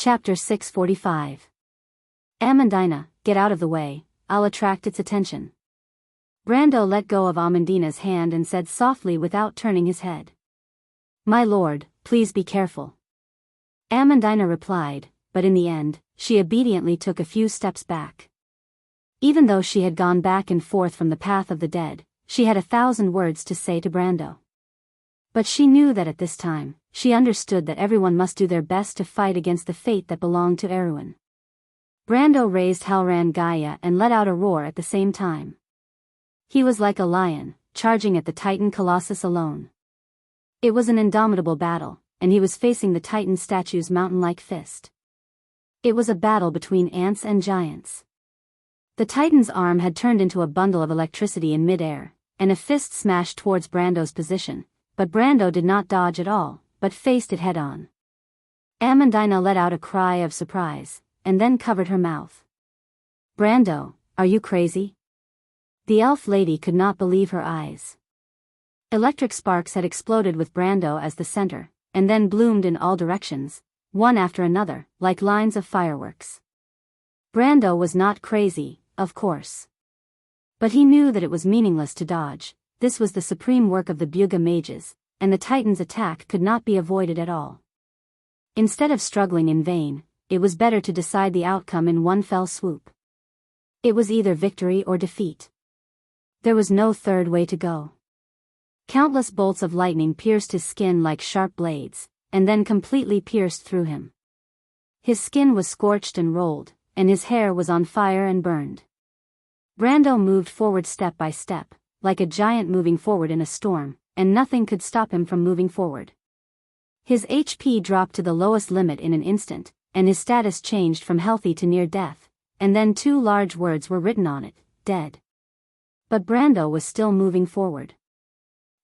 Chapter 645. Amandina, get out of the way, I'll attract its attention. Brando let go of Amandina's hand and said softly without turning his head. My lord, please be careful. Amandina replied, but in the end, she obediently took a few steps back. Even though she had gone back and forth from the path of the dead, she had 1,000 words to say to Brando. But she knew that at this time, she understood that everyone must do their best to fight against the fate that belonged to Erewhon. Brando raised Halran Gaia and let out a roar at the same time. He was like a lion, charging at the Titan Colossus alone. It was an indomitable battle, and he was facing the Titan statue's mountain-like fist. It was a battle between ants and giants. The Titan's arm had turned into a bundle of electricity in mid-air, and a fist smashed towards Brando's position, but Brando did not dodge at all, but faced it head-on. Amandina let out a cry of surprise, and then covered her mouth. Brando, are you crazy? The elf lady could not believe her eyes. Electric sparks had exploded with Brando as the center, and then bloomed in all directions, one after another, like lines of fireworks. Brando was not crazy, of course. But he knew that it was meaningless to dodge. This was the supreme work of the Buga mages, and the Titan's attack could not be avoided at all. Instead of struggling in vain, it was better to decide the outcome in one fell swoop. It was either victory or defeat. There was no third way to go. Countless bolts of lightning pierced his skin like sharp blades, and then completely pierced through him. His skin was scorched and rolled, and his hair was on fire and burned. Brando moved forward step by step, like a giant moving forward in a storm, and nothing could stop him from moving forward. His HP dropped to the lowest limit in an instant, and his status changed from healthy to near death, and then 2 large words were written on it, dead. But Brando was still moving forward.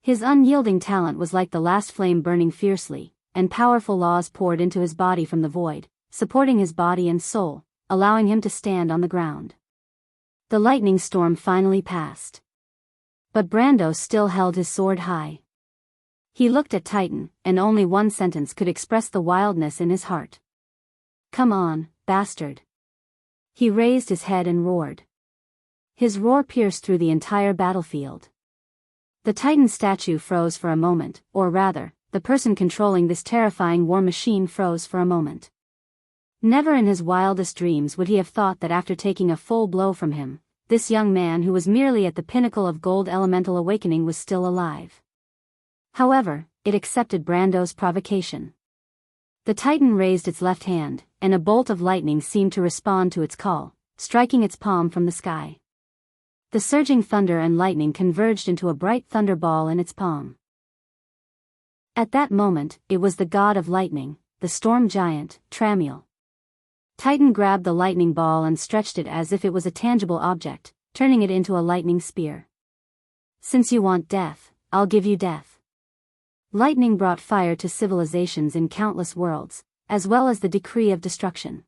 His unyielding talent was like the last flame burning fiercely, and powerful laws poured into his body from the void, supporting his body and soul, allowing him to stand on the ground. The lightning storm finally passed. But Brando still held his sword high. He looked at Titan, and only one sentence could express the wildness in his heart. Come on, bastard. He raised his head and roared. His roar pierced through the entire battlefield. The Titan statue froze for a moment, or rather, the person controlling this terrifying war machine froze for a moment. Never in his wildest dreams would he have thought that after taking a full blow from him, this young man who was merely at the pinnacle of gold elemental awakening was still alive. However, it accepted Brando's provocation. The Titan raised its left hand, and a bolt of lightning seemed to respond to its call, striking its palm from the sky. The surging thunder and lightning converged into a bright thunderball in its palm. At that moment, it was the god of lightning, the storm giant, Tranquil. Titan grabbed the lightning ball and stretched it as if it was a tangible object, turning it into a lightning spear. Since you want death, I'll give you death. Lightning brought fire to civilizations in countless worlds, as well as the decree of destruction.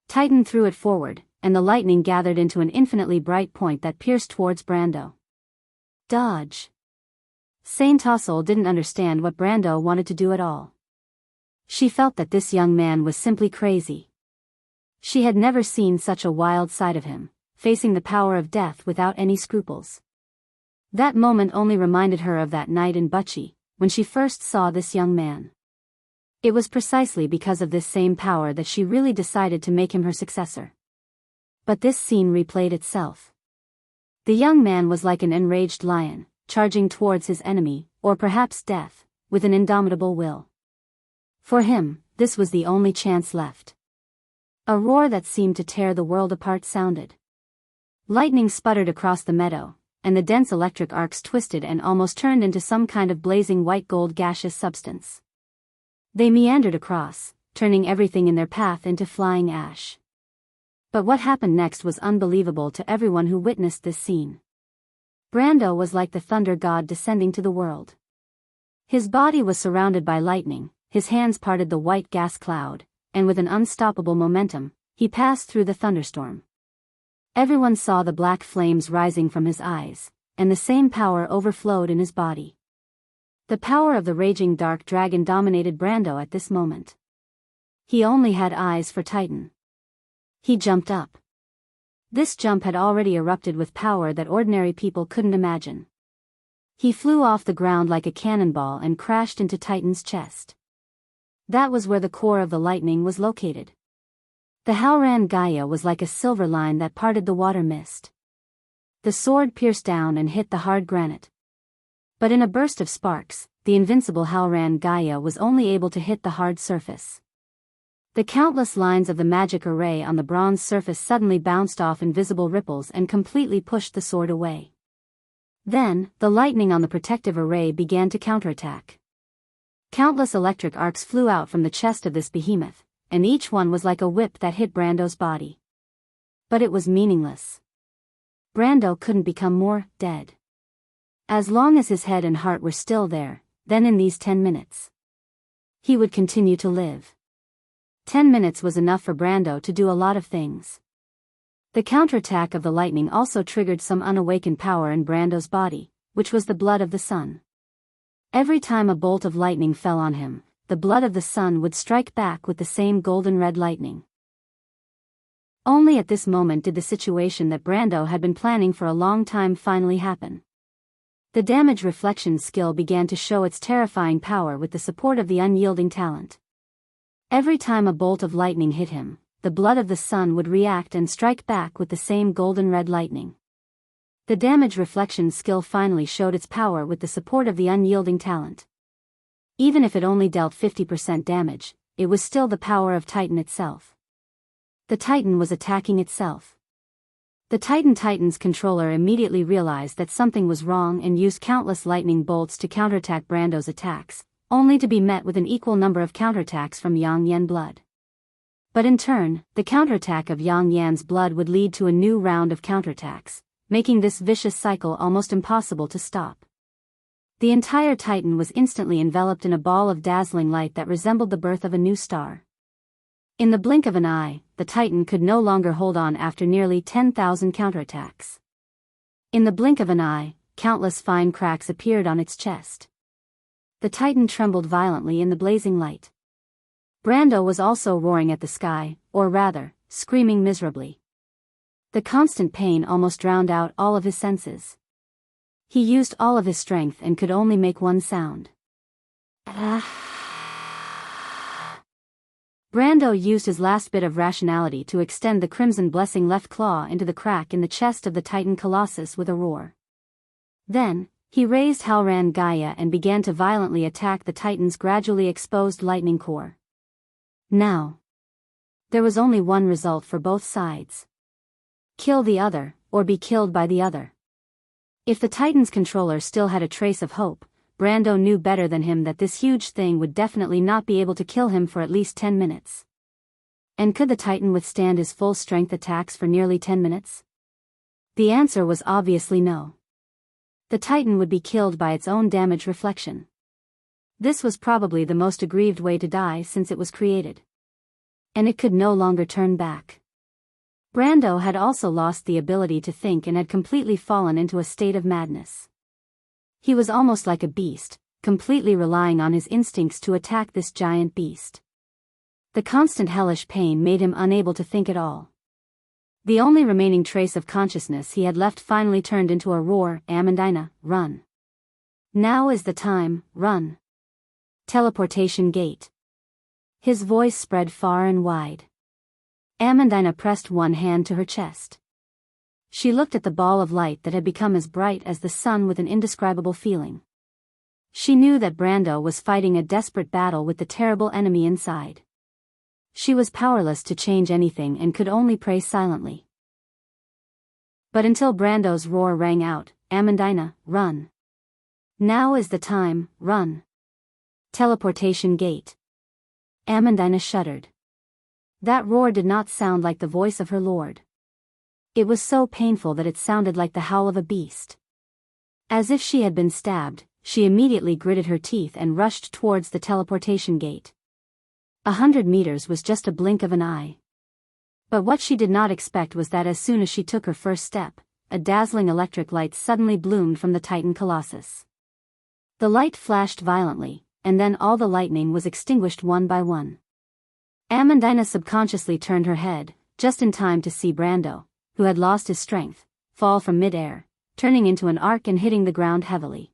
Titan threw it forward, and the lightning gathered into an infinitely bright point that pierced towards Brando. Dodge. Saint Tossel didn't understand what Brando wanted to do at all. She felt that this young man was simply crazy. She had never seen such a wild side of him, facing the power of death without any scruples. That moment only reminded her of that night in Buchi, when she first saw this young man. It was precisely because of this same power that she really decided to make him her successor. But this scene replayed itself. The young man was like an enraged lion, charging towards his enemy, or perhaps death, with an indomitable will. For him, this was the only chance left. A roar that seemed to tear the world apart sounded. Lightning sputtered across the meadow, and the dense electric arcs twisted and almost turned into some kind of blazing white gold gaseous substance. They meandered across, turning everything in their path into flying ash. But what happened next was unbelievable to everyone who witnessed this scene. Brando was like the thunder god descending to the world. His body was surrounded by lightning, his hands parted the white gas cloud, and with an unstoppable momentum, he passed through the thunderstorm. Everyone saw the black flames rising from his eyes, and the same power overflowed in his body. The power of the raging dark dragon dominated Brando at this moment. He only had eyes for Titan. He jumped up. This jump had already erupted with power that ordinary people couldn't imagine. He flew off the ground like a cannonball and crashed into Titan's chest. That was where the core of the lightning was located. The Halran Gaia was like a silver line that parted the water mist. The sword pierced down and hit the hard granite. But in a burst of sparks, the invincible Halran Gaia was only able to hit the hard surface. The countless lines of the magic array on the bronze surface suddenly bounced off invisible ripples and completely pushed the sword away. Then, the lightning on the protective array began to counterattack. Countless electric arcs flew out from the chest of this behemoth, and each one was like a whip that hit Brando's body. But it was meaningless. Brando couldn't become more dead. As long as his head and heart were still there, then in these 10 minutes, he would continue to live. 10 minutes was enough for Brando to do a lot of things. The counterattack of the lightning also triggered some unawakened power in Brando's body, which was the blood of the sun. Every time a bolt of lightning fell on him, the blood of the sun would strike back with the same golden red lightning. Only at this moment did the situation that Brando had been planning for a long time finally happen. The damage reflection skill began to show its terrifying power with the support of the unyielding talent. Every time a bolt of lightning hit him, the blood of the sun would react and strike back with the same golden red lightning. The damage reflection skill finally showed its power with the support of the unyielding talent. Even if it only dealt 50% damage, it was still the power of Titan itself. The Titan was attacking itself. The Titan's controller immediately realized that something was wrong and used countless lightning bolts to counterattack Brando's attacks, only to be met with an equal number of counterattacks from Yang Yan blood. But in turn, the counterattack of Yang Yan's blood would lead to a new round of counterattacks, making this vicious cycle almost impossible to stop. The entire Titan was instantly enveloped in a ball of dazzling light that resembled the birth of a new star. In the blink of an eye, the Titan could no longer hold on after nearly 10,000 counterattacks. In the blink of an eye, countless fine cracks appeared on its chest. The Titan trembled violently in the blazing light. Brando was also roaring at the sky, or rather, screaming miserably. The constant pain almost drowned out all of his senses. He used all of his strength and could only make one sound. Brando used his last bit of rationality to extend the crimson blessing left claw into the crack in the chest of the Titan Colossus with a roar. Then, he raised Halran Gaia and began to violently attack the Titan's gradually exposed lightning core. Now, there was only one result for both sides. Kill the other, or be killed by the other. If the Titan's controller still had a trace of hope, Brando knew better than him that this huge thing would definitely not be able to kill him for at least 10 minutes. And could the Titan withstand his full strength attacks for nearly 10 minutes? The answer was obviously no. The Titan would be killed by its own damage reflection. This was probably the most aggrieved way to die since it was created. And it could no longer turn back. Brando had also lost the ability to think and had completely fallen into a state of madness. He was almost like a beast, completely relying on his instincts to attack this giant beast. The constant hellish pain made him unable to think at all. The only remaining trace of consciousness he had left finally turned into a roar. Amandina, run. Now is the time, run. Teleportation gate. His voice spread far and wide. Amandina pressed one hand to her chest. She looked at the ball of light that had become as bright as the sun with an indescribable feeling. She knew that Brando was fighting a desperate battle with the terrible enemy inside. She was powerless to change anything and could only pray silently. But until Brando's roar rang out, Amandina, run. Now is the time, run. Teleportation gate. Amandina shuddered. That roar did not sound like the voice of her lord. It was so painful that it sounded like the howl of a beast. As if she had been stabbed, she immediately gritted her teeth and rushed towards the teleportation gate. 100 meters was just a blink of an eye. But what she did not expect was that as soon as she took her first step, a dazzling electric light suddenly bloomed from the Titan Colossus. The light flashed violently, and then all the lightning was extinguished one by one. Amandina subconsciously turned her head, just in time to see Brando, who had lost his strength, fall from mid-air, turning into an arc and hitting the ground heavily.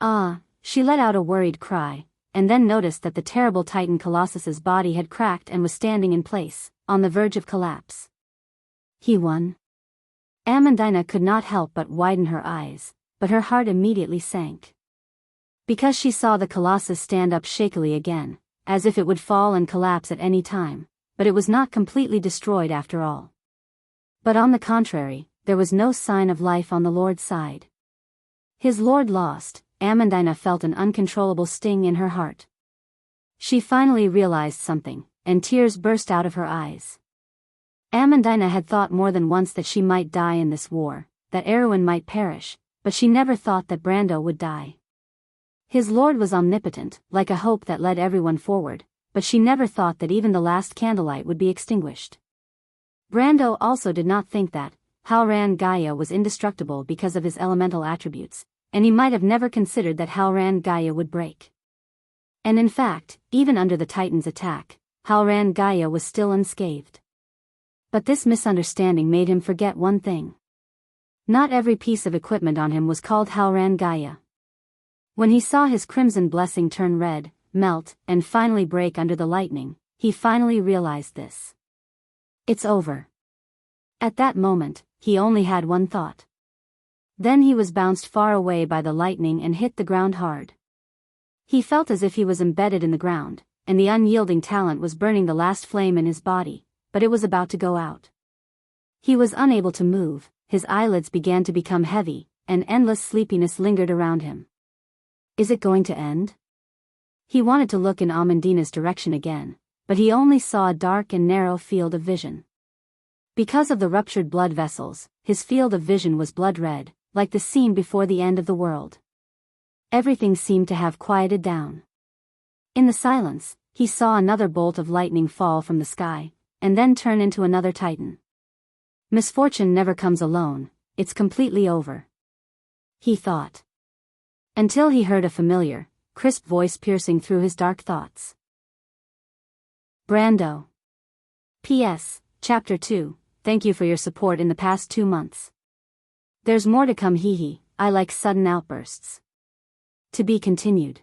Ah, she let out a worried cry, and then noticed that the terrible Titan Colossus's body had cracked and was standing in place, on the verge of collapse. He won. Amandina could not help but widen her eyes, but her heart immediately sank. Because she saw the Colossus stand up shakily again, as if it would fall and collapse at any time, but it was not completely destroyed after all. But on the contrary, there was no sign of life on the Lord's side. His lord lost, Amandina felt an uncontrollable sting in her heart. She finally realized something, and tears burst out of her eyes. Amandina had thought more than once that she might die in this war, that Erwin might perish, but she never thought that Brando would die. His lord was omnipotent, like a hope that led everyone forward, but she never thought that even the last candlelight would be extinguished. Brando also did not think that Halran Gaia was indestructible because of his elemental attributes, and he might have never considered that Halran Gaia would break. And in fact, even under the Titan's attack, Halran Gaia was still unscathed. But this misunderstanding made him forget one thing. Not every piece of equipment on him was called Halran Gaia. When he saw his crimson blessing turn red, melt, and finally break under the lightning, he finally realized this. It's over. At that moment, he only had one thought. Then he was bounced far away by the lightning and hit the ground hard. He felt as if he was embedded in the ground, and the unyielding talent was burning the last flame in his body, but it was about to go out. He was unable to move, his eyelids began to become heavy, and endless sleepiness lingered around him. Is it going to end? He wanted to look in Amandina's direction again, but he only saw a dark and narrow field of vision. Because of the ruptured blood vessels, his field of vision was blood red, like the scene before the end of the world. Everything seemed to have quieted down. In the silence, he saw another bolt of lightning fall from the sky, and then turn into another Titan. Misfortune never comes alone, it's completely over, he thought. Until he heard a familiar, crisp voice piercing through his dark thoughts. Brando. P.S. Chapter 2, thank you for your support in the past 2 months. There's more to come, hee. I like sudden outbursts. To be continued.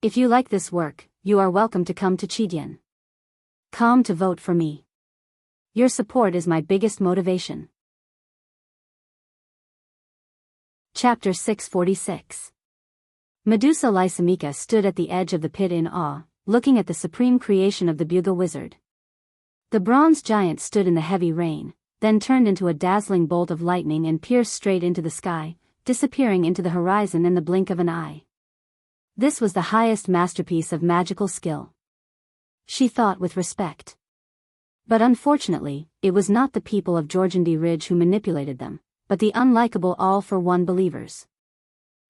If you like this work, you are welcome to come to Chidian. Come to vote for me. Your support is my biggest motivation. Chapter 646. Medusa Lysimachus stood at the edge of the pit in awe, looking at the supreme creation of the Buga wizard. The bronze giant stood in the heavy rain, then turned into a dazzling bolt of lightning and pierced straight into the sky, disappearing into the horizon in the blink of an eye. This was the highest masterpiece of magical skill, she thought with respect. But unfortunately, it was not the people of Jorgandi Ridge who manipulated them, but the unlikable all-for-one believers.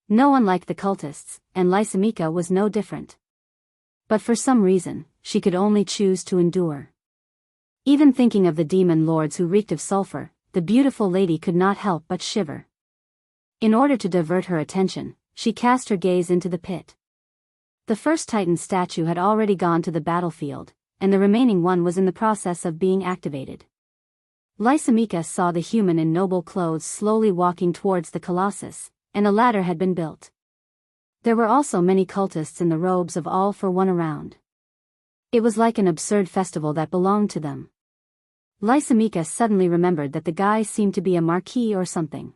No one liked the cultists, and Lysimachus was no different. But for some reason, she could only choose to endure. Even thinking of the demon lords who reeked of sulfur, the beautiful lady could not help but shiver. In order to divert her attention, she cast her gaze into the pit. The first Titan statue had already gone to the battlefield, and the remaining one was in the process of being activated. Lysimachus saw the human in noble clothes slowly walking towards the Colossus, and a ladder had been built. There were also many cultists in the robes of all for one around. It was like an absurd festival that belonged to them. Lysimachus suddenly remembered that the guy seemed to be a marquis or something.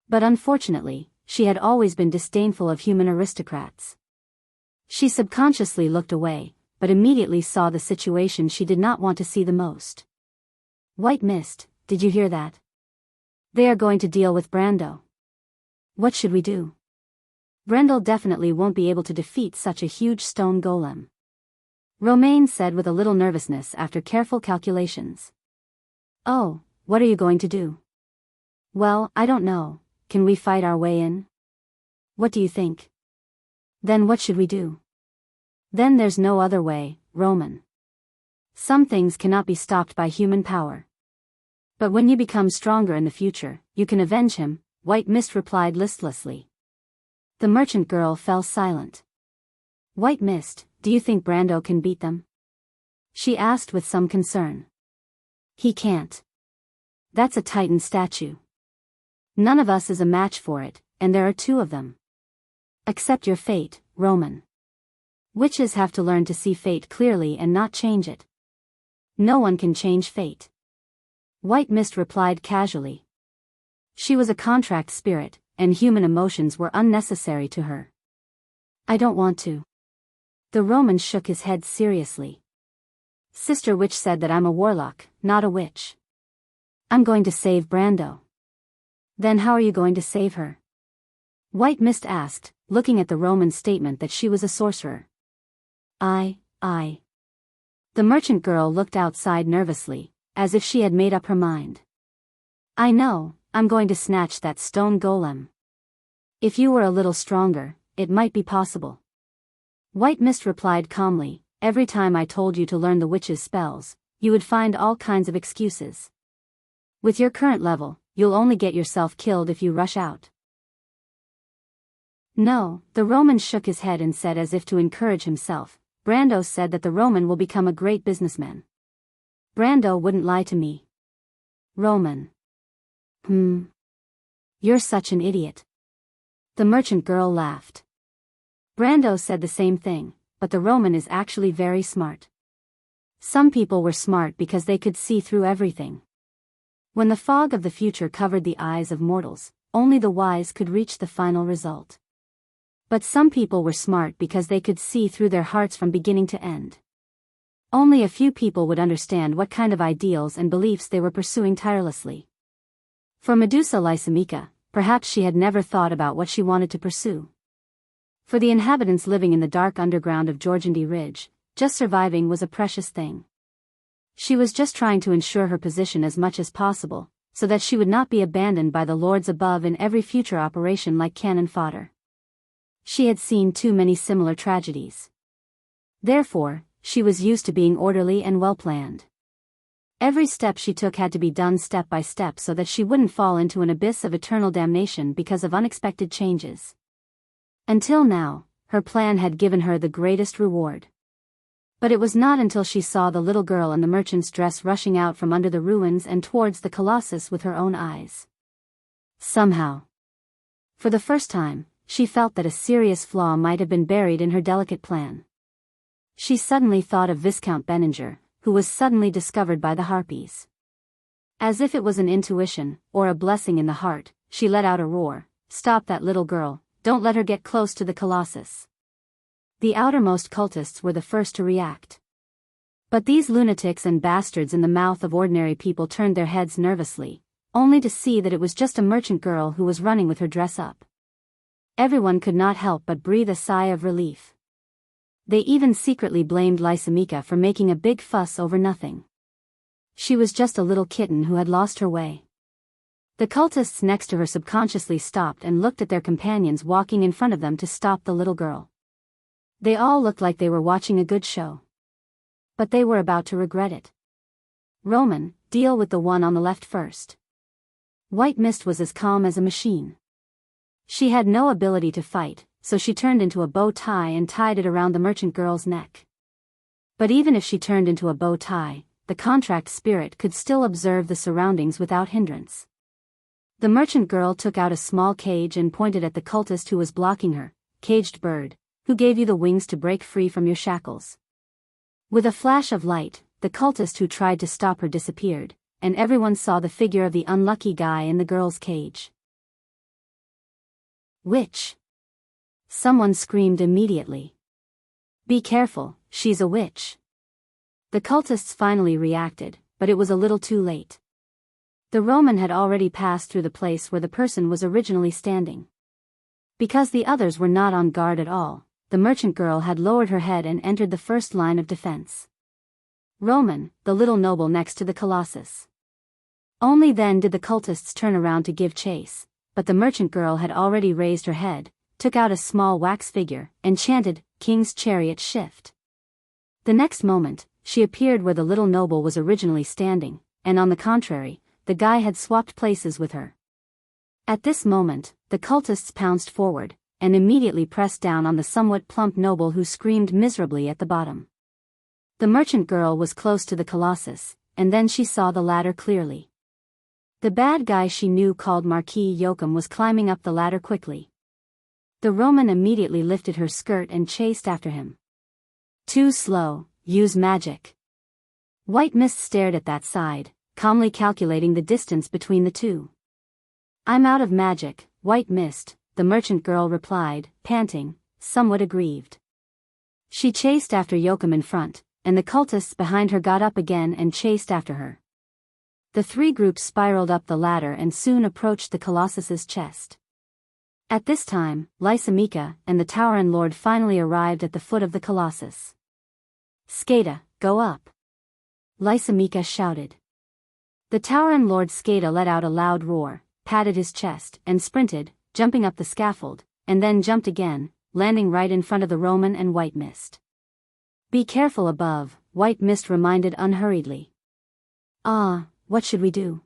But unfortunately, she had always been disdainful of human aristocrats. She subconsciously looked away, but immediately saw the situation she did not want to see the most. White mist, did you hear that? They are going to deal with Brando. What should we do? Brendel definitely won't be able to defeat such a huge stone golem, Romaine said with a little nervousness after careful calculations. Oh, what are you going to do? Well, I don't know, can we fight our way in? What do you think? Then what should we do? Then there's no other way, Roman. Some things cannot be stopped by human power. But when you become stronger in the future, you can avenge him, White Mist replied listlessly. The merchant girl fell silent. White Mist, do you think Brando can beat them? she asked with some concern. He can't. That's a Titan statue. None of us is a match for it, and there are two of them. Accept your fate, Roman. Witches have to learn to see fate clearly and not change it. No one can change fate. White Mist replied casually. She was a contract spirit, and human emotions were unnecessary to her. I don't want to. The Roman shook his head seriously. Sister Witch said that I'm a warlock, not a witch. I'm going to save Brando. Then how are you going to save her? White Mist asked, looking at the Roman's statement that she was a sorcerer. The merchant girl looked outside nervously, as if she had made up her mind. I know, I'm going to snatch that stone golem. If you were a little stronger, it might be possible. White Mist replied calmly, every time I told you to learn the witch's spells, you would find all kinds of excuses. With your current level, you'll only get yourself killed if you rush out. No, the Roman shook his head and said as if to encourage himself, Brando said that the Roman will become a great businessman. Brando wouldn't lie to me. Roman. You're such an idiot. The merchant girl laughed. Brando said the same thing, but the Roman is actually very smart. Some people were smart because they could see through everything. When the fog of the future covered the eyes of mortals, only the wise could reach the final result. But some people were smart because they could see through their hearts from beginning to end. Only a few people would understand what kind of ideals and beliefs they were pursuing tirelessly. For Medusa Lysimachia, perhaps she had never thought about what she wanted to pursue. For the inhabitants living in the dark underground of Georgandy Ridge, just surviving was a precious thing. She was just trying to ensure her position as much as possible, so that she would not be abandoned by the lords above in every future operation like cannon fodder. She had seen too many similar tragedies. Therefore, she was used to being orderly and well-planned. Every step she took had to be done step by step so that she wouldn't fall into an abyss of eternal damnation because of unexpected changes. Until now, her plan had given her the greatest reward. But it was not until she saw the little girl in the merchant's dress rushing out from under the ruins and towards the colossus with her own eyes. Somehow, for the first time, she felt that a serious flaw might have been buried in her delicate plan. She suddenly thought of Viscount Benninger, who was suddenly discovered by the harpies. As if it was an intuition, or a blessing in the heart, she let out a roar, "Stop that little girl, don't let her get close to the colossus." The outermost cultists were the first to react. But these lunatics and bastards in the mouth of ordinary people turned their heads nervously, only to see that it was just a merchant girl who was running with her dress up. Everyone could not help but breathe a sigh of relief. They even secretly blamed Lysimachia for making a big fuss over nothing. She was just a little kitten who had lost her way. The cultists next to her subconsciously stopped and looked at their companions walking in front of them to stop the little girl. They all looked like they were watching a good show. But they were about to regret it. Roman, deal with the one on the left first. White Mist was as calm as a machine. She had no ability to fight, so she turned into a bow tie and tied it around the merchant girl's neck. But even if she turned into a bow tie, the contract spirit could still observe the surroundings without hindrance. The merchant girl took out a small cage and pointed at the cultist who was blocking her. "Caged bird, who gave you the wings to break free from your shackles?" With a flash of light, the cultist who tried to stop her disappeared, and everyone saw the figure of the unlucky guy in the girl's cage. Witch! Someone screamed immediately. Be careful, she's a witch. The cultists finally reacted, but it was a little too late. The Roman had already passed through the place where the person was originally standing. Because the others were not on guard at all, the merchant girl had lowered her head and entered the first line of defense. Roman, the little noble next to the colossus. Only then did the cultists turn around to give chase, but the merchant girl had already raised her head, took out a small wax figure, and chanted, "King's chariot shift." The next moment, she appeared where the little noble was originally standing, and on the contrary, the guy had swapped places with her. At this moment, the cultists pounced forward, and immediately pressed down on the somewhat plump noble who screamed miserably at the bottom. The merchant girl was close to the colossus, and then she saw the ladder clearly. The bad guy she knew called Marquis Yoakum was climbing up the ladder quickly. The Roman immediately lifted her skirt and chased after him. Too slow, use magic. White Mist stared at that side, calmly calculating the distance between the two. I'm out of magic, White Mist, the merchant girl replied, panting, somewhat aggrieved. She chased after Yoakum in front, and the cultists behind her got up again and chased after her. The three groups spiraled up the ladder and soon approached the Colossus's chest. At this time, Lysimachia and the Tauren Lord finally arrived at the foot of the Colossus. Skada, go up! Lysimachia shouted. The Tauren Lord Skada let out a loud roar, patted his chest, and sprinted, jumping up the scaffold, and then jumped again, landing right in front of the Roman and White Mist. Be careful above, White Mist reminded unhurriedly. What should we do?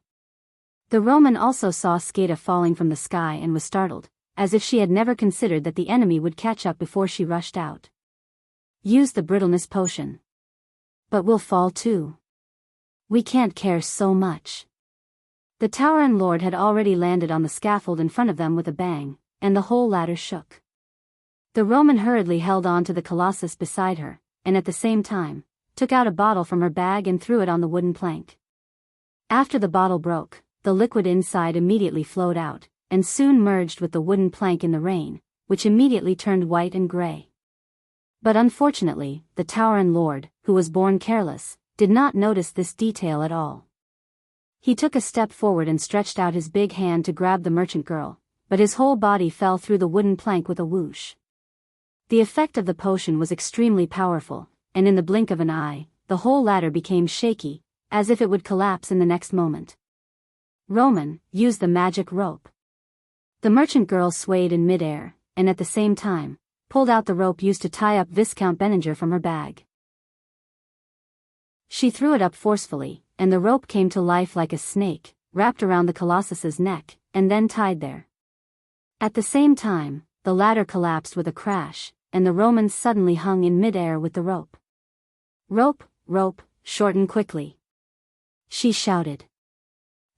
The Roman also saw Skada falling from the sky and was startled, as if she had never considered that the enemy would catch up before she rushed out. Use the brittleness potion. But we'll fall too. We can't care so much. The Tauren Lord had already landed on the scaffold in front of them with a bang, and the whole ladder shook. The Roman hurriedly held on to the Colossus beside her, and at the same time, took out a bottle from her bag and threw it on the wooden plank. After the bottle broke, the liquid inside immediately flowed out, and soon merged with the wooden plank in the rain, which immediately turned white and gray. But unfortunately, the Tauren Lord, who was born careless, did not notice this detail at all. He took a step forward and stretched out his big hand to grab the merchant girl, but his whole body fell through the wooden plank with a whoosh. The effect of the potion was extremely powerful, and in the blink of an eye, the whole ladder became shaky, as if it would collapse in the next moment. Roman, use the magic rope. The merchant girl swayed in midair, and at the same time, pulled out the rope used to tie up Viscount Benninger from her bag. She threw it up forcefully, and the rope came to life like a snake, wrapped around the Colossus's neck, and then tied there. At the same time, the ladder collapsed with a crash, and the Romans suddenly hung in midair with the rope. Rope, shorten quickly! She shouted.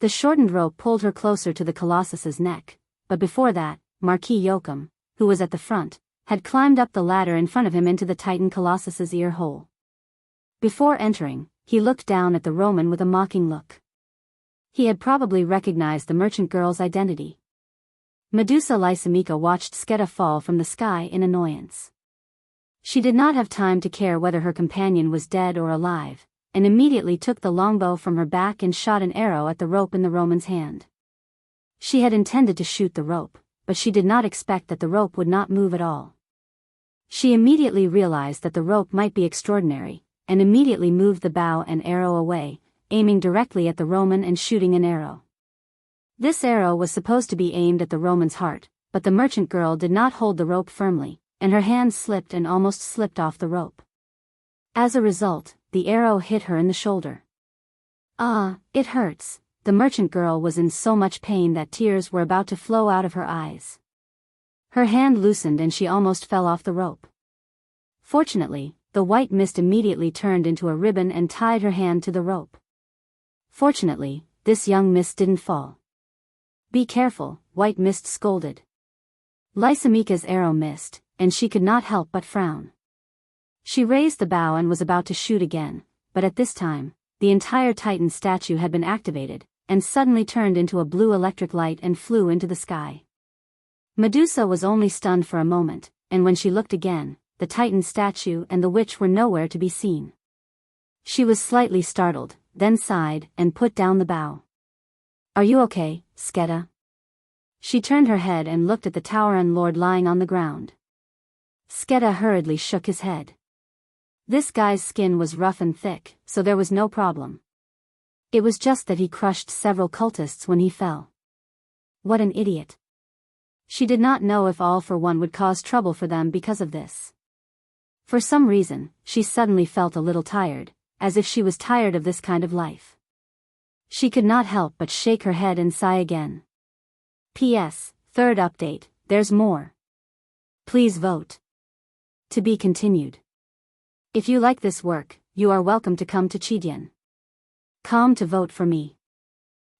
The shortened rope pulled her closer to the Colossus's neck, but before that, Marquis Yoakum, who was at the front, had climbed up the ladder in front of him into the Titan Colossus's ear hole. Before entering, he looked down at the Roman with a mocking look. He had probably recognized the merchant girl's identity. Medusa Lysimachia watched Skada fall from the sky in annoyance. She did not have time to care whether her companion was dead or alive, and immediately took the longbow from her back and shot an arrow at the rope in the Roman's hand. She had intended to shoot the rope, but she did not expect that the rope would not move at all. She immediately realized that the rope might be extraordinary, and immediately moved the bow and arrow away, aiming directly at the Roman and shooting an arrow. This arrow was supposed to be aimed at the Roman's heart, but the merchant girl did not hold the rope firmly, and her hand slipped and almost slipped off the rope. As a result, the arrow hit her in the shoulder. It hurts. The merchant girl was in so much pain that tears were about to flow out of her eyes. Her hand loosened and she almost fell off the rope. Fortunately, the White Mist immediately turned into a ribbon and tied her hand to the rope. Fortunately, this young mist didn't fall. Be careful, White Mist scolded. Lysimachia's arrow missed, and she could not help but frown. She raised the bow and was about to shoot again, but at this time, the entire Titan statue had been activated, and suddenly turned into a blue electric light and flew into the sky. Medusa was only stunned for a moment, and when she looked again, the Titan statue and the witch were nowhere to be seen. She was slightly startled, then sighed and put down the bow. Are you okay, Skada? She turned her head and looked at the Tauren Lord lying on the ground. Skada hurriedly shook his head. This guy's skin was rough and thick, so there was no problem. It was just that he crushed several cultists when he fell. What an idiot. She did not know if All for One would cause trouble for them because of this. For some reason, she suddenly felt a little tired, as if she was tired of this kind of life. She could not help but shake her head and sigh again. P.S. Third update, there's more. Please vote. To be continued. If you like this work, you are welcome to come to Chidian. Come to vote for me.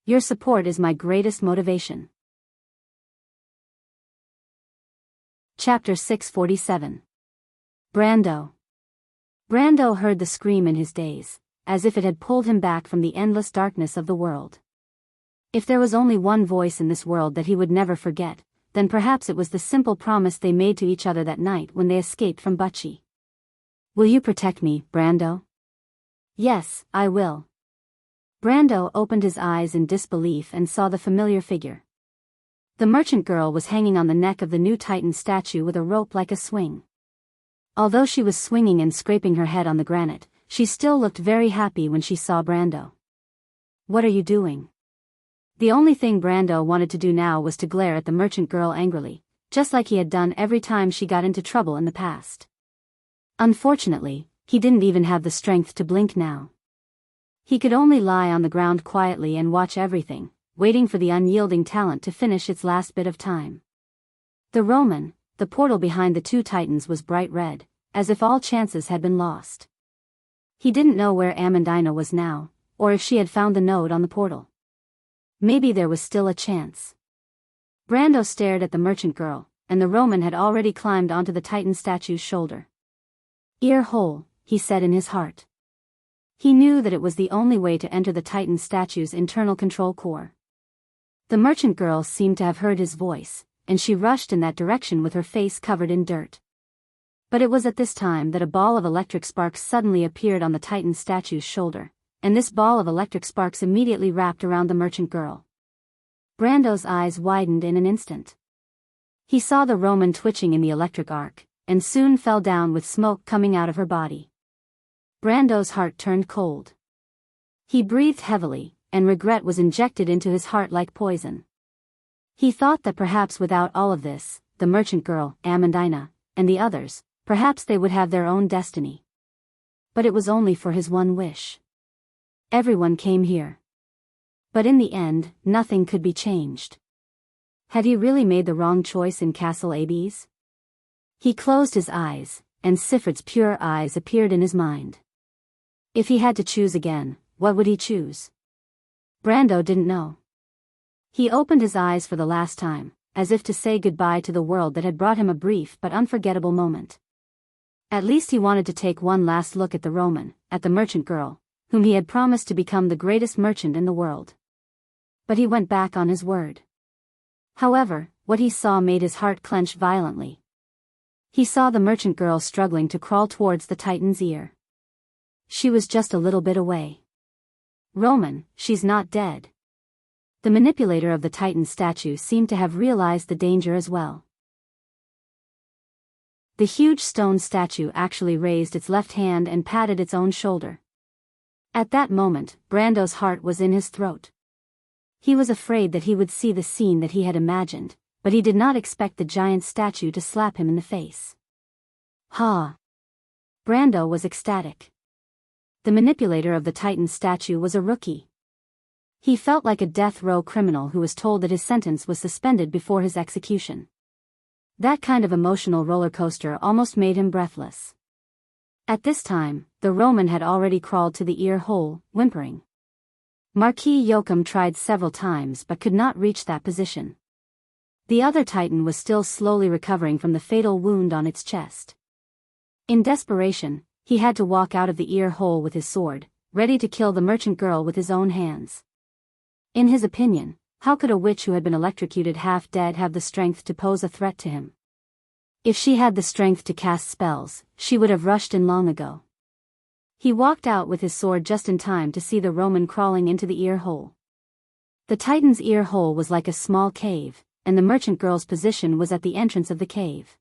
Your support is my greatest motivation. Chapter 647. Brando. Brando heard the scream in his daze, as if it had pulled him back from the endless darkness of the world. If there was only one voice in this world that he would never forget, then perhaps it was the simple promise they made to each other that night when they escaped from Bucci. Will you protect me, Brando? Yes, I will. Brando opened his eyes in disbelief and saw the familiar figure. The merchant girl was hanging on the neck of the new Titan statue with a rope like a swing. Although she was swinging and scraping her head on the granite, she still looked very happy when she saw Brando. What are you doing? The only thing Brando wanted to do now was to glare at the merchant girl angrily, just like he had done every time she got into trouble in the past. Unfortunately, he didn't even have the strength to blink now. He could only lie on the ground quietly and watch everything, waiting for the unyielding talent to finish its last bit of time. The Roman, the portal behind the two Titans, was bright red, as if all chances had been lost. He didn't know where Amandina was now, or if she had found the node on the portal. Maybe there was still a chance. Brando stared at the merchant girl, and the Roman had already climbed onto the Titan statue's shoulder. Ear hole, he said in his heart. He knew that it was the only way to enter the Titan statue's internal control core. The merchant girl seemed to have heard his voice, and she rushed in that direction with her face covered in dirt. But it was at this time that a ball of electric sparks suddenly appeared on the Titan statue's shoulder, and this ball of electric sparks immediately wrapped around the merchant girl. Brando's eyes widened in an instant. He saw the Roman twitching in the electric arc, and soon fell down with smoke coming out of her body. Brando's heart turned cold. He breathed heavily, and regret was injected into his heart like poison. He thought that perhaps without all of this, the merchant girl, Amandina, and the others, perhaps they would have their own destiny. But it was only for his one wish. Everyone came here. But in the end, nothing could be changed. Had he really made the wrong choice in Castle Abes? He closed his eyes, and Sifrit's pure eyes appeared in his mind. If he had to choose again, what would he choose? Brando didn't know. He opened his eyes for the last time, as if to say goodbye to the world that had brought him a brief but unforgettable moment. At least he wanted to take one last look at the Roman, at the merchant girl, whom he had promised to become the greatest merchant in the world. But he went back on his word. However, what he saw made his heart clench violently. He saw the merchant girl struggling to crawl towards the Titan's ear. She was just a little bit away. Roman, she's not dead. The manipulator of the Titan statue seemed to have realized the danger as well. The huge stone statue actually raised its left hand and patted its own shoulder. At that moment, Brando's heart was in his throat. He was afraid that he would see the scene that he had imagined, but he did not expect the giant statue to slap him in the face. Ha! Brando was ecstatic. The manipulator of the Titan statue was a rookie. He felt like a death row criminal who was told that his sentence was suspended before his execution. That kind of emotional roller coaster almost made him breathless. At this time, the Roman had already crawled to the ear hole, whimpering. Marquis Joachim tried several times but could not reach that position. The other Titan was still slowly recovering from the fatal wound on its chest. In desperation, he had to walk out of the ear hole with his sword, ready to kill the merchant girl with his own hands. In his opinion, how could a witch who had been electrocuted half dead have the strength to pose a threat to him? If she had the strength to cast spells, she would have rushed in long ago. He walked out with his sword just in time to see the Roman crawling into the ear hole. The Titan's ear hole was like a small cave, and the merchant girl's position was at the entrance of the cave.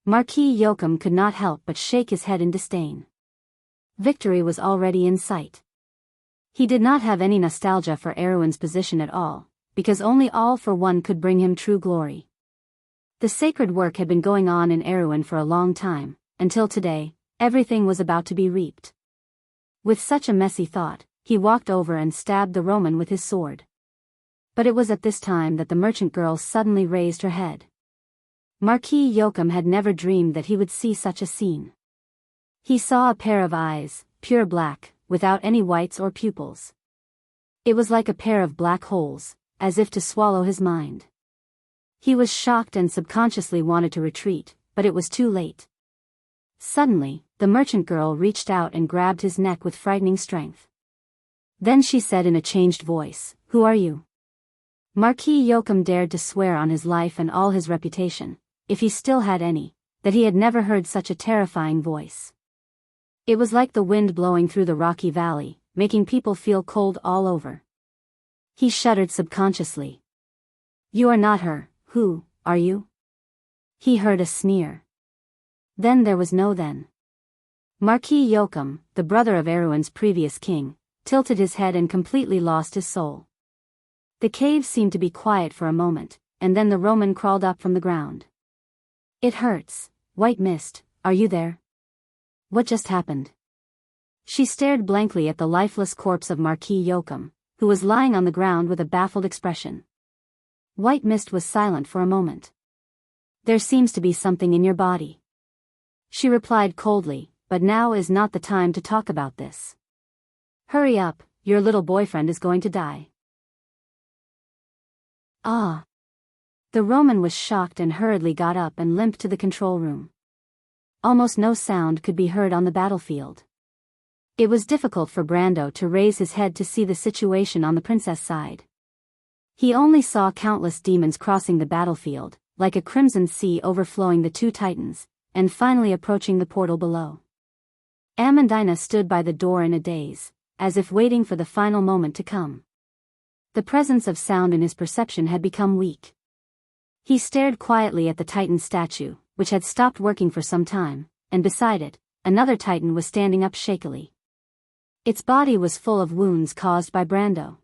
Marquis Joachim could not help but shake his head in disdain. Victory was already in sight. He did not have any nostalgia for Erwin's position at all, because only All for One could bring him true glory. The sacred work had been going on in Erwin for a long time, until today, everything was about to be reaped. With such a messy thought, he walked over and stabbed the Roman with his sword. But it was at this time that the merchant girl suddenly raised her head. Marquis Joachim had never dreamed that he would see such a scene. He saw a pair of eyes, pure black, without any whites or pupils. It was like a pair of black holes, as if to swallow his mind. He was shocked and subconsciously wanted to retreat, but it was too late. Suddenly, the merchant girl reached out and grabbed his neck with frightening strength. Then she said in a changed voice, "Who are you?" Marquis Yoakum dared to swear on his life and all his reputation, if he still had any, that he had never heard such a terrifying voice. It was like the wind blowing through the rocky valley, making people feel cold all over. He shuddered subconsciously. "You are not her, who, are you?" He heard a sneer. Then there was no then. Marquis Yoakum, the brother of Erewhon's previous king, tilted his head and completely lost his soul. The cave seemed to be quiet for a moment, and then the Roman crawled up from the ground. "It hurts, White Mist, are you there? What just happened?" She stared blankly at the lifeless corpse of Marquis Yoakum, who was lying on the ground with a baffled expression. White Mist was silent for a moment. "There seems to be something in your body," she replied coldly, "but now is not the time to talk about this. Hurry up, your little boyfriend is going to die." Ah! The Roman was shocked and hurriedly got up and limped to the control room. Almost no sound could be heard on the battlefield. It was difficult for Brando to raise his head to see the situation on the princess side. He only saw countless demons crossing the battlefield, like a crimson sea overflowing the two titans, and finally approaching the portal below. Amandina stood by the door in a daze, as if waiting for the final moment to come. The presence of sound in his perception had become weak. He stared quietly at the Titan statue, which had stopped working for some time, and beside it, another Titan was standing up shakily. Its body was full of wounds caused by Brando.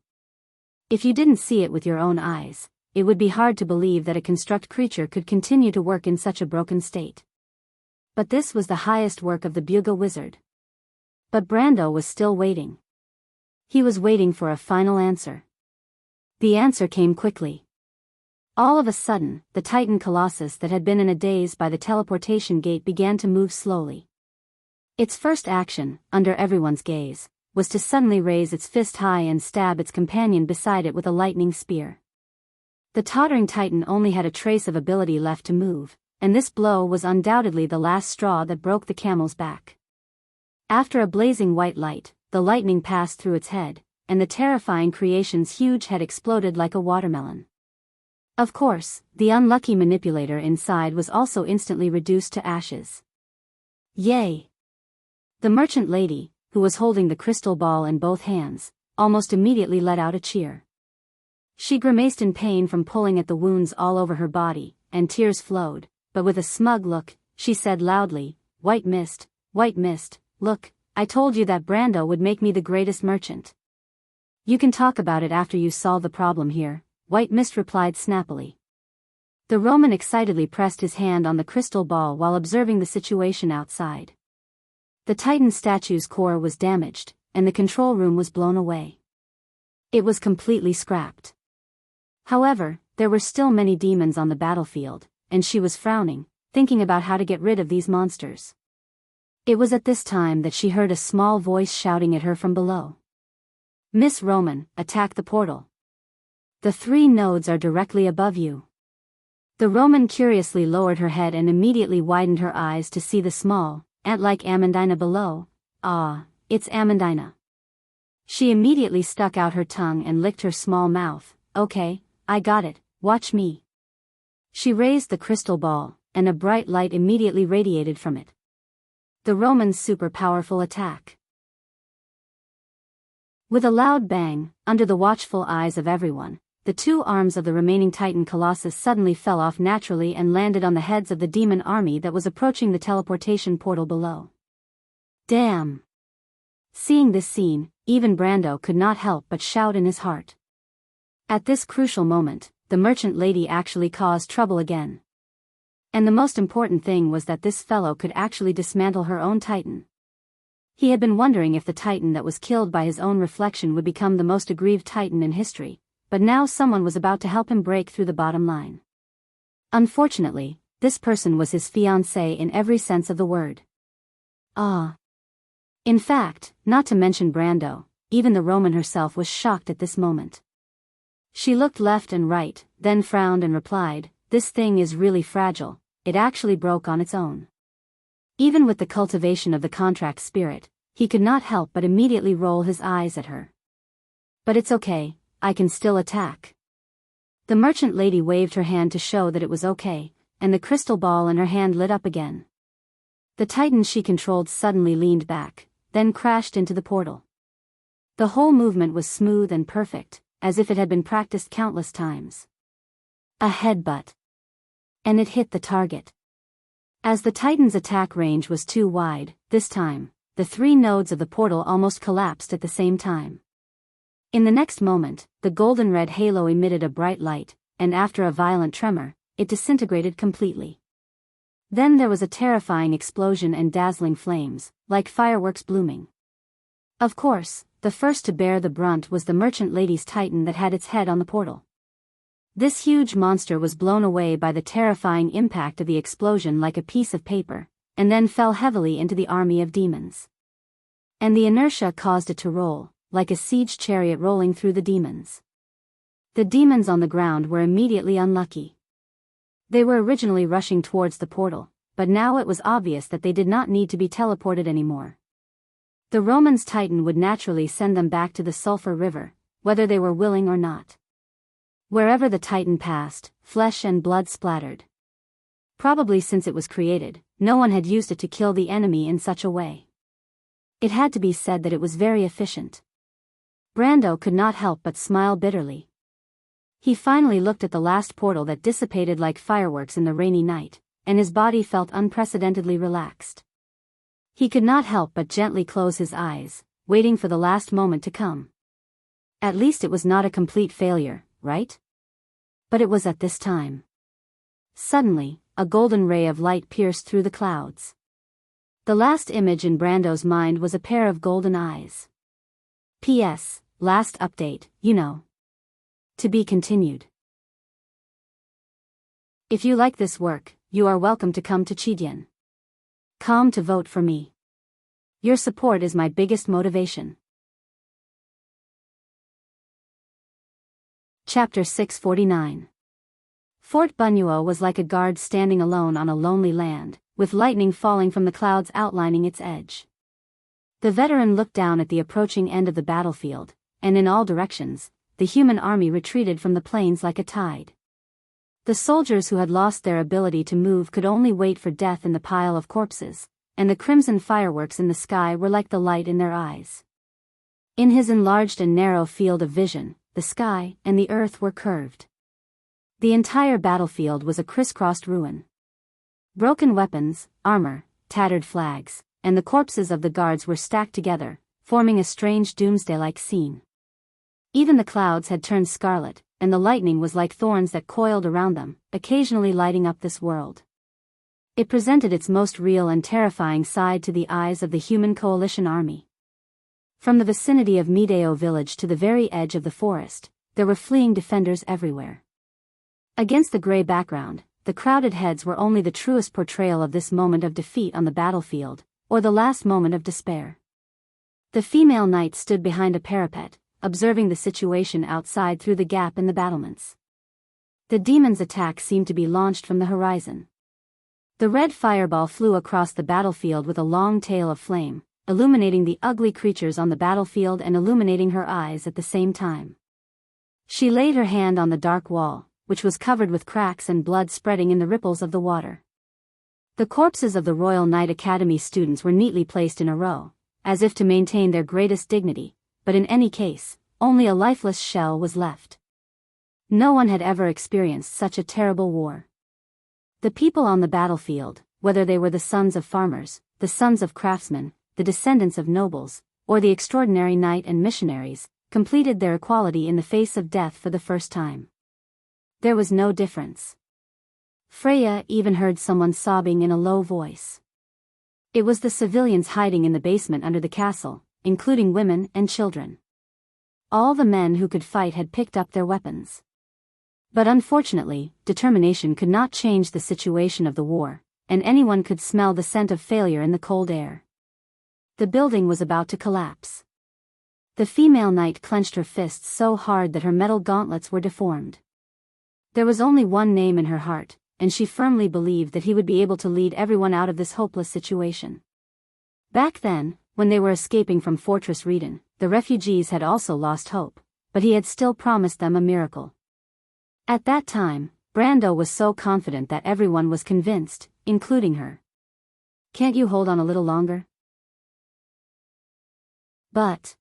If you didn't see it with your own eyes, it would be hard to believe that a construct creature could continue to work in such a broken state. But this was the highest work of the Buga wizard. But Brando was still waiting. He was waiting for a final answer. The answer came quickly. All of a sudden, the Titan Colossus that had been in a daze by the teleportation gate began to move slowly. Its first action, under everyone's gaze, was to suddenly raise its fist high and stab its companion beside it with a lightning spear. The tottering Titan only had a trace of ability left to move, and this blow was undoubtedly the last straw that broke the camel's back. After a blazing white light, the lightning passed through its head, and the terrifying creation's huge head exploded like a watermelon. Of course, the unlucky manipulator inside was also instantly reduced to ashes. Yay! The merchant lady, who was holding the crystal ball in both hands, almost immediately let out a cheer. She grimaced in pain from pulling at the wounds all over her body, and tears flowed, but with a smug look, she said loudly, White Mist, look, I told you that Brando would make me the greatest merchant. You can talk about it after you solve the problem here, White Mist replied snappily. The Roman excitedly pressed his hand on the crystal ball while observing the situation outside. The Titan statue's core was damaged, and the control room was blown away. It was completely scrapped. However, there were still many demons on the battlefield, and she was frowning, thinking about how to get rid of these monsters. It was at this time that she heard a small voice shouting at her from below. Miss Roman, attack the portal. The 3 nodes are directly above you. The Roman curiously lowered her head and immediately widened her eyes to see the small, ant-like Amandina below. Ah, it's Amandina. She immediately stuck out her tongue and licked her small mouth. Okay, I got it, watch me. She raised the crystal ball, and a bright light immediately radiated from it. The Roman's super powerful attack. With a loud bang, under the watchful eyes of everyone, the 2 arms of the remaining Titan Colossus suddenly fell off naturally and landed on the heads of the demon army that was approaching the teleportation portal below. Damn! Seeing this scene, even Brando could not help but shout in his heart. At this crucial moment, the merchant lady actually caused trouble again. And the most important thing was that this fellow could actually dismantle her own Titan. He had been wondering if the Titan that was killed by his own reflection would become the most aggrieved Titan in history, but now someone was about to help him break through the bottom line. Unfortunately, this person was his fiancée in every sense of the word. Ah! In fact, not to mention Brando, even the Roman herself was shocked at this moment. She looked left and right, then frowned and replied, "This thing is really fragile, it actually broke on its own." Even with the cultivation of the contract spirit, he could not help but immediately roll his eyes at her. "But it's okay, I can still attack." The merchant lady waved her hand to show that it was okay, and the crystal ball in her hand lit up again. The titan she controlled suddenly leaned back, then crashed into the portal. The whole movement was smooth and perfect, as if it had been practiced countless times. A headbutt. And it hit the target. As the titan's attack range was too wide, this time, the 3 nodes of the portal almost collapsed at the same time. In the next moment, the golden-red halo emitted a bright light, and after a violent tremor, it disintegrated completely. Then there was a terrifying explosion and dazzling flames, like fireworks blooming. Of course, the first to bear the brunt was the merchant lady's titan that had its head on the portal. This huge monster was blown away by the terrifying impact of the explosion like a piece of paper, and then fell heavily into the army of demons. And the inertia caused it to roll, like a siege chariot rolling through the demons. The demons on the ground were immediately unlucky. They were originally rushing towards the portal, but now it was obvious that they did not need to be teleported anymore. The Romans' titan would naturally send them back to the Sulphur River, whether they were willing or not. Wherever the titan passed, flesh and blood splattered. Probably since it was created, no one had used it to kill the enemy in such a way. It had to be said that it was very efficient. Brando could not help but smile bitterly. He finally looked at the last portal that dissipated like fireworks in the rainy night, and his body felt unprecedentedly relaxed. He could not help but gently close his eyes, waiting for the last moment to come. At least it was not a complete failure, right? But it was at this time. Suddenly, a golden ray of light pierced through the clouds. The last image in Brando's mind was a pair of golden eyes. P.S. Last update, you know. To be continued. If you like this work, you are welcome to come to Jianghu to vote for me. Your support is my biggest motivation. Chapter 649. Fort Bunuo was like a guard standing alone on a lonely land, with lightning falling from the clouds outlining its edge. The veteran looked down at the approaching end of the battlefield, and in all directions, the human army retreated from the plains like a tide. The soldiers who had lost their ability to move could only wait for death in the pile of corpses, and the crimson fireworks in the sky were like the light in their eyes. In his enlarged and narrow field of vision, the sky and the earth were curved. The entire battlefield was a crisscrossed ruin. Broken weapons, armor, tattered flags, and the corpses of the guards were stacked together, forming a strange doomsday-like scene. Even the clouds had turned scarlet, and the lightning was like thorns that coiled around them, occasionally lighting up this world. It presented its most real and terrifying side to the eyes of the human coalition army. From the vicinity of Mideo village to the very edge of the forest, there were fleeing defenders everywhere. Against the gray background, the crowded heads were only the truest portrayal of this moment of defeat on the battlefield, or the last moment of despair. The female knight stood behind a parapet, observing the situation outside through the gap in the battlements. The demon's attack seemed to be launched from the horizon. The red fireball flew across the battlefield with a long tail of flame, illuminating the ugly creatures on the battlefield and illuminating her eyes at the same time. She laid her hand on the dark wall, which was covered with cracks and blood spreading in the ripples of the water. The corpses of the Royal Knight Academy students were neatly placed in a row, as if to maintain their greatest dignity, but in any case, only a lifeless shell was left. No one had ever experienced such a terrible war. The people on the battlefield, whether they were the sons of farmers, the sons of craftsmen, the descendants of nobles, or the extraordinary knight and missionaries, completed their equality in the face of death for the first time. There was no difference. Freya even heard someone sobbing in a low voice. It was the civilians hiding in the basement under the castle, including women and children. All the men who could fight had picked up their weapons. But unfortunately, determination could not change the situation of the war, and anyone could smell the scent of failure in the cold air. The building was about to collapse. The female knight clenched her fists so hard that her metal gauntlets were deformed. There was only one name in her heart, and she firmly believed that he would be able to lead everyone out of this hopeless situation. Back then, when they were escaping from Fortress Reden, the refugees had also lost hope, but he had still promised them a miracle. At that time, Brando was so confident that everyone was convinced, including her. "Can't you hold on a little longer?" "But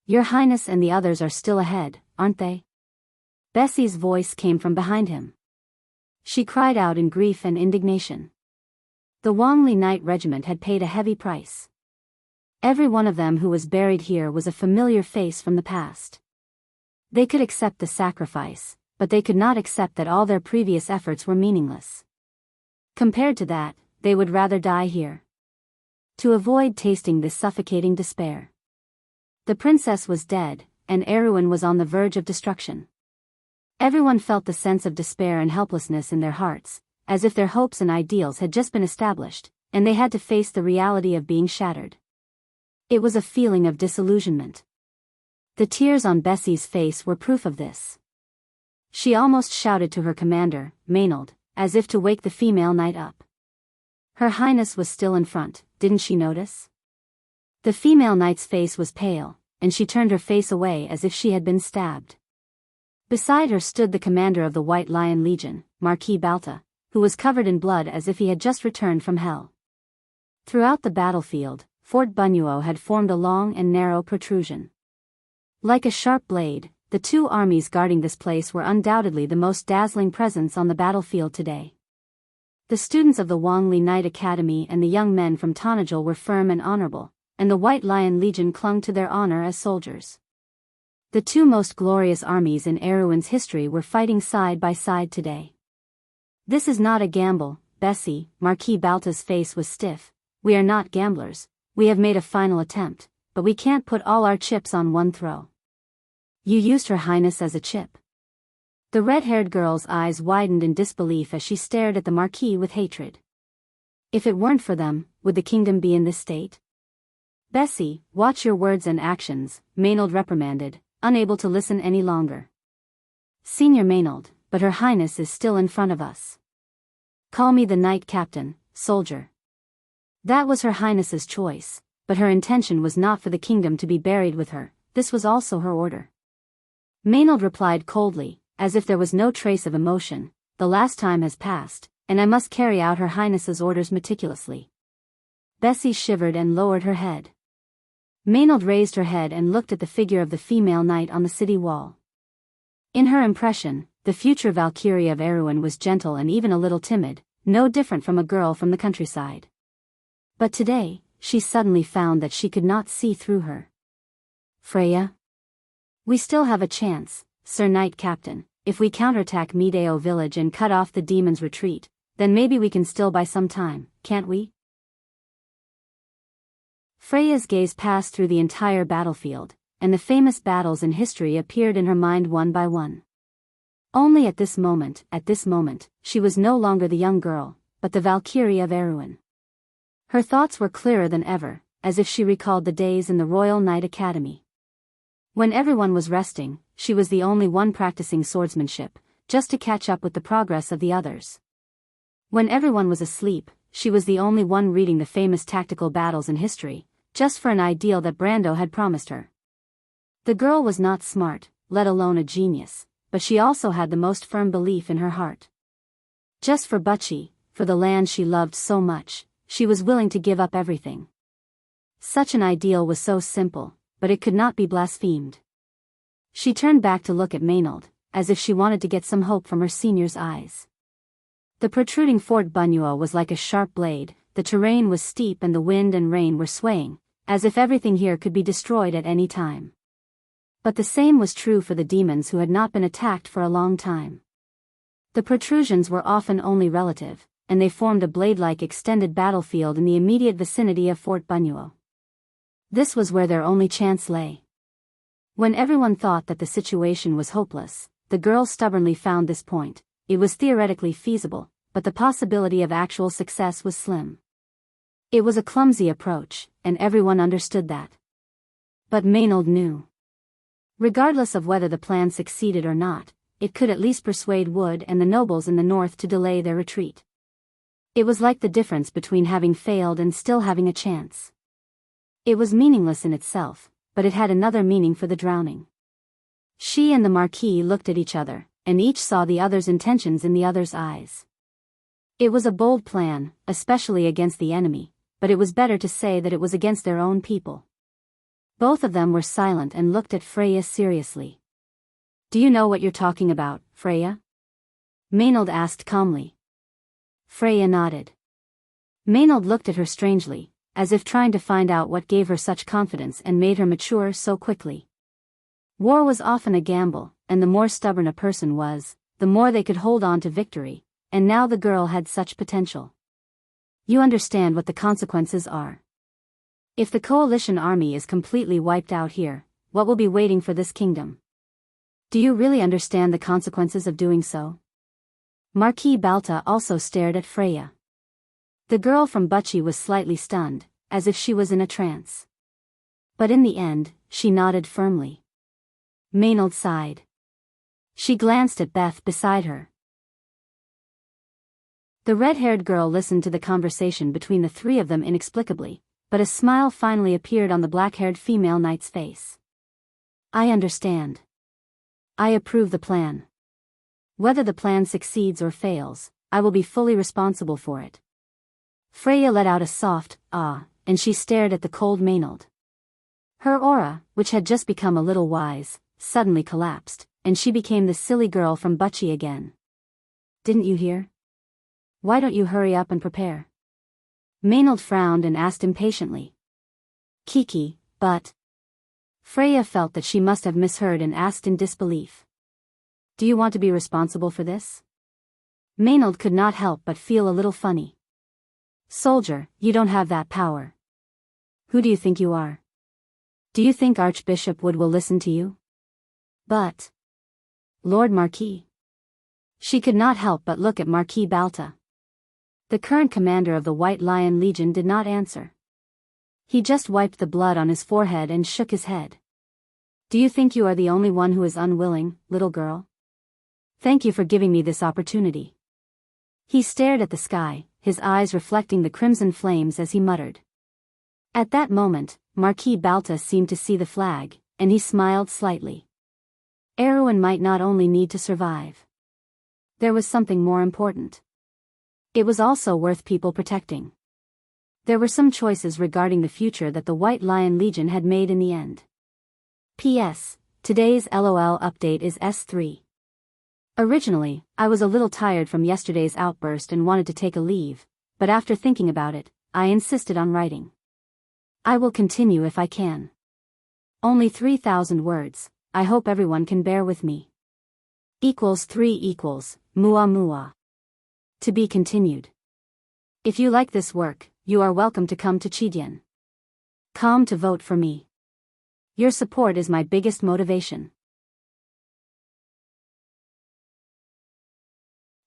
Your Highness and the others are still ahead, aren't they?" Bessie's voice came from behind him. She cried out in grief and indignation. The Wangli Knight Regiment had paid a heavy price. Every one of them who was buried here was a familiar face from the past. They could accept the sacrifice, but they could not accept that all their previous efforts were meaningless. Compared to that, they would rather die here, to avoid tasting this suffocating despair. The princess was dead, and Erewhon was on the verge of destruction. Everyone felt the sense of despair and helplessness in their hearts, as if their hopes and ideals had just been established, and they had to face the reality of being shattered. It was a feeling of disillusionment. The tears on Bessie's face were proof of this. She almost shouted to her commander, Maynard, as if to wake the female knight up. Her Highness was still in front, didn't she notice? The female knight's face was pale, and she turned her face away as if she had been stabbed. Beside her stood the commander of the White Lion Legion, Marquis Balta, who was covered in blood as if he had just returned from hell. Throughout the battlefield, Fort Bunyuo had formed a long and narrow protrusion. Like a sharp blade, the two armies guarding this place were undoubtedly the most dazzling presence on the battlefield today. The students of the Wangli Knight Academy and the young men from Tanajul were firm and honorable, and the White Lion Legion clung to their honor as soldiers. The two most glorious armies in Erewhon's history were fighting side by side today. "This is not a gamble, Bessie," Marquis Balta's face was stiff. "We are not gamblers. We have made a final attempt, but we can't put all our chips on one throw." "You used Her Highness as a chip?" The red-haired girl's eyes widened in disbelief as she stared at the Marquis with hatred. "If it weren't for them, would the kingdom be in this state?" "Bessie, watch your words and actions," Maynard reprimanded, unable to listen any longer. "Senior Maynard, but Her Highness is still in front of us." "Call me the Knight Captain, soldier." That was Her Highness's choice, but her intention was not for the kingdom to be buried with her. This was also her order. Maynard replied coldly, as if there was no trace of emotion. "The last time has passed, and I must carry out Her Highness's orders meticulously." Bessie shivered and lowered her head. Maynard raised her head and looked at the figure of the female knight on the city wall. In her impression, the future Valkyrie of Erewhon was gentle and even a little timid, no different from a girl from the countryside. But today, she suddenly found that she could not see through her. "Freya? We still have a chance, Sir Knight Captain. If we counterattack Mideo village and cut off the demon's retreat, then maybe we can still buy some time, can't we?" Freya's gaze passed through the entire battlefield, and the famous battles in history appeared in her mind one by one. Only at this moment, she was no longer the young girl, but the Valkyrie of Erewhon. Her thoughts were clearer than ever, as if she recalled the days in the Royal Knight Academy. When everyone was resting, she was the only one practicing swordsmanship, just to catch up with the progress of the others. When everyone was asleep, she was the only one reading the famous tactical battles in history, just for an ideal that Brando had promised her. The girl was not smart, let alone a genius, but she also had the most firm belief in her heart. Just for Butchie, for the land she loved so much, she was willing to give up everything. Such an ideal was so simple, but it could not be blasphemed. She turned back to look at Maynard, as if she wanted to get some hope from her senior's eyes. The protruding Fort Bunyuo was like a sharp blade, the terrain was steep and the wind and rain were swaying, as if everything here could be destroyed at any time. But the same was true for the demons who had not been attacked for a long time. The protrusions were often only relative, and they formed a blade-like extended battlefield in the immediate vicinity of Fort Bunyuo. This was where their only chance lay. When everyone thought that the situation was hopeless, the girl stubbornly found this point. It was theoretically feasible, but the possibility of actual success was slim. It was a clumsy approach, and everyone understood that. But Maynard knew. Regardless of whether the plan succeeded or not, it could at least persuade Wood and the nobles in the north to delay their retreat. It was like the difference between having failed and still having a chance. It was meaningless in itself, but it had another meaning for the drowning. She and the Marquis looked at each other, and each saw the other's intentions in the other's eyes. It was a bold plan, especially against the enemy, but it was better to say that it was against their own people. Both of them were silent and looked at Freya seriously. "Do you know what you're talking about, Freya?" Maynard asked calmly. Freya nodded. Maynard looked at her strangely, as if trying to find out what gave her such confidence and made her mature so quickly. War was often a gamble, and the more stubborn a person was, the more they could hold on to victory, and now the girl had such potential. "You understand what the consequences are. If the coalition army is completely wiped out here, what will be waiting for this kingdom? Do you really understand the consequences of doing so?" Marquis Balta also stared at Freya. The girl from Bucci was slightly stunned, as if she was in a trance. But in the end, she nodded firmly. Maynard sighed. She glanced at Beth beside her. The red-haired girl listened to the conversation between the three of them inexplicably, but a smile finally appeared on the black-haired female knight's face. "I understand. I approve the plan. Whether the plan succeeds or fails, I will be fully responsible for it." Freya let out a soft "ah," and she stared at the cold Maynard. Her aura, which had just become a little wise, suddenly collapsed, and she became the silly girl from Bucci again. "Didn't you hear? Why don't you hurry up and prepare?" Maynard frowned and asked impatiently. "Kiki, but..." Freya felt that she must have misheard and asked in disbelief. "Do you want to be responsible for this?" Maynard could not help but feel a little funny. "Soldier, you don't have that power. Who do you think you are? Do you think Archbishop Wood will listen to you?" "But..." "Lord Marquis." She could not help but look at Marquis Balta. The current commander of the White Lion Legion did not answer. He just wiped the blood on his forehead and shook his head. "Do you think you are the only one who is unwilling, little girl? Thank you for giving me this opportunity." He stared at the sky, his eyes reflecting the crimson flames as he muttered. At that moment, Marquis Balta seemed to see the flag, and he smiled slightly. Erwin might not only need to survive. There was something more important. It was also worth people protecting. There were some choices regarding the future that the White Lion Legion had made in the end. P.S. Today's LOL update is S3. Originally, I was a little tired from yesterday's outburst and wanted to take a leave, but after thinking about it, I insisted on writing. I will continue if I can. Only 3,000 words, I hope everyone can bear with me. =3 mua mua. To be continued. If you like this work, you are welcome to come to Chidian. Come to vote for me. Your support is my biggest motivation.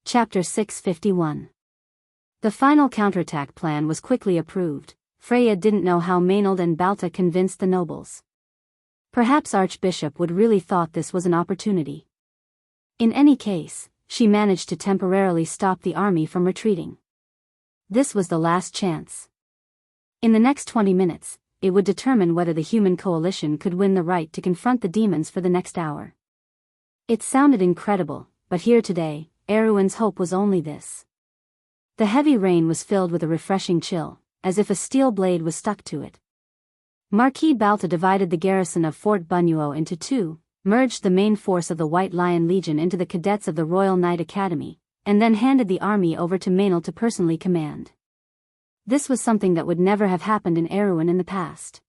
Chapter 651. The final counterattack plan was quickly approved. Freya didn't know how Maynard and Balta convinced the nobles. Perhaps Archbishop Wood really thought this was an opportunity. In any case, she managed to temporarily stop the army from retreating. This was the last chance. In the next 20 minutes, it would determine whether the human coalition could win the right to confront the demons for the next hour. It sounded incredible, but here today, Erwin's hope was only this. The heavy rain was filled with a refreshing chill, as if a steel blade was stuck to it. Marquis Balta divided the garrison of Fort Bunuo into two, merged the main force of the White Lion Legion into the cadets of the Royal Knight Academy, and then handed the army over to Maynard to personally command. This was something that would never have happened in Erwin in the past.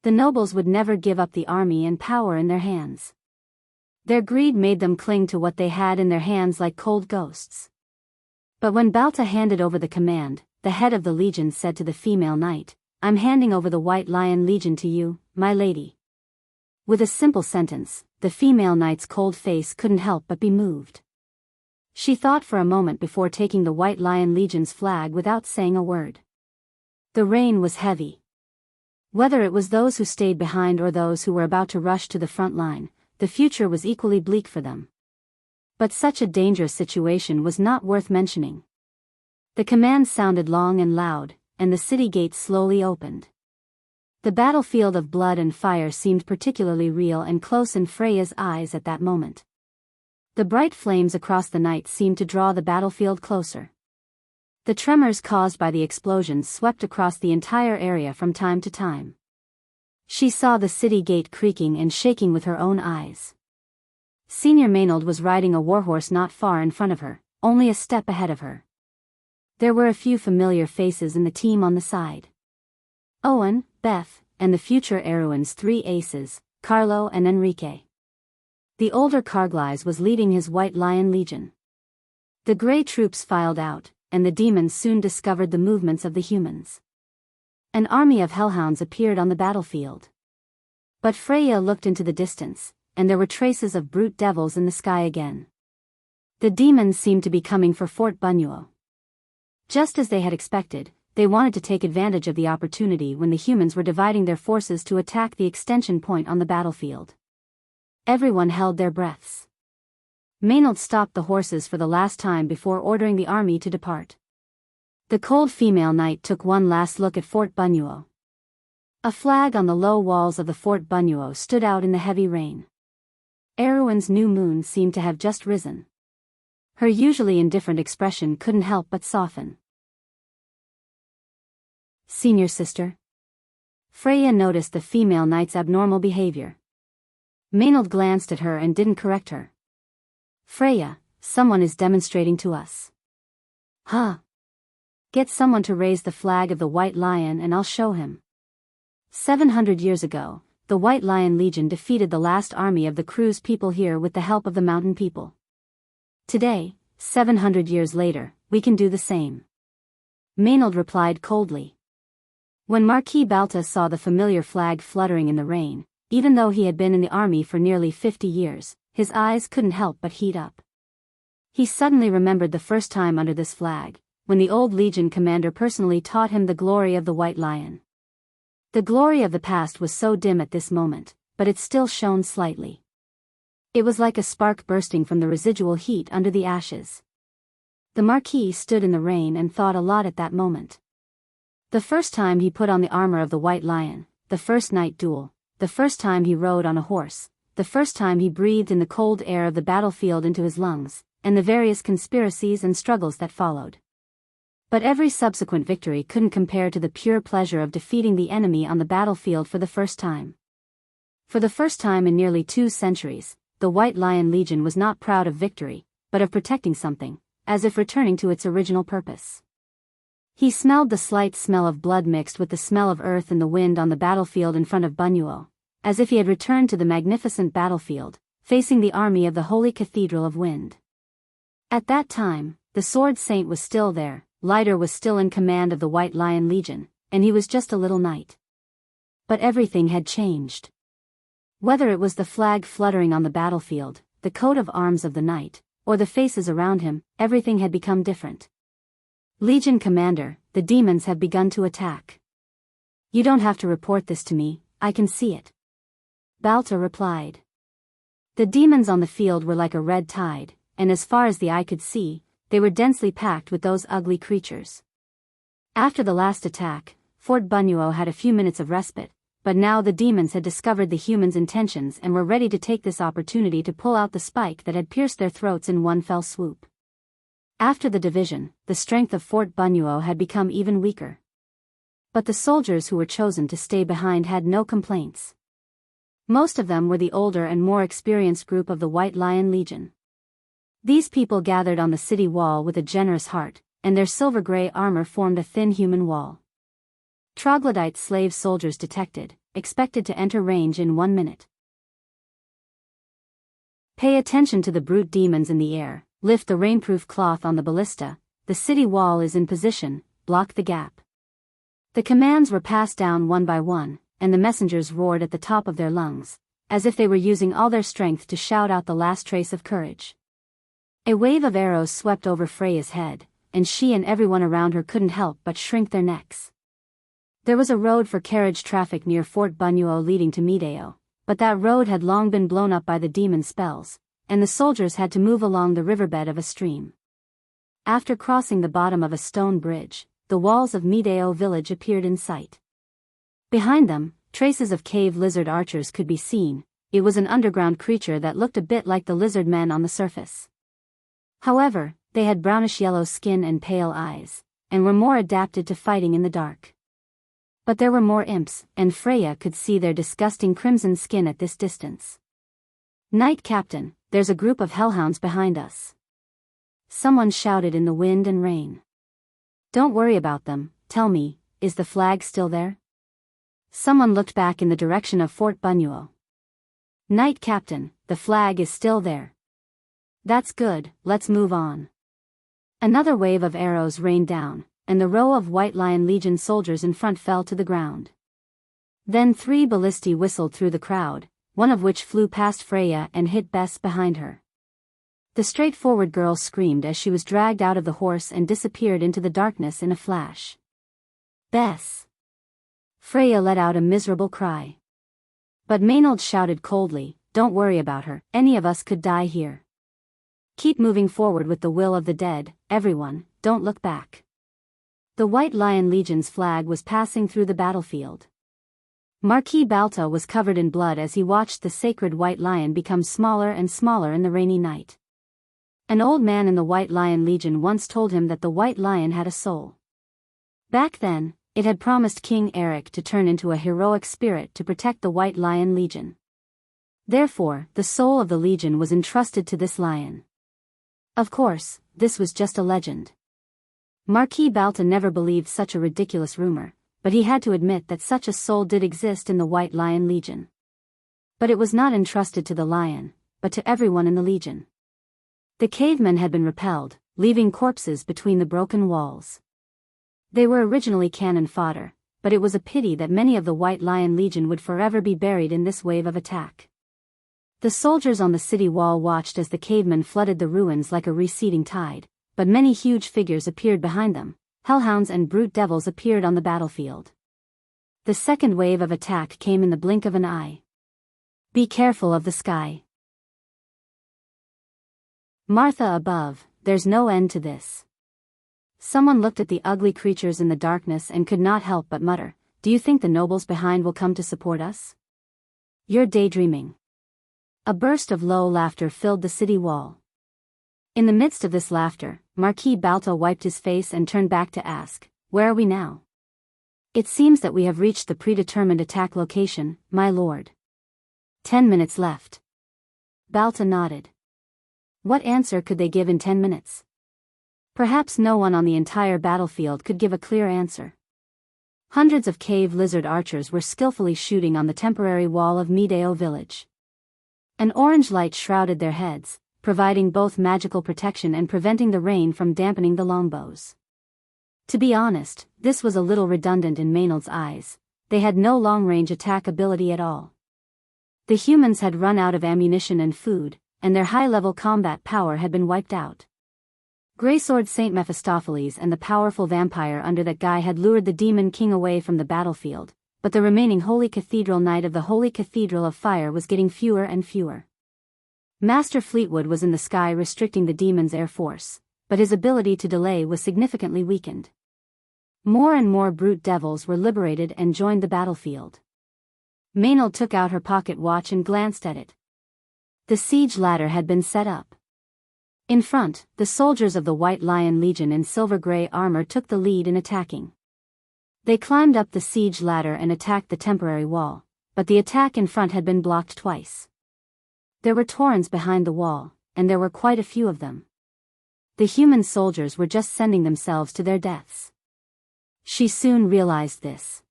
The nobles would never give up the army and power in their hands. Their greed made them cling to what they had in their hands like cold ghosts. But when Balta handed over the command, the head of the legion said to the female knight, "I'm handing over the White Lion Legion to you, my lady." With a simple sentence, the female knight's cold face couldn't help but be moved. She thought for a moment before taking the White Lion Legion's flag without saying a word. The rain was heavy. Whether it was those who stayed behind or those who were about to rush to the front line, the future was equally bleak for them. But such a dangerous situation was not worth mentioning. The commands sounded long and loud, and the city gates slowly opened. The battlefield of blood and fire seemed particularly real and close in Freya's eyes at that moment. The bright flames across the night seemed to draw the battlefield closer. The tremors caused by the explosions swept across the entire area from time to time. She saw the city gate creaking and shaking with her own eyes. Senior Maynard was riding a warhorse not far in front of her, only a step ahead of her. There were a few familiar faces in the team on the side. Owen, Beth, and the future Erwin's three aces, Carlo and Enrique. The older Carglass was leading his White Lion Legion. The grey troops filed out, and the demons soon discovered the movements of the humans. An army of hellhounds appeared on the battlefield. But Freya looked into the distance, and there were traces of brute devils in the sky again. The demons seemed to be coming for Fort Bunuo. Just as they had expected, they wanted to take advantage of the opportunity when the humans were dividing their forces to attack the extension point on the battlefield. Everyone held their breaths. Maynard stopped the horses for the last time before ordering the army to depart. The cold female knight took one last look at Fort Bunuo. A flag on the low walls of the Fort Bunuo stood out in the heavy rain. Erwin's new moon seemed to have just risen. Her usually indifferent expression couldn't help but soften. Senior sister. Freya noticed the female knight's abnormal behavior. Maynard glanced at her and didn't correct her. Freya, someone is demonstrating to us. Huh. Get someone to raise the flag of the White Lion and I'll show him. 700 years ago, the White Lion Legion defeated the last army of the Cruz people here with the help of the mountain people. Today, 700 years later, we can do the same. Maynard replied coldly. When Marquis Balta saw the familiar flag fluttering in the rain, even though he had been in the army for nearly 50 years, his eyes couldn't help but heat up. He suddenly remembered the first time under this flag, when the old Legion commander personally taught him the glory of the White Lion. The glory of the past was so dim at this moment, but it still shone slightly. It was like a spark bursting from the residual heat under the ashes. The Marquis stood in the rain and thought a lot at that moment. The first time he put on the armor of the White Lion, the first night duel, the first time he rode on a horse, the first time he breathed in the cold air of the battlefield into his lungs, and the various conspiracies and struggles that followed. But every subsequent victory couldn't compare to the pure pleasure of defeating the enemy on the battlefield for the first time. For the first time in nearly 2 centuries, the White Lion Legion was not proud of victory, but of protecting something, as if returning to its original purpose. He smelled the slight smell of blood mixed with the smell of earth and the wind on the battlefield in front of Bunuo, as if he had returned to the magnificent battlefield, facing the army of the Holy Cathedral of Wind. At that time, the Sword Saint was still there, Lighter was still in command of the White Lion Legion, and he was just a little knight. But everything had changed. Whether it was the flag fluttering on the battlefield, the coat of arms of the knight, or the faces around him, everything had become different. Legion Commander, the demons have begun to attack. You don't have to report this to me, I can see it. Balta replied. The demons on the field were like a red tide, and as far as the eye could see, they were densely packed with those ugly creatures. After the last attack, Fort Bunuo had a few minutes of respite, but now the demons had discovered the humans' intentions and were ready to take this opportunity to pull out the spike that had pierced their throats in one fell swoop. After the division, the strength of Fort Bunuo had become even weaker. But the soldiers who were chosen to stay behind had no complaints. Most of them were the older and more experienced group of the White Lion Legion. These people gathered on the city wall with a generous heart, and their silver-gray armor formed a thin human wall. Troglodyte slave soldiers detected, expected to enter range in 1 minute. Pay attention to the brute demons in the air, lift the rainproof cloth on the ballista, the city wall is in position, block the gap. The commands were passed down one by one, and the messengers roared at the top of their lungs, as if they were using all their strength to shout out the last trace of courage. A wave of arrows swept over Freya's head, and she and everyone around her couldn't help but shrink their necks. There was a road for carriage traffic near Fort Bunyuo leading to Midao, but that road had long been blown up by the demon spells, and the soldiers had to move along the riverbed of a stream. After crossing the bottom of a stone bridge, the walls of Midao village appeared in sight. Behind them, traces of cave lizard archers could be seen. It was an underground creature that looked a bit like the lizard men on the surface. However, they had brownish-yellow skin and pale eyes, and were more adapted to fighting in the dark. But there were more imps, and Freya could see their disgusting crimson skin at this distance. "Knight Captain, there's a group of hellhounds behind us," someone shouted in the wind and rain. "Don't worry about them. Tell me, is the flag still there?" Someone looked back in the direction of Fort Bunyuo. "Knight Captain, the flag is still there." "That's good, let's move on." Another wave of arrows rained down, and the row of White Lion Legion soldiers in front fell to the ground. Then 3 ballistae whistled through the crowd, one of which flew past Freya and hit Bess behind her. The straightforward girl screamed as she was dragged out of the horse and disappeared into the darkness in a flash. "Bess!" Freya let out a miserable cry. But Maynard shouted coldly, "Don't worry about her, any of us could die here. Keep moving forward with the will of the dead, everyone, don't look back." The White Lion Legion's flag was passing through the battlefield. Marquis Balta was covered in blood as he watched the sacred White Lion become smaller and smaller in the rainy night. An old man in the White Lion Legion once told him that the White Lion had a soul. Back then, it had promised King Eric to turn into a heroic spirit to protect the White Lion Legion. Therefore, the soul of the Legion was entrusted to this lion. Of course, this was just a legend. Marquis Balta never believed such a ridiculous rumor, but he had to admit that such a soul did exist in the White Lion Legion. But it was not entrusted to the lion, but to everyone in the Legion. The cavemen had been repelled, leaving corpses between the broken walls. They were originally cannon fodder, but it was a pity that many of the White Lion Legion would forever be buried in this wave of attack. The soldiers on the city wall watched as the cavemen flooded the ruins like a receding tide, but many huge figures appeared behind them. Hellhounds and brute devils appeared on the battlefield. The second wave of attack came in the blink of an eye. "Be careful of the sky. Martha above, there's no end to this." Someone looked at the ugly creatures in the darkness and could not help but mutter, "Do you think the nobles behind will come to support us?" "You're daydreaming." A burst of low laughter filled the city wall. In the midst of this laughter, Marquis Balta wiped his face and turned back to ask, "Where are we now?" "It seems that we have reached the predetermined attack location, my lord." 10 minutes left. Balta nodded. What answer could they give in 10 minutes? Perhaps no one on the entire battlefield could give a clear answer. Hundreds of cave lizard archers were skillfully shooting on the temporary wall of Midao village. An orange light shrouded their heads, providing both magical protection and preventing the rain from dampening the longbows. To be honest, this was a little redundant in Maynard's eyes. They had no long-range attack ability at all. The humans had run out of ammunition and food, and their high-level combat power had been wiped out. Greysword Saint Mephistopheles and the powerful vampire under that guy had lured the Demon King away from the battlefield, but the remaining Holy Cathedral Knight of the Holy Cathedral of Fire was getting fewer and fewer. Master Fleetwood was in the sky restricting the demon's air force, but his ability to delay was significantly weakened. More and more brute devils were liberated and joined the battlefield. Maynard took out her pocket watch and glanced at it. The siege ladder had been set up. In front, the soldiers of the White Lion Legion in silver-gray armor took the lead in attacking. They climbed up the siege ladder and attacked the temporary wall, but the attack in front had been blocked twice. There were torrents behind the wall, and there were quite a few of them. The human soldiers were just sending themselves to their deaths. She soon realized this.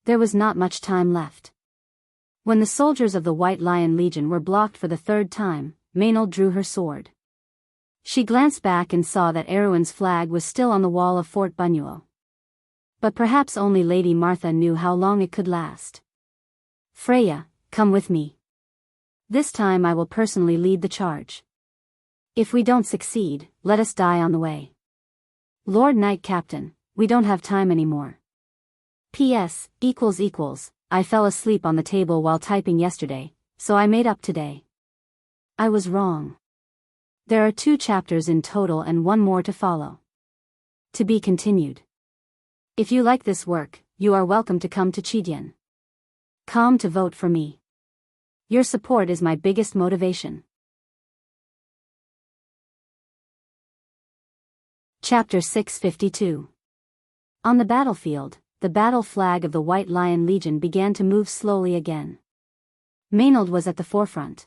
There was not much time left. When the soldiers of the White Lion Legion were blocked for the third time, Maynard drew her sword. She glanced back and saw that Erewhon's flag was still on the wall of Fort Bunyuo. But perhaps only Lady Martha knew how long it could last. "Freya, come with me. This time I will personally lead the charge. If we don't succeed, let us die on the way. Lord Knight Captain, we don't have time anymore." P.S. I fell asleep on the table while typing yesterday, so I made up today. I was wrong. There are 2 chapters in total and 1 more to follow. To be continued. If you like this work, you are welcome to come to Chidian.com to vote for me. Your support is my biggest motivation. Chapter 652. On the battlefield, the battle flag of the White Lion Legion began to move slowly again. Maynard was at the forefront.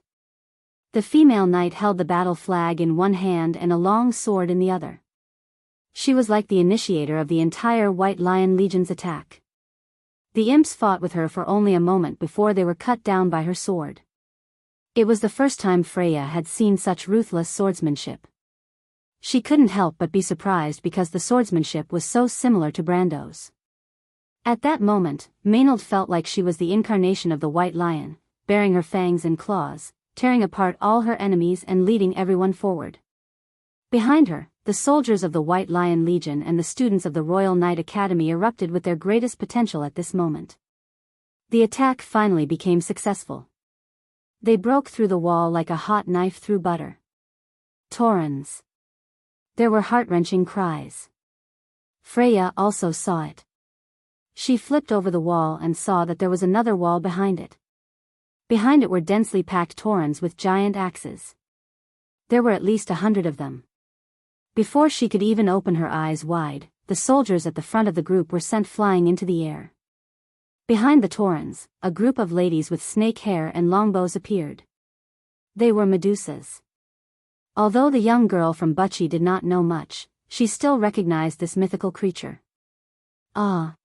The female knight held the battle flag in one hand and a long sword in the other. She was like the initiator of the entire White Lion Legion's attack. The imps fought with her for only a moment before they were cut down by her sword. It was the first time Freya had seen such ruthless swordsmanship. She couldn't help but be surprised because the swordsmanship was so similar to Brando's. At that moment, Maynard felt like she was the incarnation of the White Lion, baring her fangs and claws, tearing apart all her enemies and leading everyone forward. Behind her, the soldiers of the White Lion Legion and the students of the Royal Knight Academy erupted with their greatest potential at this moment. The attack finally became successful. They broke through the wall like a hot knife through butter. Torrens. There were heart-wrenching cries. Freya also saw it. She flipped over the wall and saw that there was another wall behind it. Behind it were densely packed Torrens with giant axes. There were at least 100 of them. Before she could even open her eyes wide, the soldiers at the front of the group were sent flying into the air. Behind the Torrens, a group of ladies with snake hair and longbows appeared. They were Medusas. Although the young girl from Bucci did not know much, she still recognized this mythical creature. Ah!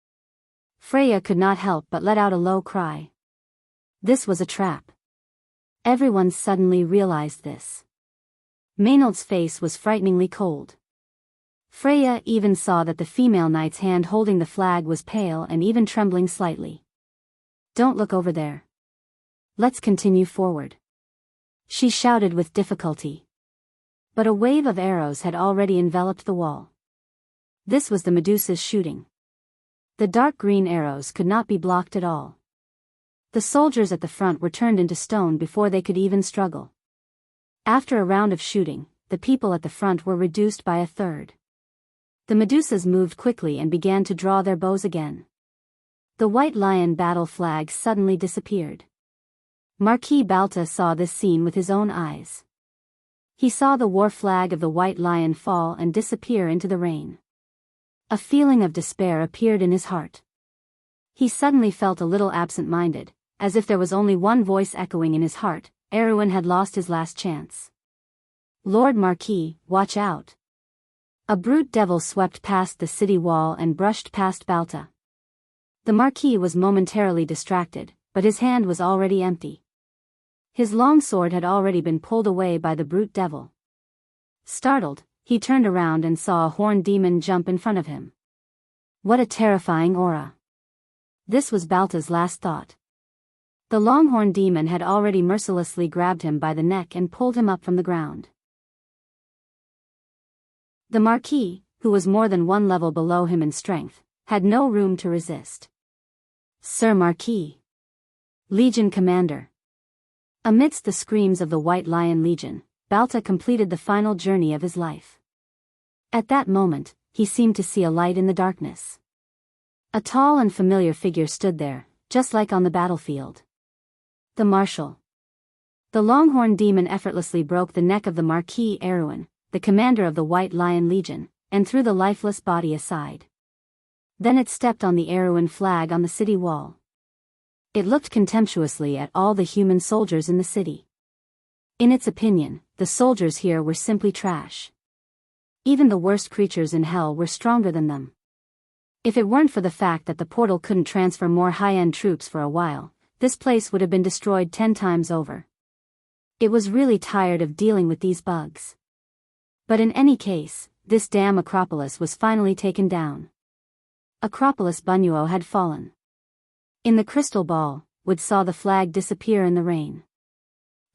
Freya could not help but let out a low cry. This was a trap. Everyone suddenly realized this. Maynard's face was frighteningly cold. Freya even saw that the female knight's hand holding the flag was pale and even trembling slightly. Don't look over there. Let's continue forward. She shouted with difficulty. But a wave of arrows had already enveloped the wall. This was the Medusa's shooting. The dark green arrows could not be blocked at all. The soldiers at the front were turned into stone before they could even struggle. After a round of shooting, the people at the front were reduced by a third. The Medusas moved quickly and began to draw their bows again. The White Lion battle flag suddenly disappeared. Marquis Balta saw this scene with his own eyes. He saw the war flag of the White Lion fall and disappear into the rain. A feeling of despair appeared in his heart. He suddenly felt a little absent-minded, as if there was only one voice echoing in his heart: Erwin had lost his last chance. Lord Marquis, watch out. A brute devil swept past the city wall and brushed past Balta. The Marquis was momentarily distracted, but his hand was already empty. His long sword had already been pulled away by the brute devil. Startled, he turned around and saw a horned demon jump in front of him. What a terrifying aura. This was Balta's last thought. The longhorn demon had already mercilessly grabbed him by the neck and pulled him up from the ground. The Marquis, who was more than 1 level below him in strength, had no room to resist. Sir Marquis. Legion Commander. Amidst the screams of the White Lion Legion, Balta completed the final journey of his life. At that moment, he seemed to see a light in the darkness. A tall and familiar figure stood there, just like on the battlefield. The Marshal. The longhorn demon effortlessly broke the neck of the Marquis Erwin, the commander of the White Lion Legion, and threw the lifeless body aside. Then it stepped on the Erwin flag on the city wall. It looked contemptuously at all the human soldiers in the city. In its opinion, the soldiers here were simply trash. Even the worst creatures in hell were stronger than them. If it weren't for the fact that the portal couldn't transfer more high-end troops for a while, this place would have been destroyed 10 times over. It was really tired of dealing with these bugs. But in any case, this damn Acropolis was finally taken down. Acropolis Bunuo had fallen. In the crystal ball, Wood saw the flag disappear in the rain.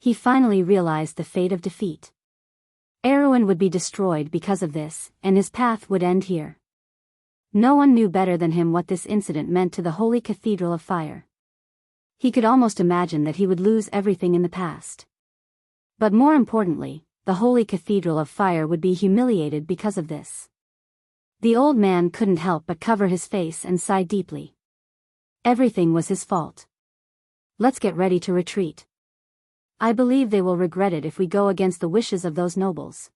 He finally realized the fate of defeat. Erwin would be destroyed because of this, and his path would end here. No one knew better than him what this incident meant to the Holy Cathedral of Fire. He could almost imagine that he would lose everything in the past. But more importantly, the Holy Cathedral of Fire would be humiliated because of this. The old man couldn't help but cover his face and sigh deeply. Everything was his fault. Let's get ready to retreat. I believe they will regret it if we go against the wishes of those nobles.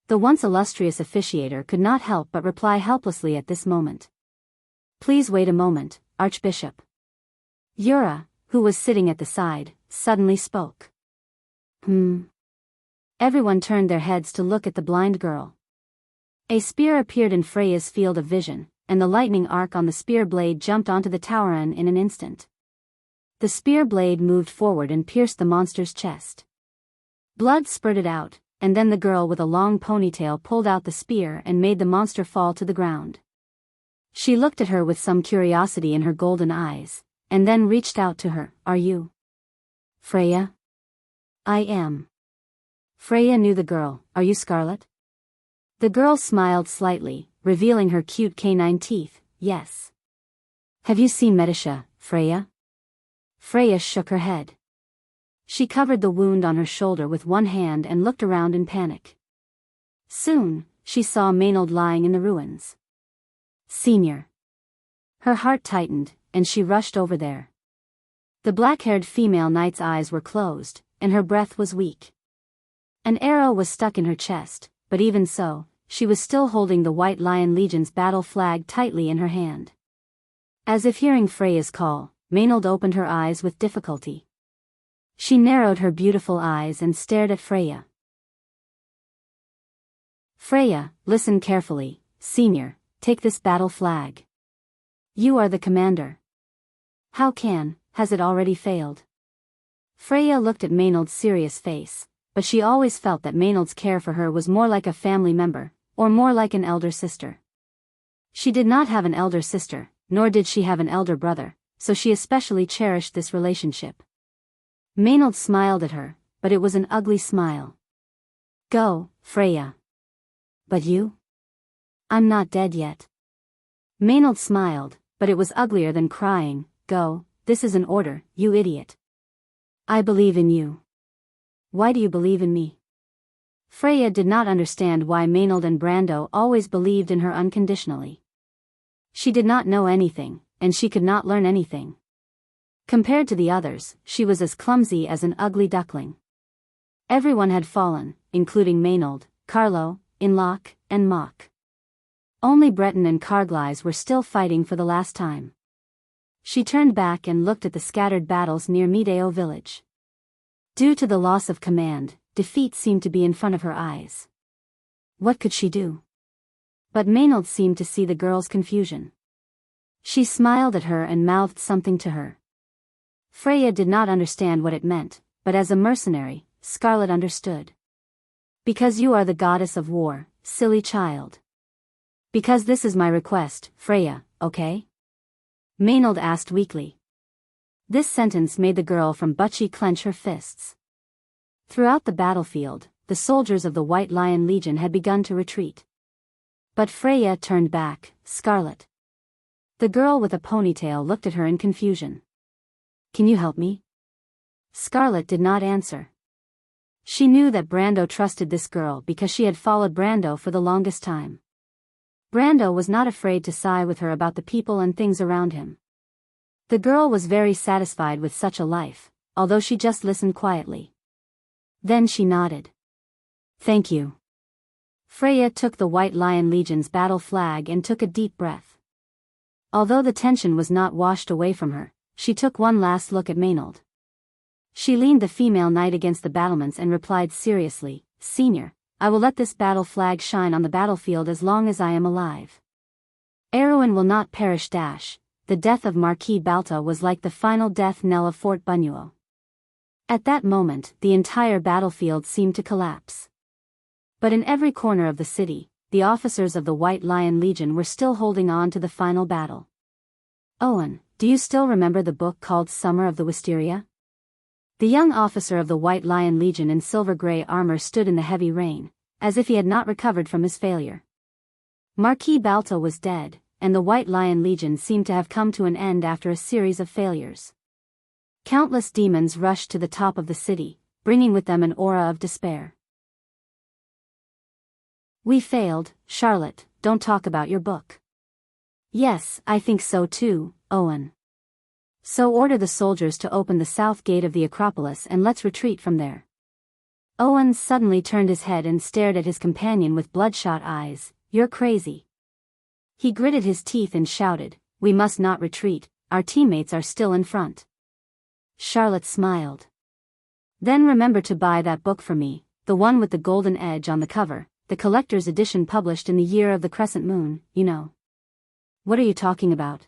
The once illustrious officiator could not help but reply helplessly at this moment. Please wait a moment, Archbishop. Yura, who was sitting at the side, suddenly spoke. Everyone turned their heads to look at the blind girl. A spear appeared in Freya's field of vision, and the lightning arc on the spear blade jumped onto the Tauren in an instant. The spear blade moved forward and pierced the monster's chest. Blood spurted out, and then the girl with a long ponytail pulled out the spear and made the monster fall to the ground. She looked at her with some curiosity in her golden eyes, and then reached out to her. Are you Freya? I am. Freya knew the girl. Are you Scarlet? The girl smiled slightly, revealing her cute canine teeth. Yes. Have you seen Medisha, Freya? Freya shook her head. She covered the wound on her shoulder with one hand and looked around in panic. Soon, she saw Maynard lying in the ruins. Senior. Her heart tightened, and she rushed over there. The black-haired female knight's eyes were closed, and her breath was weak. An arrow was stuck in her chest, but even so, she was still holding the White Lion Legion's battle flag tightly in her hand. As if hearing Freya's call, Maynard opened her eyes with difficulty. She narrowed her beautiful eyes and stared at Freya. Freya, listen carefully, Senior, take this battle flag. You are the commander. Has it already failed? Freya looked at Maynard's serious face, but she always felt that Maynard's care for her was more like a family member, or more like an elder sister. She did not have an elder sister, nor did she have an elder brother, so she especially cherished this relationship. Maynard smiled at her, but it was an ugly smile. Go, Freya. But you? I'm not dead yet. Maynard smiled, but it was uglier than crying. Go, this is an order, you idiot. I believe in you. Why do you believe in me? Freya did not understand why Maynard and Brando always believed in her unconditionally. She did not know anything, and she could not learn anything. Compared to the others, she was as clumsy as an ugly duckling. Everyone had fallen, including Maynard, Carlo, Inlock, and Mock. Only Breton and Carglaise were still fighting for the last time. She turned back and looked at the scattered battles near Mideo village. Due to the loss of command, defeat seemed to be in front of her eyes. What could she do? But Maynard seemed to see the girl's confusion. She smiled at her and mouthed something to her. Freya did not understand what it meant, but as a mercenary, Scarlet understood. Because you are the goddess of war, silly child. Because this is my request, Freya, okay? Maynard asked weakly. This sentence made the girl from Butchie clench her fists. Throughout the battlefield, the soldiers of the White Lion Legion had begun to retreat. But Freya turned back. Scarlet. The girl with a ponytail looked at her in confusion. Can you help me? Scarlet did not answer. She knew that Brando trusted this girl because she had followed Brando for the longest time. Brando was not afraid to sigh with her about the people and things around him. The girl was very satisfied with such a life, although she just listened quietly. Then she nodded. Thank you. Freya took the White Lion Legion's battle flag and took a deep breath. Although the tension was not washed away from her, she took one last look at Maynard. She leaned the female knight against the battlements and replied seriously, Senior, I will let this battle flag shine on the battlefield as long as I am alive. Erwin will not perish. The death of Marquis Balta was like the final death knell of Fort Bunuo. At that moment, the entire battlefield seemed to collapse. But in every corner of the city, the officers of the White Lion Legion were still holding on to the final battle. Owen, do you still remember the book called Summer of the Wisteria? The young officer of the White Lion Legion in silver-gray armor stood in the heavy rain, as if he had not recovered from his failure. Marquis Balta was dead, and the White Lion Legion seemed to have come to an end after a series of failures. Countless demons rushed to the top of the city, bringing with them an aura of despair. "We failed, Charlotte, don't talk about your book." "Yes, I think so too, Owen. So order the soldiers to open the south gate of the Acropolis and let's retreat from there." Owen suddenly turned his head and stared at his companion with bloodshot eyes. "You're crazy." He gritted his teeth and shouted, "We must not retreat, our teammates are still in front." Charlotte smiled. "Then remember to buy that book for me, the one with the golden edge on the cover, the collector's edition published in the year of the crescent moon, you know." "What are you talking about?"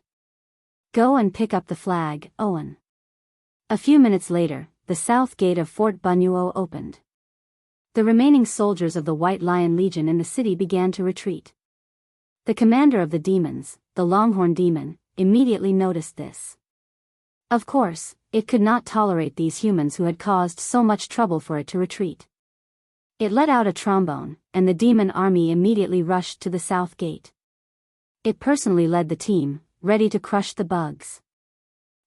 "Go and pick up the flag, Owen." A few minutes later, the south gate of Fort Bunyuo opened. The remaining soldiers of the White Lion Legion in the city began to retreat. The commander of the demons, the Longhorn Demon, immediately noticed this. Of course, it could not tolerate these humans who had caused so much trouble for it to retreat. It let out a trombone, and the demon army immediately rushed to the south gate. It personally led the team, ready to crush the bugs.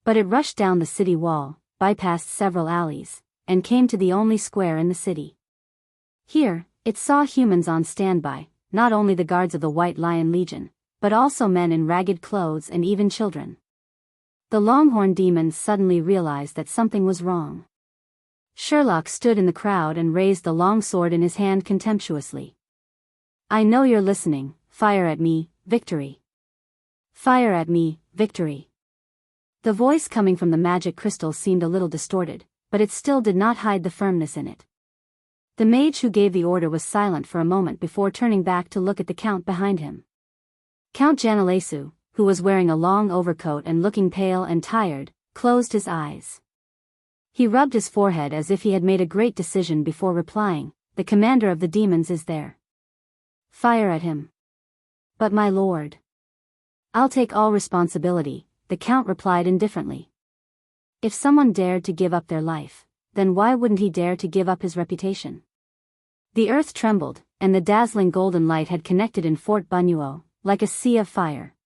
But it rushed down the city wall, bypassed several alleys, and came to the only square in the city. Here, it saw humans on standby, not only the guards of the White Lion Legion, but also men in ragged clothes and even children. The Longhorn Demon suddenly realized that something was wrong. Sherlock stood in the crowd and raised the long sword in his hand contemptuously. "I know you're listening, fire at me, victory. Fire at me, victory." The voice coming from the magic crystal seemed a little distorted, but it still did not hide the firmness in it. The mage who gave the order was silent for a moment before turning back to look at the count behind him. Count Janelesu, who was wearing a long overcoat and looking pale and tired, closed his eyes. He rubbed his forehead as if he had made a great decision before replying, "The commander of the demons is there. Fire at him." "But my lord." "I'll take all responsibility," the count replied indifferently. If someone dared to give up their life, then why wouldn't he dare to give up his reputation? The earth trembled, and the dazzling golden light had connected in Fort Bunyuo, like a sea of fire.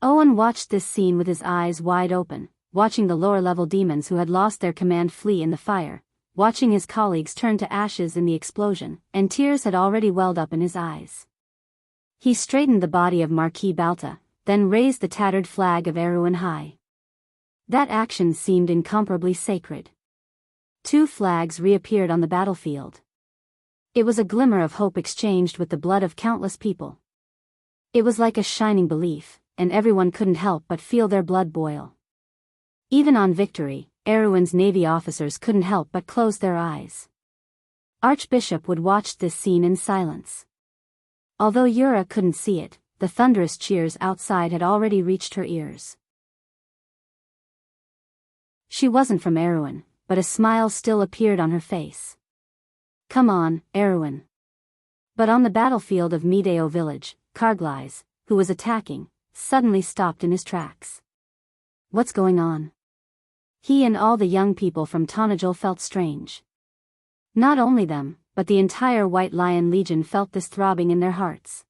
Owen watched this scene with his eyes wide open, watching the lower-level demons who had lost their command flee in the fire, watching his colleagues turn to ashes in the explosion, and tears had already welled up in his eyes. He straightened the body of Marquis Balta, then raised the tattered flag of Erewhon high. That action seemed incomparably sacred. 2 flags reappeared on the battlefield. It was a glimmer of hope exchanged with the blood of countless people. It was like a shining belief, and everyone couldn't help but feel their blood boil. Even on victory, Erewhon's navy officers couldn't help but close their eyes. Archbishop would watch this scene in silence. Although Yura couldn't see it, the thunderous cheers outside had already reached her ears. She wasn't from Erewhon, but a smile still appeared on her face. "Come on, Erewhon." But on the battlefield of Mideo village, Carglais, who was attacking, suddenly stopped in his tracks. What's going on? He and all the young people from Tonajul felt strange. Not only them, but the entire White Lion Legion felt this throbbing in their hearts.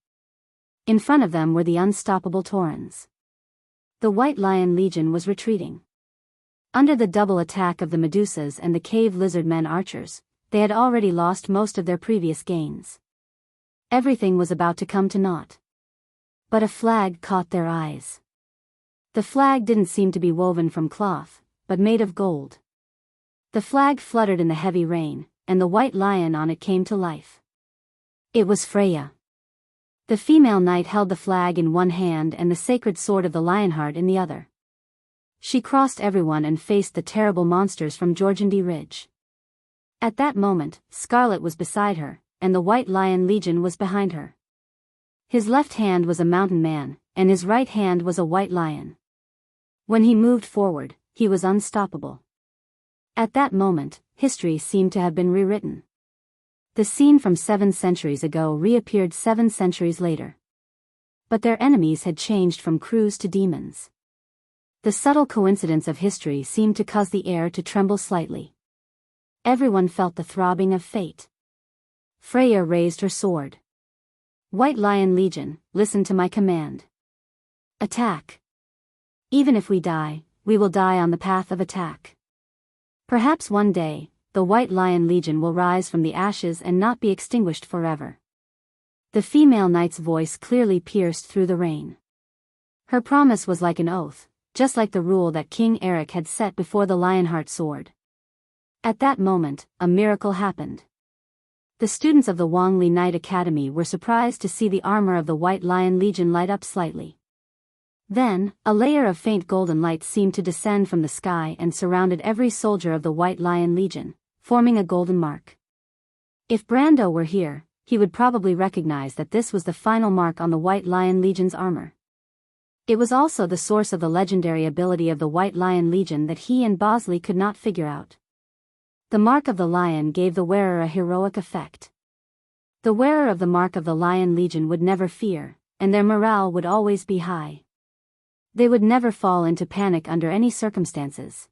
In front of them were the unstoppable Taurans. The White Lion Legion was retreating. Under the double attack of the Medusas and the cave lizard men archers, they had already lost most of their previous gains. Everything was about to come to naught. But a flag caught their eyes. The flag didn't seem to be woven from cloth, but made of gold. The flag fluttered in the heavy rain, and the white lion on it came to life. It was Freya. The female knight held the flag in one hand and the sacred sword of the Lionheart in the other. She crossed everyone and faced the terrible monsters from Jorgandi Ridge. At that moment, Scarlet was beside her, and the White Lion Legion was behind her. His left hand was a mountain man, and his right hand was a white lion. When he moved forward, he was unstoppable. At that moment, history seemed to have been rewritten. The scene from 7 centuries ago reappeared 7 centuries later. But their enemies had changed from crews to demons. The subtle coincidence of history seemed to cause the air to tremble slightly. Everyone felt the throbbing of fate. Freya raised her sword. White Lion Legion, listen to my command. Attack. Even if we die, we will die on the path of attack. Perhaps one day, the White Lion Legion will rise from the ashes and not be extinguished forever. The female knight's voice clearly pierced through the rain. Her promise was like an oath, just like the rule that King Eric had set before the Lionheart sword. At that moment, a miracle happened. The students of the Wangli Knight Academy were surprised to see the armor of the White Lion Legion light up slightly. Then, a layer of faint golden light seemed to descend from the sky and surrounded every soldier of the White Lion Legion, forming a golden mark. If Brando were here, he would probably recognize that this was the final mark on the White Lion Legion's armor. It was also the source of the legendary ability of the White Lion Legion that he and Bosley could not figure out. The mark of the lion gave the wearer a heroic effect. The wearer of the mark of the Lion Legion would never fear, and their morale would always be high. They would never fall into panic under any circumstances.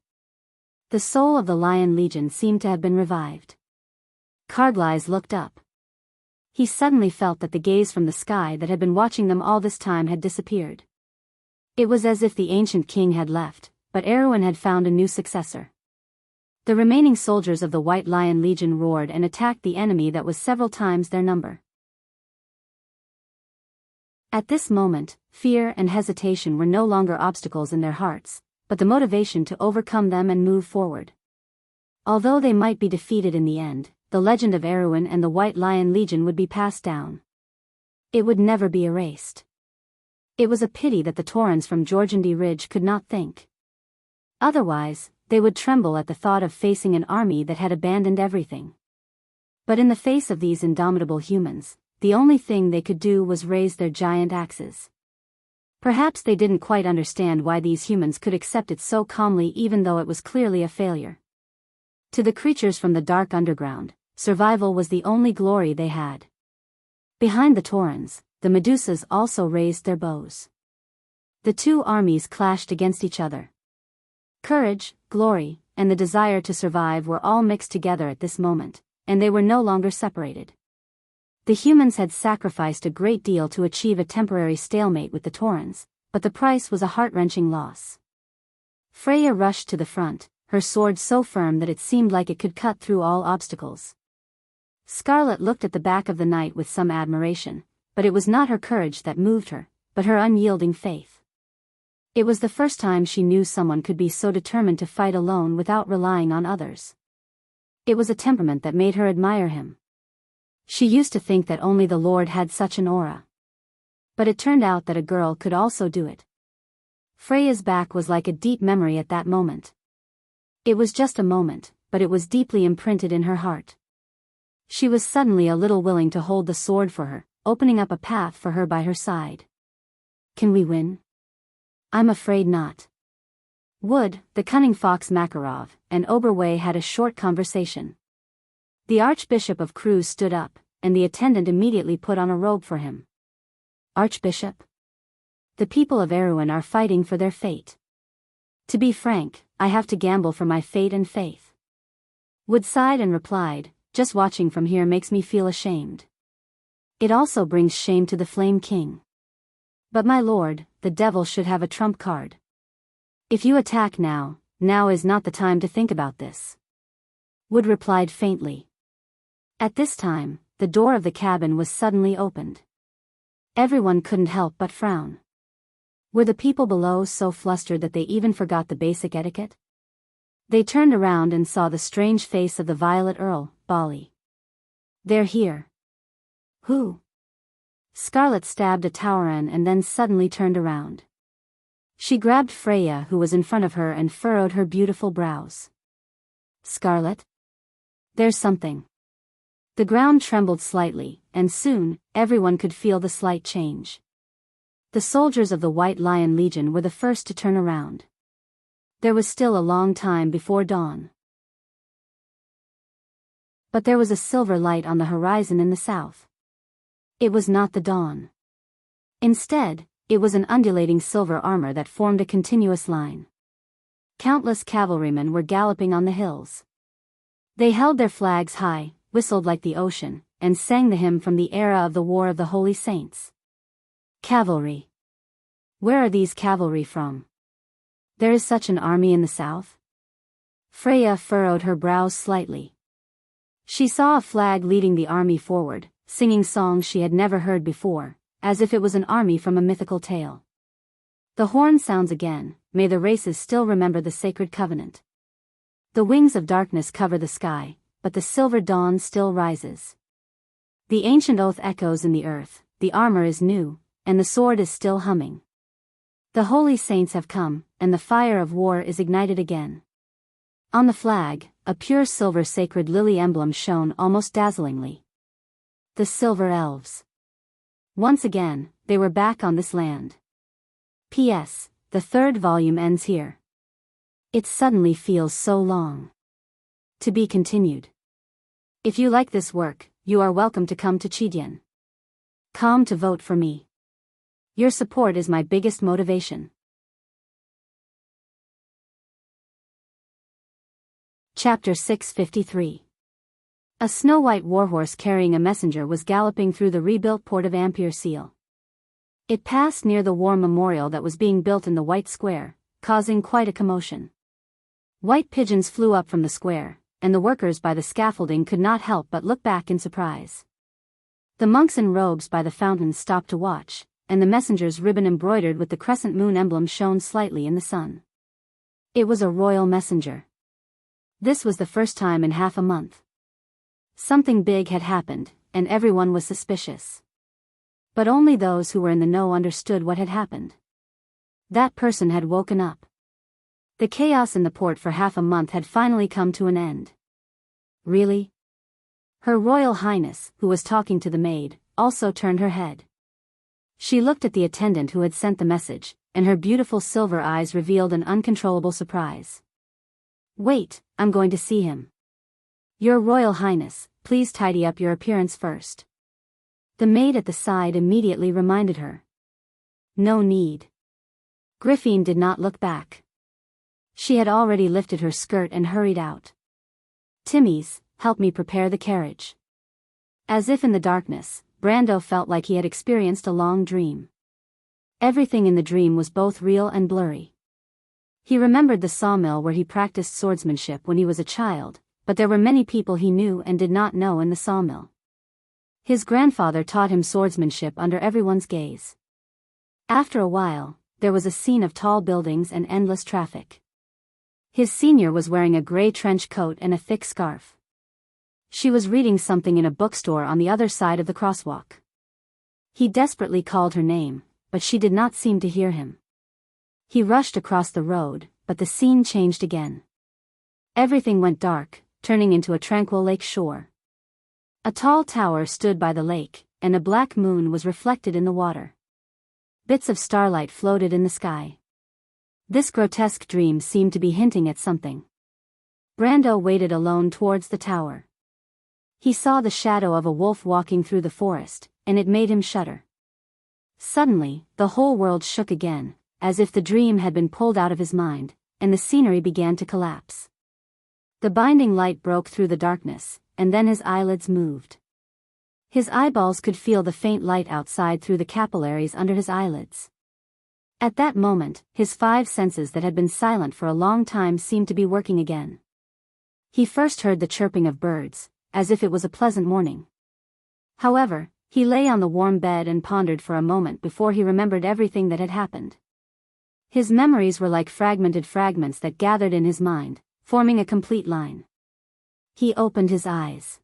The soul of the Lion Legion seemed to have been revived. Carglass looked up. He suddenly felt that the gaze from the sky that had been watching them all this time had disappeared. It was as if the ancient king had left, but Erwin had found a new successor. The remaining soldiers of the White Lion Legion roared and attacked the enemy that was several times their number. At this moment, fear and hesitation were no longer obstacles in their hearts, but the motivation to overcome them and move forward. Although they might be defeated in the end, the legend of Erwin and the White Lion Legion would be passed down. It would never be erased. It was a pity that the Taurans from Georgandy Ridge could not think. Otherwise, they would tremble at the thought of facing an army that had abandoned everything. But in the face of these indomitable humans, the only thing they could do was raise their giant axes. Perhaps they didn't quite understand why these humans could accept it so calmly even though it was clearly a failure. To the creatures from the dark underground, survival was the only glory they had. Behind the Taurans, the Medusas also raised their bows. The two armies clashed against each other. Courage, glory, and the desire to survive were all mixed together at this moment, and they were no longer separated. The humans had sacrificed a great deal to achieve a temporary stalemate with the Taurans, but the price was a heart-wrenching loss. Freya rushed to the front, her sword so firm that it seemed like it could cut through all obstacles. Scarlet looked at the back of the knight with some admiration, but it was not her courage that moved her, but her unyielding faith. It was the first time she knew someone could be so determined to fight alone without relying on others. It was a temperament that made her admire him. She used to think that only the Lord had such an aura. But it turned out that a girl could also do it. Freya's back was like a deep memory at that moment. It was just a moment, but it was deeply imprinted in her heart. She was suddenly a little willing to hold the sword for her, opening up a path for her by her side. Can we win? I'm afraid not. Wood, the cunning fox Makarov, and Oberway had a short conversation. The Archbishop of Cruz stood up, and the attendant immediately put on a robe for him. Archbishop? The people of Erwin are fighting for their fate. To be frank, I have to gamble for my fate and faith. Wood sighed and replied, just watching from here makes me feel ashamed. It also brings shame to the Flame King. But my lord, the devil should have a trump card. If you attack now is not the time to think about this. Wood replied faintly. At this time, the door of the cabin was suddenly opened. Everyone couldn't help but frown. Were the people below so flustered that they even forgot the basic etiquette? They turned around and saw the strange face of the Violet Earl, Bali. They're here. Who? Scarlet stabbed a Tauran and then suddenly turned around. She grabbed Freya who was in front of her and furrowed her beautiful brows. Scarlet? There's something. The ground trembled slightly, and soon, everyone could feel the slight change. The soldiers of the White Lion Legion were the first to turn around. There was still a long time before dawn. But there was a silver light on the horizon in the south. It was not the dawn. Instead, it was an undulating silver armor that formed a continuous line. Countless cavalrymen were galloping on the hills. They held their flags high, whistled like the ocean, and sang the hymn from the era of the War of the Holy Saints. Cavalry. Where are these cavalry from? There is such an army in the south? Freya furrowed her brows slightly. She saw a flag leading the army forward, singing songs she had never heard before, as if it was an army from a mythical tale. The horn sounds again, may the races still remember the sacred covenant. The wings of darkness cover the sky, but the silver dawn still rises. The ancient oath echoes in the earth, the armor is new, and the sword is still humming. The holy saints have come, and the fire of war is ignited again. On the flag, a pure silver sacred lily emblem shone almost dazzlingly. The Silver Elves. Once again, they were back on this land. P.S. The third volume ends here. It suddenly feels so long. To be continued. If you like this work, you are welcome to come to Jianghu to vote for me. Your support is my biggest motivation. Chapter 653. A snow-white warhorse carrying a messenger was galloping through the rebuilt port of Seal. It passed near the war memorial that was being built in the White Square, causing quite a commotion. White pigeons flew up from the square, and the workers by the scaffolding could not help but look back in surprise. The monks in robes by the fountains stopped to watch, and the messenger's ribbon embroidered with the crescent moon emblem shone slightly in the sun. It was a royal messenger. This was the first time in half a month. Something big had happened, and everyone was suspicious. But only those who were in the know understood what had happened. That person had woken up. The chaos in the port for half a month had finally come to an end. Really? Her Royal Highness, who was talking to the maid, also turned her head. She looked at the attendant who had sent the message, and her beautiful silver eyes revealed an uncontrollable surprise. Wait, I'm going to see him. Your Royal Highness, please tidy up your appearance first. The maid at the side immediately reminded her. No need. Griffin did not look back. She had already lifted her skirt and hurried out. Timmy's, help me prepare the carriage. As if in the darkness, Brando felt like he had experienced a long dream. Everything in the dream was both real and blurry. He remembered the sawmill where he practiced swordsmanship when he was a child, but there were many people he knew and did not know in the sawmill. His grandfather taught him swordsmanship under everyone's gaze. After a while, there was a scene of tall buildings and endless traffic. His senior was wearing a gray trench coat and a thick scarf. She was reading something in a bookstore on the other side of the crosswalk. He desperately called her name, but she did not seem to hear him. He rushed across the road, but the scene changed again. Everything went dark, turning into a tranquil lake shore. A tall tower stood by the lake, and a black moon was reflected in the water. Bits of starlight floated in the sky. This grotesque dream seemed to be hinting at something. Brando waded alone towards the tower. He saw the shadow of a wolf walking through the forest, and it made him shudder. Suddenly, the whole world shook again, as if the dream had been pulled out of his mind, and the scenery began to collapse. The binding light broke through the darkness, and then his eyelids moved. His eyeballs could feel the faint light outside through the capillaries under his eyelids. At that moment, his 5 senses that had been silent for a long time seemed to be working again. He first heard the chirping of birds, as if it was a pleasant morning. However, he lay on the warm bed and pondered for a moment before he remembered everything that had happened. His memories were like fragmented fragments that gathered in his mind, forming a complete line. He opened his eyes.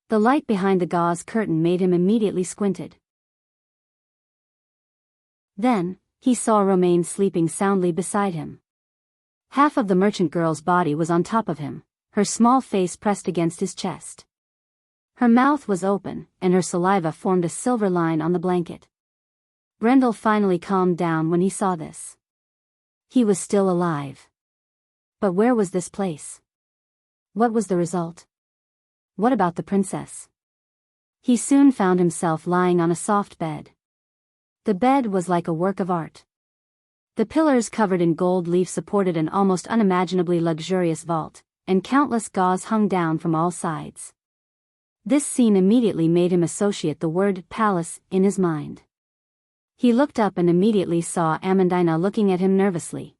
The light behind the gauze curtain made him immediately squinted. Then, he saw Romaine sleeping soundly beside him. Half of the merchant girl's body was on top of him, her small face pressed against his chest. Her mouth was open, and her saliva formed a silver line on the blanket. Brendel finally calmed down when he saw this. He was still alive. But where was this place? What was the result? What about the princess? He soon found himself lying on a soft bed. The bed was like a work of art. The pillars covered in gold leaf supported an almost unimaginably luxurious vault, and countless gauze hung down from all sides. This scene immediately made him associate the word palace in his mind. He looked up and immediately saw Amandina looking at him nervously.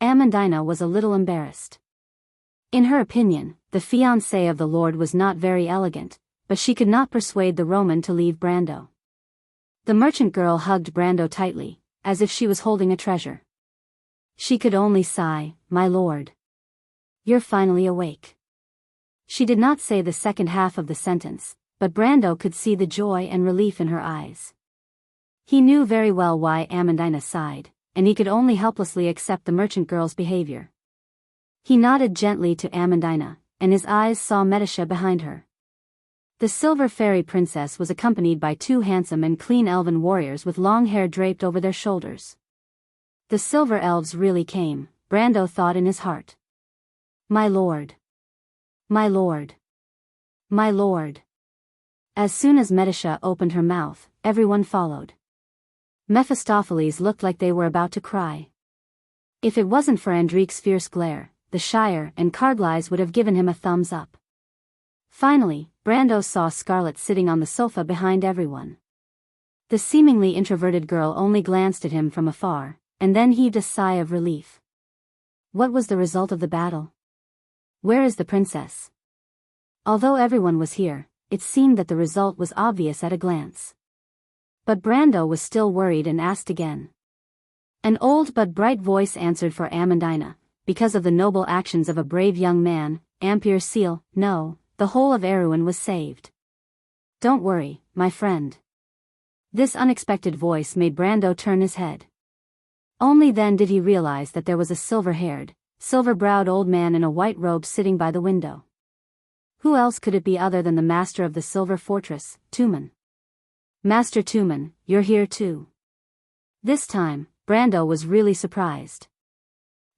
Amandina was a little embarrassed. In her opinion, the fiancé of the Lord was not very elegant, but she could not persuade the Roman to leave Brando. The merchant girl hugged Brando tightly, as if she was holding a treasure. She could only sigh, "My lord. You're finally awake." She did not say the second half of the sentence, but Brando could see the joy and relief in her eyes. He knew very well why Amandina sighed, and he could only helplessly accept the merchant girl's behavior. He nodded gently to Amandina, and his eyes saw Medisha behind her. The silver fairy princess was accompanied by two handsome and clean elven warriors with long hair draped over their shoulders. The silver elves really came, Brando thought in his heart. "My lord. My lord. My lord." As soon as Medisha opened her mouth, everyone followed. Mephistopheles looked like they were about to cry. If it wasn't for Andrique's fierce glare, the Shire and Carglass would have given him a thumbs up. Finally, Brando saw Scarlet sitting on the sofa behind everyone. The seemingly introverted girl only glanced at him from afar, and then heaved a sigh of relief. What was the result of the battle? Where is the princess? Although everyone was here, it seemed that the result was obvious at a glance. But Brando was still worried and asked again. An old but bright voice answered for Amandina, "Because of the noble actions of a brave young man, Ampere Seal, no, the whole of Erewhon was saved. Don't worry, my friend." This unexpected voice made Brando turn his head. Only then did he realize that there was a silver-haired, silver-browed old man in a white robe sitting by the window. Who else could it be other than the master of the Silver Fortress, Tumen? "Master Tumen, you're here too." This time, Brando was really surprised.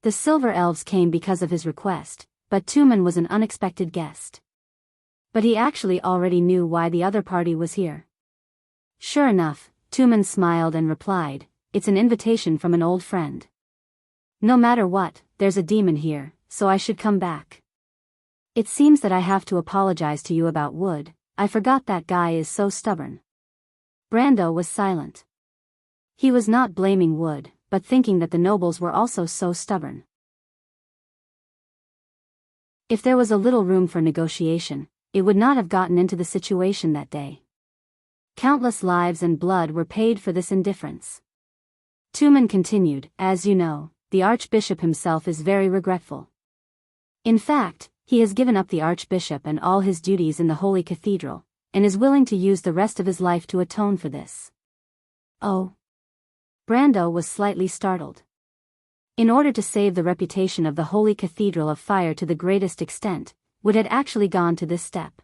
The Silver Elves came because of his request, but Tumen was an unexpected guest. But he actually already knew why the other party was here. Sure enough, Tumen smiled and replied, "It's an invitation from an old friend. No matter what, there's a demon here, so I should come back. It seems that I have to apologize to you about Wood. I forgot that guy is so stubborn." Brando was silent. He was not blaming Wood, but thinking that the nobles were also so stubborn. If there was a little room for negotiation, it would not have gotten into the situation that day. Countless lives and blood were paid for this indifference. Tumen continued, "As you know, the Archbishop himself is very regretful. In fact, he has given up the Archbishop and all his duties in the Holy Cathedral, and is willing to use the rest of his life to atone for this." "Oh." Brando was slightly startled. In order to save the reputation of the Holy Cathedral of Fire to the greatest extent, Wood had actually gone to this step.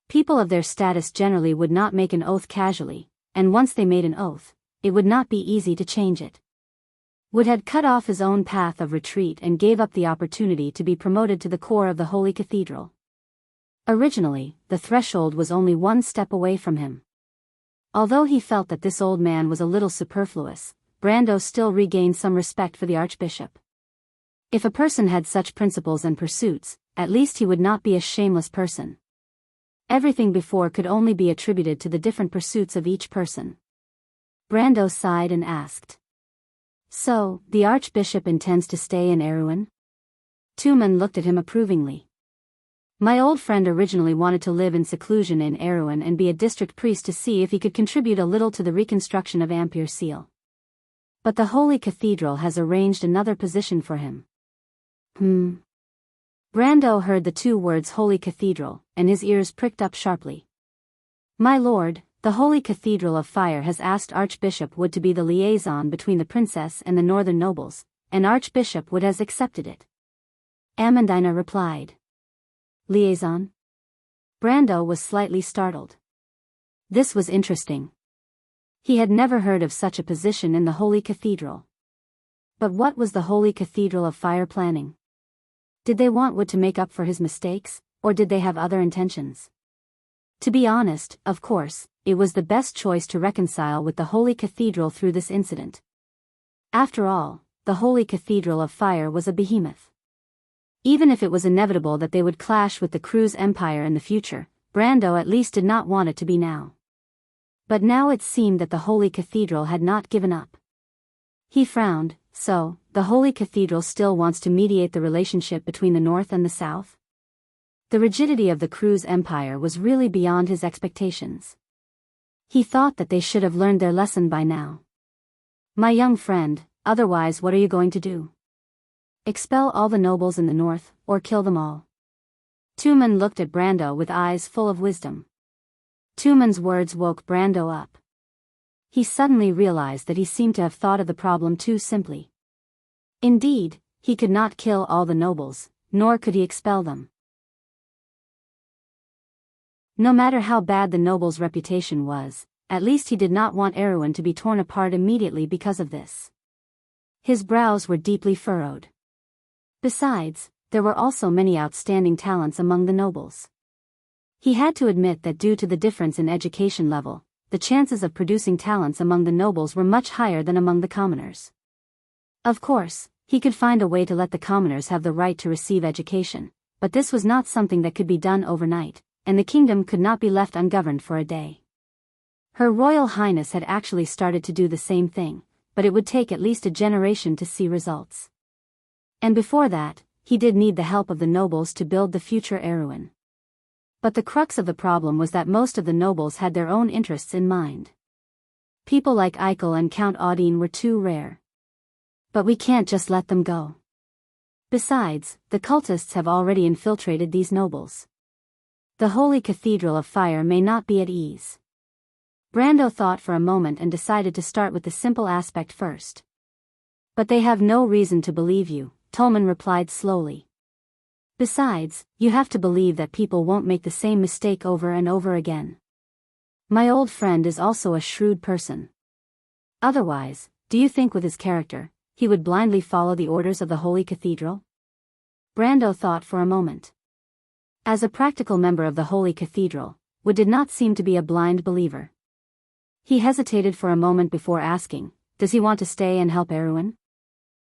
People of their status generally would not make an oath casually, and once they made an oath, it would not be easy to change it. Wood had cut off his own path of retreat and gave up the opportunity to be promoted to the core of the Holy Cathedral. Originally, the threshold was only one step away from him. Although he felt that this old man was a little superfluous, Brando still regained some respect for the Archbishop. If a person had such principles and pursuits, at least he would not be a shameless person. Everything before could only be attributed to the different pursuits of each person. Brando sighed and asked, "So, the Archbishop intends to stay in Erewhon?" Tumen looked at him approvingly. "My old friend originally wanted to live in seclusion in Erewhon and be a district priest to see if he could contribute a little to the reconstruction of Ampere Seal. But the Holy Cathedral has arranged another position for him." Brando heard the two words Holy Cathedral, and his ears pricked up sharply. "My lord, the Holy Cathedral of Fire has asked Archbishop Wood to be the liaison between the princess and the northern nobles, and Archbishop Wood has accepted it." Amandina replied. "Liaison?" Brando was slightly startled. This was interesting. He had never heard of such a position in the Holy Cathedral. But what was the Holy Cathedral of Fire planning? Did they want Wood to make up for his mistakes, or did they have other intentions? To be honest, of course, it was the best choice to reconcile with the Holy Cathedral through this incident. After all, the Holy Cathedral of Fire was a behemoth. Even if it was inevitable that they would clash with the Cruz Empire in the future, Brando at least did not want it to be now. But now it seemed that the Holy Cathedral had not given up. He frowned. So, the Holy Cathedral still wants to mediate the relationship between the North and the South? The rigidity of the Cruz Empire was really beyond his expectations. He thought that they should have learned their lesson by now. My young friend, otherwise what are you going to do? Expel all the nobles in the North, or kill them all? Tumen looked at Brando with eyes full of wisdom. Tumen's words woke Brando up. He suddenly realized that he seemed to have thought of the problem too simply. Indeed, he could not kill all the nobles, nor could he expel them. No matter how bad the noble's reputation was, at least he did not want Erewhon to be torn apart immediately because of this. His brows were deeply furrowed. Besides, there were also many outstanding talents among the nobles. He had to admit that due to the difference in education level, the chances of producing talents among the nobles were much higher than among the commoners. Of course, he could find a way to let the commoners have the right to receive education, but this was not something that could be done overnight, and the kingdom could not be left ungoverned for a day. Her Royal Highness had actually started to do the same thing, but it would take at least a generation to see results. And before that, he did need the help of the nobles to build the future Erewhon. But the crux of the problem was that most of the nobles had their own interests in mind. People like Eichel and Count Audine were too rare. But we can't just let them go. Besides, the cultists have already infiltrated these nobles. The Holy Cathedral of Fire may not be at ease. Brando thought for a moment and decided to start with the simple aspect first. But they have no reason to believe you, Tolman replied slowly. Besides, you have to believe that people won't make the same mistake over and over again. My old friend is also a shrewd person. Otherwise, do you think with his character, he would blindly follow the orders of the Holy Cathedral? Brando thought for a moment. As a practical member of the Holy Cathedral, Wood did not seem to be a blind believer. He hesitated for a moment before asking, does he want to stay and help Erewhon?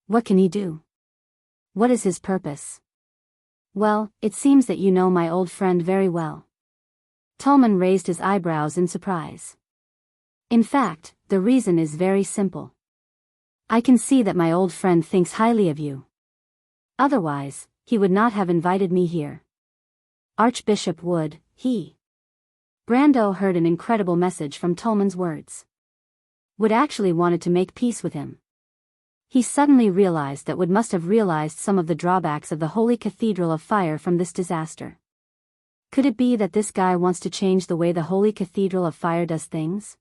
What can he do? What is his purpose? Well, it seems that you know my old friend very well. Tolman raised his eyebrows in surprise. In fact, the reason is very simple. I can see that my old friend thinks highly of you. Otherwise, he would not have invited me here. Archbishop Wood, he. Brando heard an incredible message from Tolman's words. Wood actually wanted to make peace with him. He suddenly realized that Wood must have realized some of the drawbacks of the Holy Cathedral of Fire from this disaster. Could it be that this guy wants to change the way the Holy Cathedral of Fire does things?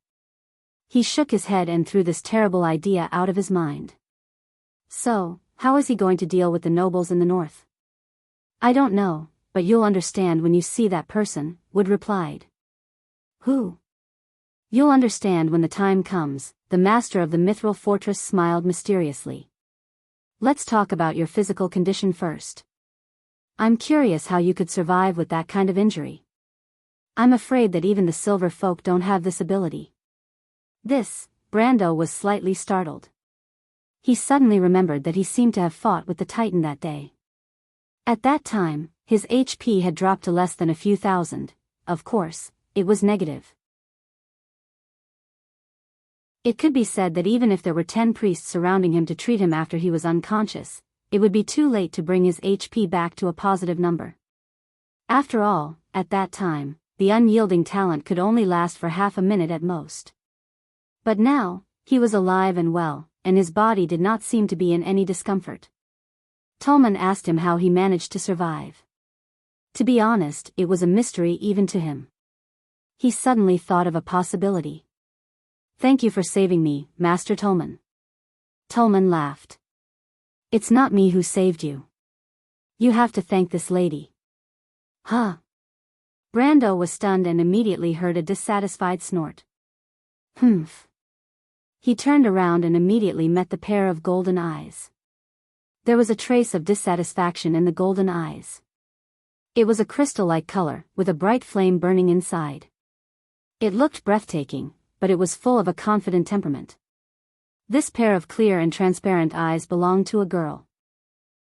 He shook his head and threw this terrible idea out of his mind. So, how is he going to deal with the nobles in the north? I don't know, but you'll understand when you see that person, Wood replied. Who? You'll understand when the time comes, the master of the Mithril Fortress smiled mysteriously. Let's talk about your physical condition first. I'm curious how you could survive with that kind of injury. I'm afraid that even the silver folk don't have this ability. Brando was slightly startled. He suddenly remembered that he seemed to have fought with the Titan that day. At that time, his HP had dropped to less than a few thousand. Of course, it was negative. It could be said that even if there were 10 priests surrounding him to treat him after he was unconscious, it would be too late to bring his HP back to a positive number. After all, at that time, the unyielding talent could only last for half a minute at most. But now, he was alive and well, and his body did not seem to be in any discomfort. Tolman asked him how he managed to survive. To be honest, it was a mystery even to him. He suddenly thought of a possibility. Thank you for saving me, Master Tolman. Tolman laughed. It's not me who saved you. You have to thank this lady. Huh? Brando was stunned and immediately heard a dissatisfied snort. Humph. He turned around and immediately met the pair of golden eyes. There was a trace of dissatisfaction in the golden eyes. It was a crystal-like color, with a bright flame burning inside. It looked breathtaking, but it was full of a confident temperament. This pair of clear and transparent eyes belonged to a girl.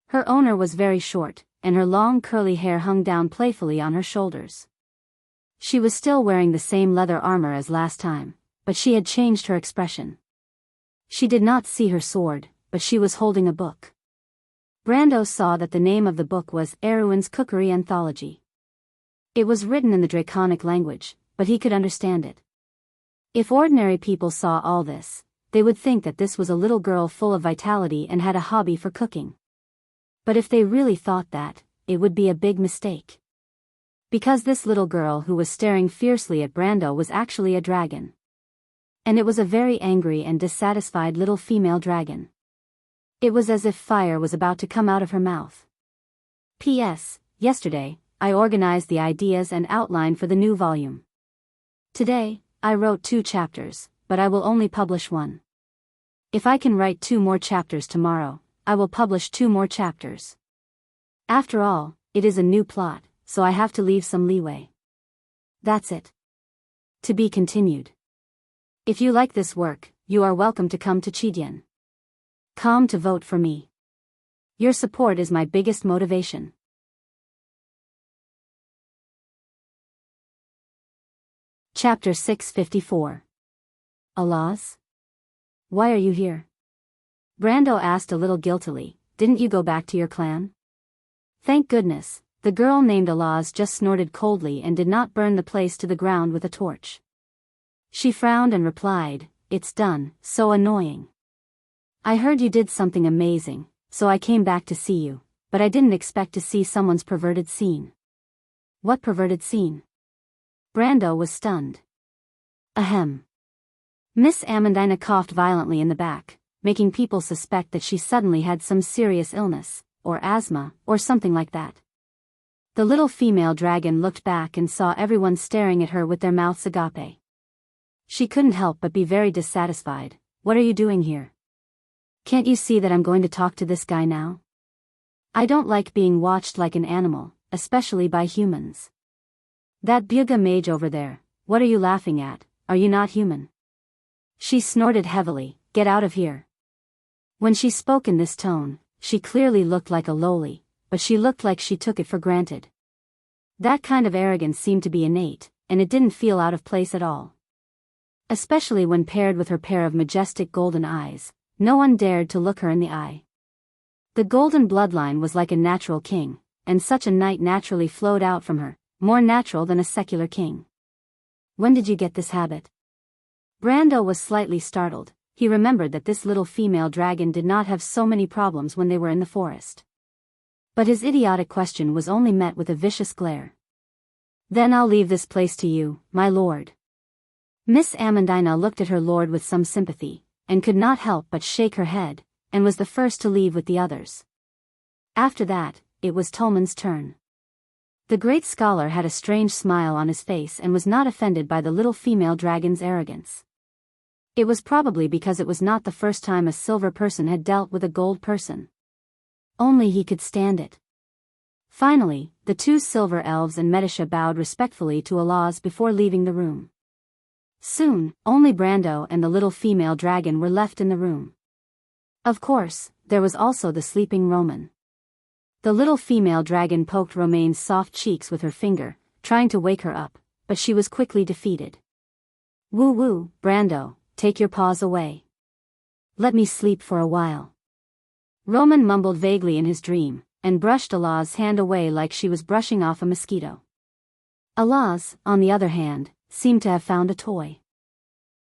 Her owner was very short, and her long curly hair hung down playfully on her shoulders. She was still wearing the same leather armor as last time, but she had changed her expression. She did not see her sword, but she was holding a book. Brando saw that the name of the book was Erwin's Cookery Anthology. It was written in the Draconic language, but he could understand it. If ordinary people saw all this, they would think that this was a little girl full of vitality and had a hobby for cooking. But if they really thought that, it would be a big mistake. Because this little girl who was staring fiercely at Brando was actually a dragon. And it was a very angry and dissatisfied little female dragon. It was as if fire was about to come out of her mouth. P.S. Yesterday, I organized the ideas and outline for the new volume. Today, I wrote 2 chapters, but I will only publish 1. If I can write 2 more chapters tomorrow, I will publish 2 more chapters. After all, it is a new plot, so I have to leave some leeway. That's it. To be continued. If you like this work, you are welcome to come to Chidian. Come to vote for me. Your support is my biggest motivation. Chapter 654. Allahs? Why are you here? Brando asked a little guiltily, didn't you go back to your clan? Thank goodness, the girl named Allahs just snorted coldly and did not burn the place to the ground with a torch. She frowned and replied, it's done, so annoying. I heard you did something amazing, so I came back to see you, but I didn't expect to see someone's perverted scene. What perverted scene? Brando was stunned. Ahem. Miss Amandina coughed violently in the back, making people suspect that she suddenly had some serious illness, or asthma, or something like that. The little female dragon looked back and saw everyone staring at her with their mouths agape. She couldn't help but be very dissatisfied. What are you doing here? Can't you see that I'm going to talk to this guy now? I don't like being watched like an animal, especially by humans. That Bugha mage over there, what are you laughing at? Are you not human? She snorted heavily, get out of here. When she spoke in this tone, she clearly looked like a lowly, but she looked like she took it for granted. That kind of arrogance seemed to be innate, and it didn't feel out of place at all. Especially when paired with her pair of majestic golden eyes, no one dared to look her in the eye. The golden bloodline was like a natural king, and such a knight naturally flowed out from her, more natural than a secular king. When did you get this habit? Brando was slightly startled. He remembered that this little female dragon did not have so many problems when they were in the forest. But his idiotic question was only met with a vicious glare. Then I'll leave this place to you, my lord. Miss Amandina looked at her lord with some sympathy, and could not help but shake her head, and was the first to leave with the others. After that, it was Tolman's turn. The great scholar had a strange smile on his face and was not offended by the little female dragon's arrogance. It was probably because it was not the first time a silver person had dealt with a gold person. Only he could stand it. Finally, the 2 silver elves and Medisha bowed respectfully to Allahs before leaving the room. Soon, only Brando and the little female dragon were left in the room. Of course, there was also the sleeping Roman. The little female dragon poked Romaine's soft cheeks with her finger, trying to wake her up, but she was quickly defeated. Woo-woo, Brando, take your paws away. Let me sleep for a while. Roman mumbled vaguely in his dream, and brushed Allah's hand away like she was brushing off a mosquito. Allah's, on the other hand, seemed to have found a toy.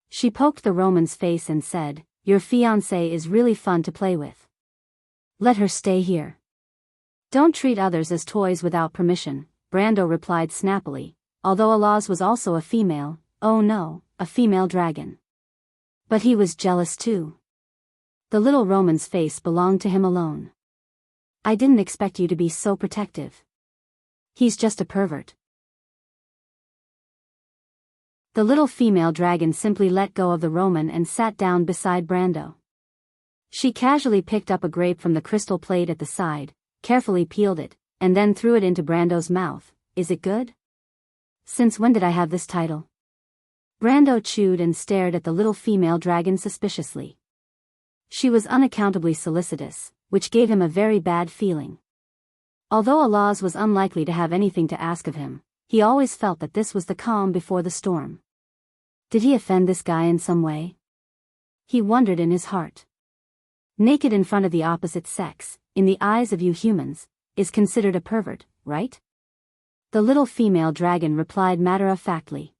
She poked the Roman's face and said, your fiancée is really fun to play with. Let her stay here. Don't treat others as toys without permission, Brando replied snappily, although Allah's was also a female, oh no, a female dragon. But he was jealous too. The little Roman's face belonged to him alone. I didn't expect you to be so protective. He's just a pervert. The little female dragon simply let go of the Roman and sat down beside Brando. She casually picked up a grape from the crystal plate at the side, carefully peeled it, and then threw it into Brando's mouth. Is it good? Since when did I have this title? Brando chewed and stared at the little female dragon suspiciously. She was unaccountably solicitous, which gave him a very bad feeling. Although Allah's was unlikely to have anything to ask of him, he always felt that this was the calm before the storm. Did he offend this guy in some way? He wondered in his heart. Naked in front of the opposite sex, in the eyes of you humans, is considered a pervert, right? The little female dragon replied matter-of-factly.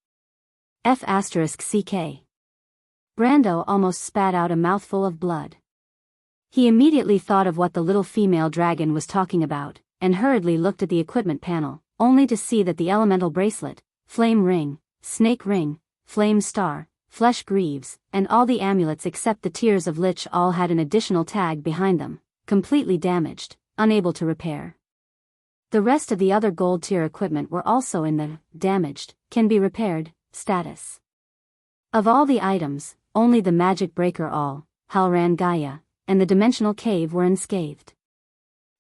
F***ck. Brando almost spat out a mouthful of blood. He immediately thought of what the little female dragon was talking about, and hurriedly looked at the equipment panel, only to see that the elemental bracelet, flame ring, snake ring, flame star, flesh greaves, and all the amulets except the tears of Lich all had an additional tag behind them, completely damaged, unable to repair. The rest of the other gold tier equipment were also in the damaged, can be repaired status. Of all the items, only the magic breaker Halran Gaia, and the dimensional cave were unscathed.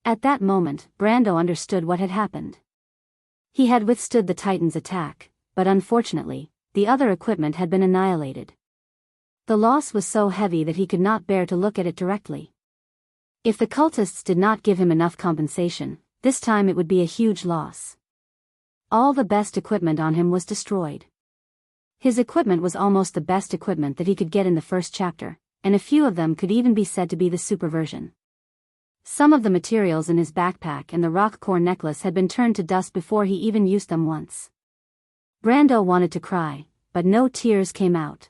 At that moment, Brando understood what had happened. He had withstood the Titan's attack, but unfortunately, the other equipment had been annihilated. The loss was so heavy that he could not bear to look at it directly. If the cultists did not give him enough compensation, this time it would be a huge loss. All the best equipment on him was destroyed. His equipment was almost the best equipment that he could get in the first chapter, and a few of them could even be said to be the super version. Some of the materials in his backpack and the rock core necklace had been turned to dust before he even used them once. Brando wanted to cry, but no tears came out.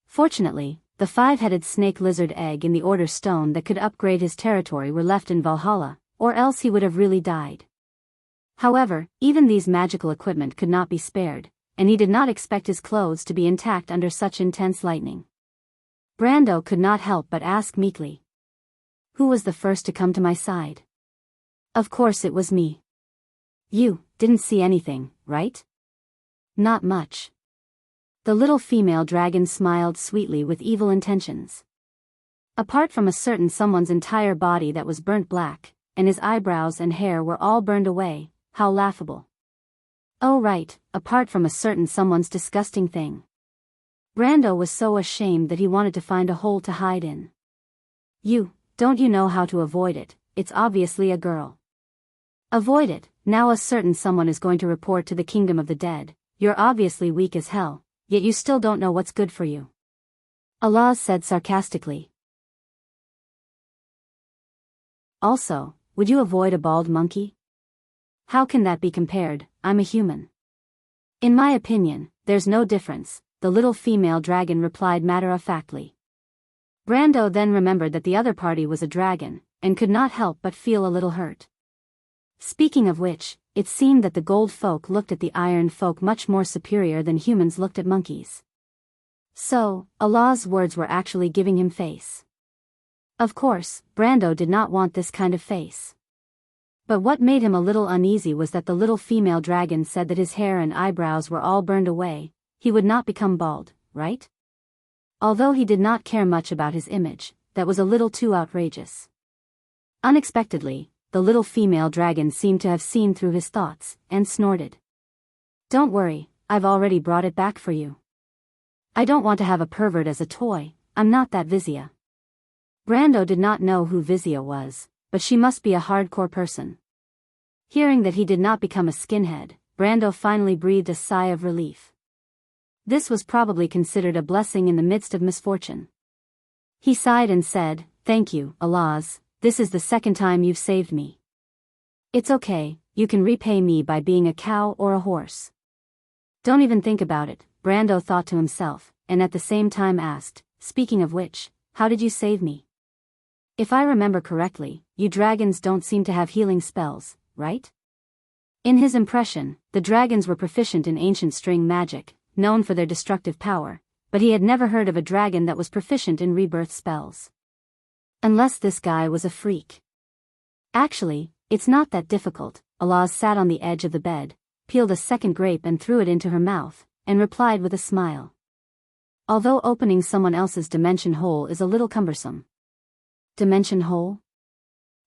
Fortunately, the 5-headed snake lizard egg in the Order Stone that could upgrade his territory were left in Valhalla, or else he would have really died. However, even these magical equipment could not be spared, and he did not expect his clothes to be intact under such intense lightning. Brando could not help but ask meekly. Who was the first to come to my side? Of course it was me. You didn't see anything, right? Not much. The little female dragon smiled sweetly with evil intentions. Apart from a certain someone's entire body that was burnt black, and his eyebrows and hair were all burned away, how laughable. Oh right, apart from a certain someone's disgusting thing. Brando was so ashamed that he wanted to find a hole to hide in. Don't you know how to avoid it? It's obviously a girl. Avoid it, now a certain someone is going to report to the kingdom of the dead. You're obviously weak as hell, yet you still don't know what's good for you. Allah said sarcastically. Also, would you avoid a bald monkey? How can that be compared? I'm a human. In my opinion, there's no difference, the little female dragon replied matter-of-factly. Brando then remembered that the other party was a dragon, and could not help but feel a little hurt. Speaking of which, it seemed that the gold folk looked at the iron folk much more superior than humans looked at monkeys. So, Allah's words were actually giving him face. Of course, Brando did not want this kind of face. But what made him a little uneasy was that the little female dragon said that his hair and eyebrows were all burned away, he would not become bald, right? Although he did not care much about his image, that was a little too outrageous. Unexpectedly, the little female dragon seemed to have seen through his thoughts, and snorted. Don't worry, I've already brought it back for you. I don't want to have a pervert as a toy, I'm not that Wuxia. Brando did not know who Wuxia was, but she must be a hardcore person. Hearing that he did not become a skinhead, Brando finally breathed a sigh of relief. This was probably considered a blessing in the midst of misfortune. He sighed and said, "Thank you, Allahs, this is the second time you've saved me. It's okay, you can repay me by being a cow or a horse." Don't even think about it, Brando thought to himself, and at the same time asked, "Speaking of which, how did you save me? If I remember correctly, you dragons don't seem to have healing spells, right?" In his impression, the dragons were proficient in ancient string magic, known for their destructive power, but he had never heard of a dragon that was proficient in rebirth spells. Unless this guy was a freak. Actually, it's not that difficult. Allah sat on the edge of the bed, peeled a second grape and threw it into her mouth, and replied with a smile. Although opening someone else's dimension hole is a little cumbersome. Dimension hole?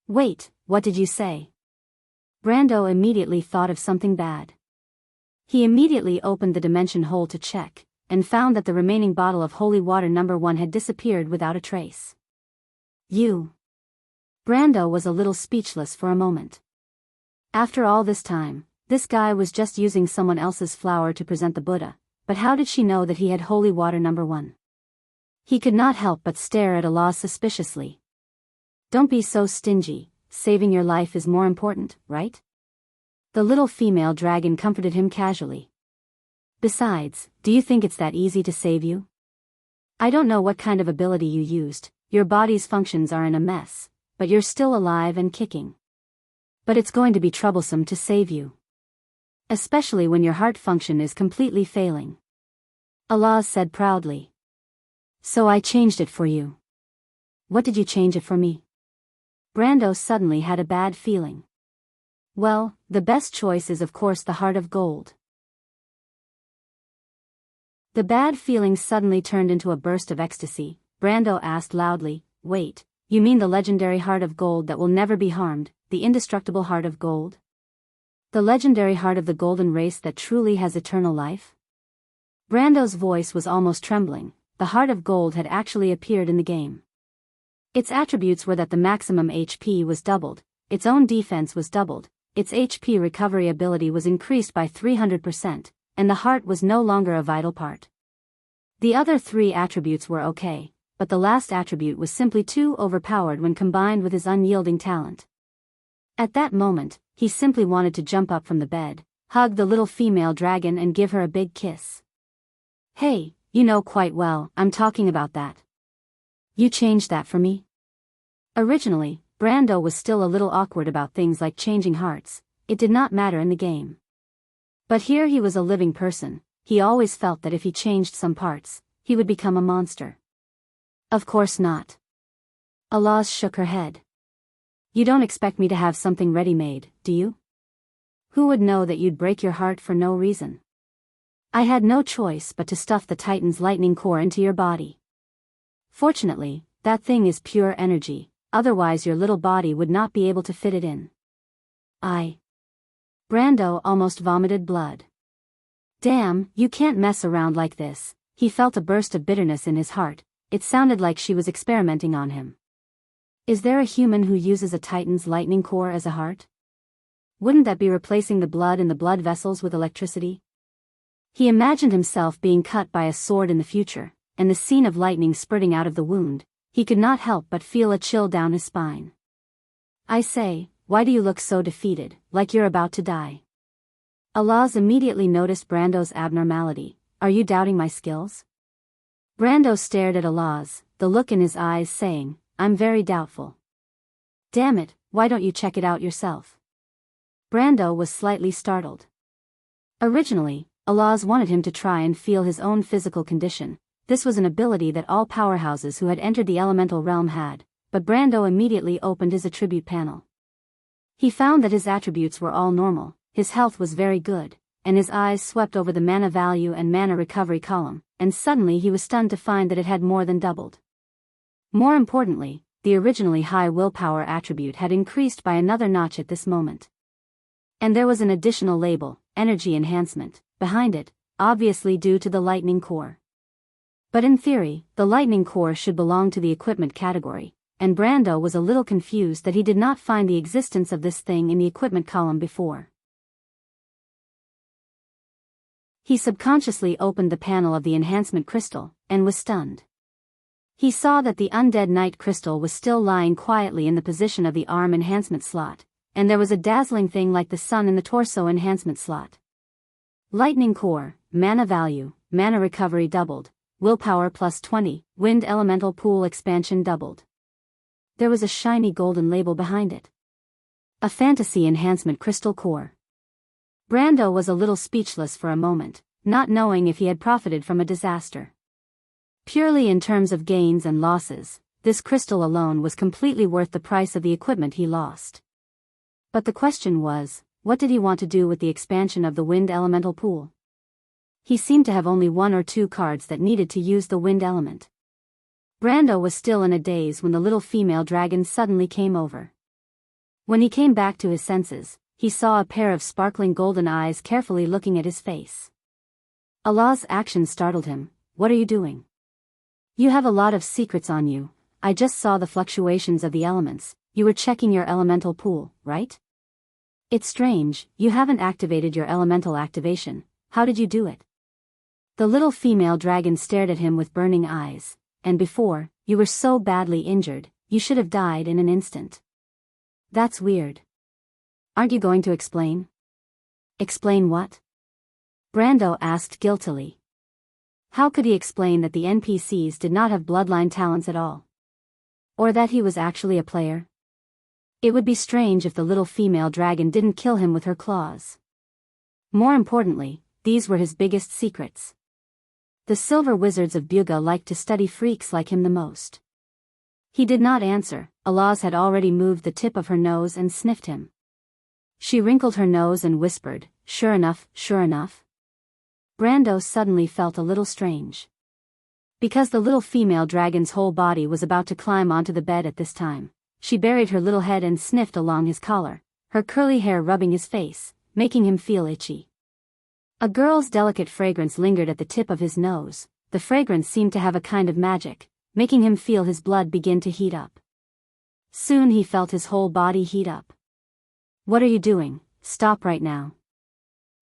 Wait, what did you say? Brando immediately thought of something bad. He immediately opened the dimension hole to check, and found that the remaining bottle of holy water number 1 had disappeared without a trace. Brando was a little speechless for a moment. After all this time, This guy was just using someone else's flower to present the Buddha, but how did she know that he had holy water number 1? He could not help but stare at Allah suspiciously. Don't be so stingy, saving your life is more important, right? The little female dragon comforted him casually. Besides, do you think it's that easy to save you? I don't know what kind of ability you used, your body's functions are in a mess, but you're still alive and kicking. But it's going to be troublesome to save you. Especially when your heart function is completely failing. Allah said proudly. So I changed it for you. What did you change it for me? Brando suddenly had a bad feeling. Well, the best choice is of course the heart of gold. The bad feeling suddenly turned into a burst of ecstasy. Brando asked loudly, wait, you mean the legendary heart of gold that will never be harmed, the indestructible heart of gold? The legendary heart of the golden race that truly has eternal life? Brando's voice was almost trembling. The heart of gold had actually appeared in the game. Its attributes were that the maximum HP was doubled, its own defense was doubled, its HP recovery ability was increased by 300%, and the heart was no longer a vital part. The other 3 attributes were okay, but the last attribute was simply too overpowered when combined with his unyielding talent. At that moment, he simply wanted to jump up from the bed, hug the little female dragon and give her a big kiss. Hey, you know quite well, I'm talking about that. You changed that for me? Originally, Brando was still a little awkward about things like changing hearts, it did not matter in the game. But here he was a living person, he always felt that if he changed some parts, he would become a monster. Of course not. Alaz shook her head. You don't expect me to have something ready-made, do you? Who would know that you'd break your heart for no reason? I had no choice but to stuff the Titan's lightning core into your body. Fortunately, that thing is pure energy, otherwise your little body would not be able to fit it in. Brando almost vomited blood. Damn, you can't mess around like this. He felt a burst of bitterness in his heart, it sounded like she was experimenting on him. Is there a human who uses a Titan's lightning core as a heart? Wouldn't that be replacing the blood in the blood vessels with electricity? He imagined himself being cut by a sword in the future, and the scene of lightning spurting out of the wound. He could not help but feel a chill down his spine. I say, why do you look so defeated, like you're about to die? Alaz immediately noticed Brando's abnormality. Are you doubting my skills? Brando stared at Alaz, the look in his eyes saying, I'm very doubtful. Damn it, why don't you check it out yourself? Brando was slightly startled. Originally, Alaz wanted him to try and feel his own physical condition. This was an ability that all powerhouses who had entered the elemental realm had, but Brando immediately opened his attribute panel. He found that his attributes were all normal, his health was very good, and his eyes swept over the mana value and mana recovery column, and suddenly he was stunned to find that it had more than doubled. More importantly, the originally high willpower attribute had increased by another notch at this moment. And there was an additional label, Energy Enhancement, behind it, obviously due to the lightning core. But in theory, the lightning core should belong to the equipment category, and Brando was a little confused that he did not find the existence of this thing in the equipment column before. He subconsciously opened the panel of the enhancement crystal, and was stunned. He saw that the undead knight crystal was still lying quietly in the position of the arm enhancement slot, and there was a dazzling thing like the sun in the torso enhancement slot. Lightning core, mana value, mana recovery doubled, willpower plus 20, wind elemental pool expansion doubled. There was a shiny golden label behind it. A fantasy enhancement crystal core. Brando was a little speechless for a moment, not knowing if he had profited from a disaster. Purely in terms of gains and losses, this crystal alone was completely worth the price of the equipment he lost. But the question was, what did he want to do with the expansion of the wind elemental pool? He seemed to have only 1 or 2 cards that needed to use the wind element. Brando was still in a daze when the little female dragon suddenly came over. When he came back to his senses, he saw a pair of sparkling golden eyes carefully looking at his face. Allah's action startled him. What are you doing? You have a lot of secrets on you. I just saw the fluctuations of the elements. You were checking your elemental pool, right? It's strange, you haven't activated your elemental activation. How did you do it? The little female dragon stared at him with burning eyes. And before, you were so badly injured, you should have died in an instant. That's weird. Aren't you going to explain? Explain what? Brando asked guiltily. How could he explain that the NPCs did not have bloodline talents at all? Or that he was actually a player? It would be strange if the little female dragon didn't kill him with her claws. More importantly, these were his biggest secrets. The silver wizards of Buga liked to study freaks like him the most. He did not answer. Alaz had already moved the tip of her nose and sniffed him. She wrinkled her nose and whispered, "Sure enough, sure enough." Brando suddenly felt a little strange. Because the little female dragon's whole body was about to climb onto the bed at this time, she buried her little head and sniffed along his collar, her curly hair rubbing his face, making him feel itchy. A girl's delicate fragrance lingered at the tip of his nose. The fragrance seemed to have a kind of magic, making him feel his blood begin to heat up. Soon he felt his whole body heat up. What are you doing? Stop right now.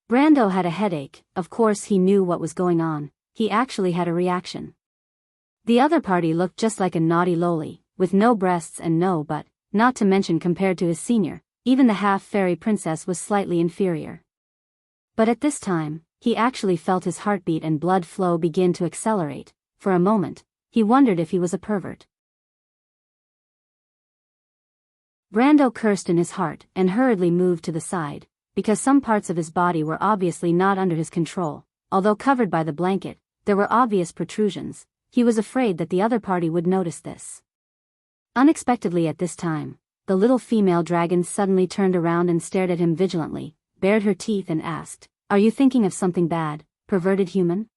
Brando had a headache. Of course he knew what was going on. He actually had a reaction. The other party looked just like a naughty loli, with no breasts and no butt, not to mention compared to his senior, even the half-fairy princess was slightly inferior. But at this time, he actually felt his heartbeat and blood flow begin to accelerate. For a moment, he wondered if he was a pervert. Brando cursed in his heart and hurriedly moved to the side, because some parts of his body were obviously not under his control. Although covered by the blanket, there were obvious protrusions. He was afraid that the other party would notice this. Unexpectedly at this time, the little female dragon suddenly turned around and stared at him vigilantly, bared her teeth and asked, "Are you thinking of something bad, perverted human?"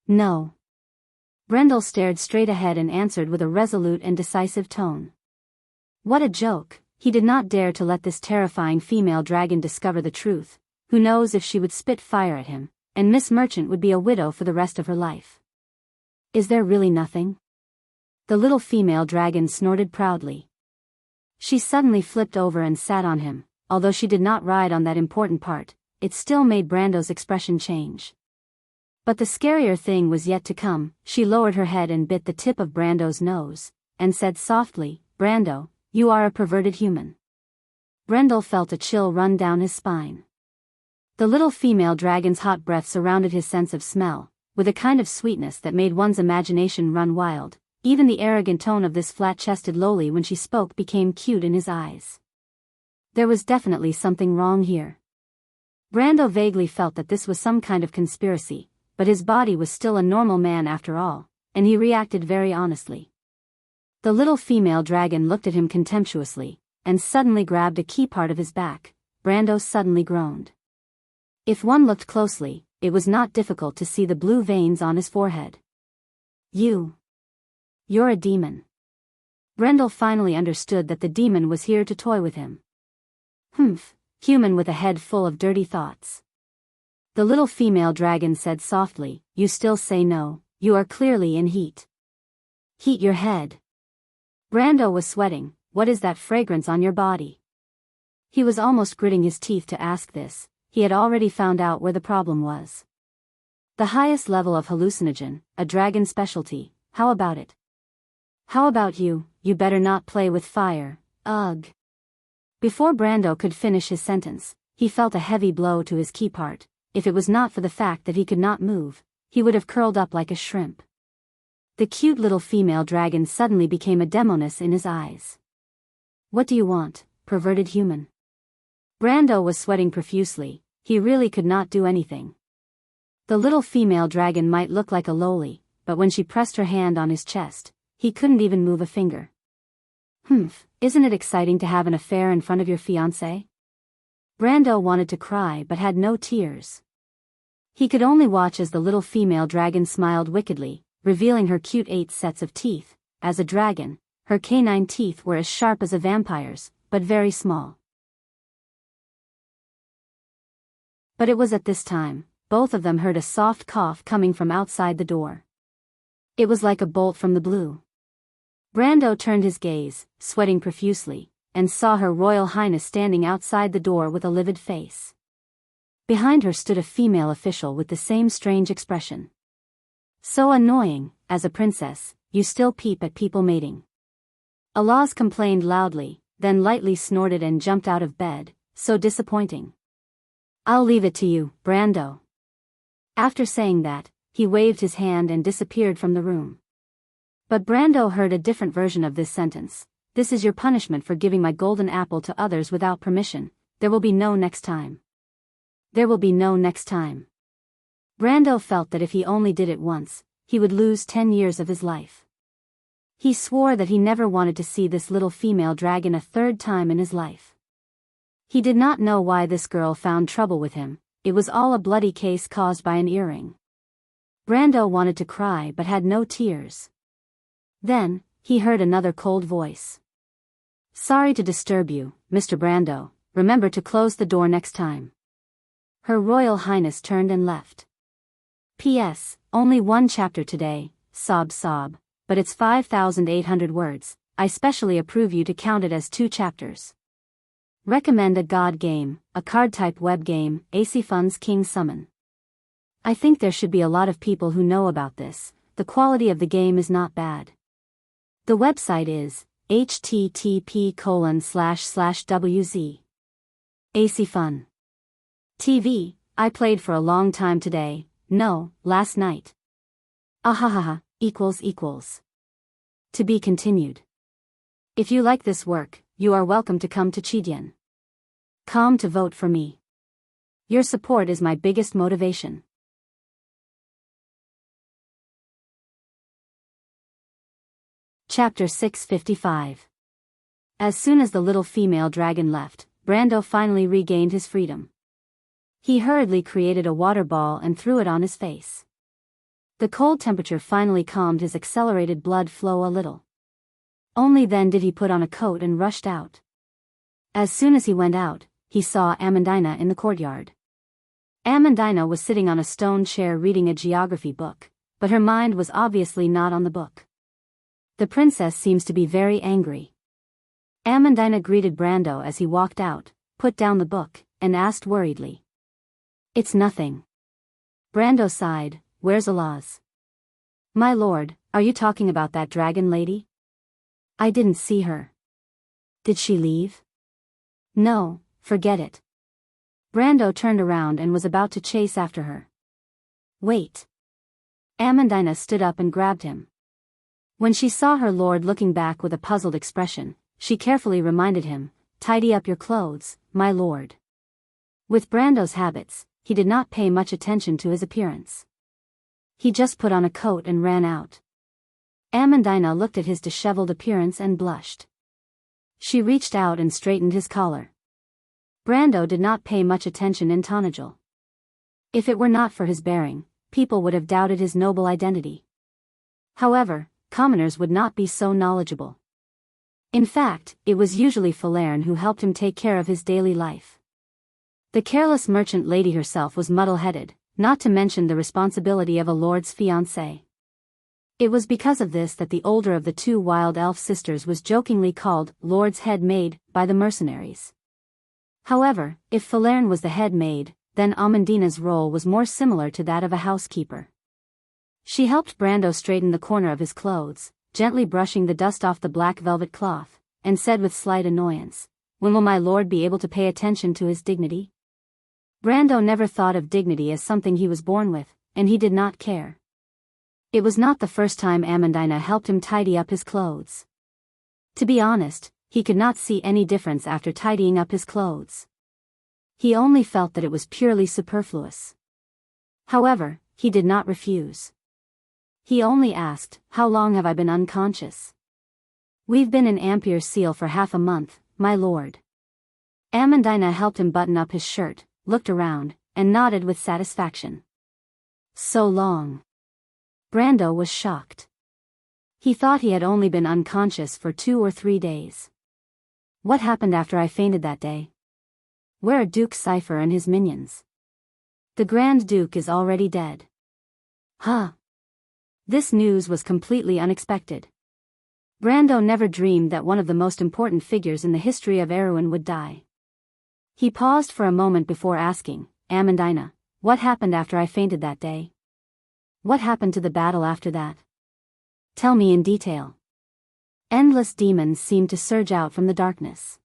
"No." Brendel stared straight ahead and answered with a resolute and decisive tone. What a joke! He did not dare to let this terrifying female dragon discover the truth. Who knows if she would spit fire at him, and Miss Merchant would be a widow for the rest of her life. Is there really nothing? The little female dragon snorted proudly. She suddenly flipped over and sat on him. Although she did not ride on that important part, it still made Brando's expression change. But the scarier thing was yet to come. She lowered her head and bit the tip of Brando's nose, and said softly, "Brando, you are a perverted human." Brendel felt a chill run down his spine. The little female dragon's hot breath surrounded his sense of smell, with a kind of sweetness that made one's imagination run wild. Even the arrogant tone of this flat-chested loli when she spoke became cute in his eyes. There was definitely something wrong here. Brando vaguely felt that this was some kind of conspiracy, but his body was still a normal man after all, and he reacted very honestly. The little female dragon looked at him contemptuously, and suddenly grabbed a key part of his back. Brando suddenly groaned. If one looked closely, it was not difficult to see the blue veins on his forehead. You're a demon. Brendel finally understood that the demon was here to toy with him. Human with a head full of dirty thoughts. The little female dragon said softly, "You still say no, you are clearly in heat." "Heat your head." Brando was sweating. "What is that fragrance on your body?" He was almost gritting his teeth to ask this. He had already found out where the problem was. The highest level of hallucinogen, a dragon specialty. How about it? How about you? You better not play with fire. Ugh. Before Brando could finish his sentence, he felt a heavy blow to his key part. If it was not for the fact that he could not move, he would have curled up like a shrimp. The cute little female dragon suddenly became a demoness in his eyes. "What do you want, perverted human?" Brando was sweating profusely. He really could not do anything. The little female dragon might look like a loli, but when she pressed her hand on his chest, he couldn't even move a finger. Isn't it exciting to have an affair in front of your fiancé? Brando wanted to cry but had no tears. He could only watch as the little female dragon smiled wickedly, revealing her cute 8 sets of teeth. As a dragon, her canine teeth were as sharp as a vampire's, but very small. But it was at this time, both of them heard a soft cough coming from outside the door. It was like a bolt from the blue. Brando turned his gaze, sweating profusely, and saw Her Royal Highness standing outside the door with a livid face. Behind her stood a female official with the same strange expression. So annoying, as a princess, you still peep at people mating. Alaz complained loudly, then lightly snorted and jumped out of bed. So disappointing. I'll leave it to you, Brando. After saying that, he waved his hand and disappeared from the room. But Brando heard a different version of this sentence. This is your punishment for giving my golden apple to others without permission. There will be no next time. There will be no next time. Brando felt that if he only did it once, he would lose 10 years of his life. He swore that he never wanted to see this little female dragon a third time in his life. He did not know why this girl found trouble with him. It was all a bloody case caused by an earring. Brando wanted to cry but had no tears. Then, he heard another cold voice. Sorry to disturb you, Mr. Brando. Remember to close the door next time. Her Royal Highness turned and left. P.S. Only one chapter today, sob, but it's 5,800 words. I specially approve you to count it as 2 chapters. Recommend a God game, a card-type web game, AC Fun's King Summon. I think there should be a lot of people who know about this. The quality of the game is not bad. The website is http://wz. AC Fun. TV, I played for a long time today, no, last night. Ahahaha, equals. To be continued. If you like this work, you are welcome to come to Chidian.com to vote for me. Your support is my biggest motivation. Chapter 655. As soon as the little female dragon left, Brando finally regained his freedom. He hurriedly created a water ball and threw it on his face. The cold temperature finally calmed his accelerated blood flow a little. Only then did he put on a coat and rushed out. As soon as he went out, he saw Amandina in the courtyard. Amandina was sitting on a stone chair reading a geography book, but her mind was obviously not on the book. The princess seems to be very angry. Amandina greeted Brando as he walked out, put down the book, and asked worriedly. It's nothing. Brando sighed. Where's Alaz? My lord, are you talking about that dragon lady? I didn't see her. Did she leave? No, forget it. Brando turned around and was about to chase after her. Wait. Amandina stood up and grabbed him. When she saw her lord looking back with a puzzled expression, she carefully reminded him, tidy up your clothes, my lord. With Brando's habits, he did not pay much attention to his appearance. He just put on a coat and ran out. Amandina looked at his disheveled appearance and blushed. She reached out and straightened his collar. Brando did not pay much attention in Tanajil. If it were not for his bearing, people would have doubted his noble identity. However, commoners would not be so knowledgeable. In fact, it was usually Falerne who helped him take care of his daily life. The careless merchant lady herself was muddle-headed, not to mention the responsibility of a lord's fiancée. It was because of this that the older of the 2 wild elf sisters was jokingly called Lord's head maid by the mercenaries. However, if Falerne was the head maid, then Amandina's role was more similar to that of a housekeeper. She helped Brando straighten the corner of his clothes, gently brushing the dust off the black velvet cloth, and said with slight annoyance, "When will my lord be able to pay attention to his dignity?" Brando never thought of dignity as something he was born with, and he did not care. It was not the first time Amandina helped him tidy up his clothes. To be honest, he could not see any difference after tidying up his clothes. He only felt that it was purely superfluous. However, he did not refuse. He only asked, "How long have I been unconscious?" "We've been in Ampere Seal for half a month, my lord." Amandina helped him button up his shirt, looked around, and nodded with satisfaction. So long. Brando was shocked. He thought he had only been unconscious for 2 or 3 days. What happened after I fainted that day? Where are Duke Cypher and his minions? The Grand Duke is already dead. Huh. This news was completely unexpected. Brando never dreamed that one of the most important figures in the history of Erewhon would die. He paused for a moment before asking, Amandina, what happened after I fainted that day? What happened to the battle after that? Tell me in detail. Endless demons seemed to surge out from the darkness.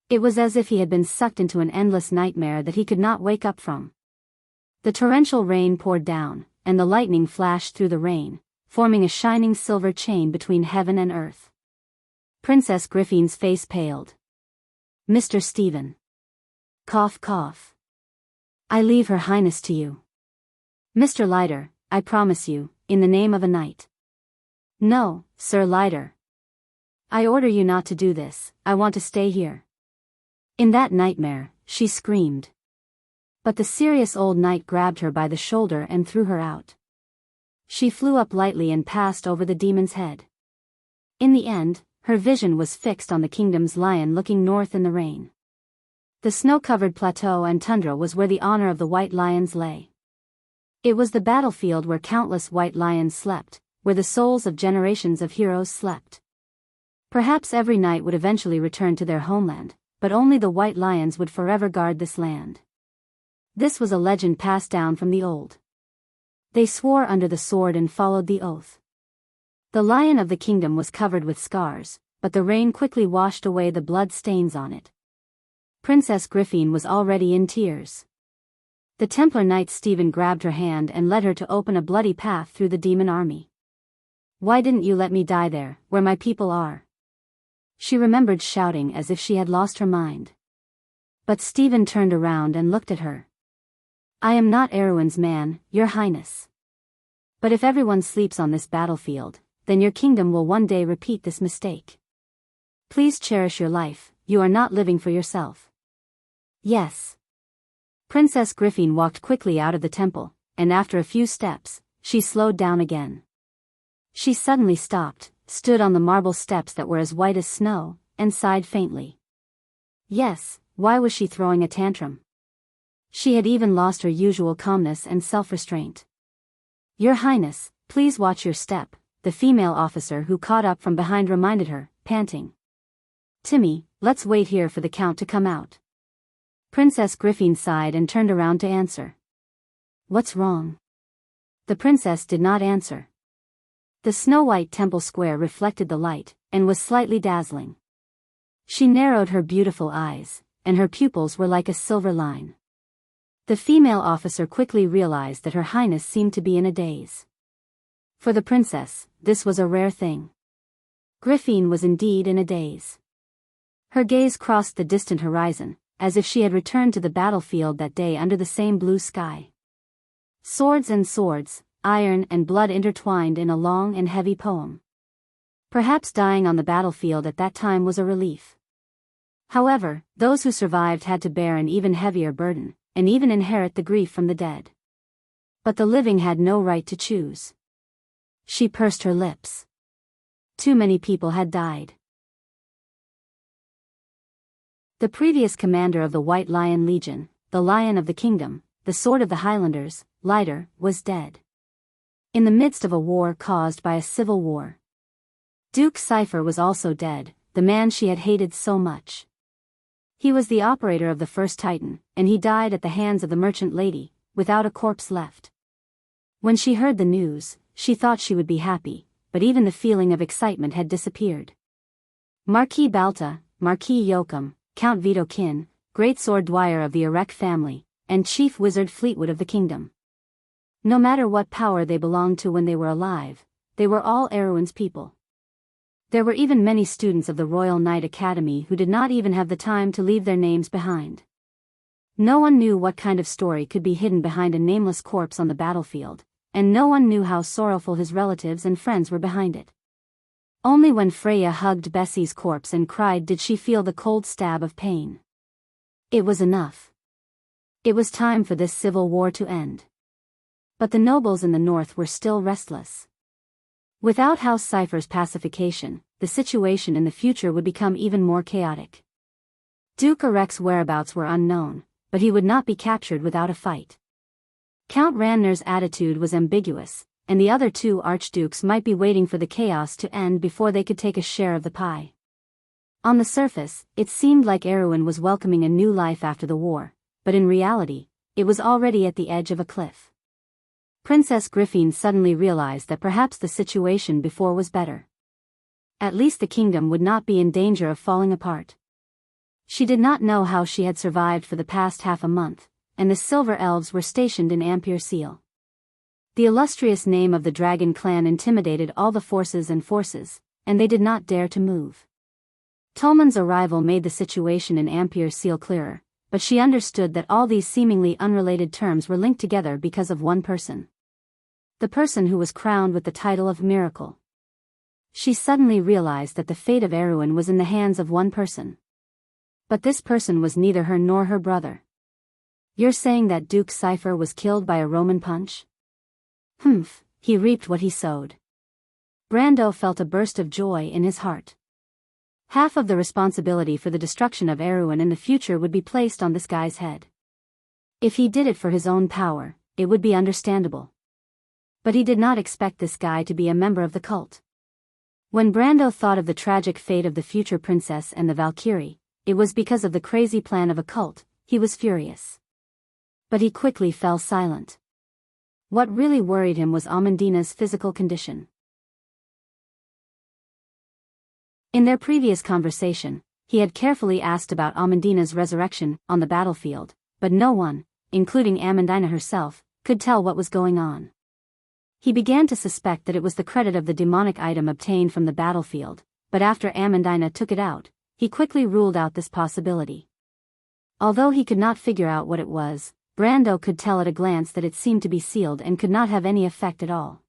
It was as if he had been sucked into an endless nightmare that he could not wake up from. The torrential rain poured down, and the lightning flashed through the rain, forming a shining silver chain between heaven and earth. Princess Griffin's face paled. Mr. Stephen. Cough cough. I leave Her Highness to you. Mr. Leiter, I promise you, in the name of a knight. No, Sir Leiter. I order you not to do this, I want to stay here. In that nightmare, she screamed. But the serious old knight grabbed her by the shoulder and threw her out. She flew up lightly and passed over the demon's head. In the end, her vision was fixed on the kingdom's lion looking north in the rain. The snow-covered plateau and tundra was where the honor of the white lions lay. It was the battlefield where countless white lions slept, where the souls of generations of heroes slept. Perhaps every knight would eventually return to their homeland, but only the white lions would forever guard this land. This was a legend passed down from the old. They swore under the sword and followed the oath. The lion of the kingdom was covered with scars, but the rain quickly washed away the blood stains on it. Princess Griffin was already in tears. The Templar Knight Stephen grabbed her hand and led her to open a bloody path through the demon army. Why didn't you let me die there, where my people are? She remembered shouting as if she had lost her mind. But Stephen turned around and looked at her. I am not Erewhon's man, Your Highness. But if everyone sleeps on this battlefield, then your kingdom will one day repeat this mistake. Please cherish your life, you are not living for yourself. Yes. Princess Griffin walked quickly out of the temple, and after a few steps, she slowed down again. She suddenly stopped, stood on the marble steps that were as white as snow, and sighed faintly. Yes, why was she throwing a tantrum? She had even lost her usual calmness and self-restraint. Your Highness, please watch your step, the female officer who caught up from behind reminded her, panting. Timmy, let's wait here for the Count to come out. Princess Griffin sighed and turned around to answer. What's wrong? The princess did not answer. The snow-white temple square reflected the light, and was slightly dazzling. She narrowed her beautiful eyes, and her pupils were like a silver line. The female officer quickly realized that Her Highness seemed to be in a daze. For the princess, this was a rare thing. Griffin was indeed in a daze. Her gaze crossed the distant horizon, as if she had returned to the battlefield that day under the same blue sky. Swords and swords, iron and blood intertwined in a long and heavy poem. Perhaps dying on the battlefield at that time was a relief. However, those who survived had to bear an even heavier burden, and even inherit the grief from the dead. But the living had no right to choose. She pursed her lips. Too many people had died. The previous commander of the White Lion Legion, the Lion of the Kingdom, the Sword of the Highlanders, Leiter, was dead. In the midst of a war caused by a civil war. Duke Cypher was also dead, the man she had hated so much. He was the operator of the first Titan, and he died at the hands of the merchant lady, without a corpse left. When she heard the news, she thought she would be happy, but even the feeling of excitement had disappeared. Marquis Balta, Marquis Yoakum, Count Vitokin, Great Sword Dwyer of the Erek family, and Chief Wizard Fleetwood of the kingdom. No matter what power they belonged to when they were alive, they were all Erewhon's people. There were even many students of the Royal Knight Academy who did not even have the time to leave their names behind. No one knew what kind of story could be hidden behind a nameless corpse on the battlefield, and no one knew how sorrowful his relatives and friends were behind it. Only when Freya hugged Bessie's corpse and cried did she feel the cold stab of pain. It was enough. It was time for this civil war to end. But the nobles in the north were still restless. Without House Cypher's pacification, the situation in the future would become even more chaotic. Duke Erek's whereabouts were unknown, but he would not be captured without a fight. Count Randner's attitude was ambiguous, and the other two archdukes might be waiting for the chaos to end before they could take a share of the pie. On the surface, it seemed like Erewhon was welcoming a new life after the war, but in reality, it was already at the edge of a cliff. Princess Griffin suddenly realized that perhaps the situation before was better. At least the kingdom would not be in danger of falling apart. She did not know how she had survived for the past half a month, and the Silver Elves were stationed in Ampere Seal. The illustrious name of the Dragon clan intimidated all the forces, and they did not dare to move. Tolman's arrival made the situation in Ampere Seal clearer, but she understood that all these seemingly unrelated terms were linked together because of one person. The person who was crowned with the title of Miracle. She suddenly realized that the fate of Erewhon was in the hands of one person. But this person was neither her nor her brother. "You're saying that Duke Cypher was killed by a Roman punch?" "Humph, he reaped what he sowed." Brando felt a burst of joy in his heart. Half of the responsibility for the destruction of Erewhon in the future would be placed on this guy's head. If he did it for his own power, it would be understandable. But he did not expect this guy to be a member of the cult. When Brando thought of the tragic fate of the future princess and the Valkyrie, it was because of the crazy plan of a cult. He was furious. But he quickly fell silent. What really worried him was Amandina's physical condition. In their previous conversation, he had carefully asked about Amandina's resurrection on the battlefield, but no one, including Amandina herself, could tell what was going on. He began to suspect that it was the credit of the demonic item obtained from the battlefield, but after Amandina took it out, he quickly ruled out this possibility. Although he could not figure out what it was, Brando could tell at a glance that it seemed to be sealed and could not have any effect at all.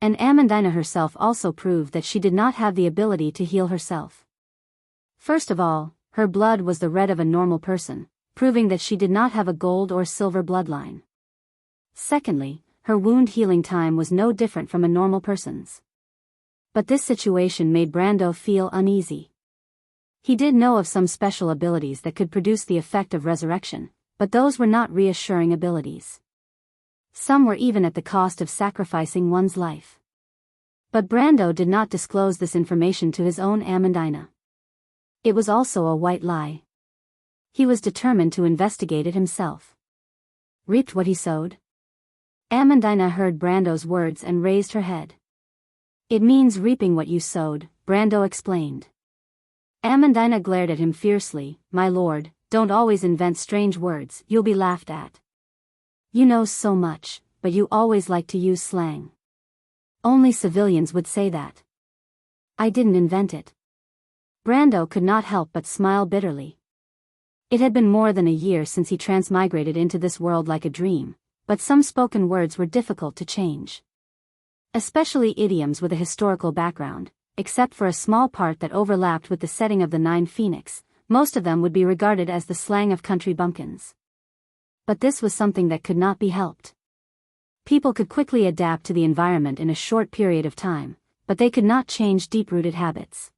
And Amandina herself also proved that she did not have the ability to heal herself. First of all, her blood was the red of a normal person, proving that she did not have a gold or silver bloodline. Secondly, her wound healing time was no different from a normal person's. But this situation made Brando feel uneasy. He did know of some special abilities that could produce the effect of resurrection, but those were not reassuring abilities. Some were even at the cost of sacrificing one's life. But Brando did not disclose this information to his own Amandina. It was also a white lie. He was determined to investigate it himself. Reaped what he sowed? Amandina heard Brando's words and raised her head. "It means reaping what you sowed," Brando explained. Amandina glared at him fiercely. "My lord, don't always invent strange words, you'll be laughed at. You know so much, but you always like to use slang. Only civilians would say that." "I didn't invent it." Brando could not help but smile bitterly. It had been more than a year since he transmigrated into this world like a dream, but some spoken words were difficult to change. Especially idioms with a historical background, except for a small part that overlapped with the setting of the Nine Phoenix, most of them would be regarded as the slang of country bumpkins. But this was something that could not be helped. People could quickly adapt to the environment in a short period of time, but they could not change deep-rooted habits.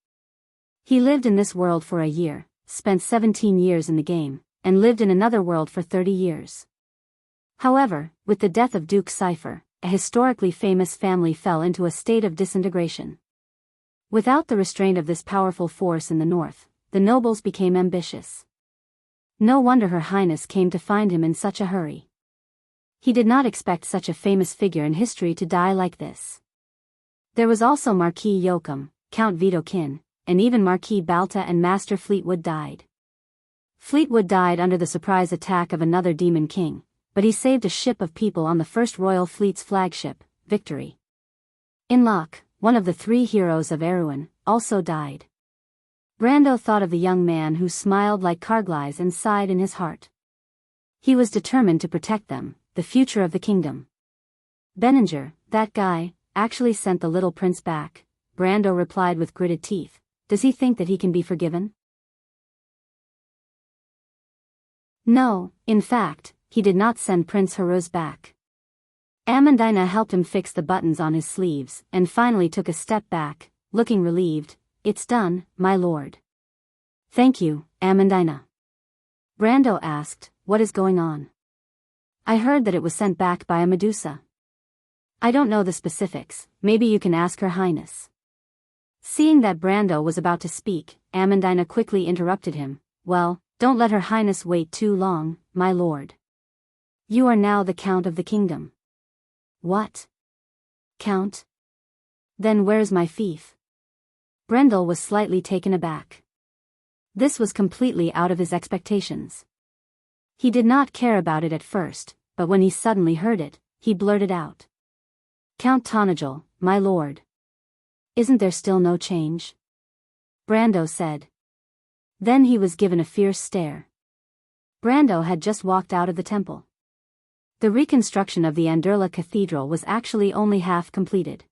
He lived in this world for a year, spent 17 years in the game, and lived in another world for 30 years. However, with the death of Duke Cypher, a historically famous family fell into a state of disintegration. Without the restraint of this powerful force in the north, the nobles became ambitious. No wonder Her Highness came to find him in such a hurry. He did not expect such a famous figure in history to die like this. There was also Marquis Yoakum, Count Vitokin, and even Marquis Balta and Master Fleetwood died. Fleetwood died under the surprise attack of another demon king, but he saved a ship of people on the First Royal Fleet's flagship, Victory. Inlock, one of the 3 heroes of Erewhon, also died. Brando thought of the young man who smiled like Carglass and sighed in his heart. He was determined to protect them, the future of the kingdom. "Benninger, that guy, actually sent the little prince back," Brando replied with gritted teeth. "Does he think that he can be forgiven?" No, in fact, he did not send Prince Haruz back. Amandina helped him fix the buttons on his sleeves, and finally took a step back, looking relieved. "It's done, my lord." "Thank you, Amandina." Brando asked, "What is going on?" "I heard that it was sent back by a Medusa." I don't know the specifics, maybe you can ask Her Highness. Seeing that Brando was about to speak, Amandina quickly interrupted him. Well, don't let Her Highness wait too long, my lord. You are now the Count of the Kingdom. What? Count? Then where's my fief? Brendel was slightly taken aback. This was completely out of his expectations. He did not care about it at first, but when he suddenly heard it, he blurted out. Count Tonagel, my lord. Isn't there still no change? Brando said. Then he was given a fierce stare. Brando had just walked out of the temple. The reconstruction of the Anderla Cathedral was actually only half completed.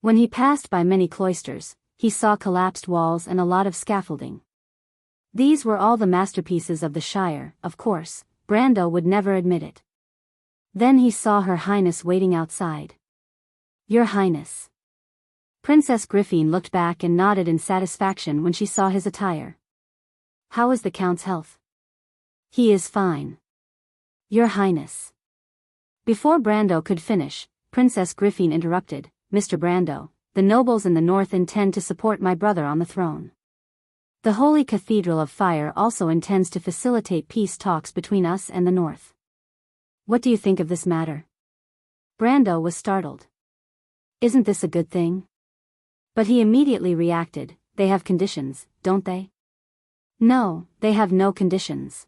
When he passed by many cloisters, he saw collapsed walls and a lot of scaffolding. These were all the masterpieces of the Shire, of course, Brando would never admit it. Then he saw Her Highness waiting outside. Your Highness. Princess Griffin looked back and nodded in satisfaction when she saw his attire. How is the Count's health? He is fine. Your Highness. Before Brando could finish, Princess Griffin interrupted. Mr. Brando, the nobles in the north intend to support my brother on the throne. The Holy Cathedral of Fire also intends to facilitate peace talks between us and the north. What do you think of this matter? Brando was startled. Isn't this a good thing? But he immediately reacted. They have conditions, don't they? No, they have no conditions.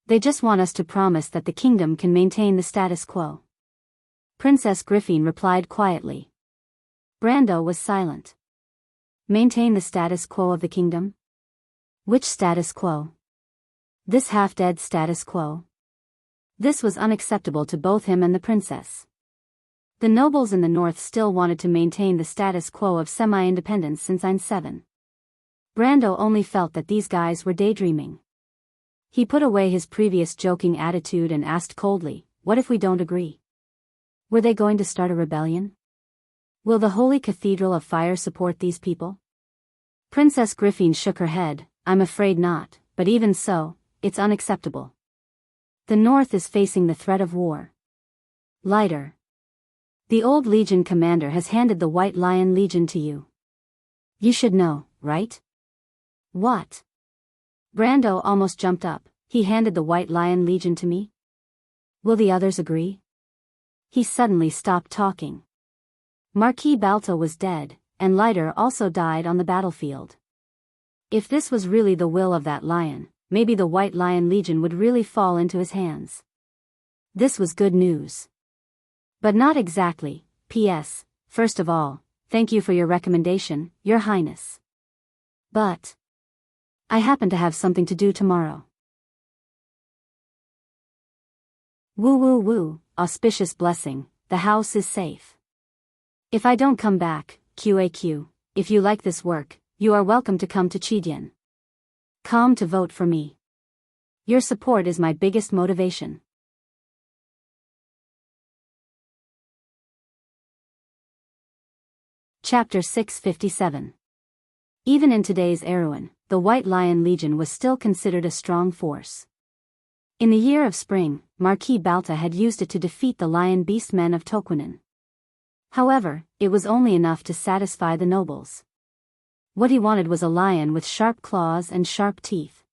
They just want us to promise that the kingdom can maintain the status quo. Princess Griffin replied quietly. Brando was silent. Maintain the status quo of the kingdom? Which status quo? This half-dead status quo? This was unacceptable to both him and the princess. The nobles in the north still wanted to maintain the status quo of semi-independence since 9/7. Brando only felt that these guys were daydreaming. He put away his previous joking attitude and asked coldly, what if we don't agree? Were they going to start a rebellion? Will the Holy Cathedral of Fire support these people? Princess Griffin shook her head. I'm afraid not, but even so, it's unacceptable. The north is facing the threat of war. Lighter. The old Legion commander has handed the White Lion Legion to you. You should know, right? What? Brando almost jumped up. He handed the White Lion Legion to me? Will the others agree? He suddenly stopped talking. Marquis Balto was dead, and Lighter also died on the battlefield. If this was really the will of that lion, maybe the White Lion Legion would really fall into his hands. This was good news. But not exactly. P.S. First of all, thank you for your recommendation, Your Highness. But I happen to have something to do tomorrow. Woo woo woo, auspicious blessing, the house is safe. If I don't come back, QAQ, if you like this work, you are welcome to come to Chidian. Come to vote for me. Your support is my biggest motivation. Chapter 657. Even in today's Erewhon, the White Lion Legion was still considered a strong force. In the year of spring, Marquis Balta had used it to defeat the lion beastmen of Toquinen. However, it was only enough to satisfy the nobles. What he wanted was a lion with sharp claws and sharp teeth.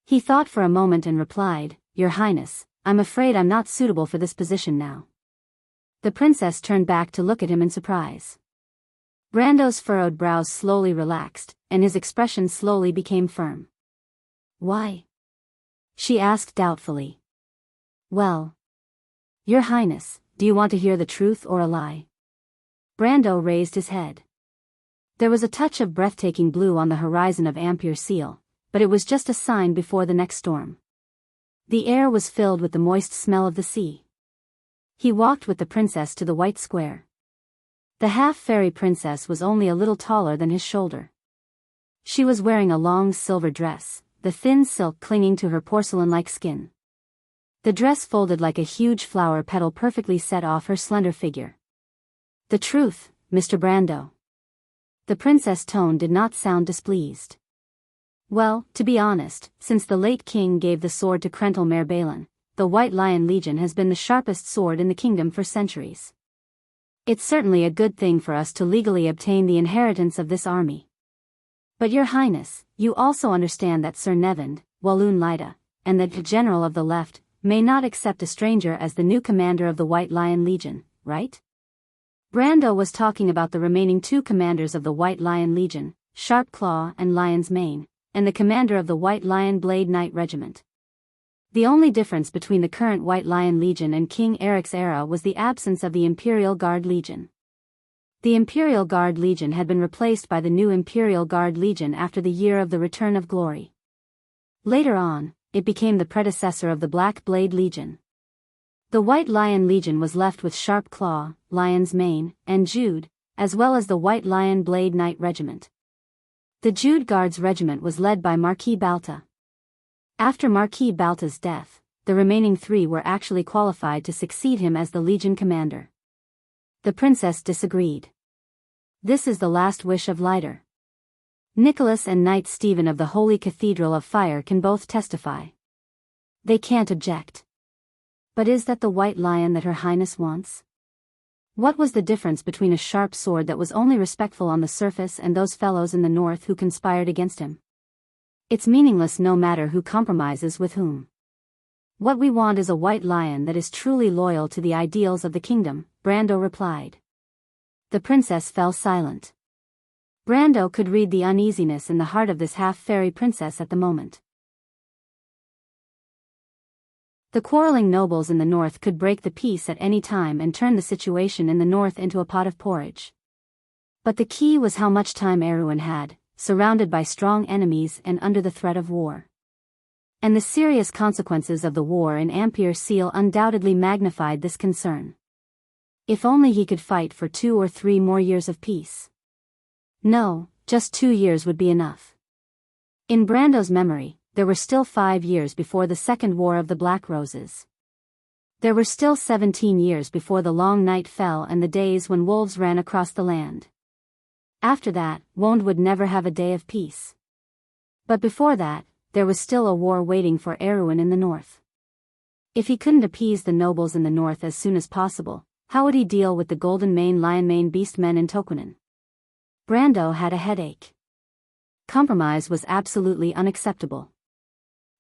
He thought for a moment and replied, Your Highness, I'm afraid I'm not suitable for this position now. The princess turned back to look at him in surprise. Brando's furrowed brows slowly relaxed, and his expression slowly became firm. Why? She asked doubtfully. Well, Your Highness, do you want to hear the truth or a lie? Brando raised his head. There was a touch of breathtaking blue on the horizon of Ampere Seal, but it was just a sign before the next storm. The air was filled with the moist smell of the sea. He walked with the princess to the white square. The half-fairy princess was only a little taller than his shoulder. She was wearing a long silver dress, the thin silk clinging to her porcelain-like skin. The dress folded like a huge flower petal perfectly set off her slender figure. The truth, Mr. Brando. The princess' tone did not sound displeased. Well, to be honest, since the late king gave the sword to Krentel Mer Balin, the White Lion Legion has been the sharpest sword in the kingdom for centuries. It's certainly a good thing for us to legally obtain the inheritance of this army. But Your Highness, you also understand that Sir Nevand, Walloon Lida, and the general of the left, may not accept a stranger as the new commander of the White Lion Legion, right? Brando was talking about the remaining two commanders of the White Lion Legion, Sharp Claw and Lion's Mane, and the commander of the White Lion Blade Knight Regiment. The only difference between the current White Lion Legion and King Eric's era was the absence of the Imperial Guard Legion. The Imperial Guard Legion had been replaced by the new Imperial Guard Legion after the Year of the Return of Glory. Later on, it became the predecessor of the Black Blade Legion. The White Lion Legion was left with Sharp Claw, Lion's Mane, and Jude, as well as the White Lion Blade Knight Regiment. The Jude Guards Regiment was led by Marquis Balta. After Marquis Balta's death, the remaining three were actually qualified to succeed him as the Legion commander. The princess disagreed. This is the last wish of Lider. Nicholas and Knight Stephen of the Holy Cathedral of Fire can both testify. They can't object. But is that the White Lion that Her Highness wants? What was the difference between a sharp sword that was only respectful on the surface and those fellows in the north who conspired against him? It's meaningless no matter who compromises with whom. What we want is a White Lion that is truly loyal to the ideals of the kingdom, Brando replied. The princess fell silent. Brando could read the uneasiness in the heart of this half-fairy princess at the moment. The quarreling nobles in the north could break the peace at any time and turn the situation in the north into a pot of porridge. But the key was how much time Erewhon had, surrounded by strong enemies and under the threat of war. And the serious consequences of the war in Ampere Seal undoubtedly magnified this concern. If only he could fight for 2 or 3 more years of peace. No, just 2 years would be enough. In Brando's memory, there were still 5 years before the Second War of the Black Roses. There were still 17 years before the long night fell and the days when wolves ran across the land. After that, Wond would never have a day of peace. But before that, there was still a war waiting for Erewhon in the north. If he couldn't appease the nobles in the north as soon as possible, how would he deal with the Golden Mane Lion Mane Beast men in Tokunin? Brando had a headache. Compromise was absolutely unacceptable.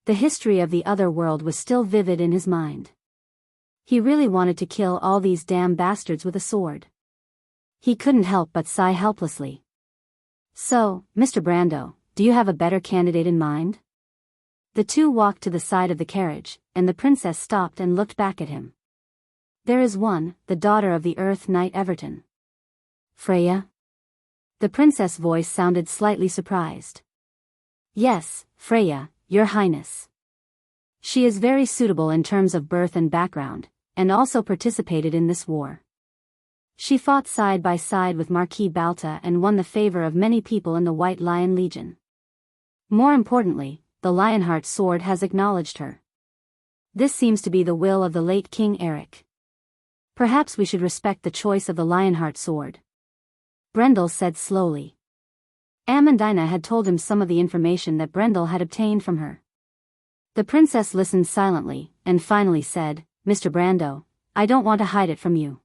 The history of the other world was still vivid in his mind. He really wanted to kill all these damn bastards with a sword. He couldn't help but sigh helplessly. So, Mr. Brando, do you have a better candidate in mind? The two walked to the side of the carriage, and the princess stopped and looked back at him. There is one, the daughter of the Earth Knight Everton. Freya? The princess' voice sounded slightly surprised. Yes, Freya, Your Highness. She is very suitable in terms of birth and background, and also participated in this war. She fought side by side with Marquis Balta and won the favor of many people in the White Lion Legion. More importantly, the Lionheart sword has acknowledged her. This seems to be the will of the late King Eric. Perhaps we should respect the choice of the Lionheart sword. Brendel said slowly. Amandina had told him some of the information that Brendel had obtained from her. The princess listened silently, and finally said, Mr. Brando, I don't want to hide it from you.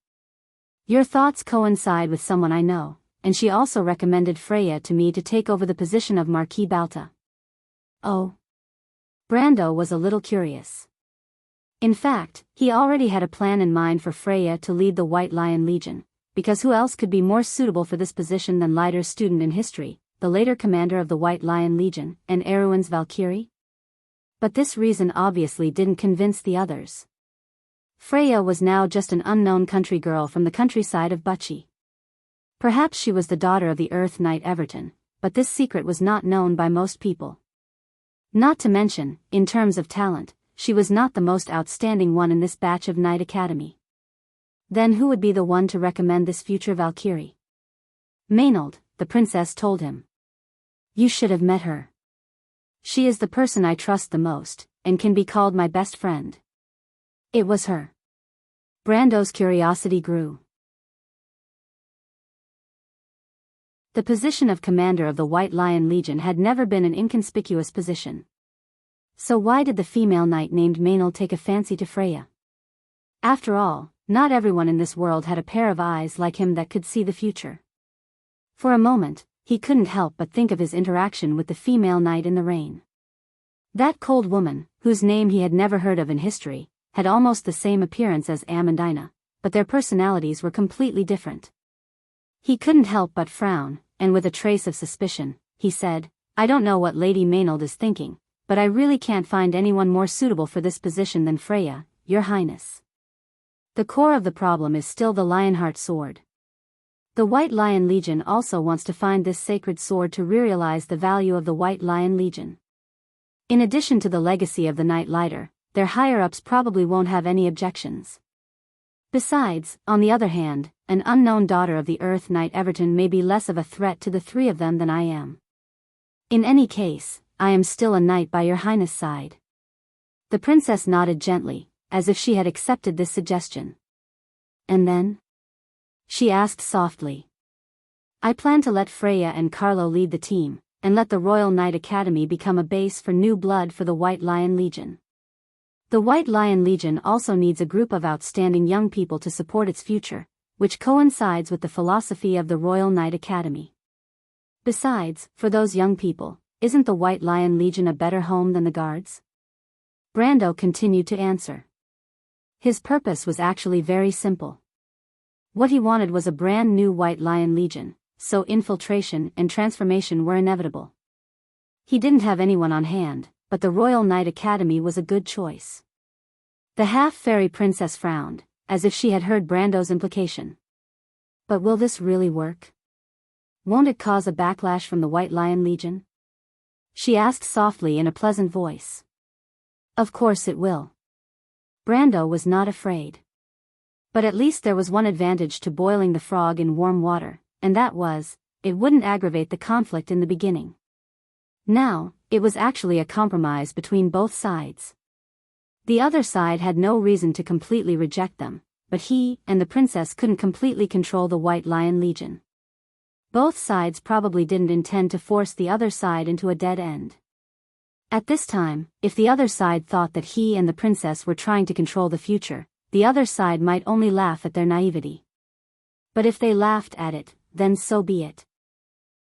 Your thoughts coincide with someone I know, and she also recommended Freya to me to take over the position of Marquis Balta. Oh. Brando was a little curious. In fact, he already had a plan in mind for Freya to lead the White Lion Legion, because who else could be more suitable for this position than Lider's student in history, the later commander of the White Lion Legion, and Erewhon's Valkyrie? But this reason obviously didn't convince the others. Freya was now just an unknown country girl from the countryside of Bucci. Perhaps she was the daughter of the Earth Knight Everton, but this secret was not known by most people. Not to mention, in terms of talent, she was not the most outstanding one in this batch of Knight Academy. Then who would be the one to recommend this future Valkyrie? Maynard, the princess told him. You should have met her. She is the person I trust the most, and can be called my best friend. It was her. Brando's curiosity grew. The position of commander of the White Lion Legion had never been an inconspicuous position. So why did the female knight named Maynard take a fancy to Freya? After all, Not everyone in this world had a pair of eyes like him that could see the future. For a moment, he couldn't help but think of his interaction with the female knight in the rain. That cold woman, whose name he had never heard of in history, had almost the same appearance as Amandina, but their personalities were completely different. He couldn't help but frown, and with a trace of suspicion, he said, "I don't know what Lady Maynard is thinking, but I really can't find anyone more suitable for this position than Freya, Your Highness. The core of the problem is still the Lionheart sword. The White Lion Legion also wants to find this sacred sword to realize the value of the White Lion Legion. In addition to the legacy of the Knight Lighter, their higher-ups probably won't have any objections. Besides, on the other hand, an unknown daughter of the Earth Knight Everton may be less of a threat to the three of them than I am. In any case, I am still a knight by Your Highness' side." The princess nodded gently, as if she had accepted this suggestion. "And then?" she asked softly. "I plan to let Freya and Carlo lead the team, and let the Royal Knight Academy become a base for new blood for the White Lion Legion. The White Lion Legion also needs a group of outstanding young people to support its future, which coincides with the philosophy of the Royal Knight Academy. Besides, for those young people, isn't the White Lion Legion a better home than the Guards?" Brando continued to answer. His purpose was actually very simple. What he wanted was a brand new White Lion Legion, so infiltration and transformation were inevitable. He didn't have anyone on hand, but the Royal Knight Academy was a good choice. The half-fairy princess frowned, as if she had heard Brando's implication. "But will this really work? Won't it cause a backlash from the White Lion Legion?" she asked softly in a pleasant voice. "Of course it will." Brando was not afraid. But at least there was one advantage to boiling the frog in warm water, and that was, it wouldn't aggravate the conflict in the beginning. Now, it was actually a compromise between both sides. The other side had no reason to completely reject them, but he and the princess couldn't completely control the White Lion Legion. Both sides probably didn't intend to force the other side into a dead end. At this time, if the other side thought that he and the princess were trying to control the future, the other side might only laugh at their naivety. But if they laughed at it, then so be it.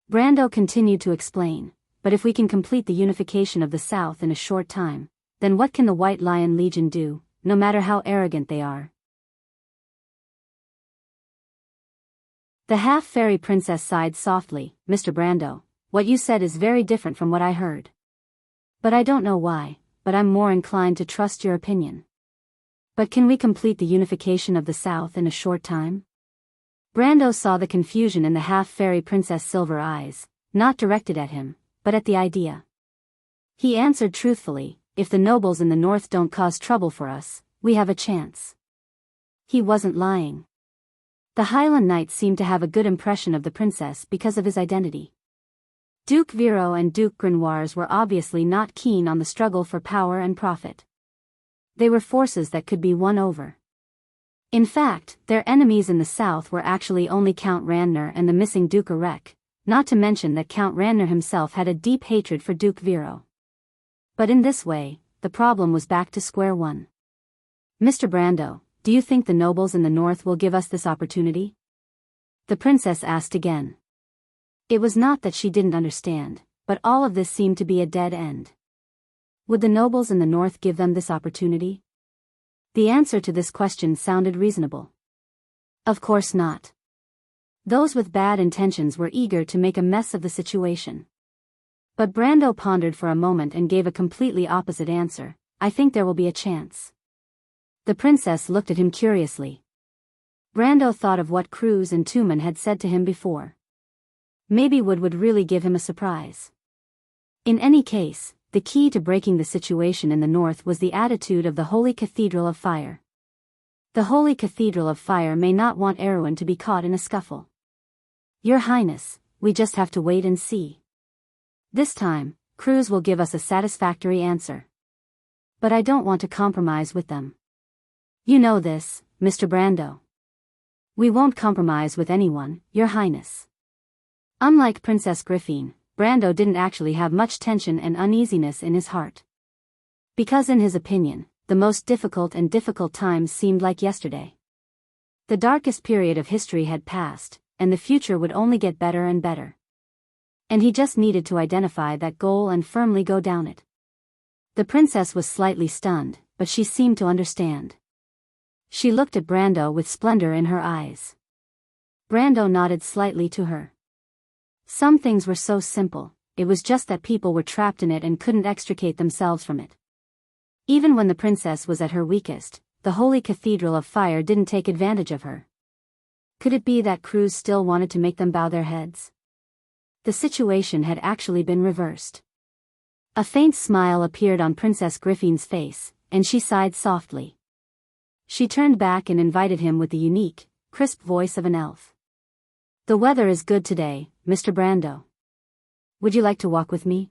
Brando continued to explain, "But if we can complete the unification of the South in a short time, then what can the White Lion Legion do, no matter how arrogant they are?" The half-fairy princess sighed softly. "Mr. Brando, what you said is very different from what I heard. But I don't know why, but I'm more inclined to trust your opinion. But can we complete the unification of the South in a short time?" Brando saw the confusion in the half-fairy princess' silver eyes, not directed at him, but at the idea. He answered truthfully, "If the nobles in the north don't cause trouble for us, we have a chance." He wasn't lying. The Highland Knight seemed to have a good impression of the princess because of his identity. Duke Vero and Duke Grenoires were obviously not keen on the struggle for power and profit. They were forces that could be won over. In fact, their enemies in the south were actually only Count Randner and the missing Duke Erek, not to mention that Count Randner himself had a deep hatred for Duke Vero. But in this way, the problem was back to square one. "Mr. Brando, do you think the nobles in the north will give us this opportunity?" the princess asked again. It was not that she didn't understand, but all of this seemed to be a dead end. Would the nobles in the north give them this opportunity? The answer to this question sounded reasonable. Of course not. Those with bad intentions were eager to make a mess of the situation. But Brando pondered for a moment and gave a completely opposite answer. "I think there will be a chance." The princess looked at him curiously. Brando thought of what Cruz and Tuman had said to him before. Maybe Wood would really give him a surprise. In any case, the key to breaking the situation in the north was the attitude of the Holy Cathedral of Fire. The Holy Cathedral of Fire may not want Erwin to be caught in a scuffle. "Your Highness, we just have to wait and see. This time, Cruz will give us a satisfactory answer. But I don't want to compromise with them. You know this, Mr. Brando. We won't compromise with anyone, Your Highness." Unlike Princess Griffine, Brando didn't actually have much tension and uneasiness in his heart. Because in his opinion, the most difficult times seemed like yesterday. The darkest period of history had passed, and the future would only get better and better. And he just needed to identify that goal and firmly go down it. The princess was slightly stunned, but she seemed to understand. She looked at Brando with splendor in her eyes. Brando nodded slightly to her. Some things were so simple, it was just that people were trapped in it and couldn't extricate themselves from it. Even when the princess was at her weakest, the holy cathedral of fire didn't take advantage of her. Could it be that Cruz still wanted to make them bow their heads? The situation had actually been reversed. A faint smile appeared on Princess Griffin's face, and she sighed softly. She turned back and invited him with the unique, crisp voice of an elf. "The weather is good today, Mr. Brando. Would you like to walk with me?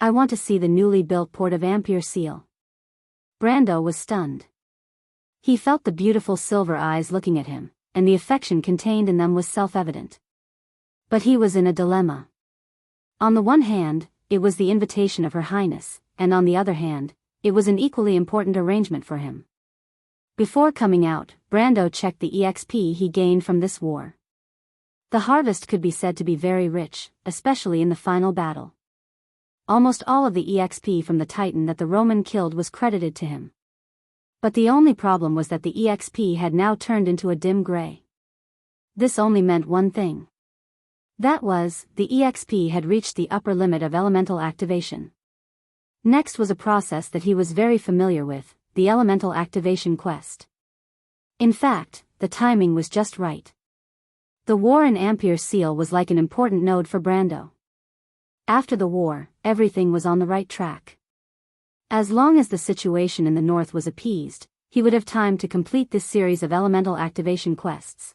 I want to see the newly built port of Ampere Seal." Brando was stunned. He felt the beautiful silver eyes looking at him, and the affection contained in them was self-evident. But he was in a dilemma. On the one hand, it was the invitation of Her Highness, and on the other hand, it was an equally important arrangement for him. Before coming out, Brando checked the EXP he gained from this war. The harvest could be said to be very rich, especially in the final battle. Almost all of the EXP from the Titan that the Roman killed was credited to him. But the only problem was that the EXP had now turned into a dim gray. This only meant one thing. That was, the EXP had reached the upper limit of elemental activation. Next was a process that he was very familiar with, the elemental activation quest. In fact, the timing was just right. The war in Ampere Seal was like an important node for Brando. After the war, everything was on the right track. As long as the situation in the north was appeased, he would have time to complete this series of elemental activation quests.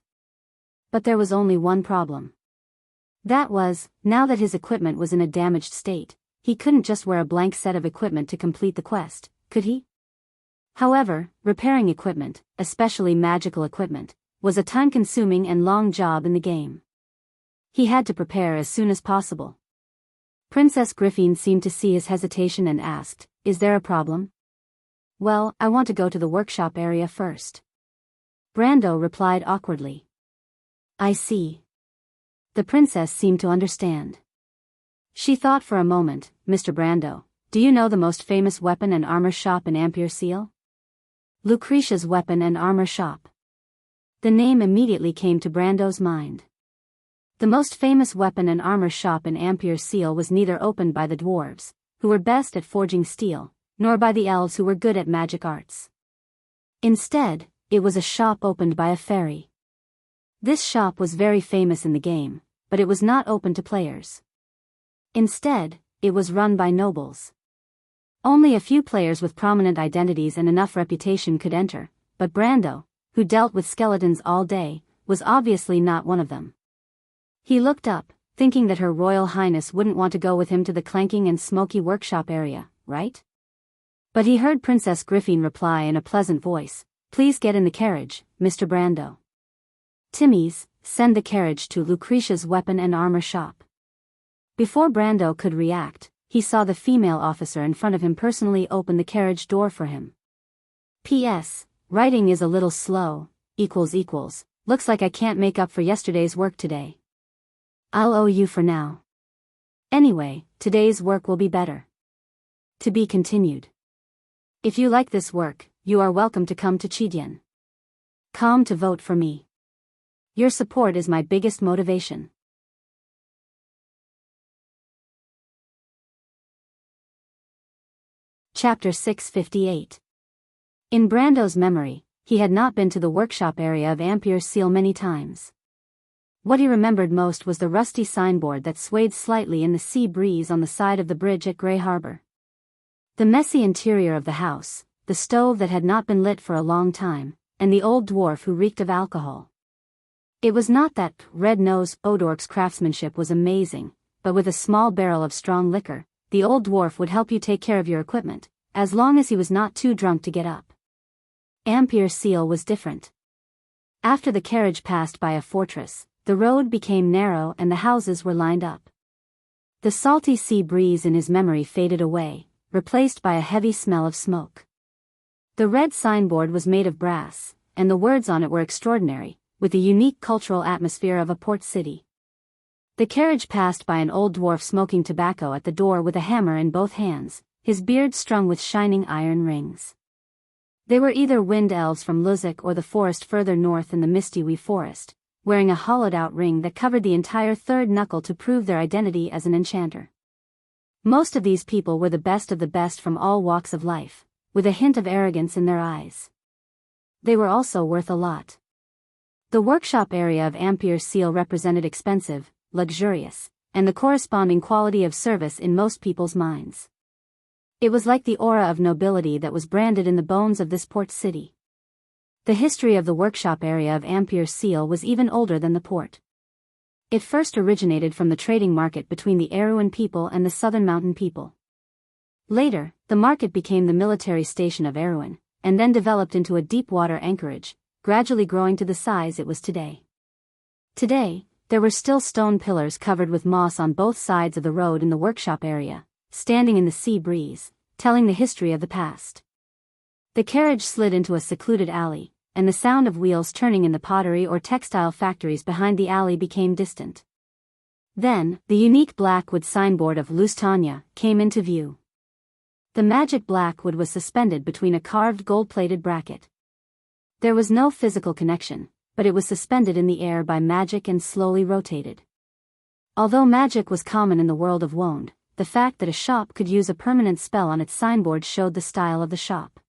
But there was only one problem. That was, now that his equipment was in a damaged state, he couldn't just wear a blank set of equipment to complete the quest, could he? However, repairing equipment, especially magical equipment, was a time-consuming and long job in the game. He had to prepare as soon as possible. Princess Griffin seemed to see his hesitation and asked, "Is there a problem?" "Well, I want to go to the workshop area first." Brando replied awkwardly. "I see." The princess seemed to understand. She thought for a moment, "Mr. Brando, do you know the most famous weapon and armor shop in Ampere Seal?" Lucretia's Weapon and Armor Shop. The name immediately came to Brando's mind. The most famous weapon and armor shop in Ampere Seal was neither opened by the dwarves, who were best at forging steel, nor by the elves who were good at magic arts. Instead, it was a shop opened by a fairy. This shop was very famous in the game, but it was not open to players. Instead, it was run by nobles. Only a few players with prominent identities and enough reputation could enter, but Brando, who dealt with skeletons all day, was obviously not one of them. He looked up, thinking that Her Royal Highness wouldn't want to go with him to the clanking and smoky workshop area, right? But he heard Princess Griffin reply in a pleasant voice, "Please get in the carriage, Mr. Brando. Timmies, send the carriage to Lucretia's Weapon and Armor Shop." Before Brando could react, he saw the female officer in front of him personally open the carriage door for him. "P.S. Writing is a little slow, .. Looks like I can't make up for yesterday's work today. I'll owe you for now. Anyway, today's work will be better. To be continued. If you like this work, you are welcome to come to Chidian. Come to vote for me. Your support is my biggest motivation." Chapter 658. In Brando's memory, he had not been to the workshop area of Ampere Seal many times. What he remembered most was the rusty signboard that swayed slightly in the sea breeze on the side of the bridge at Grey Harbor. The messy interior of the house, the stove that had not been lit for a long time, and the old dwarf who reeked of alcohol. It was not that Red-Nosed Odork's craftsmanship was amazing, but with a small barrel of strong liquor, the old dwarf would help you take care of your equipment, as long as he was not too drunk to get up. Ampere Seal was different. After the carriage passed by a fortress, the road became narrow and the houses were lined up. The salty sea breeze in his memory faded away, replaced by a heavy smell of smoke. The red signboard was made of brass, and the words on it were extraordinary, with the unique cultural atmosphere of a port city. The carriage passed by an old dwarf smoking tobacco at the door with a hammer in both hands, his beard strung with shining iron rings. They were either wind elves from Luzik or the forest further north in the misty Wee forest, wearing a hollowed-out ring that covered the entire third knuckle to prove their identity as an enchanter. Most of these people were the best of the best from all walks of life, with a hint of arrogance in their eyes. They were also worth a lot. The workshop area of Ampere Seal represented expensive, luxurious, and the corresponding quality of service in most people's minds. It was like the aura of nobility that was branded in the bones of this port city. The history of the workshop area of Ampere Seal was even older than the port. It first originated from the trading market between the Erewhon people and the Southern Mountain people. Later, the market became the military station of Erewhon, and then developed into a deep-water anchorage, gradually growing to the size it was today. Today, there were still stone pillars covered with moss on both sides of the road in the workshop area, standing in the sea breeze, telling the history of the past. The carriage slid into a secluded alley, and the sound of wheels turning in the pottery or textile factories behind the alley became distant. Then, the unique black wood signboard of Xianxia came into view. The magic black wood was suspended between a carved gold-plated bracket. There was no physical connection, but it was suspended in the air by magic and slowly rotated. Although magic was common in the world of Wond, the fact that a shop could use a permanent spell on its signboard showed the style of the shop.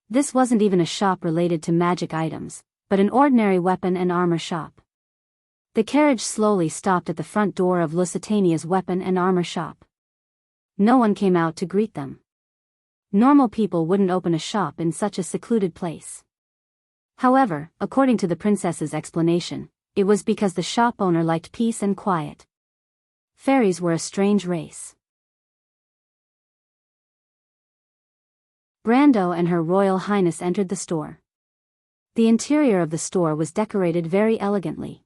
This wasn't even a shop related to magic items, but an ordinary weapon and armor shop. The carriage slowly stopped at the front door of Lusitania's weapon and armor shop. No one came out to greet them. Normal people wouldn't open a shop in such a secluded place. However, according to the princess's explanation, it was because the shop owner liked peace and quiet. Fairies were a strange race. Brando and Her Royal Highness entered the store. The interior of the store was decorated very elegantly.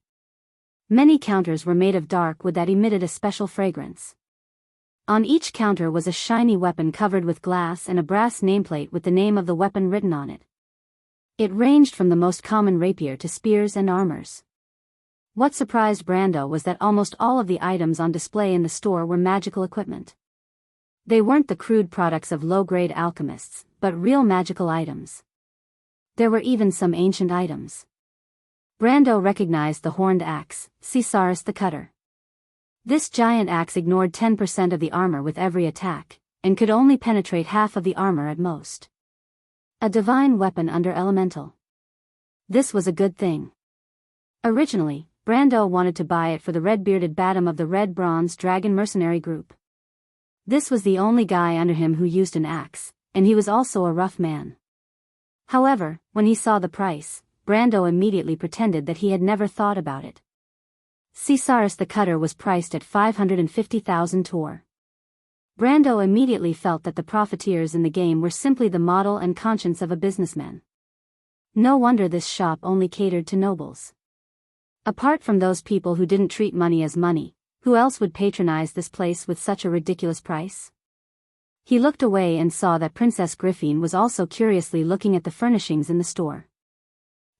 Many counters were made of dark wood that emitted a special fragrance. On each counter was a shiny weapon covered with glass and a brass nameplate with the name of the weapon written on it. It ranged from the most common rapier to spears and armors. What surprised Brando was that almost all of the items on display in the store were magical equipment. They weren't the crude products of low-grade alchemists, but real magical items. There were even some ancient items. Brando recognized the horned axe, Caesaris the Cutter. This giant axe ignored 10% of the armor with every attack, and could only penetrate half of the armor at most. A divine weapon under elemental. This was a good thing. Originally, Brando wanted to buy it for the red-bearded Batum of the Red Bronze Dragon Mercenary Group. This was the only guy under him who used an axe, and he was also a rough man. However, when he saw the price, Brando immediately pretended that he had never thought about it. Caesaris the Cutter was priced at 550,000 tor. Brando immediately felt that the profiteers in the game were simply the model and conscience of a businessman. No wonder this shop only catered to nobles. Apart from those people who didn't treat money as money, who else would patronize this place with such a ridiculous price? He looked away and saw that Princess Griffine was also curiously looking at the furnishings in the store.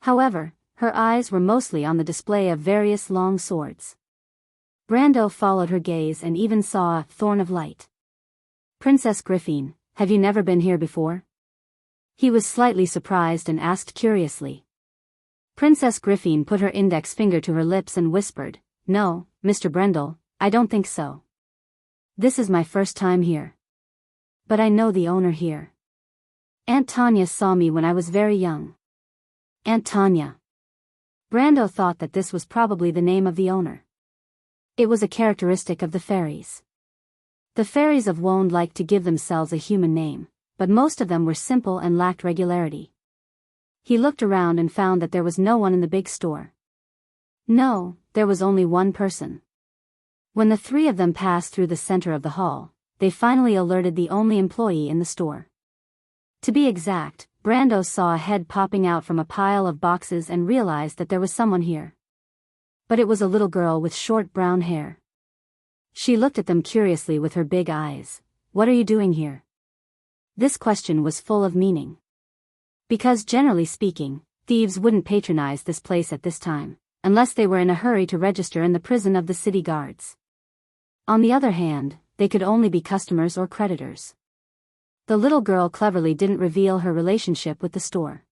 However, her eyes were mostly on the display of various long swords. Brando followed her gaze and even saw a thorn of light. "Princess Griffine, have you never been here before?" He was slightly surprised and asked curiously. Princess Griffine put her index finger to her lips and whispered, "No, Mr. Brendel, I don't think so. This is my first time here. But I know the owner here. Aunt Tanya saw me when I was very young." Aunt Tanya. Brando thought that this was probably the name of the owner. It was a characteristic of the fairies. The fairies of Wond liked to give themselves a human name, but most of them were simple and lacked regularity. He looked around and found that there was no one in the big store. No, there was only one person. When the three of them passed through the center of the hall, they finally alerted the only employee in the store. To be exact, Brando saw a head popping out from a pile of boxes and realized that there was someone here. But it was a little girl with short brown hair. She looked at them curiously with her big eyes. "What are you doing here?" This question was full of meaning. Because generally speaking, thieves wouldn't patronize this place at this time, unless they were in a hurry to register in the prison of the city guards. On the other hand, they could only be customers or creditors. The little girl cleverly didn't reveal her relationship with the store.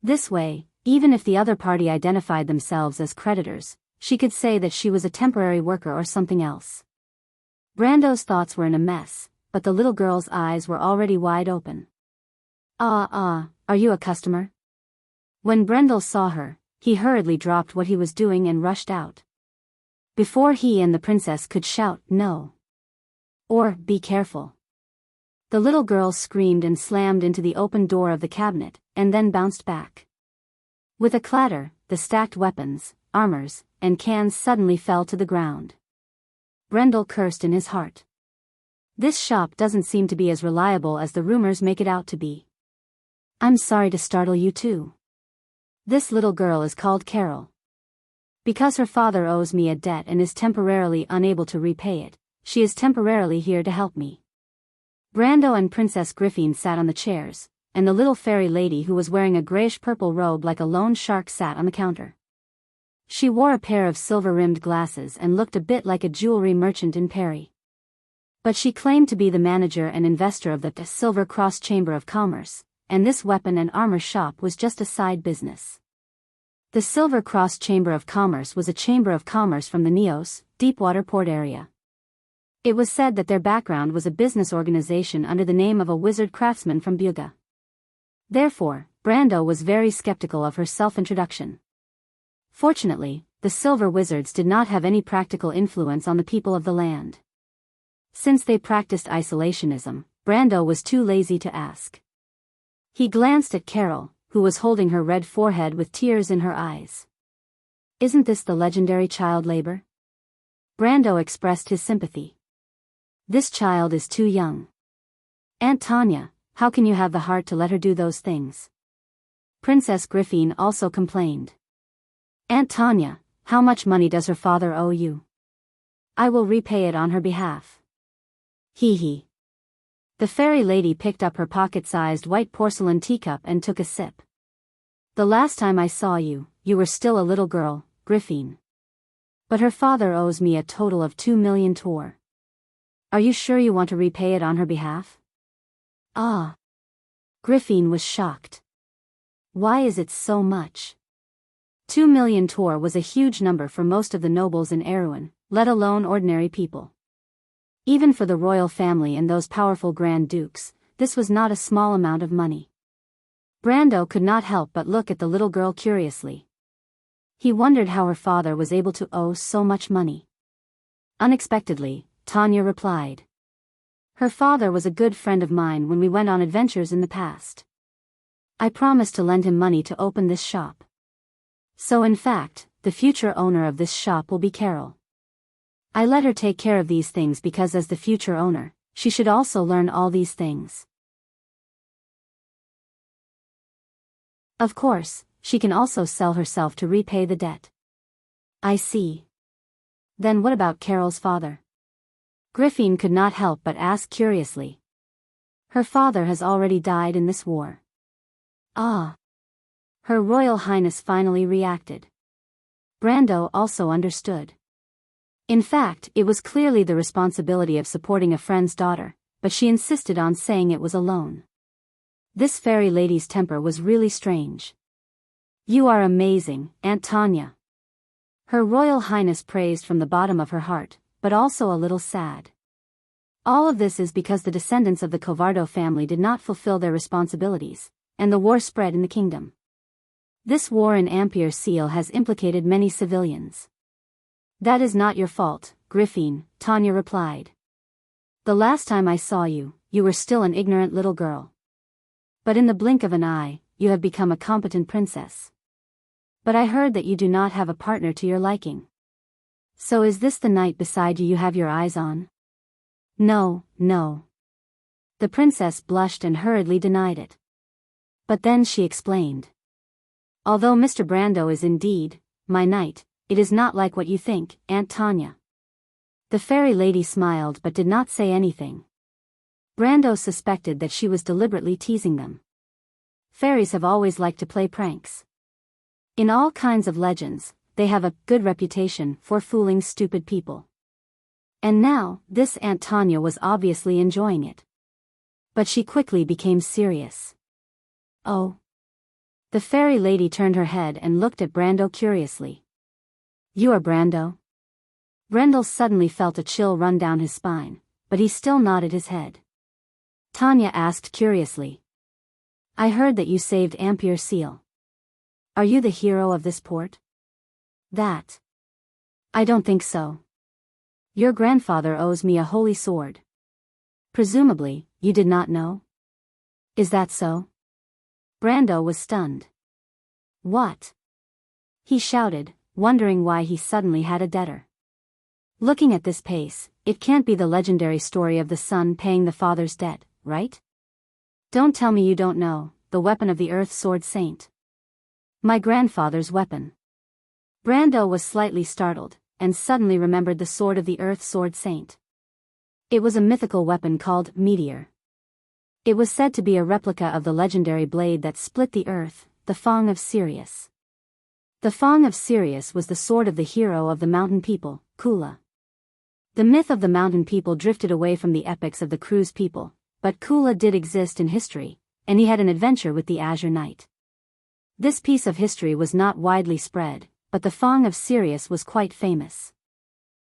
This way, even if the other party identified themselves as creditors, she could say that she was a temporary worker or something else. Brando's thoughts were in a mess, but the little girl's eyes were already wide open. Are you a customer? When Brendel saw her, he hurriedly dropped what he was doing and rushed out. Before he and the princess could shout no, or be careful, the little girl screamed and slammed into the open door of the cabinet, and then bounced back. With a clatter, the stacked weapons, armors, and cans suddenly fell to the ground. Brendel cursed in his heart. This shop doesn't seem to be as reliable as the rumors make it out to be. I'm sorry to startle you too. This little girl is called Carol. Because her father owes me a debt and is temporarily unable to repay it, she is temporarily here to help me. Brando and Princess Griffin sat on the chairs, and the little fairy lady who was wearing a grayish-purple robe like a lone shark sat on the counter. She wore a pair of silver-rimmed glasses and looked a bit like a jewelry merchant in Paris. But she claimed to be the manager and investor of the Silver Cross Chamber of Commerce, and this weapon and armor shop was just a side business. The Silver Cross Chamber of Commerce was a chamber of commerce from the Neos, Deepwater Port area. It was said that their background was a business organization under the name of a wizard craftsman from Buga. Therefore, Brando was very skeptical of her self-introduction. Fortunately, the Silver Wizards did not have any practical influence on the people of the land. Since they practiced isolationism, Brando was too lazy to ask. He glanced at Carol, who was holding her red forehead with tears in her eyes. Isn't this the legendary child labor? Brando expressed his sympathy. This child is too young. Aunt Tanya, how can you have the heart to let her do those things? Princess Griffin also complained. Aunt Tanya, how much money does her father owe you? I will repay it on her behalf. Hee. The fairy lady picked up her pocket-sized white porcelain teacup and took a sip. The last time I saw you, you were still a little girl, Griffin. But her father owes me a total of 2 million tour. Are you sure you want to repay it on her behalf? Ah. Griffin was shocked. Why is it so much? 2 million tour was a huge number for most of the nobles in Erewhon, let alone ordinary people. Even for the royal family and those powerful Grand Dukes, this was not a small amount of money. Brando could not help but look at the little girl curiously. He wondered how her father was able to owe so much money. Unexpectedly, Tanya replied. Her father was a good friend of mine when we went on adventures in the past. I promised to lend him money to open this shop. So in fact, the future owner of this shop will be Carol. I let her take care of these things because as the future owner, she should also learn all these things. Of course, she can also sell herself to repay the debt. I see. Then what about Carol's father? Griffin could not help but ask curiously. Her father has already died in this war. Ah. Her Royal Highness finally reacted. Brando also understood. In fact, it was clearly the responsibility of supporting a friend's daughter, but she insisted on saying it was a loan. This fairy lady's temper was really strange. You are amazing, Aunt Tanya. Her Royal Highness praised from the bottom of her heart, but also a little sad. All of this is because the descendants of the Covardo family did not fulfill their responsibilities, and the war spread in the kingdom. This war in Ampere Seal has implicated many civilians. That is not your fault, Griffin, Tanya replied. The last time I saw you, you were still an ignorant little girl. But in the blink of an eye, you have become a competent princess. But I heard that you do not have a partner to your liking. So is this the knight beside you have your eyes on? No. The princess blushed and hurriedly denied it. But then she explained. Although Mr. Brando is indeed my knight, it is not like what you think, Aunt Tanya. The fairy lady smiled but did not say anything. Brando suspected that she was deliberately teasing them. Fairies have always liked to play pranks. In all kinds of legends, they have a good reputation for fooling stupid people. And now, this Aunt Tanya was obviously enjoying it. But she quickly became serious. Oh. The fairy lady turned her head and looked at Brando curiously. You are Brando? Brendel suddenly felt a chill run down his spine, but he still nodded his head. Tanya asked curiously. I heard that you saved Ampere Seal. Are you the hero of this port? That. I don't think so. Your grandfather owes me a holy sword. Presumably, you did not know? Is that so? Brando was stunned. What? He shouted, wondering why he suddenly had a debtor. Looking at this pace, it can't be the legendary story of the son paying the father's debt, right? Don't tell me you don't know, the weapon of the Earth Sword Saint. My grandfather's weapon. Brando was slightly startled, and suddenly remembered the sword of the Earth Sword Saint. It was a mythical weapon called Meteor. It was said to be a replica of the legendary blade that split the earth, the Fang of Sirius. The Fang of Sirius was the sword of the hero of the mountain people, Kula. The myth of the mountain people drifted away from the epics of the Cruz people, but Kula did exist in history, and he had an adventure with the Azure Knight. This piece of history was not widely spread, but the Fang of Sirius was quite famous.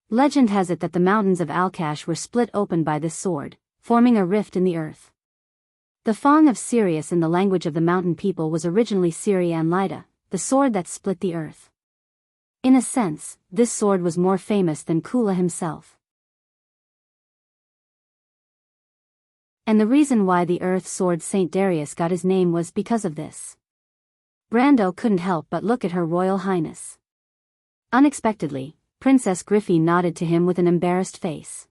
Legend has it that the mountains of Alkash were split open by this sword, forming a rift in the earth. The Fang of Sirius in the language of the mountain people was originally Siri Anlida, the sword that split the earth. In a sense, this sword was more famous than Kula himself. And the reason why the Earth Sword Saint Darius got his name was because of this. Brando couldn't help but look at Her Royal Highness. Unexpectedly, Princess Griffey nodded to him with an embarrassed face.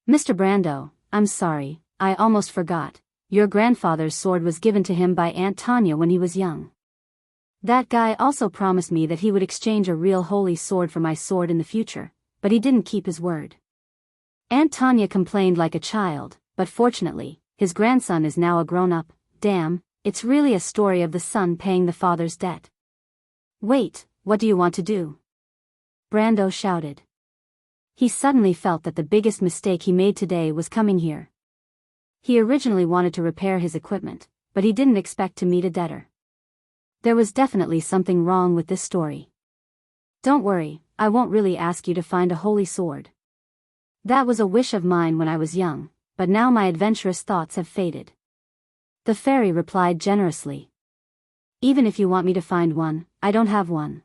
Mr. Brando, I'm sorry, I almost forgot. Your grandfather's sword was given to him by Aunt Tanya when he was young. That guy also promised me that he would exchange a real holy sword for my sword in the future, but he didn't keep his word. Aunt Tanya complained like a child, but fortunately, his grandson is now a grown-up. Damn, it's really a story of the son paying the father's debt. Wait, what do you want to do? Brando shouted. He suddenly felt that the biggest mistake he made today was coming here. He originally wanted to repair his equipment, but he didn't expect to meet a debtor. There was definitely something wrong with this story. Don't worry, I won't really ask you to find a holy sword. That was a wish of mine when I was young, but now my adventurous thoughts have faded. The fairy replied generously. Even if you want me to find one, I don't have one.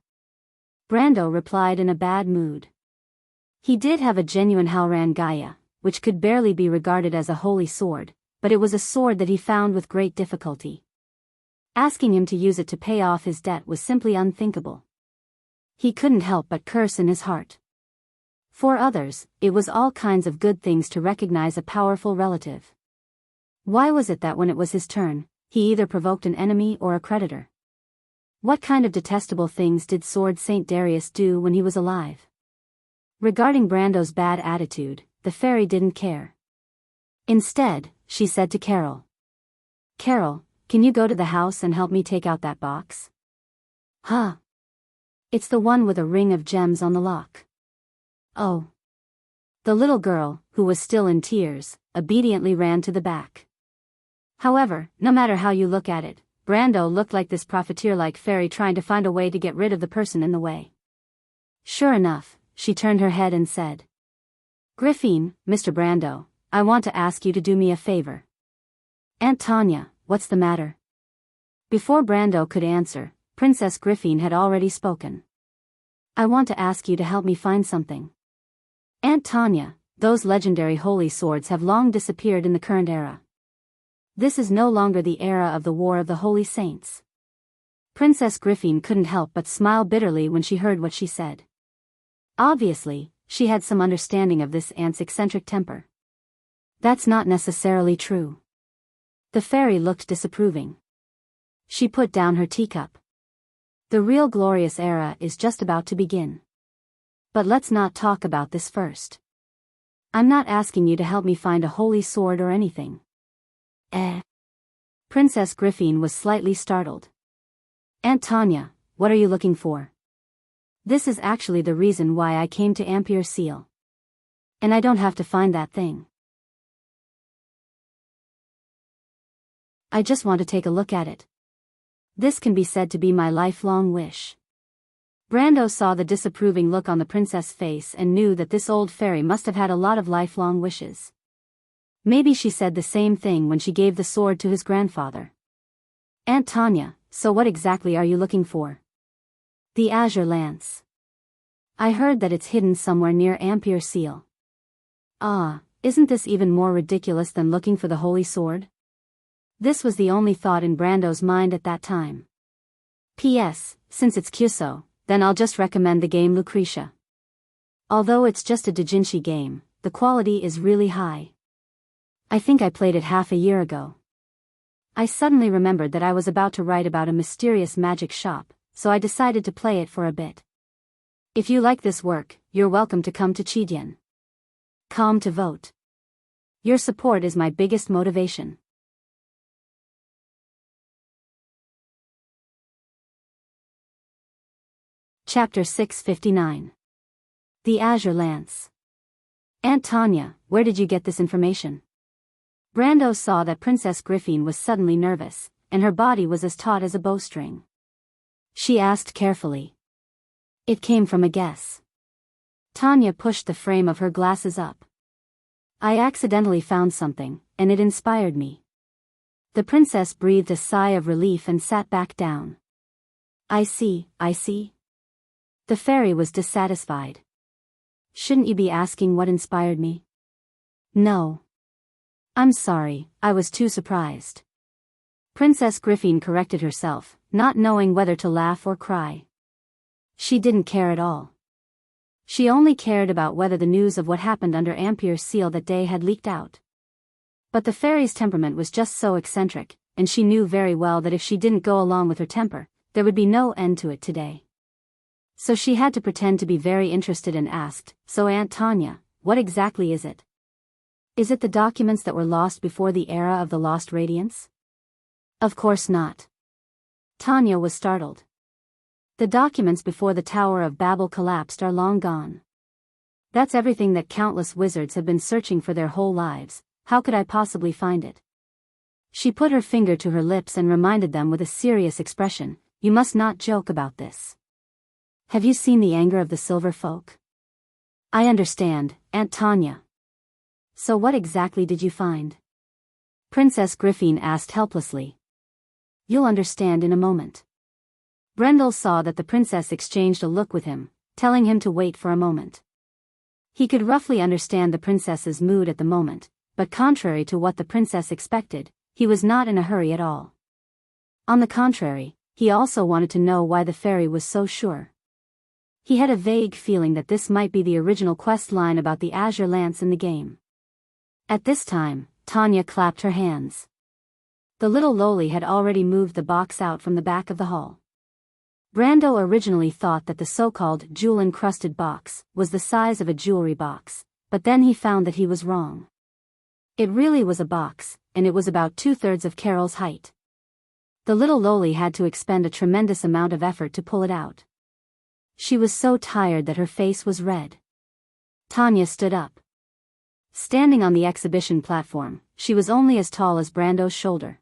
Brando replied in a bad mood. He did have a genuine Halran Gaia, which could barely be regarded as a holy sword, but it was a sword that he found with great difficulty. Asking him to use it to pay off his debt was simply unthinkable. He couldn't help but curse in his heart. For others, it was all kinds of good things to recognize a powerful relative. Why was it that when it was his turn, he either provoked an enemy or a creditor? What kind of detestable things did Sword Saint Darius do when he was alive? Regarding Brando's bad attitude, the fairy didn't care. Instead, she said to Carol. Carol, can you go to the house and help me take out that box? Huh? It's the one with a ring of gems on the lock. Oh. The little girl, who was still in tears, obediently ran to the back. However, no matter how you look at it, Brando looked like this profiteer-like fairy trying to find a way to get rid of the person in the way. Sure enough, she turned her head and said. Griffin, Mr. Brando, I want to ask you to do me a favor. Aunt Tanya, what's the matter? Before Brando could answer, Princess Griffin had already spoken. I want to ask you to help me find something. Aunt Tanya, those legendary holy swords have long disappeared in the current era. This is no longer the era of the War of the Holy Saints. Princess Griffin couldn't help but smile bitterly when she heard what she said. Obviously, she had some understanding of this aunt's eccentric temper. That's not necessarily true. The fairy looked disapproving. She put down her teacup. The real glorious era is just about to begin. But let's not talk about this first. I'm not asking you to help me find a holy sword or anything. Princess Griffin was slightly startled. Aunt Tanya, what are you looking for? This is actually the reason why I came to Ampere Seal. And I don't have to find that thing. I just want to take a look at it. This can be said to be my lifelong wish. Brando saw the disapproving look on the princess' face and knew that this old fairy must have had a lot of lifelong wishes. Maybe she said the same thing when she gave the sword to his grandfather. Aunt Tanya, so what exactly are you looking for? The azure lance. I heard that it's hidden somewhere near Ampere Seal. Ah, isn't this even more ridiculous than looking for the holy sword? This was the only thought in Brando's mind at that time. P.S. Since it's Kyuso, then I'll just recommend the game Lucretia. Although it's just a doujinshi game, the quality is really high. I think I played it half a year ago. I suddenly remembered that I was about to write about a mysterious magic shop, so I decided to play it for a bit. If you like this work, you're welcome to come to Chidian. Come to vote. Your support is my biggest motivation. Chapter 659. The Azure Lance. Aunt Tanya, where did you get this information? Brando saw that Princess Griffin was suddenly nervous, and her body was as taut as a bowstring. She asked carefully. It came from a guess. Tanya pushed the frame of her glasses up. I accidentally found something, and it inspired me. The princess breathed a sigh of relief and sat back down. I see. The fairy was dissatisfied. Shouldn't you be asking what inspired me? No. I'm sorry, I was too surprised. Princess Griffin corrected herself, not knowing whether to laugh or cry. She didn't care at all. She only cared about whether the news of what happened under Ampere Seal that day had leaked out. But the fairy's temperament was just so eccentric, and she knew very well that if she didn't go along with her temper, there would be no end to it today. So she had to pretend to be very interested and asked, so Aunt Tanya, what exactly is it? Is it the documents that were lost before the era of the Lost Radiance? Of course not. Tanya was startled. The documents before the Tower of Babel collapsed are long gone. That's everything that countless wizards have been searching for their whole lives. How could I possibly find it? She put her finger to her lips and reminded them with a serious expression, you must not joke about this. Have you seen the anger of the silver folk? I understand, Aunt Tanya. So what exactly did you find? Princess Griffin asked helplessly. You'll understand in a moment. Brendel saw that the princess exchanged a look with him, telling him to wait for a moment. He could roughly understand the princess's mood at the moment, but contrary to what the princess expected, he was not in a hurry at all. On the contrary, he also wanted to know why the fairy was so sure. He had a vague feeling that this might be the original quest line about the azure lance in the game. At this time, Tanya clapped her hands. The little loli had already moved the box out from the back of the hall. Brando originally thought that the so-called jewel-encrusted box was the size of a jewelry box, but then he found that he was wrong. It really was a box, and it was about 2/3 of Carol's height. The little loli had to expend a tremendous amount of effort to pull it out. She was so tired that her face was red. Tanya stood up. Standing on the exhibition platform, she was only as tall as Brando's shoulder.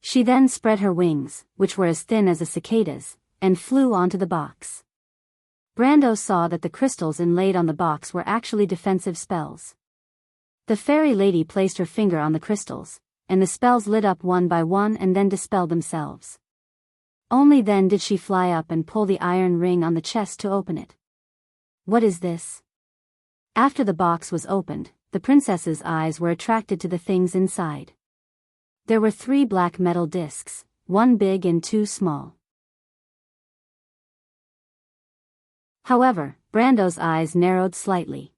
She then spread her wings, which were as thin as a cicada's, and flew onto the box. Brando saw that the crystals inlaid on the box were actually defensive spells. The fairy lady placed her finger on the crystals, and the spells lit up one by one and then dispelled themselves. Only then did she fly up and pull the iron ring on the chest to open it. What is this? After the box was opened, the princess's eyes were attracted to the things inside. There were 3 black metal discs, 1 big and 2 small. However, Brando's eyes narrowed slightly.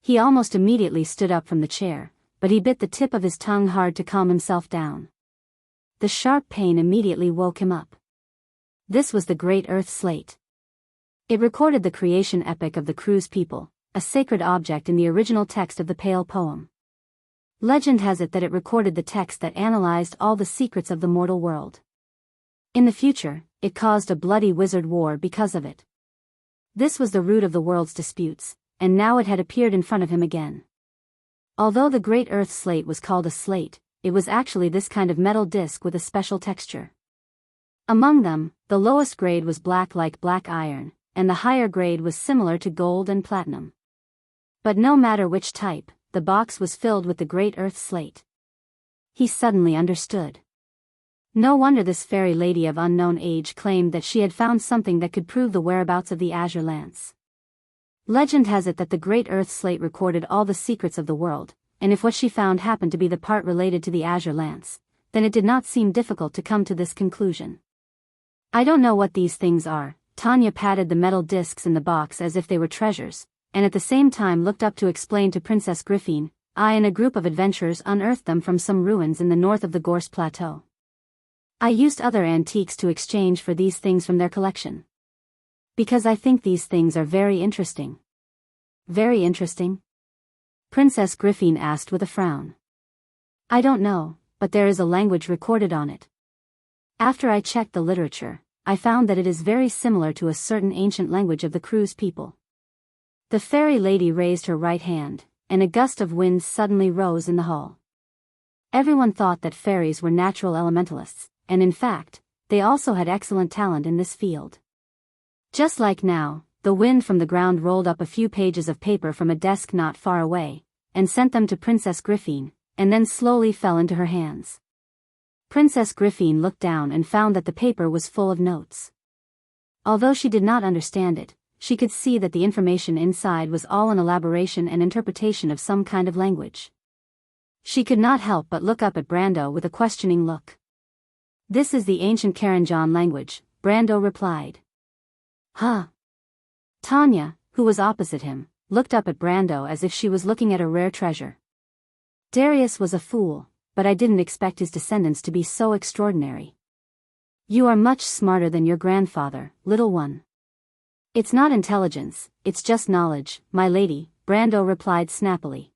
He almost immediately stood up from the chair, but he bit the tip of his tongue hard to calm himself down. The sharp pain immediately woke him up. This was the Great Earth Slate. It recorded the creation epic of the Cruz people, a sacred object in the original text of the Pale poem. Legend has it that it recorded the text that analyzed all the secrets of the mortal world. In the future, it caused a bloody wizard war because of it. This was the root of the world's disputes, and now it had appeared in front of him again. Although the great earth slate was called a slate, it was actually this kind of metal disc with a special texture. Among them, the lowest grade was black like black iron, and the higher grade was similar to gold and platinum. But no matter which type, the box was filled with the great earth slate. He suddenly understood. No wonder this fairy lady of unknown age claimed that she had found something that could prove the whereabouts of the azure lance. Legend has it that the great earth slate recorded all the secrets of the world, and if what she found happened to be the part related to the azure lance, then it did not seem difficult to come to this conclusion. I don't know what these things are. Tanya patted the metal discs in the box as if they were treasures, and at the same time looked up to explain to Princess Griffin. I and a group of adventurers unearthed them from some ruins in the north of the Gorse Plateau. I used other antiques to exchange for these things from their collection. Because I think these things are very interesting. Very interesting? Princess Griffin asked with a frown. I don't know, but there is a language recorded on it. After I checked the literature, I found that it is very similar to a certain ancient language of the Cruise people. The fairy lady raised her right hand, and a gust of wind suddenly rose in the hall. Everyone thought that fairies were natural elementalists, and in fact, they also had excellent talent in this field. Just like now, the wind from the ground rolled up a few pages of paper from a desk not far away, and sent them to Princess Griffin, and then slowly fell into her hands. Princess Griffin looked down and found that the paper was full of notes. Although she did not understand it, she could see that the information inside was all an elaboration and interpretation of some kind of language. She could not help but look up at Brando with a questioning look. This is the ancient Karanjan language, Brando replied. Huh? Tanya, who was opposite him, looked up at Brando as if she was looking at a rare treasure. Darius was a fool, but I didn't expect his descendants to be so extraordinary. You are much smarter than your grandfather, little one. It's not intelligence, it's just knowledge, my lady, Brando replied snappily.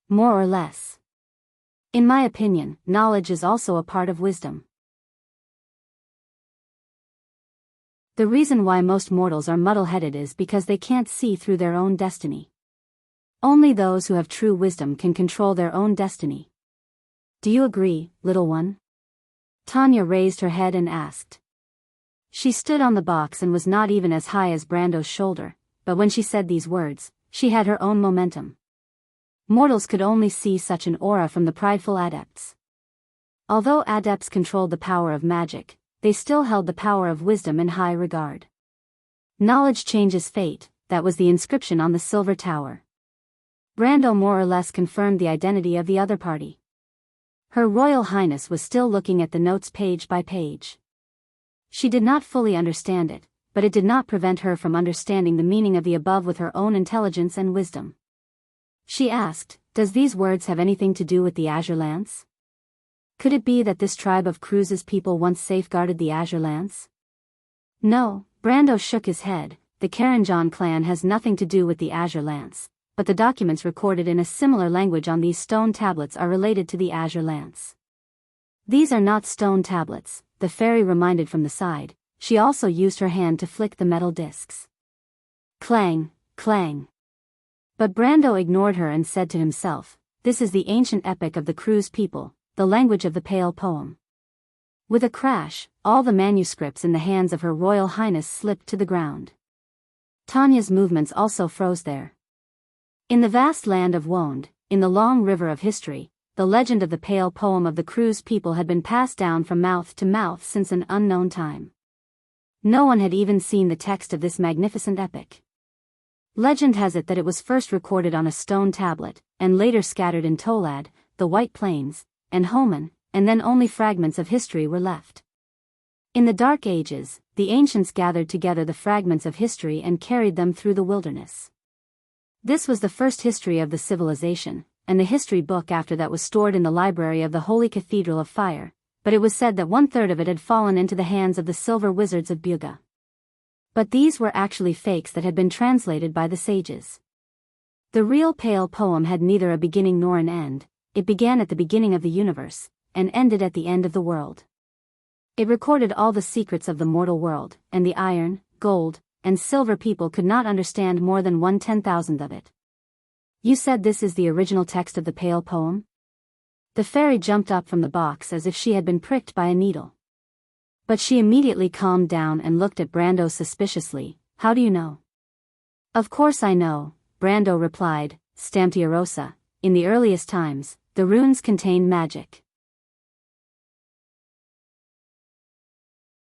More or less. In my opinion, knowledge is also a part of wisdom. The reason why most mortals are muddle-headed is because they can't see through their own destiny. Only those who have true wisdom can control their own destiny. Do you agree, little one? Tanya raised her head and asked. She stood on the box and was not even as high as Brando's shoulder, but when she said these words, she had her own momentum. Mortals could only see such an aura from the prideful adepts. Although adepts controlled the power of magic, they still held the power of wisdom in high regard. Knowledge changes fate, that was the inscription on the silver tower. Brando more or less confirmed the identity of the other party. Her Royal Highness was still looking at the notes page by page. She did not fully understand it, but it did not prevent her from understanding the meaning of the above with her own intelligence and wisdom. She asked, does these words have anything to do with the Azure Lance? Could it be that this tribe of Cruz's people once safeguarded the Azure Lance? No, Brando shook his head, the Karanjan clan has nothing to do with the Azure Lance, but the documents recorded in a similar language on these stone tablets are related to the Azure Lance. These are not stone tablets, the fairy reminded from the side. She also used her hand to flick the metal discs. Clang, clang. But Brando ignored her and said to himself, this is the ancient epic of the Cruz people, the language of the Pale poem. With a crash, all the manuscripts in the hands of Her Royal Highness slipped to the ground. Tanya's movements also froze there. In the vast land of Wonde, in the long river of history, the legend of the Pale poem of the Cruz people had been passed down from mouth to mouth since an unknown time. No one had even seen the text of this magnificent epic. Legend has it that it was first recorded on a stone tablet, and later scattered in Tolad, the White Plains, and Homan, and then only fragments of history were left. In the Dark Ages, the ancients gathered together the fragments of history and carried them through the wilderness. This was the first history of the civilization, and the history book after that was stored in the library of the Holy Cathedral of Fire, but it was said that 1/3 of it had fallen into the hands of the silver wizards of Buga. But these were actually fakes that had been translated by the sages. The real Pale poem had neither a beginning nor an end. It began at the beginning of the universe, and ended at the end of the world. It recorded all the secrets of the mortal world, and the iron, gold, and silver people could not understand more than 1/10,000th of it. You said this is the original text of the Pale poem? The fairy jumped up from the box as if she had been pricked by a needle. But she immediately calmed down and looked at Brando suspiciously. How do you know? Of course I know, Brando replied, Stamptiorosa. In the earliest times, the runes contained magic.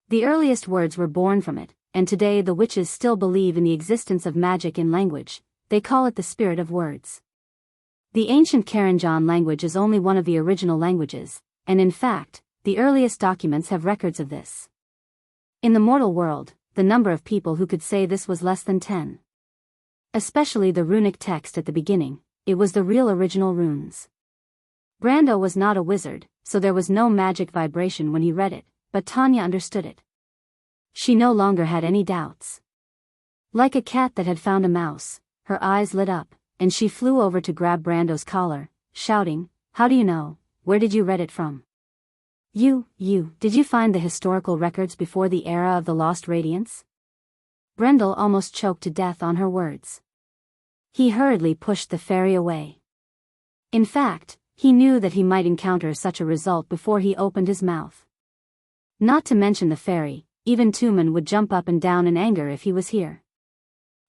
The earliest words were born from it, and today the witches still believe in the existence of magic in language. They call it the spirit of words. The ancient Karanjan language is only one of the original languages, and in fact, the earliest documents have records of this. In the mortal world, the number of people who could say this was less than 10. Especially the runic text at the beginning, it was the real original runes. Brando was not a wizard, so there was no magic vibration when he read it, but Tanya understood it. She no longer had any doubts. Like a cat that had found a mouse, her eyes lit up, and she flew over to grab Brando's collar, shouting, How do you know? Where did you read it from? Did you find the historical records before the era of the Lost Radiance? Brendel almost choked to death on her words. He hurriedly pushed the fairy away. In fact, he knew that he might encounter such a result before he opened his mouth. Not to mention the fairy, even Tumen would jump up and down in anger if he was here.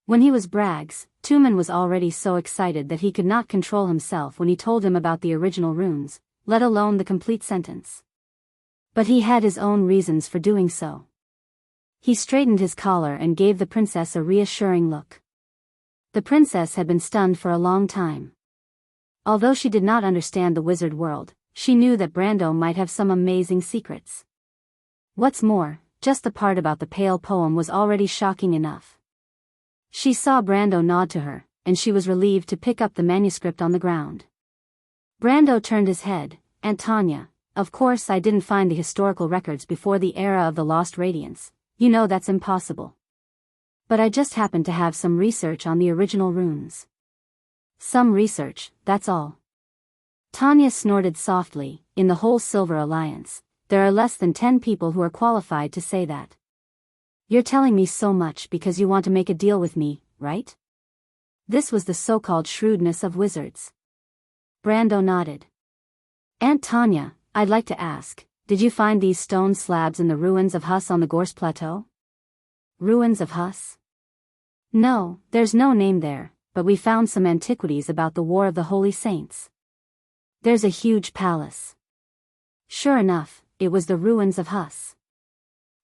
When he was Braggs, Tumen was already so excited that he could not control himself when he told him about the original runes, let alone the complete sentence. But he had his own reasons for doing so. He straightened his collar and gave the princess a reassuring look. The princess had been stunned for a long time. Although she did not understand the wizard world, she knew that Brando might have some amazing secrets. What's more, just the part about the Pale poem was already shocking enough. She saw Brando nod to her, and she was relieved to pick up the manuscript on the ground. Brando turned his head. Aunt Tanya, of course I didn't find the historical records before the era of the Lost Radiance. You know that's impossible. But I just happened to have some research on the original runes. Some research, that's all. Tanya snorted softly. In the whole Silver Alliance, there are less than 10 people who are qualified to say that. You're telling me so much because you want to make a deal with me, right? This was the so-called shrewdness of wizards. Brando nodded. Aunt Tanya, I'd like to ask, did you find these stone slabs in the ruins of Hus on the Gorse Plateau? Ruins of Hus? No, there's no name there, but we found some antiquities about the War of the Holy Saints. There's a huge palace. Sure enough, it was the ruins of Hus.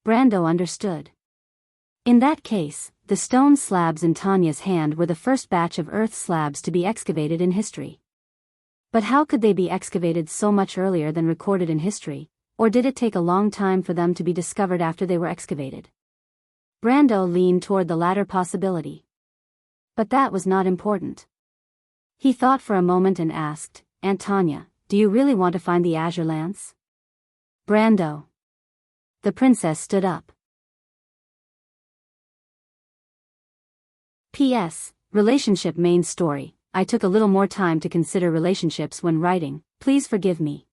Brando understood. In that case, the stone slabs in Tanya's hand were the first batch of earth slabs to be excavated in history. But how could they be excavated so much earlier than recorded in history, or did it take a long time for them to be discovered after they were excavated? Brando leaned toward the latter possibility. But that was not important. He thought for a moment and asked, Aunt Tanya, do you really want to find the Azure Lance? Brando. The princess stood up. P.S. Relationship main story. I took a little more time to consider relationships when writing. Please forgive me.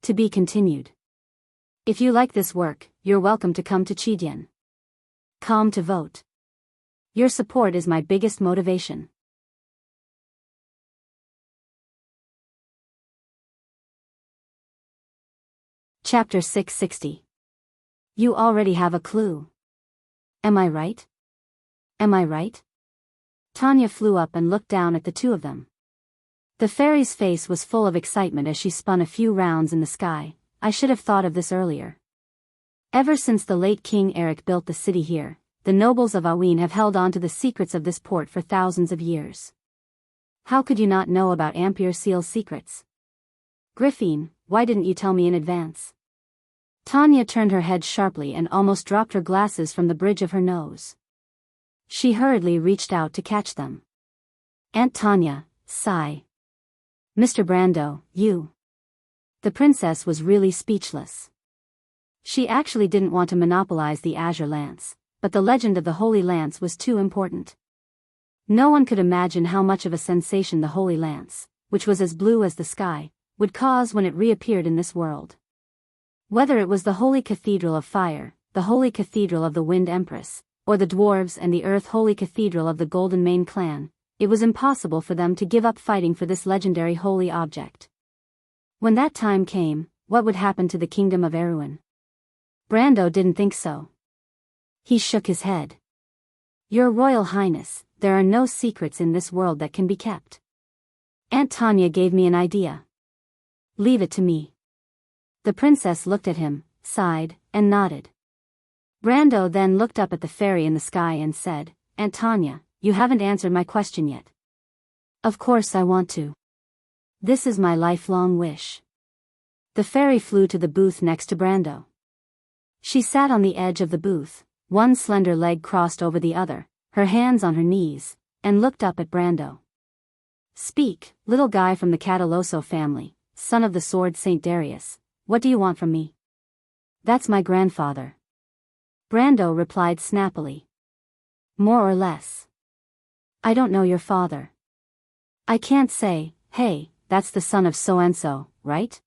To be continued. If you like this work, you're welcome to come to Chidian. Come to vote. Your support is my biggest motivation. Chapter 660. You already have a clue. Am I right? Am I right? Tanya flew up and looked down at the two of them. The fairy's face was full of excitement as she spun a few rounds in the sky. I should have thought of this earlier. Ever since the late King Eric built the city here, the nobles of Awin have held on to the secrets of this port for thousands of years. How could you not know about Ampere Seal's secrets? Griffin, why didn't you tell me in advance? Tanya turned her head sharply and almost dropped her glasses from the bridge of her nose. She hurriedly reached out to catch them. Aunt Tanya, sigh. Mr. Brando, you. The princess was really speechless. She actually didn't want to monopolize the Azure Lance, but the legend of the Holy Lance was too important. No one could imagine how much of a sensation the Holy Lance, which was as blue as the sky, would cause when it reappeared in this world. Whether it was the Holy Cathedral of Fire, the Holy Cathedral of the Wind Empress, or the Dwarves and the Earth Holy Cathedral of the Golden Mane clan, it was impossible for them to give up fighting for this legendary holy object. When that time came, what would happen to the kingdom of Erewhon? Brando didn't think so. He shook his head. Your Royal Highness, there are no secrets in this world that can be kept. Aunt Tanya gave me an idea. Leave it to me. The princess looked at him, sighed, and nodded. Brando then looked up at the fairy in the sky and said, Aunt Tanya, you haven't answered my question yet. Of course I want to. This is my lifelong wish. The fairy flew to the booth next to Brando. She sat on the edge of the booth, one slender leg crossed over the other, her hands on her knees, and looked up at Brando. Speak, little guy from the Cataloso family, son of the sword Saint Darius, what do you want from me? That's my grandfather. Brando replied snappily. More or less. I don't know your father. I can't say, hey, that's the son of so-and-so, right?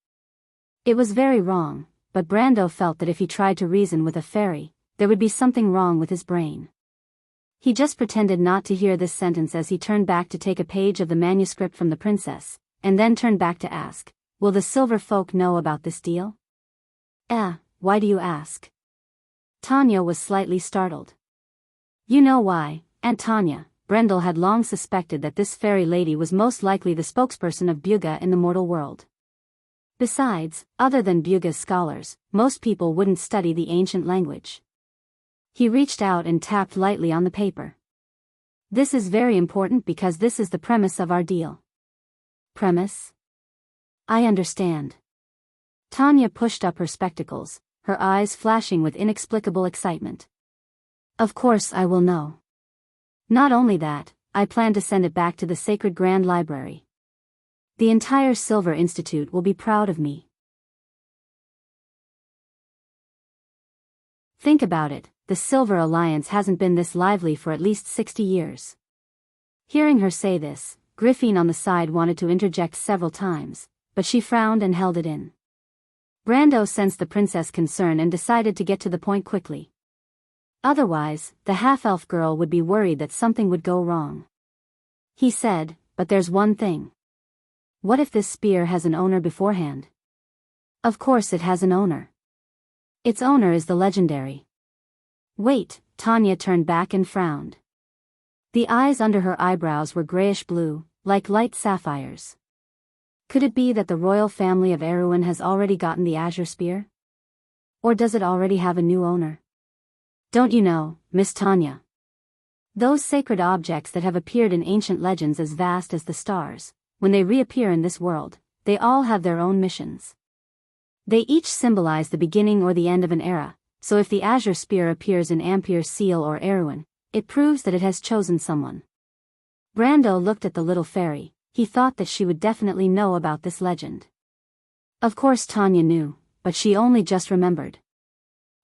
It was very wrong, but Brando felt that if he tried to reason with a fairy, there would be something wrong with his brain. He just pretended not to hear this sentence as he turned back to take a page of the manuscript from the princess, and then turned back to ask, will the silver folk know about this deal? Why do you ask? Tanya was slightly startled. You know why, Aunt Tanya. Brendel had long suspected that this fairy lady was most likely the spokesperson of Bugha in the mortal world. Besides, other than Bugha's scholars, most people wouldn't study the ancient language. He reached out and tapped lightly on the paper. This is very important because this is the premise of our deal. Premise? I understand. Tanya pushed up her spectacles, her eyes flashing with inexplicable excitement. Of course I will know. Not only that, I plan to send it back to the Sacred Grand Library. The entire Silver Institute will be proud of me. Think about it, the Silver Alliance hasn't been this lively for at least 60 years. Hearing her say this, Griffin on the side wanted to interject several times, but she frowned and held it in. Brando sensed the princess' concern and decided to get to the point quickly. Otherwise, the half-elf girl would be worried that something would go wrong. He said, but there's one thing. What if this spear has an owner beforehand? Of course it has an owner. Its owner is the legendary. Wait, Tanya turned back and frowned. The eyes under her eyebrows were grayish-blue, like light sapphires. Could it be that the royal family of Erewhon has already gotten the azure spear? Or does it already have a new owner? Don't you know, Miss Tanya? Those sacred objects that have appeared in ancient legends as vast as the stars, when they reappear in this world, they all have their own missions. They each symbolize the beginning or the end of an era, so if the azure spear appears in Ampere Seal or Erewhon, it proves that it has chosen someone. Brando looked at the little fairy. He thought that she would definitely know about this legend. Of course Tanya knew, but she only just remembered.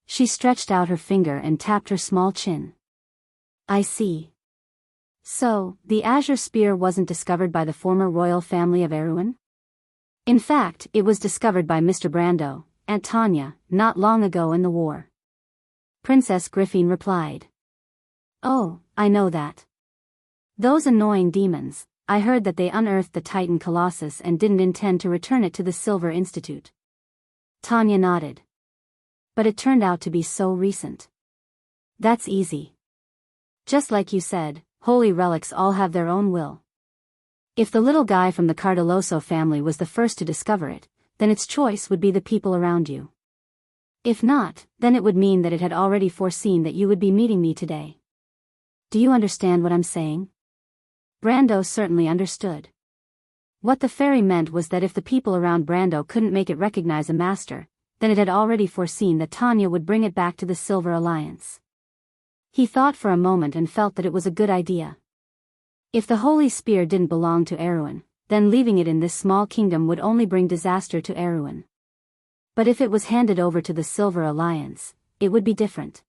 She stretched out her finger and tapped her small chin. I see. So, the azure spear wasn't discovered by the former royal family of Erewhon? In fact, it was discovered by Mr. Brando, Aunt Tanya, not long ago in the war. Princess Griffin replied. Oh, I know that. Those annoying demons, I heard that they unearthed the Titan Colossus and didn't intend to return it to the Silver Institute. Tanya nodded. But it turned out to be so recent. That's easy. Just like you said, holy relics all have their own will. If the little guy from the Cardeloso family was the first to discover it, then its choice would be the people around you. If not, then it would mean that it had already foreseen that you would be meeting me today. Do you understand what I'm saying? Brando certainly understood. What the fairy meant was that if the people around Brando couldn't make it recognize a master, then it had already foreseen that Tanya would bring it back to the Silver Alliance. He thought for a moment and felt that it was a good idea. If the Holy Spear didn't belong to Erewhon, then leaving it in this small kingdom would only bring disaster to Erewhon. But if it was handed over to the Silver Alliance, it would be different.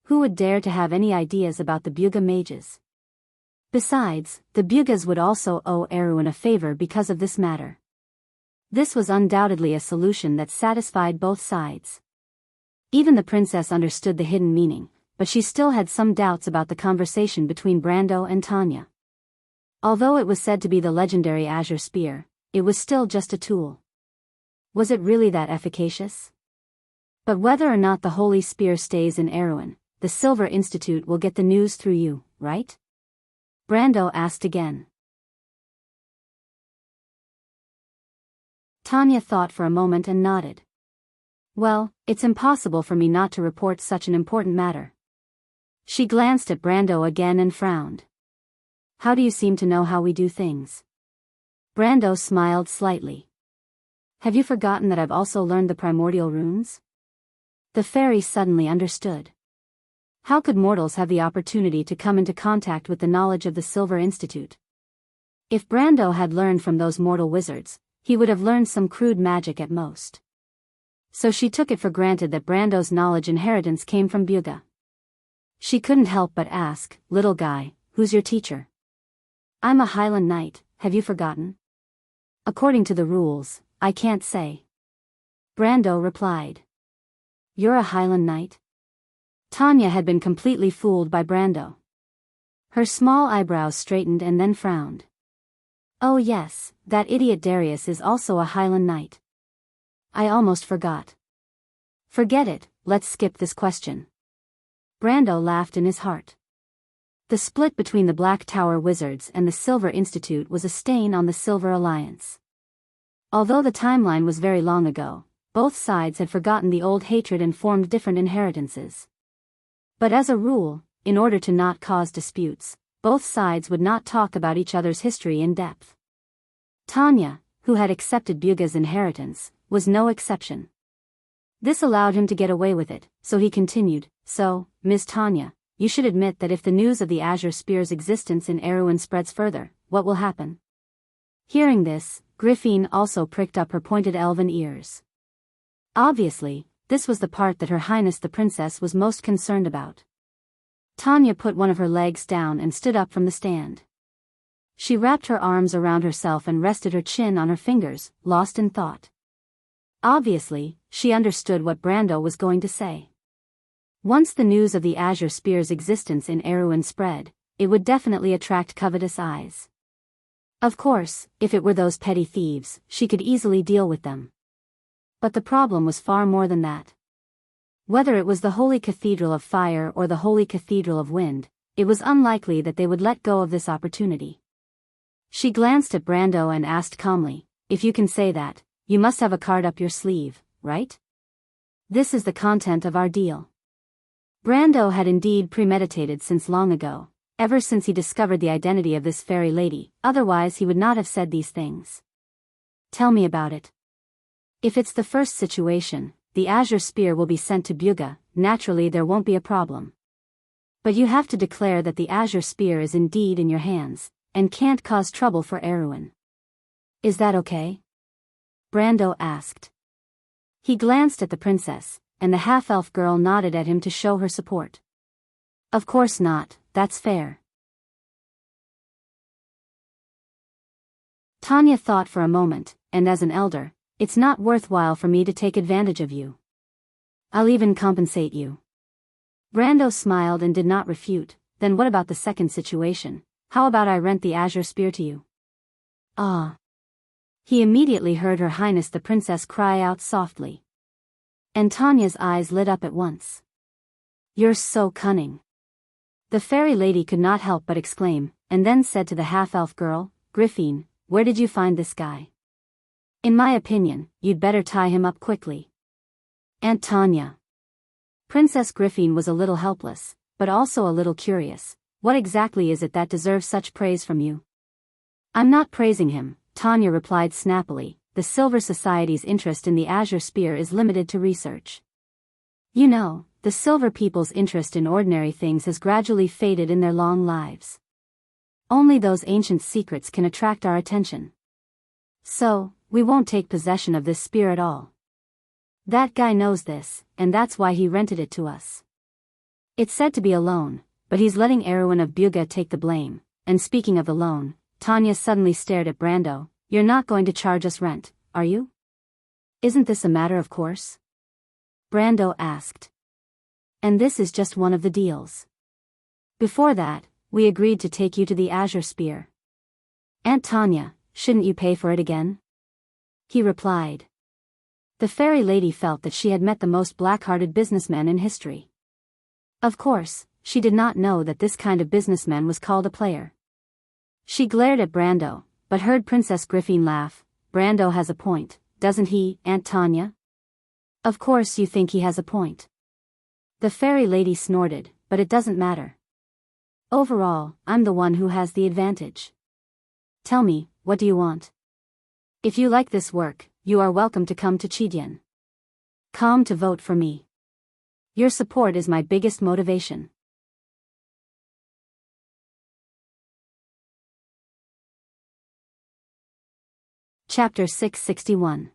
Who would dare to have any ideas about the Bugha mages? Besides, the Bugas would also owe Erwin a favor because of this matter. This was undoubtedly a solution that satisfied both sides. Even the princess understood the hidden meaning, but she still had some doubts about the conversation between Brando and Tanya. Although it was said to be the legendary azure spear, it was still just a tool. Was it really that efficacious? But whether or not the holy spear stays in Erwin, the Silver Institute will get the news through you, right? Brando asked again. Tanya thought for a moment and nodded. Well, it's impossible for me not to report such an important matter. She glanced at Brando again and frowned. How do you seem to know how we do things? Brando smiled slightly. Have you forgotten that I've also learned the primordial runes? The fairy suddenly understood. How could mortals have the opportunity to come into contact with the knowledge of the Silver Institute? If Brando had learned from those mortal wizards, he would have learned some crude magic at most. So she took it for granted that Brando's knowledge inheritance came from Buga. She couldn't help but ask, "Little guy, who's your teacher?" "I'm a Highland Knight, have you forgotten?" "According to the rules, I can't say." Brando replied. "You're a Highland Knight?" Tanya had been completely fooled by Brando. Her small eyebrows straightened and then frowned. "Oh yes, that idiot Darius is also a Highland Knight. I almost forgot." "Forget it, let's skip this question." Brando laughed in his heart. The split between the Black Tower Wizards and the Silver Institute was a stain on the Silver Alliance. Although the timeline was very long ago, both sides had forgotten the old hatred and formed different inheritances. But as a rule, in order to not cause disputes, both sides would not talk about each other's history in depth. Tanya, who had accepted Buga's inheritance, was no exception. This allowed him to get away with it, so he continued, "So, Ms. Tanya, you should admit that if the news of the Azure Spear's existence in Erewhon spreads further, what will happen?" Hearing this, Griffin also pricked up her pointed elven ears. Obviously, this was the part that Her Highness the Princess was most concerned about. Tanya put one of her legs down and stood up from the stand. She wrapped her arms around herself and rested her chin on her fingers, lost in thought. Obviously, she understood what Brando was going to say. Once the news of the Azure Spear's existence in Erewhon spread, it would definitely attract covetous eyes. Of course, if it were those petty thieves, she could easily deal with them. But the problem was far more than that. Whether it was the Holy Cathedral of Fire or the Holy Cathedral of Wind, it was unlikely that they would let go of this opportunity. She glanced at Brando and asked calmly, "If you can say that, you must have a card up your sleeve, right? This is the content of our deal." Brando had indeed premeditated since long ago, ever since he discovered the identity of this fairy lady, otherwise he would not have said these things. "Tell me about it." "If it's the first situation, the Azure Spear will be sent to Buga, naturally there won't be a problem. But you have to declare that the Azure Spear is indeed in your hands, and can't cause trouble for Erewhon. Is that okay?" Brando asked. He glanced at the princess, and the half-elf girl nodded at him to show her support. "Of course not, that's fair." Tanya thought for a moment, and as an elder, "It's not worthwhile for me to take advantage of you. I'll even compensate you." Brando smiled and did not refute. "Then what about the second situation? How about I rent the Azure Spear to you?" "Ah." He immediately heard Her Highness the Princess cry out softly. And Tanya's eyes lit up at once. "You're so cunning." The fairy lady could not help but exclaim, and then said to the half-elf girl, "Griffin, where did you find this guy? In my opinion, you'd better tie him up quickly." "Aunt Tanya." Princess Griffin was a little helpless, but also a little curious. "What exactly is it that deserves such praise from you?" "I'm not praising him," Tanya replied snappily. "The Silver Society's interest in the Azure Spear is limited to research. You know, the Silver people's interest in ordinary things has gradually faded in their long lives. Only those ancient secrets can attract our attention. So, we won't take possession of this spear at all. That guy knows this, and that's why he rented it to us. It's said to be a loan, but he's letting Erewhon of Buga take the blame, and speaking of the loan, Tanya suddenly stared at Brando. You're not going to charge us rent, are you? Isn't this a matter of course? Brando asked. And this is just one of the deals. Before that, we agreed to take you to the Azure Spear. Aunt Tanya, shouldn't you pay for it again? He replied. The fairy lady felt that she had met the most black-hearted businessman in history. Of course, she did not know that this kind of businessman was called a player. She glared at Brando, but heard Princess Griffin laugh. Brando has a point, doesn't he, Aunt Tanya? Of course you think he has a point. The fairy lady snorted, but it doesn't matter. Overall, I'm the one who has the advantage. Tell me, what do you want? If you like this work, you are welcome to come to Chidian. Come to vote for me. Your support is my biggest motivation. Chapter 661.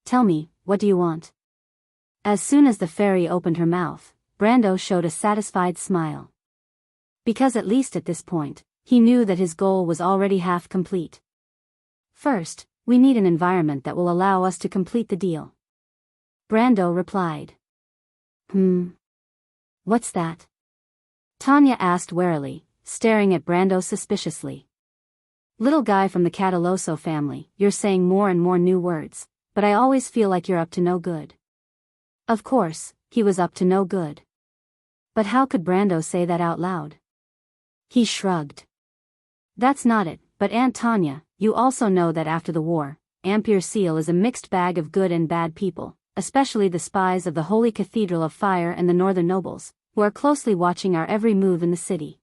Tell me, what do you want? As soon as the fairy opened her mouth, Brando showed a satisfied smile. Because at least at this point, he knew that his goal was already half complete. First, we need an environment that will allow us to complete the deal. Brando replied. What's that? Tanya asked warily, staring at Brando suspiciously. Little guy from the Cataloso family, you're saying more and more new words, but I always feel like you're up to no good. Of course, he was up to no good. But how could Brando say that out loud? He shrugged. That's not it, but Aunt Tanya, you also know that after the war, Ampere Seal is a mixed bag of good and bad people, especially the spies of the Holy Cathedral of Fire and the northern nobles, who are closely watching our every move in the city.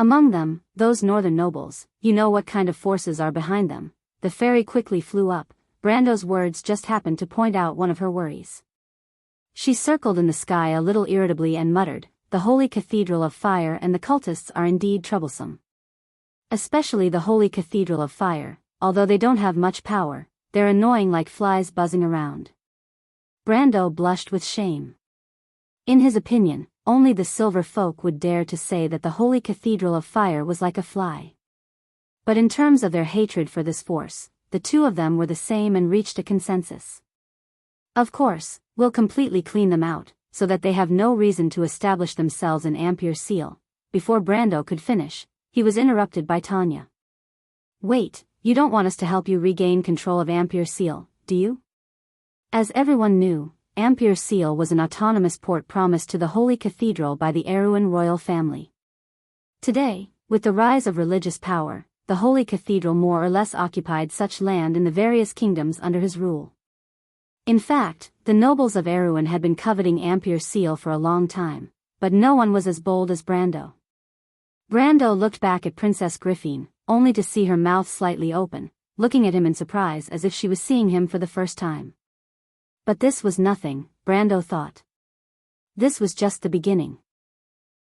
Among them, those northern nobles, you know what kind of forces are behind them. The fairy quickly flew up. Brando's words just happened to point out one of her worries. She circled in the sky a little irritably and muttered, the Holy Cathedral of Fire and the cultists are indeed troublesome. Especially the Holy Cathedral of Fire, although they don't have much power, they're annoying like flies buzzing around. Brando blushed with shame. In his opinion, only the silver folk would dare to say that the Holy Cathedral of Fire was like a fly. But in terms of their hatred for this force, the two of them were the same and reached a consensus. Of course, we'll completely clean them out, so that they have no reason to establish themselves in Ampere Seal. Before Brando could finish, he was interrupted by Tanya. Wait, you don't want us to help you regain control of Ampere Seal, do you? As everyone knew, Ampere Seal was an autonomous port promised to the Holy Cathedral by the Erewhon royal family. Today, with the rise of religious power, the Holy Cathedral more or less occupied such land in the various kingdoms under his rule. In fact, the nobles of Erewhon had been coveting Ampere Seal for a long time, but no one was as bold as Brando. Brando looked back at Princess Griffin, only to see her mouth slightly open, looking at him in surprise as if she was seeing him for the first time. But this was nothing, Brando thought. This was just the beginning.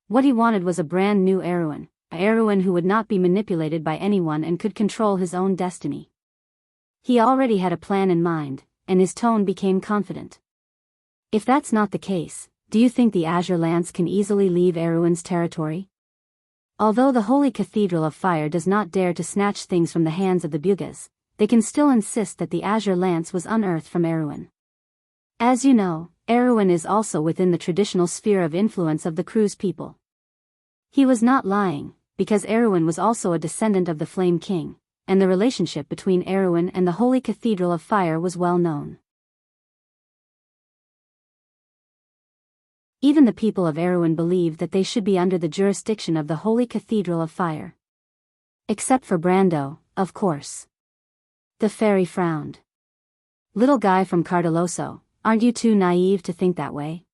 What he wanted was a brand new Erewhon, a Erewhon who would not be manipulated by anyone and could control his own destiny. He already had a plan in mind, and his tone became confident. If that's not the case, do you think the Azure Lance can easily leave Erewhon's territory? Although the Holy Cathedral of Fire does not dare to snatch things from the hands of the Bugas, they can still insist that the Azure Lance was unearthed from Erewhon. As you know, Erewhon is also within the traditional sphere of influence of the Cruz people. He was not lying, because Erewhon was also a descendant of the Flame King, and the relationship between Erewhon and the Holy Cathedral of Fire was well known. Even the people of Erewhon believed that they should be under the jurisdiction of the Holy Cathedral of Fire. Except for Brando, of course. The fairy frowned. Little guy from Cardeloso, aren't you too naive to think that way?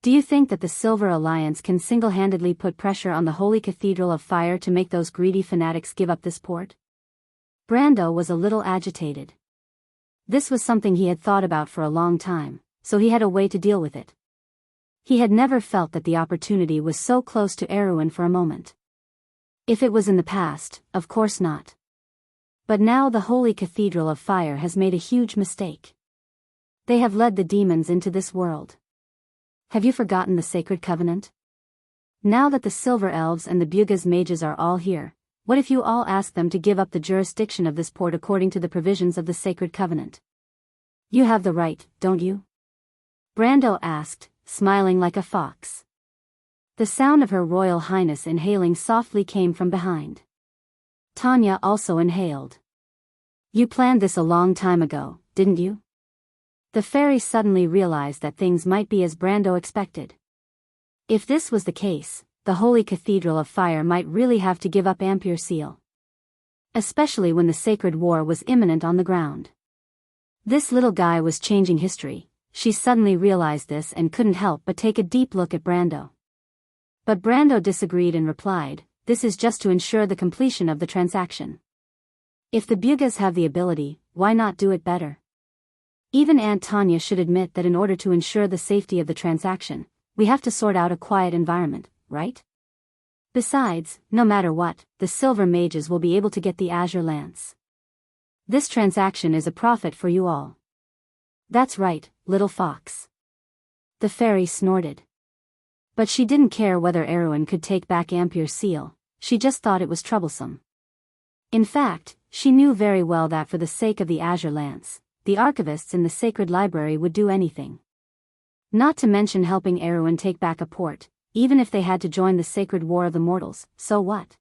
Do you think that the Silver Alliance can single-handedly put pressure on the Holy Cathedral of Fire to make those greedy fanatics give up this port? Brando was a little agitated. This was something he had thought about for a long time, so he had a way to deal with it. He had never felt that the opportunity was so close to Erewhon for a moment. If it was in the past, of course not. But now the Holy Cathedral of Fire has made a huge mistake. They have led the demons into this world. Have you forgotten the Sacred Covenant? Now that the Silver Elves and the Bugha's mages are all here, what if you all ask them to give up the jurisdiction of this port according to the provisions of the Sacred Covenant? You have the right, don't you? Brando asked, smiling like a fox. The sound of Her Royal Highness inhaling softly came from behind. Tanya also inhaled. You planned this a long time ago, didn't you? The fairy suddenly realized that things might be as Brando expected. If this was the case, the Holy Cathedral of Fire might really have to give up Ampere Seal. Especially when the Sacred War was imminent on the ground. This little guy was changing history. She suddenly realized this and couldn't help but take a deep look at Brando. But Brando disagreed and replied, this is just to ensure the completion of the transaction. If the Bughas have the ability, why not do it better? Even Aunt Tanya should admit that in order to ensure the safety of the transaction, we have to sort out a quiet environment, right? Besides, no matter what, the Silver Mages will be able to get the Azure Lance. This transaction is a profit for you all. That's right, little fox. The fairy snorted. But she didn't care whether Erwin could take back Ampere Seal, she just thought it was troublesome. In fact, she knew very well that for the sake of the Azure Lance, the archivists in the Sacred Library would do anything. Not to mention helping Erwin take back a port, even if they had to join the Sacred War of the Mortals, so what?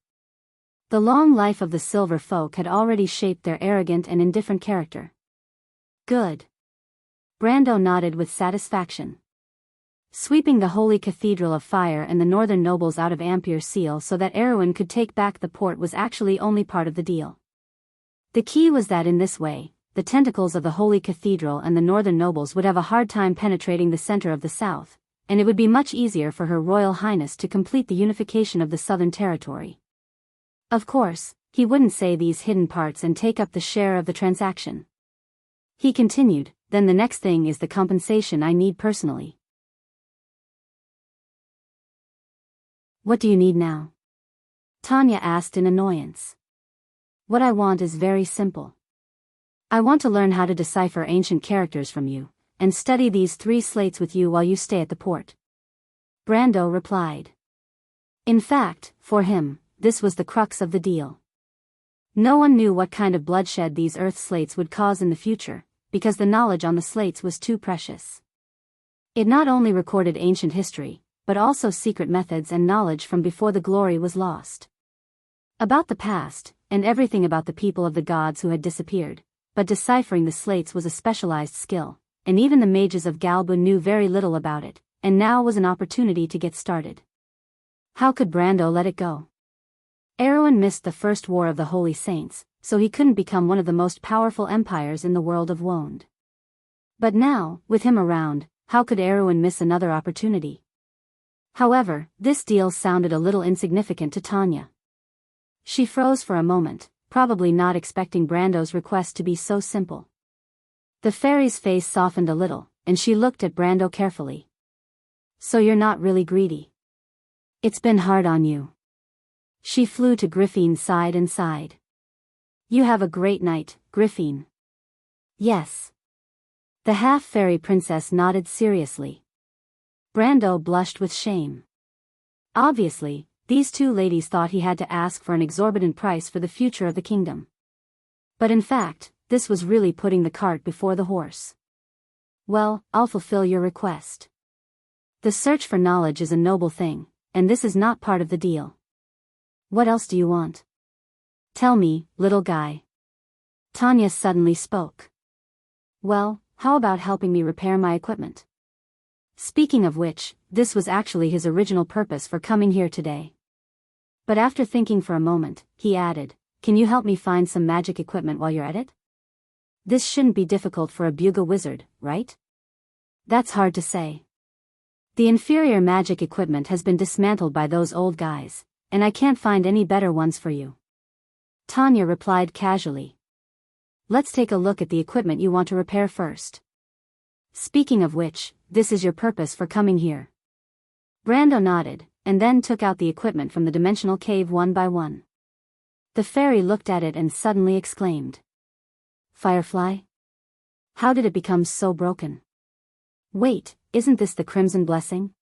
The long life of the Silver Folk had already shaped their arrogant and indifferent character. Good. Brando nodded with satisfaction. Sweeping the Holy Cathedral of Fire and the northern nobles out of Ampere Seal so that Erwin could take back the port was actually only part of the deal. The key was that in this way, the tentacles of the Holy Cathedral and the northern nobles would have a hard time penetrating the center of the south, and it would be much easier for Her Royal Highness to complete the unification of the southern territory. Of course, he wouldn't say these hidden parts and take up the share of the transaction. He continued, then the next thing is the compensation I need personally. What do you need now? Tanya asked in annoyance. What I want is very simple. I want to learn how to decipher ancient characters from you, and study these 3 slates with you while you stay at the port. Brando replied. In fact, for him, this was the crux of the deal. No one knew what kind of bloodshed these earth slates would cause in the future, because the knowledge on the slates was too precious. It not only recorded ancient history, but also secret methods and knowledge from before the glory was lost. About the past, and everything about the people of the gods who had disappeared, but deciphering the slates was a specialized skill, and even the mages of Galbu knew very little about it, and now was an opportunity to get started. How could Brando let it go? Erwin missed the First War of the Holy Saints, so he couldn't become one of the most powerful empires in the world of Wond. But now, with him around, how could Erwin miss another opportunity? However, this deal sounded a little insignificant to Tanya. She froze for a moment, probably not expecting Brando's request to be so simple. The fairy's face softened a little, and she looked at Brando carefully. So you're not really greedy. It's been hard on you. She flew to Griffine's side and sighed. You have a great night, Griffine. Yes. The half-fairy princess nodded seriously. Brando blushed with shame. Obviously, these 2 ladies thought he had to ask for an exorbitant price for the future of the kingdom. But in fact, this was really putting the cart before the horse. Well, I'll fulfill your request. The search for knowledge is a noble thing, and this is not part of the deal. What else do you want? Tell me, little guy. Tanya suddenly spoke. Well, how about helping me repair my equipment? Speaking of which, this was actually his original purpose for coming here today. But after thinking for a moment, he added, can you help me find some magic equipment while you're at it? This shouldn't be difficult for a Bugha wizard, right? That's hard to say. The inferior magic equipment has been dismantled by those old guys, and I can't find any better ones for you. Tanya replied casually. Let's take a look at the equipment you want to repair first. Speaking of which, this is your purpose for coming here. Brando nodded, and then took out the equipment from the dimensional cave one by one. The fairy looked at it and suddenly exclaimed. Firefly? How did it become so broken? Wait, isn't this the Crimson Blessing?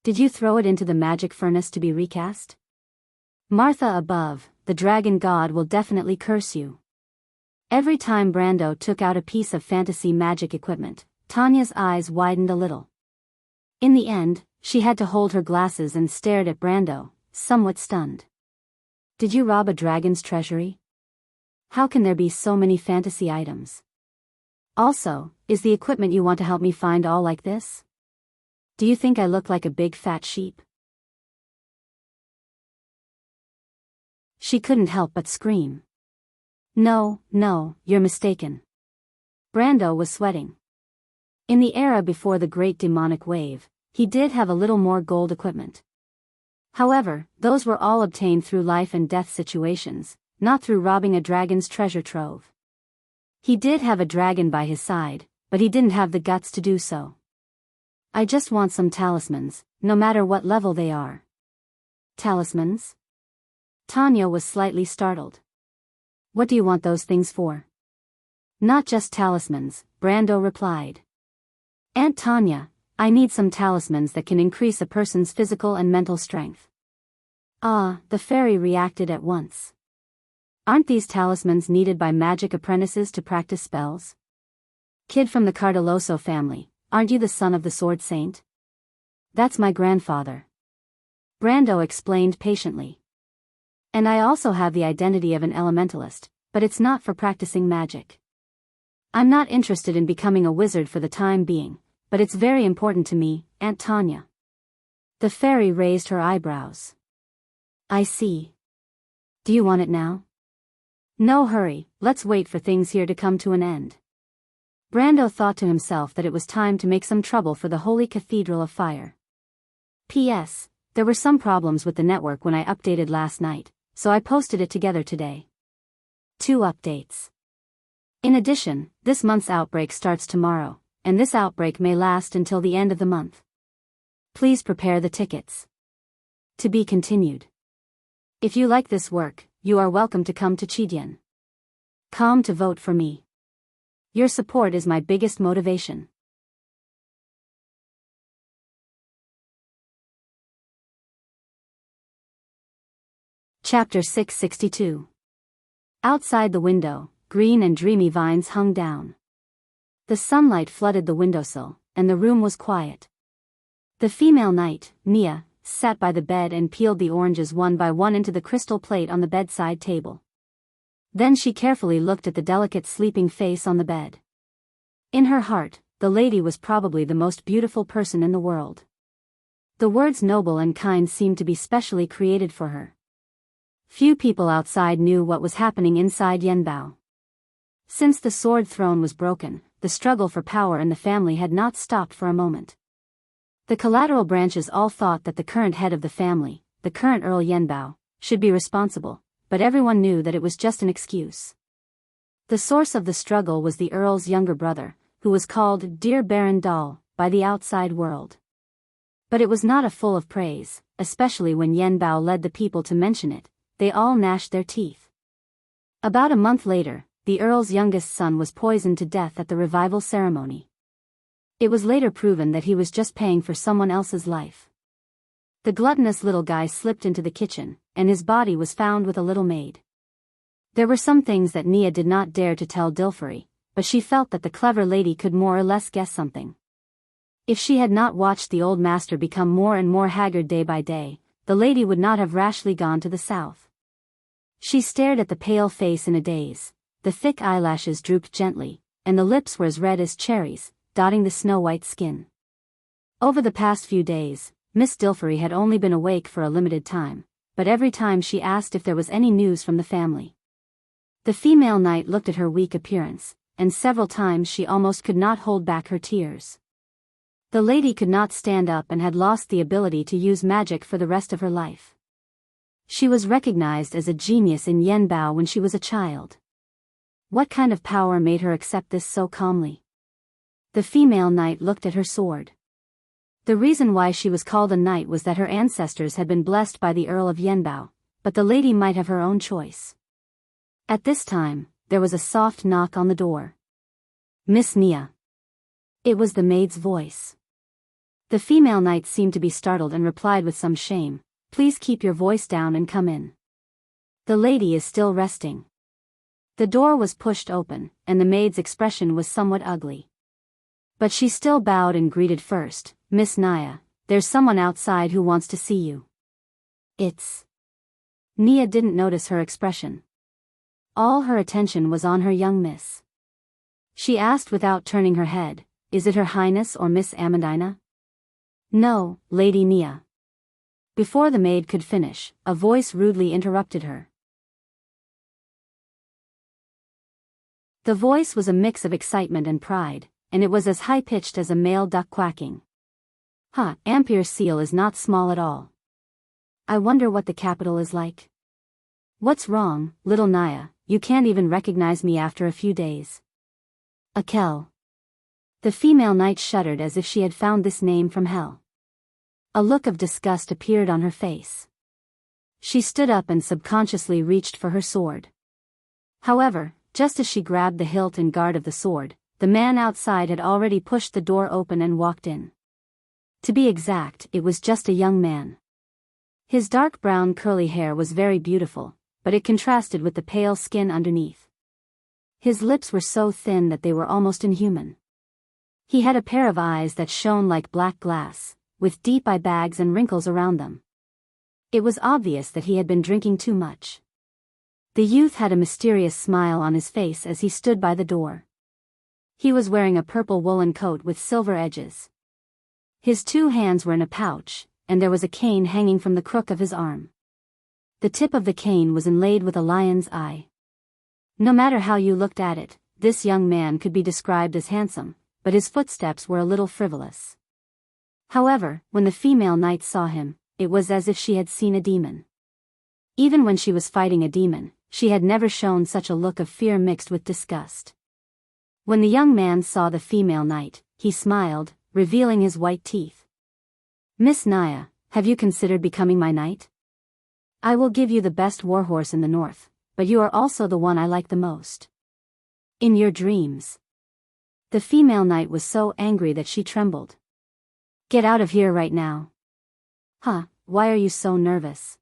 Did you throw it into the magic furnace to be recast? Martha above, the dragon god will definitely curse you. Every time Brando took out a piece of fantasy magic equipment, Tanya's eyes widened a little. In the end, she had to hold her glasses and stared at Brando, somewhat stunned. Did you rob a dragon's treasury? How can there be so many fantasy items? Also, is the equipment you want to help me find all like this? Do you think I look like a big fat sheep? She couldn't help but scream. No, you're mistaken. Brando was sweating. In the era before the great demonic wave, he did have a little more gold equipment. However, those were all obtained through life and death situations, not through robbing a dragon's treasure trove. He did have a dragon by his side, but he didn't have the guts to do so. I just want some talismans, no matter what level they are. Talismans? Tanya was slightly startled. What do you want those things for? Not just talismans, Brando replied. Aunt Tanya, I need some talismans that can increase a person's physical and mental strength. Ah, the fairy reacted at once. Aren't these talismans needed by magic apprentices to practice spells? Kid from the Cardoloso family, aren't you the son of the sword saint? That's my grandfather. Brando explained patiently. And I also have the identity of an elementalist, but it's not for practicing magic. I'm not interested in becoming a wizard for the time being, but it's very important to me, Aunt Tanya. The fairy raised her eyebrows. I see. Do you want it now? No hurry, let's wait for things here to come to an end. Brando thought to himself that it was time to make some trouble for the Holy Cathedral of Fire. P.S. There were some problems with the network when I updated last night, so I posted it together today. 2 updates. In addition, this month's outbreak starts tomorrow, and this outbreak may last until the end of the month. Please prepare the tickets. To be continued. If you like this work, you are welcome to come to Chidian. Come to vote for me. Your support is my biggest motivation. Chapter 662. Outside the window, green and dreamy vines hung down. The sunlight flooded the windowsill, and the room was quiet. The female knight, Nia, sat by the bed and peeled the oranges one by one into the crystal plate on the bedside table. Then she carefully looked at the delicate sleeping face on the bed. In her heart, the lady was probably the most beautiful person in the world. The words noble and kind seemed to be specially created for her. Few people outside knew what was happening inside Yanbao. Since the sword throne was broken, the struggle for power in the family had not stopped for a moment. The collateral branches all thought that the current head of the family, the current Earl Yanbao, should be responsible, but everyone knew that it was just an excuse. The source of the struggle was the Earl's younger brother, who was called Dear Baron Dahl by the outside world. But it was not a full of praise, especially when Yanbao led the people to mention it. They all gnashed their teeth. About a month later, the Earl's youngest son was poisoned to death at the revival ceremony. It was later proven that he was just paying for someone else's life. The gluttonous little guy slipped into the kitchen, and his body was found with a little maid. There were some things that Nia did not dare to tell Dilferi, but she felt that the clever lady could more or less guess something. If she had not watched the old master become more and more haggard day by day, the lady would not have rashly gone to the south. She stared at the pale face in a daze. The thick eyelashes drooped gently, and the lips were as red as cherries, dotting the snow-white skin. Over the past few days, Miss Dilferi had only been awake for a limited time, but every time she asked if there was any news from the family. The female knight looked at her weak appearance, and several times she almost could not hold back her tears. The lady could not stand up and had lost the ability to use magic for the rest of her life. She was recognized as a genius in Yanbao when she was a child. What kind of power made her accept this so calmly? The female knight looked at her sword. The reason why she was called a knight was that her ancestors had been blessed by the Earl of Yanbao, but the lady might have her own choice. At this time, there was a soft knock on the door. Miss Nia. It was the maid's voice. The female knight seemed to be startled and replied with some shame, "Please keep your voice down and come in. The lady is still resting." The door was pushed open, and the maid's expression was somewhat ugly. But she still bowed and greeted first, "Miss Naya, there's someone outside who wants to see you." "It's..." Nia didn't notice her expression. All her attention was on her young miss. She asked without turning her head, "Is it Her Highness or Miss Amandina?" "No, Lady Nia." Before the maid could finish, a voice rudely interrupted her. The voice was a mix of excitement and pride, and it was as high-pitched as a male duck quacking. Ampere Seal is not small at all. I wonder what the capital is like. What's wrong, little Naya, you can't even recognize me after a few days. Akel. The female knight shuddered as if she had found this name from hell. A look of disgust appeared on her face. She stood up and subconsciously reached for her sword. However, just as she grabbed the hilt and guard of the sword, the man outside had already pushed the door open and walked in. To be exact, it was just a young man. His dark brown curly hair was very beautiful, but it contrasted with the pale skin underneath. His lips were so thin that they were almost inhuman. He had a pair of eyes that shone like black glass, with deep eye bags and wrinkles around them. It was obvious that he had been drinking too much. The youth had a mysterious smile on his face as he stood by the door. He was wearing a purple woolen coat with silver edges. His 2 hands were in a pouch, and there was a cane hanging from the crook of his arm. The tip of the cane was inlaid with a lion's eye. No matter how you looked at it, this young man could be described as handsome, but his footsteps were a little frivolous. However, when the female knight saw him, it was as if she had seen a demon. Even when she was fighting a demon, she had never shown such a look of fear mixed with disgust. When the young man saw the female knight, he smiled, revealing his white teeth. "Miss Naya, have you considered becoming my knight? I will give you the best warhorse in the north, but you are also the one I like the most. In your dreams." The female knight was so angry that she trembled. "Get out of here right now." Why are you so nervous?"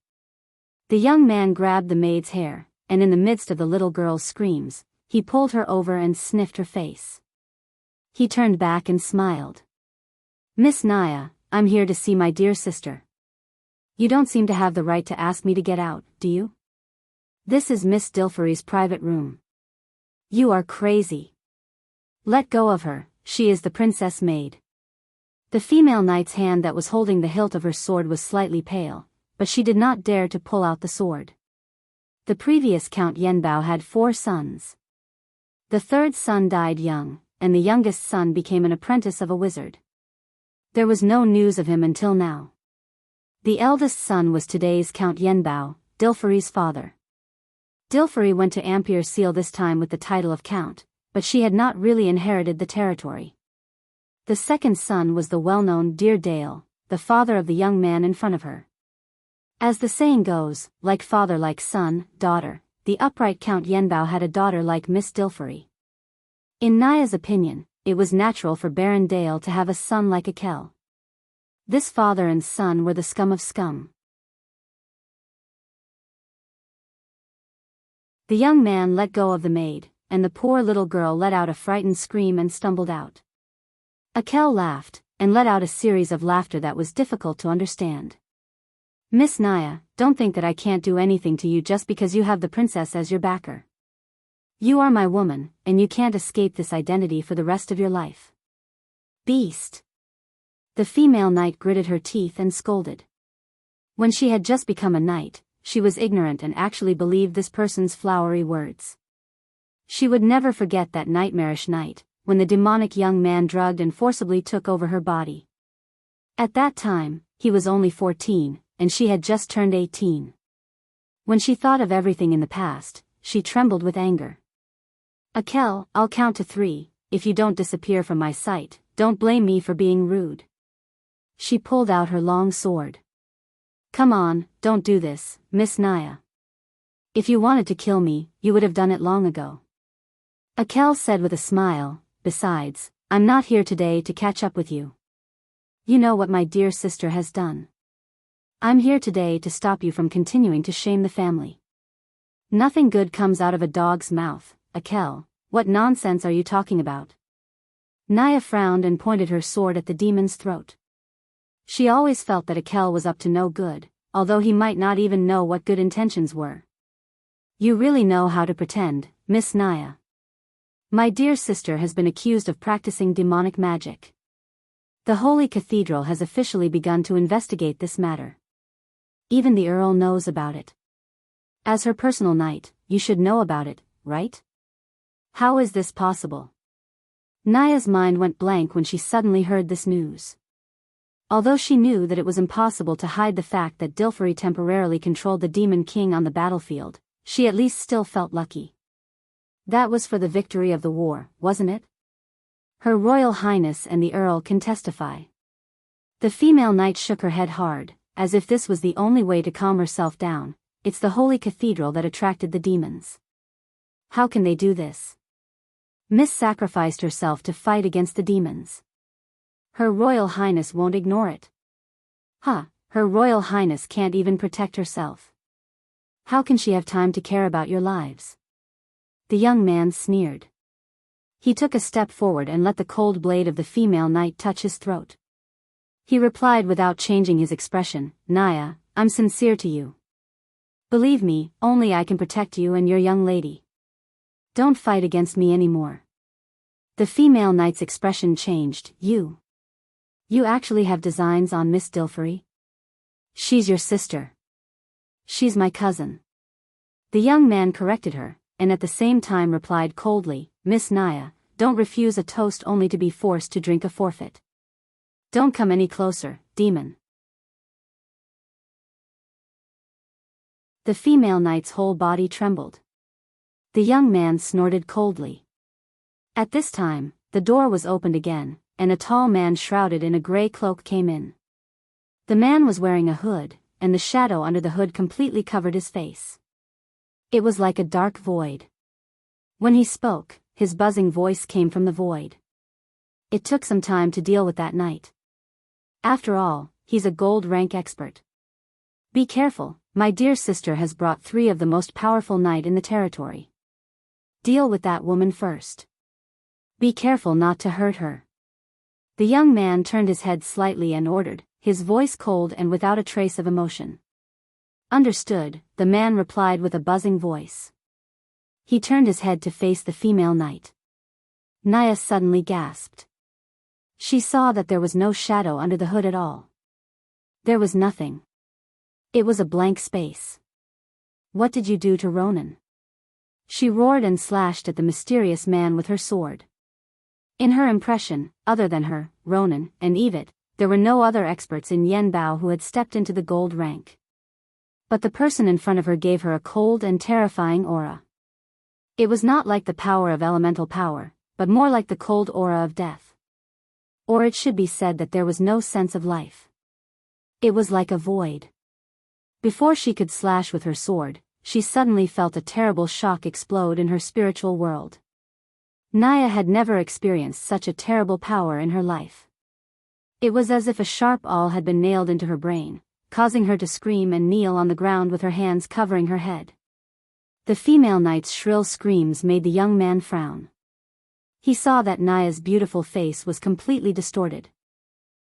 The young man grabbed the maid's hair, and in the midst of the little girl's screams, he pulled her over and sniffed her face. He turned back and smiled. "Miss Naya, I'm here to see my dear sister. You don't seem to have the right to ask me to get out, do you? This is Miss Dilfery's private room." "You are crazy. Let go of her, she is the princess maid." The female knight's hand that was holding the hilt of her sword was slightly pale, but she did not dare to pull out the sword. The previous Count Yenbao had 4 sons. The 3rd son died young, and the youngest son became an apprentice of a wizard. There was no news of him until now. The eldest son was today's Count Yenbao, Dilfery's father. Dilfery went to Ampere Seal this time with the title of Count, but she had not really inherited the territory. The 2nd son was the well-known Dear Dale, the father of the young man in front of her. As the saying goes, like father like son, daughter, the upright Count Yenbao had a daughter like Miss Dilfery. In Naya's opinion, it was natural for Baron Dale to have a son like Akel. This father and son were the scum of scum. The young man let go of the maid, and the poor little girl let out a frightened scream and stumbled out. Akel laughed, and let out a series of laughter that was difficult to understand. "Miss Naya, don't think that I can't do anything to you just because you have the princess as your backer. You are my woman, and you can't escape this identity for the rest of your life." "Beast!" The female knight gritted her teeth and scolded. When she had just become a knight, she was ignorant and actually believed this person's flowery words. She would never forget that nightmarish night, when the demonic young man drugged and forcibly took over her body. At that time, he was only 14, and she had just turned 18. When she thought of everything in the past, she trembled with anger. "Akel, I'll count to 3, if you don't disappear from my sight, don't blame me for being rude." She pulled out her long sword. "Come on, don't do this, Miss Naya. If you wanted to kill me, you would have done it long ago." Akel said with a smile, "Besides, I'm not here today to catch up with you. You know what my dear sister has done. I'm here today to stop you from continuing to shame the family. Nothing good comes out of a dog's mouth, Akel. What nonsense are you talking about? Naya frowned and pointed her sword at the demon's throat. She always felt that Akel was up to no good, although he might not even know what good intentions were. You really know how to pretend, Miss Naya. My dear sister has been accused of practicing demonic magic. The Holy Cathedral has officially begun to investigate this matter. Even the Earl knows about it. As her personal knight, you should know about it, right? How is this possible? Naya's mind went blank when she suddenly heard this news. Although she knew that it was impossible to hide the fact that Dilfari temporarily controlled the Demon King on the battlefield, she at least still felt lucky. That was for the victory of the war, wasn't it? Her Royal Highness and the Earl can testify. The female knight shook her head hard, as if this was the only way to calm herself down. It's the Holy Cathedral that attracted the demons. How can they do this? Miss sacrificed herself to fight against the demons. Her Royal Highness won't ignore it. Her Royal Highness can't even protect herself. How can she have time to care about your lives? The young man sneered. He took a step forward and let the cold blade of the female knight touch his throat. He replied without changing his expression, Naya, I'm sincere to you. Believe me, only I can protect you and your young lady. Don't fight against me anymore. The female knight's expression changed. You actually have designs on Miss Dilfari? She's your sister. She's my cousin. The young man corrected her, and at the same time replied coldly, Miss Naya, don't refuse a toast only to be forced to drink a forfeit. Don't come any closer, demon. The female knight's whole body trembled. The young man snorted coldly. At this time, the door was opened again, and a tall man shrouded in a gray cloak came in. The man was wearing a hood, and the shadow under the hood completely covered his face. It was like a dark void. When he spoke, his buzzing voice came from the void. It took some time to deal with that knight. After all, he's a gold rank expert. Be careful, my dear sister has brought 3 of the most powerful knight in the territory. Deal with that woman first. Be careful not to hurt her. The young man turned his head slightly and ordered, his voice cold and without a trace of emotion. Understood, the man replied with a buzzing voice. He turned his head to face the female knight. Naya suddenly gasped. She saw that there was no shadow under the hood at all. There was nothing. It was a blank space. What did you do to Ronan? She roared and slashed at the mysterious man with her sword. In her impression, other than her, Ronan, and Yvet, there were no other experts in Yanbao who had stepped into the gold rank. But the person in front of her gave her a cold and terrifying aura. It was not like the power of elemental power, but more like the cold aura of death. Or it should be said that there was no sense of life. It was like a void. Before she could slash with her sword, she suddenly felt a terrible shock explode in her spiritual world. Naya had never experienced such a terrible power in her life. It was as if a sharp awl had been nailed into her brain, causing her to scream and kneel on the ground with her hands covering her head. The female knight's shrill screams made the young man frown. He saw that Naya's beautiful face was completely distorted.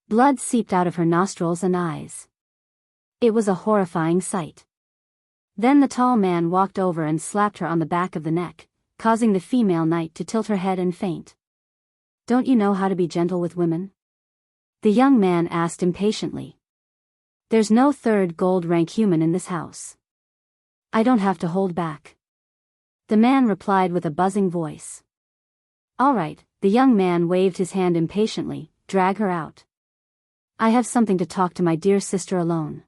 Blood seeped out of her nostrils and eyes. It was a horrifying sight. Then the tall man walked over and slapped her on the back of the neck, causing the female knight to tilt her head and faint. Don't you know how to be gentle with women? The young man asked impatiently. There's no 3rd gold rank human in this house. I don't have to hold back. The man replied with a buzzing voice. All right, the young man waved his hand impatiently, drag her out. I have something to talk to my dear sister alone.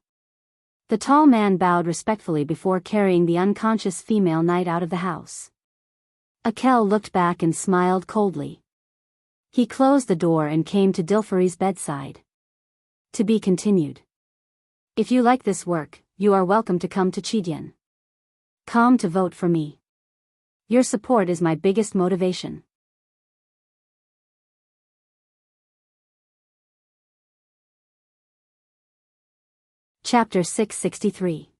The tall man bowed respectfully before carrying the unconscious female knight out of the house. Akel looked back and smiled coldly. He closed the door and came to Dilfari's bedside. To be continued. If you like this work, you are welcome to come to Chidian. Come to vote for me. Your support is my biggest motivation. Chapter 663.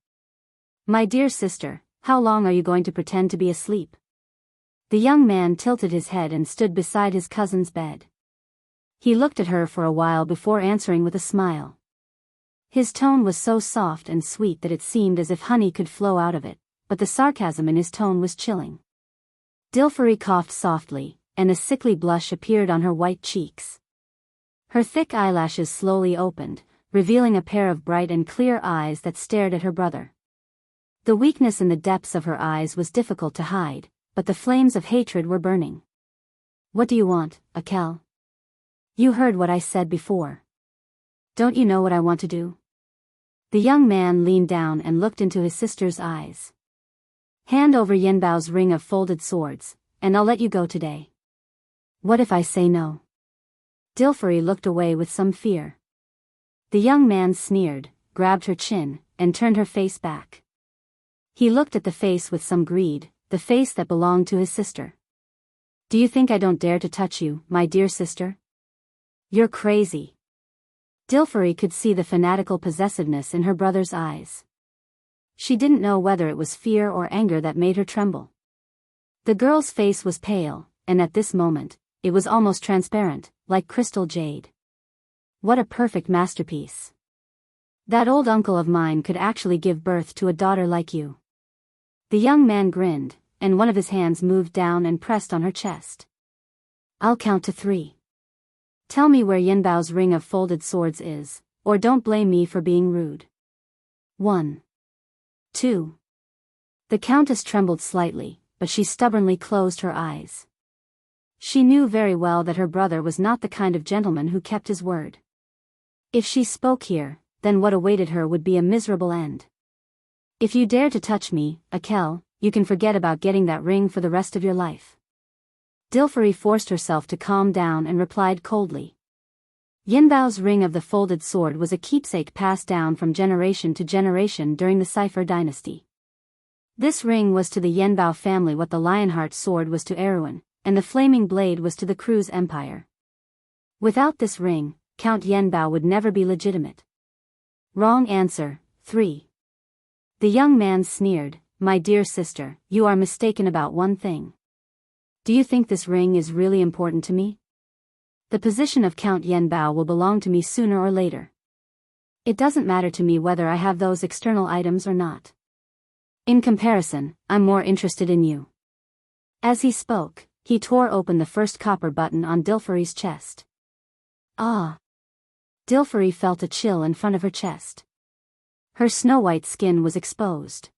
My dear sister, how long are you going to pretend to be asleep? The young man tilted his head and stood beside his cousin's bed. He looked at her for a while before answering with a smile. His tone was so soft and sweet that it seemed as if honey could flow out of it, but the sarcasm in his tone was chilling. Dilferi coughed softly, and a sickly blush appeared on her white cheeks. Her thick eyelashes slowly opened, revealing a pair of bright and clear eyes that stared at her brother. The weakness in the depths of her eyes was difficult to hide, but the flames of hatred were burning. What do you want, Akel? You heard what I said before. Don't you know what I want to do? The young man leaned down and looked into his sister's eyes. Hand over Yanbao's ring of folded swords, and I'll let you go today. What if I say no? Dilferi looked away with some fear. The young man sneered, grabbed her chin, and turned her face back. He looked at the face with some greed, the face that belonged to his sister. Do you think I don't dare to touch you, my dear sister? You're crazy. Dilferi could see the fanatical possessiveness in her brother's eyes. She didn't know whether it was fear or anger that made her tremble. The girl's face was pale, and at this moment, it was almost transparent, like crystal jade. What a perfect masterpiece. That old uncle of mine could actually give birth to a daughter like you. The young man grinned, and one of his hands moved down and pressed on her chest. I'll count to 3. Tell me where Yanbao's ring of folded swords is, or don't blame me for being rude. 1. 2. The countess trembled slightly, but she stubbornly closed her eyes. She knew very well that her brother was not the kind of gentleman who kept his word. If she spoke here, then what awaited her would be a miserable end. If you dare to touch me, Akel, you can forget about getting that ring for the rest of your life. Dilferi forced herself to calm down and replied coldly. Yanbao's ring of the folded sword was a keepsake passed down from generation to generation during the Cipher dynasty. This ring was to the Yanbao family what the Lionheart sword was to Erewhon, and the flaming blade was to the Cruz Empire. Without this ring, Count Yanbao would never be legitimate. Wrong answer, 3. The young man sneered, my dear sister, you are mistaken about one thing. Do you think this ring is really important to me? The position of Count Yanbao will belong to me sooner or later. It doesn't matter to me whether I have those external items or not. In comparison, I'm more interested in you. As he spoke, he tore open the first copper button on Dilferi's chest. Ah! Dilferi felt a chill in front of her chest. Her snow-white skin was exposed.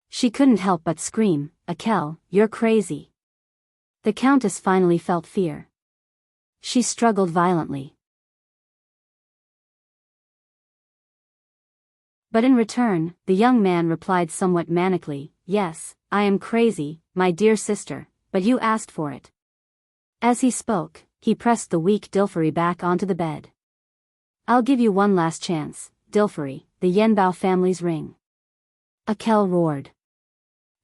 She couldn't help but scream, Akel, you're crazy. The countess finally felt fear. She struggled violently. But in return, the young man replied somewhat manically, yes, I am crazy, my dear sister, but you asked for it. As he spoke, he pressed the weak Dilferi back onto the bed. I'll give you one last chance, Dilferi, the Yanbao family's ring. Akel roared.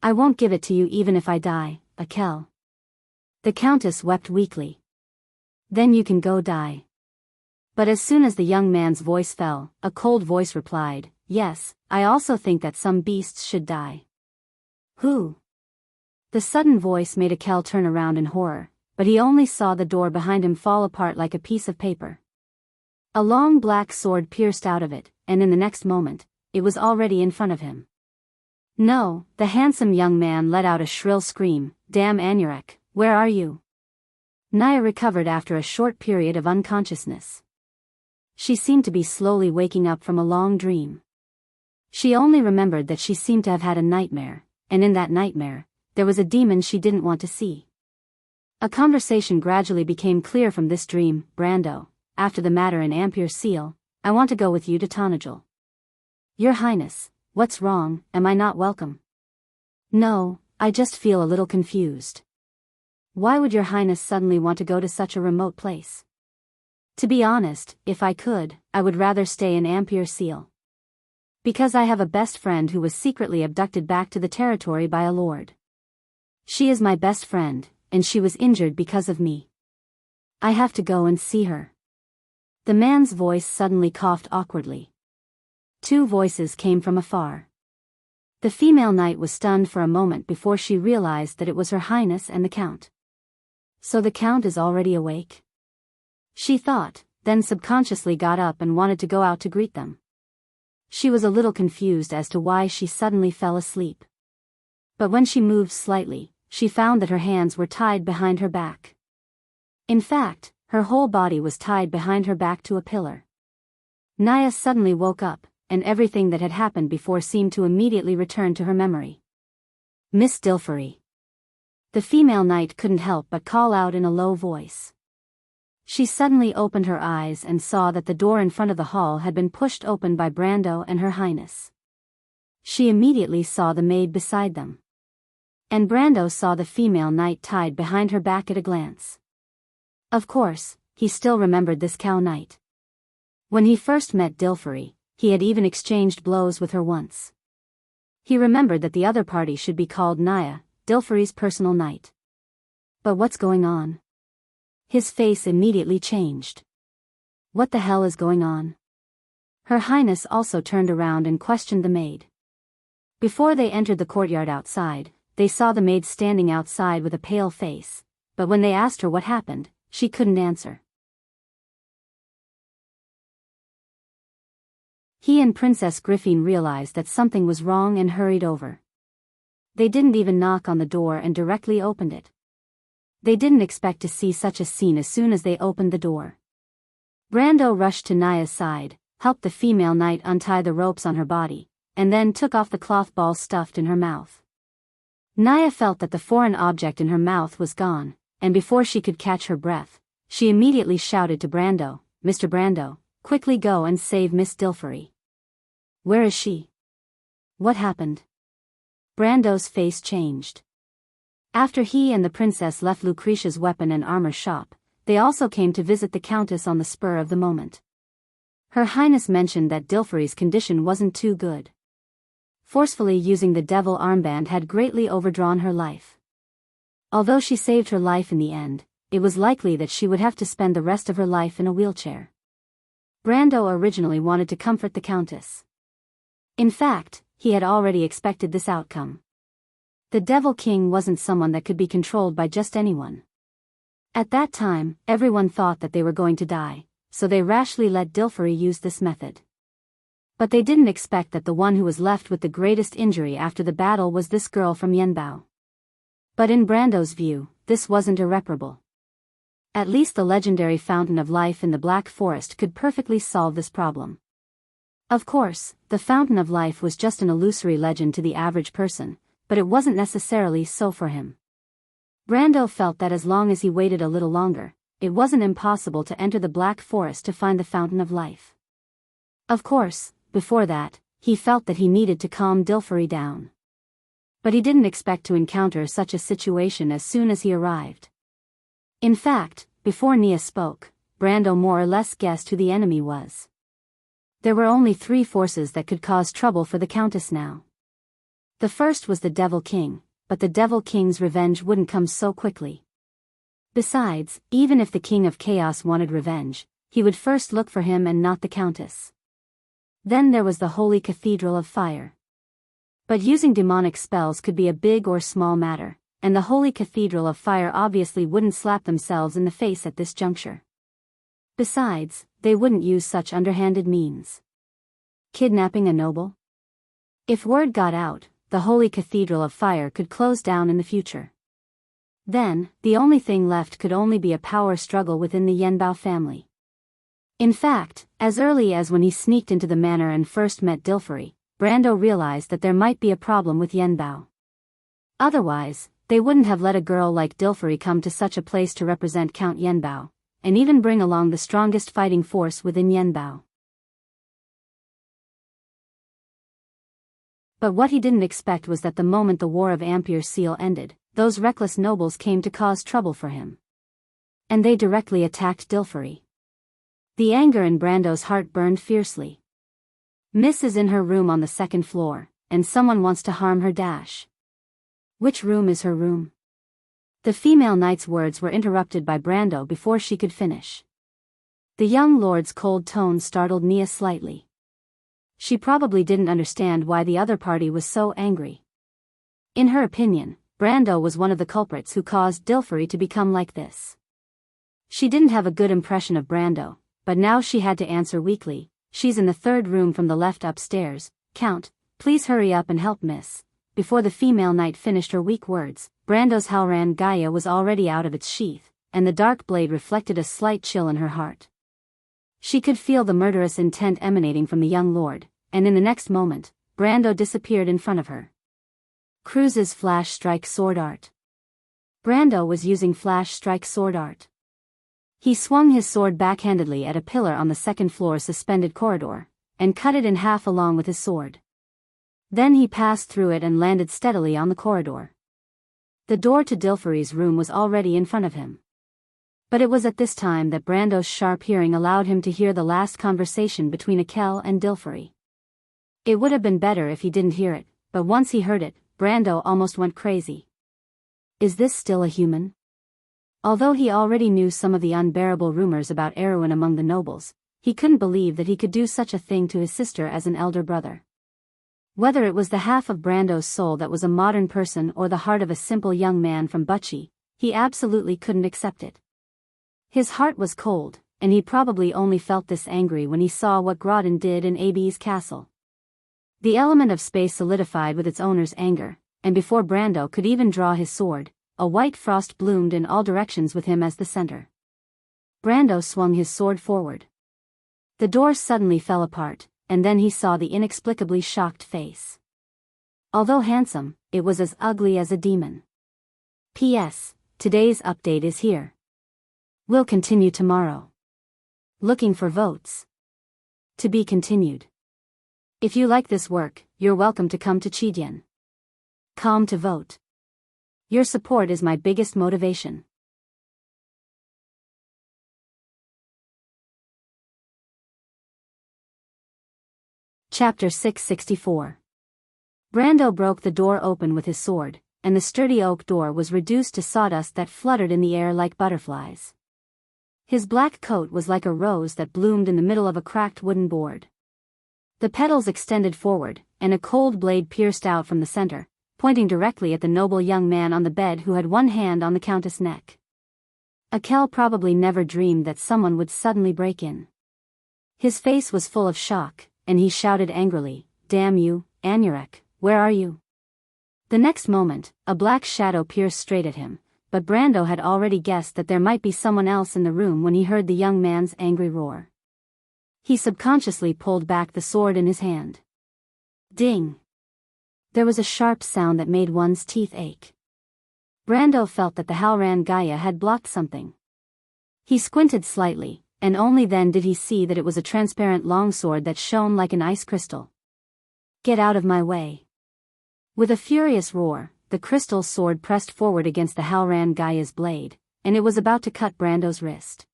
I won't give it to you even if I die, Akel. The countess wept weakly. Then you can go die. But as soon as the young man's voice fell, a cold voice replied, yes, I also think that some beasts should die. Who? The sudden voice made Akel turn around in horror, but he only saw the door behind him fall apart like a piece of paper. A long black sword pierced out of it, and in the next moment, it was already in front of him. No, the handsome young man let out a shrill scream, damn Anurek, where are you? Naya recovered after a short period of unconsciousness. She seemed to be slowly waking up from a long dream. She only remembered that she seemed to have had a nightmare, and in that nightmare, there was a demon she didn't want to see. A conversation gradually became clear from this dream, Brando, after the matter in Ampere Seal, I want to go with you to Tonajul. Your Highness, what's wrong, am I not welcome? No, I just feel a little confused. Why would your Highness suddenly want to go to such a remote place? To be honest, if I could, I would rather stay in Ampere Seal. Because I have a best friend who was secretly abducted back to the territory by a lord. She is my best friend, and she was injured because of me. I have to go and see her. The man's voice suddenly coughed awkwardly. Two voices came from afar. The female knight was stunned for a moment before she realized that it was Her Highness and the Count. So the Count is already awake? She thought, then subconsciously got up and wanted to go out to greet them. She was a little confused as to why she suddenly fell asleep. But when she moved slightly, she found that her hands were tied behind her back. In fact, her whole body was tied behind her back to a pillar. Naya suddenly woke up, and everything that had happened before seemed to immediately return to her memory. Miss Dilfery. The female knight couldn't help but call out in a low voice. She suddenly opened her eyes and saw that the door in front of the hall had been pushed open by Brando and Her Highness. She immediately saw the maid beside them. And Brando saw the female knight tied behind her back at a glance. Of course, he still remembered this cow knight. When he first met Dilfery, he had even exchanged blows with her once. He remembered that the other party should be called Naya, Dilfery's personal knight. But what's going on? His face immediately changed. What the hell is going on? Her Highness also turned around and questioned the maid. Before they entered the courtyard outside, they saw the maid standing outside with a pale face, but when they asked her what happened, she couldn't answer. He and Princess Griffin realized that something was wrong and hurried over. They didn't even knock on the door and directly opened it. They didn't expect to see such a scene as soon as they opened the door. Brando rushed to Naya's side, helped the female knight untie the ropes on her body, and then took off the cloth ball stuffed in her mouth. Naya felt that the foreign object in her mouth was gone, and before she could catch her breath, she immediately shouted to Brando, "Mr. Brando, quickly go and save Miss Dilfery." "Where is she? What happened?" Brando's face changed. After he and the princess left Lucretia's weapon and armor shop, they also came to visit the countess on the spur of the moment. Her Highness mentioned that Dilfery's condition wasn't too good. Forcefully using the devil armband had greatly overdrawn her life. Although she saved her life in the end, it was likely that she would have to spend the rest of her life in a wheelchair. Brando originally wanted to comfort the countess. In fact, he had already expected this outcome. The Devil King wasn't someone that could be controlled by just anyone. At that time, everyone thought that they were going to die, so they rashly let Dilfery use this method. But they didn't expect that the one who was left with the greatest injury after the battle was this girl from Yanbao. But in Brando's view, this wasn't irreparable. At least the legendary Fountain of Life in the Black Forest could perfectly solve this problem. Of course, the Fountain of Life was just an illusory legend to the average person, but it wasn't necessarily so for him. Brando felt that as long as he waited a little longer, it wasn't impossible to enter the Black Forest to find the Fountain of Life. Of course, before that, he felt that he needed to calm Dilfery down. But he didn't expect to encounter such a situation as soon as he arrived. In fact, before Nia spoke, Brando more or less guessed who the enemy was. There were only 3 forces that could cause trouble for the Countess now. The first was the Devil King, but the Devil King's revenge wouldn't come so quickly. Besides, even if the King of Chaos wanted revenge, he would first look for him and not the Countess. Then there was the Holy Cathedral of Fire. But using demonic spells could be a big or small matter, and the Holy Cathedral of Fire obviously wouldn't slap themselves in the face at this juncture. Besides, they wouldn't use such underhanded means. Kidnapping a noble? If word got out, the Holy Cathedral of Fire could close down in the future. Then, the only thing left could only be a power struggle within the Yanbao family. In fact, as early as when he sneaked into the manor and first met Dilfery, Brando realized that there might be a problem with Yanbao. Otherwise, they wouldn't have let a girl like Dilfery come to such a place to represent Count Yanbao, and even bring along the strongest fighting force within Yanbao. But what he didn't expect was that the moment the War of Ampere Seal ended, those reckless nobles came to cause trouble for him. And they directly attacked Dilfery. The anger in Brando's heart burned fiercely. Miss is in her room on the 2nd floor, and someone wants to harm her dash. Which room is her room? The female knight's words were interrupted by Brando before she could finish. The young lord's cold tone startled Nia slightly. She probably didn't understand why the other party was so angry. In her opinion, Brando was one of the culprits who caused Dilferi to become like this. She didn't have a good impression of Brando, but now she had to answer weakly. "She's in the third room from the left upstairs. Count, please hurry up and help miss." Before the female knight finished her weak words, Brando's Halran Gaia was already out of its sheath, and the dark blade reflected a slight chill in her heart. She could feel the murderous intent emanating from the young lord, and in the next moment, Brando disappeared in front of her. Cruz's Flash Strike Sword Art. Brando was using Flash Strike Sword Art. He swung his sword backhandedly at a pillar on the second-floor suspended corridor, and cut it in half along with his sword. Then he passed through it and landed steadily on the corridor. The door to Dilferi's room was already in front of him. But it was at this time that Brando's sharp hearing allowed him to hear the last conversation between Akel and Dilferi. It would have been better if he didn't hear it, but once he heard it, Brando almost went crazy. Is this still a human? Although he already knew some of the unbearable rumors about Erwin among the nobles, he couldn't believe that he could do such a thing to his sister as an elder brother. Whether it was the half of Brando's soul that was a modern person or the heart of a simple young man from Bucci, he absolutely couldn't accept it. His heart was cold, and he probably only felt this angry when he saw what Grodin did in Abi's castle. The element of space solidified with its owner's anger, and before Brando could even draw his sword, a white frost bloomed in all directions with him as the center. Brando swung his sword forward. The door suddenly fell apart, and then he saw the inexplicably shocked face. Although handsome, it was as ugly as a demon. P.S. Today's update is here. We'll continue tomorrow. Looking for votes? To be continued. If you like this work, you're welcome to come to Chidian.com to vote. Your support is my biggest motivation. Chapter 664. Brando broke the door open with his sword, and the sturdy oak door was reduced to sawdust that fluttered in the air like butterflies. His black coat was like a rose that bloomed in the middle of a cracked wooden board. The petals extended forward, and a cold blade pierced out from the center, pointing directly at the noble young man on the bed who had one hand on the countess' neck. Akel probably never dreamed that someone would suddenly break in. His face was full of shock, and he shouted angrily, "Damn you, Anurek, where are you?" The next moment, a black shadow pierced straight at him, but Brando had already guessed that there might be someone else in the room when he heard the young man's angry roar. He subconsciously pulled back the sword in his hand. Ding! There was a sharp sound that made one's teeth ache. Brando felt that the Halran Gaia had blocked something. He squinted slightly, and only then did he see that it was a transparent longsword that shone like an ice crystal. Get out of my way! With a furious roar, the crystal sword pressed forward against the Halran Gaia's blade, and it was about to cut Brando's wrist.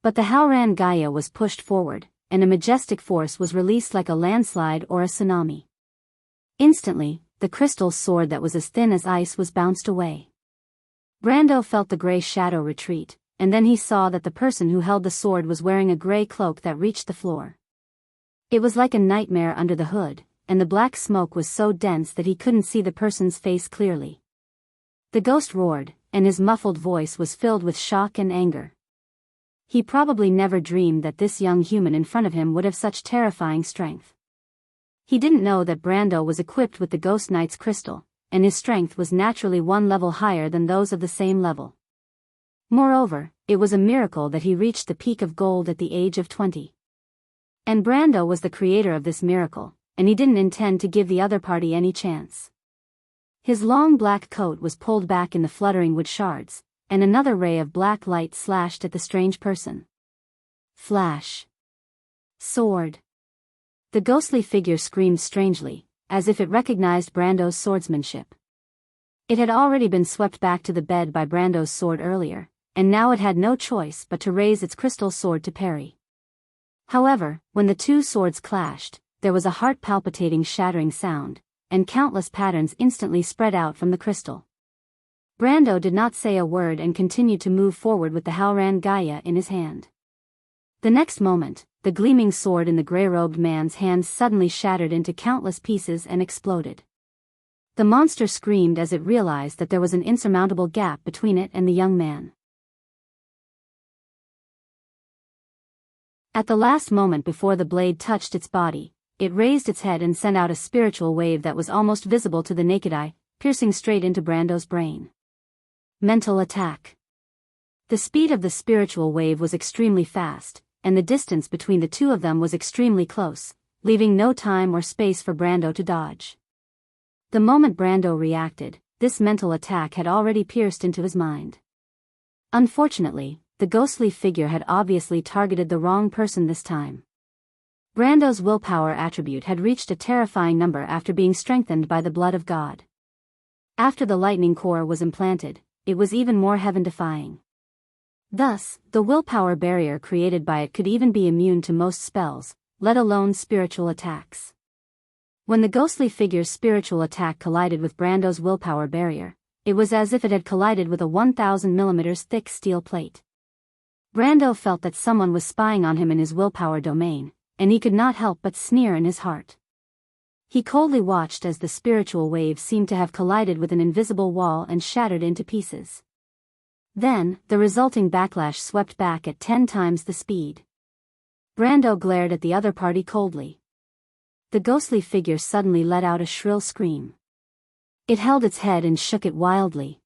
But the Halran Gaia was pushed forward, and a majestic force was released like a landslide or a tsunami. Instantly, the crystal sword that was as thin as ice was bounced away. Brando felt the gray shadow retreat, and then he saw that the person who held the sword was wearing a gray cloak that reached the floor. It was like a nightmare under the hood, and the black smoke was so dense that he couldn't see the person's face clearly. The ghost roared, and his muffled voice was filled with shock and anger. He probably never dreamed that this young human in front of him would have such terrifying strength. He didn't know that Brando was equipped with the Ghost Knight's crystal, and his strength was naturally one level higher than those of the same level. Moreover, it was a miracle that he reached the peak of gold at the age of 20. And Brando was the creator of this miracle, and he didn't intend to give the other party any chance. His long black coat was pulled back in the fluttering wood shards, and another ray of black light slashed at the strange person. Flash. Sword. The ghostly figure screamed strangely, as if it recognized Brando's swordsmanship. It had already been swept back to the bed by Brando's sword earlier, and now it had no choice but to raise its crystal sword to parry. However, when the two swords clashed, there was a heart-palpitating shattering sound, and countless patterns instantly spread out from the crystal. Brando did not say a word and continued to move forward with the Halran Gaia in his hand. The next moment, the gleaming sword in the gray-robed man's hand suddenly shattered into countless pieces and exploded. The monster screamed as it realized that there was an insurmountable gap between it and the young man. At the last moment before the blade touched its body, it raised its head and sent out a spiritual wave that was almost visible to the naked eye, piercing straight into Brando's brain. Mental attack. The speed of the spiritual wave was extremely fast, and the distance between the two of them was extremely close, leaving no time or space for Brando to dodge. The moment Brando reacted, this mental attack had already pierced into his mind. Unfortunately, the ghostly figure had obviously targeted the wrong person this time. Brando's willpower attribute had reached a terrifying number after being strengthened by the blood of God. After the lightning core was implanted, it was even more heaven-defying. Thus, the willpower barrier created by it could even be immune to most spells, let alone spiritual attacks. When the ghostly figure's spiritual attack collided with Brando's willpower barrier, it was as if it had collided with a 1,000 mm thick steel plate. Brando felt that someone was spying on him in his willpower domain, and he could not help but sneer in his heart. He coldly watched as the spiritual wave seemed to have collided with an invisible wall and shattered into pieces. Then, the resulting backlash swept back at 10 times the speed. Brando glared at the other party coldly. The ghostly figure suddenly let out a shrill scream. It held its head and shook it wildly.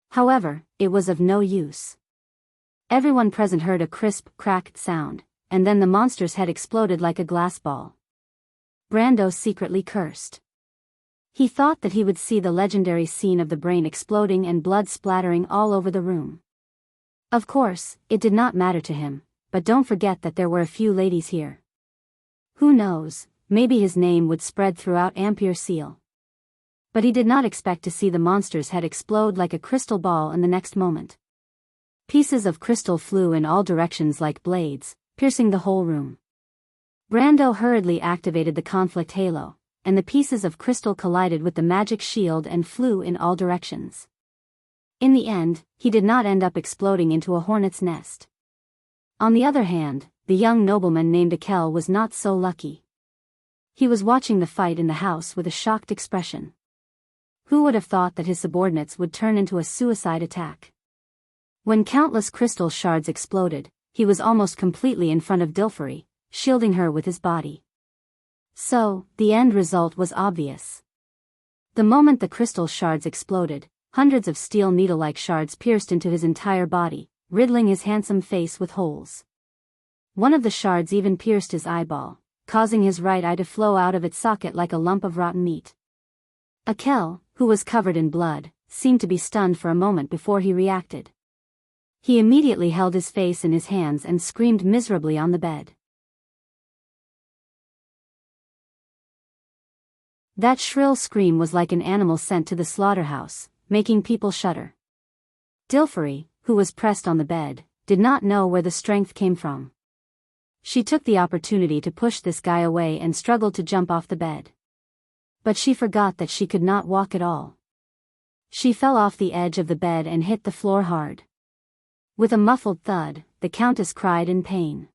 However, it was of no use. Everyone present heard a crisp, cracked sound, and then the monster's head exploded like a glass ball. Brando secretly cursed. He thought that he would see the legendary scene of the brain exploding and blood splattering all over the room. Of course, it did not matter to him, but don't forget that there were a few ladies here. Who knows, maybe his name would spread throughout Ampere Seal. But he did not expect to see the monster's head explode like a crystal ball in the next moment. Pieces of crystal flew in all directions like blades, piercing the whole room. Brando hurriedly activated the conflict halo, and the pieces of crystal collided with the magic shield and flew in all directions. In the end, he did not end up exploding into a hornet's nest. On the other hand, the young nobleman named Akel was not so lucky. He was watching the fight in the house with a shocked expression. Who would have thought that his subordinates would turn into a suicide attack? When countless crystal shards exploded, he was almost completely in front of Dilfari, shielding her with his body. So, the end result was obvious. The moment the crystal shards exploded, hundreds of steel needle-like shards pierced into his entire body, riddling his handsome face with holes. One of the shards even pierced his eyeball, causing his right eye to flow out of its socket like a lump of rotten meat. Akel, who was covered in blood, seemed to be stunned for a moment before he reacted. He immediately held his face in his hands and screamed miserably on the bed. That shrill scream was like an animal sent to the slaughterhouse, making people shudder. Dilfari, who was pressed on the bed, did not know where the strength came from. She took the opportunity to push this guy away and struggled to jump off the bed. But she forgot that she could not walk at all. She fell off the edge of the bed and hit the floor hard. With a muffled thud, the Countess cried in pain.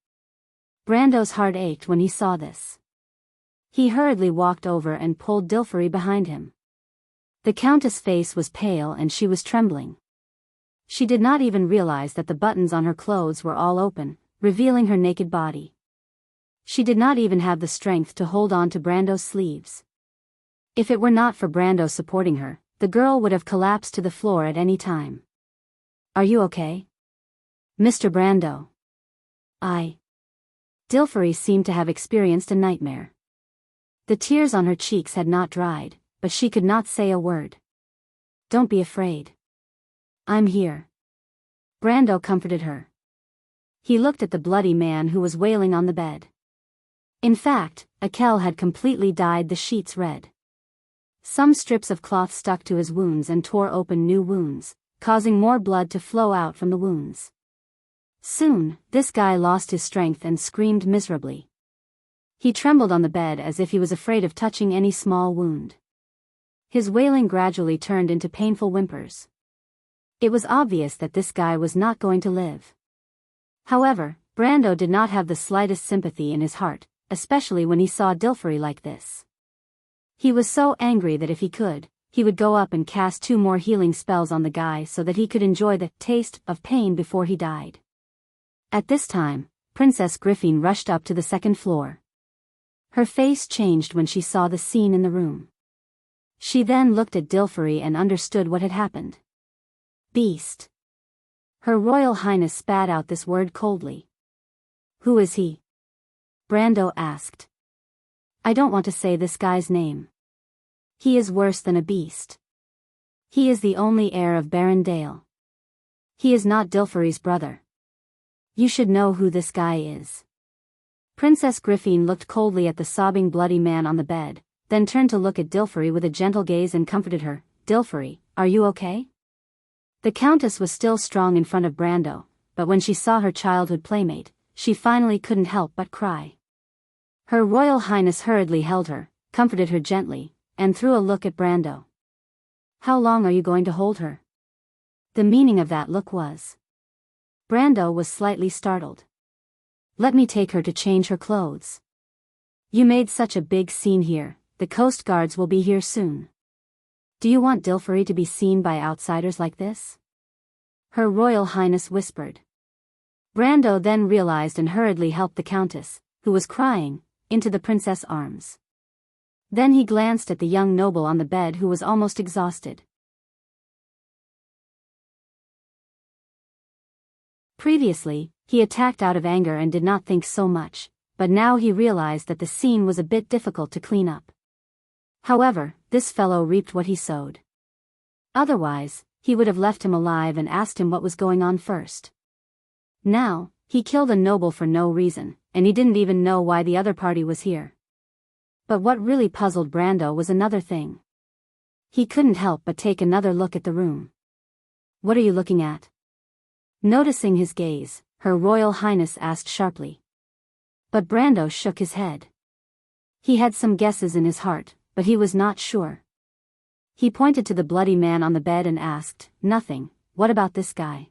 Brando's heart ached when he saw this. He hurriedly walked over and pulled Dilfari behind him. The Countess' face was pale and she was trembling. She did not even realize that the buttons on her clothes were all open, revealing her naked body. She did not even have the strength to hold on to Brando's sleeves. If it were not for Brando supporting her, the girl would have collapsed to the floor at any time. "Are you okay, Mr. Brando?" Dilfari seemed to have experienced a nightmare. The tears on her cheeks had not dried, but she could not say a word. "Don't be afraid. I'm here." Brando comforted her. He looked at the bloody man who was wailing on the bed. In fact, Akel had completely dyed the sheets red. Some strips of cloth stuck to his wounds and tore open new wounds, causing more blood to flow out from the wounds. Soon, this guy lost his strength and screamed miserably. He trembled on the bed as if he was afraid of touching any small wound. His wailing gradually turned into painful whimpers. It was obvious that this guy was not going to live. However, Brando did not have the slightest sympathy in his heart, especially when he saw Dilferi like this. He was so angry that if he could, he would go up and cast 2 more healing spells on the guy so that he could enjoy the taste of pain before he died. At this time, Princess Griffin rushed up to the 2nd floor. Her face changed when she saw the scene in the room. She then looked at Dilferi and understood what had happened. Beast. Her Royal Highness spat out this word coldly. Who is he? Brando asked. I don't want to say this guy's name. He is worse than a beast. He is the only heir of Baron Dale. He is not Dilferi's brother. You should know who this guy is. Princess Griffin looked coldly at the sobbing bloody man on the bed, then turned to look at Dilferi with a gentle gaze and comforted her. Dilferi, are you okay? The Countess was still strong in front of Brando, but when she saw her childhood playmate, she finally couldn't help but cry. Her Royal Highness hurriedly held her, comforted her gently, and threw a look at Brando. How long are you going to hold her? The meaning of that look was. Brando was slightly startled. Let me take her to change her clothes. You made such a big scene here, the Coast Guards will be here soon. Do you want Dilferi to be seen by outsiders like this? Her Royal Highness whispered. Brando then realized and hurriedly helped the Countess, who was crying, into the princess' arms. Then he glanced at the young noble on the bed who was almost exhausted. Previously, he attacked out of anger and did not think so much, but now he realized that the scene was a bit difficult to clean up. However, this fellow reaped what he sowed. Otherwise, he would have left him alive and asked him what was going on first. Now, he killed a noble for no reason, and he didn't even know why the other party was here. But what really puzzled Brando was another thing. He couldn't help but take another look at the room. What are you looking at? Noticing his gaze, Her Royal Highness asked sharply. But Brando shook his head. He had some guesses in his heart, but he was not sure. He pointed to the bloody man on the bed and asked, Nothing, what about this guy?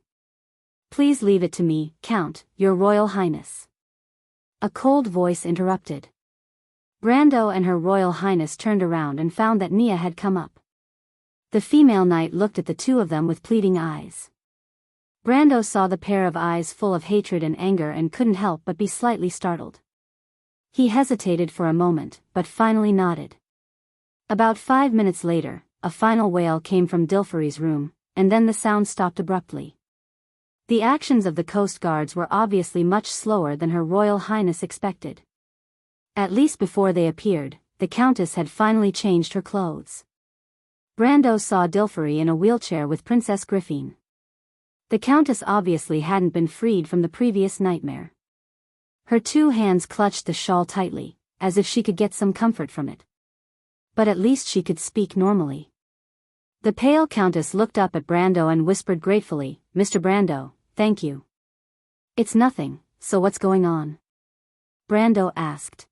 Please leave it to me, Count, Your Royal Highness. A cold voice interrupted. Brando and Her Royal Highness turned around and found that Nia had come up. The female knight looked at the two of them with pleading eyes. Brando saw the pair of eyes full of hatred and anger and couldn't help but be slightly startled. He hesitated for a moment, but finally nodded. About 5 minutes later, a final wail came from Dilferi's room, and then the sound stopped abruptly. The actions of the Coast Guards were obviously much slower than Her Royal Highness expected. At least before they appeared, the Countess had finally changed her clothes. Brando saw Dilferi in a wheelchair with Princess Griffin. The Countess obviously hadn't been freed from the previous nightmare. Her 2 hands clutched the shawl tightly, as if she could get some comfort from it. But at least she could speak normally. The pale Countess looked up at Brando and whispered gratefully, Mr. Brando, thank you. It's nothing, so what's going on? Brando asked.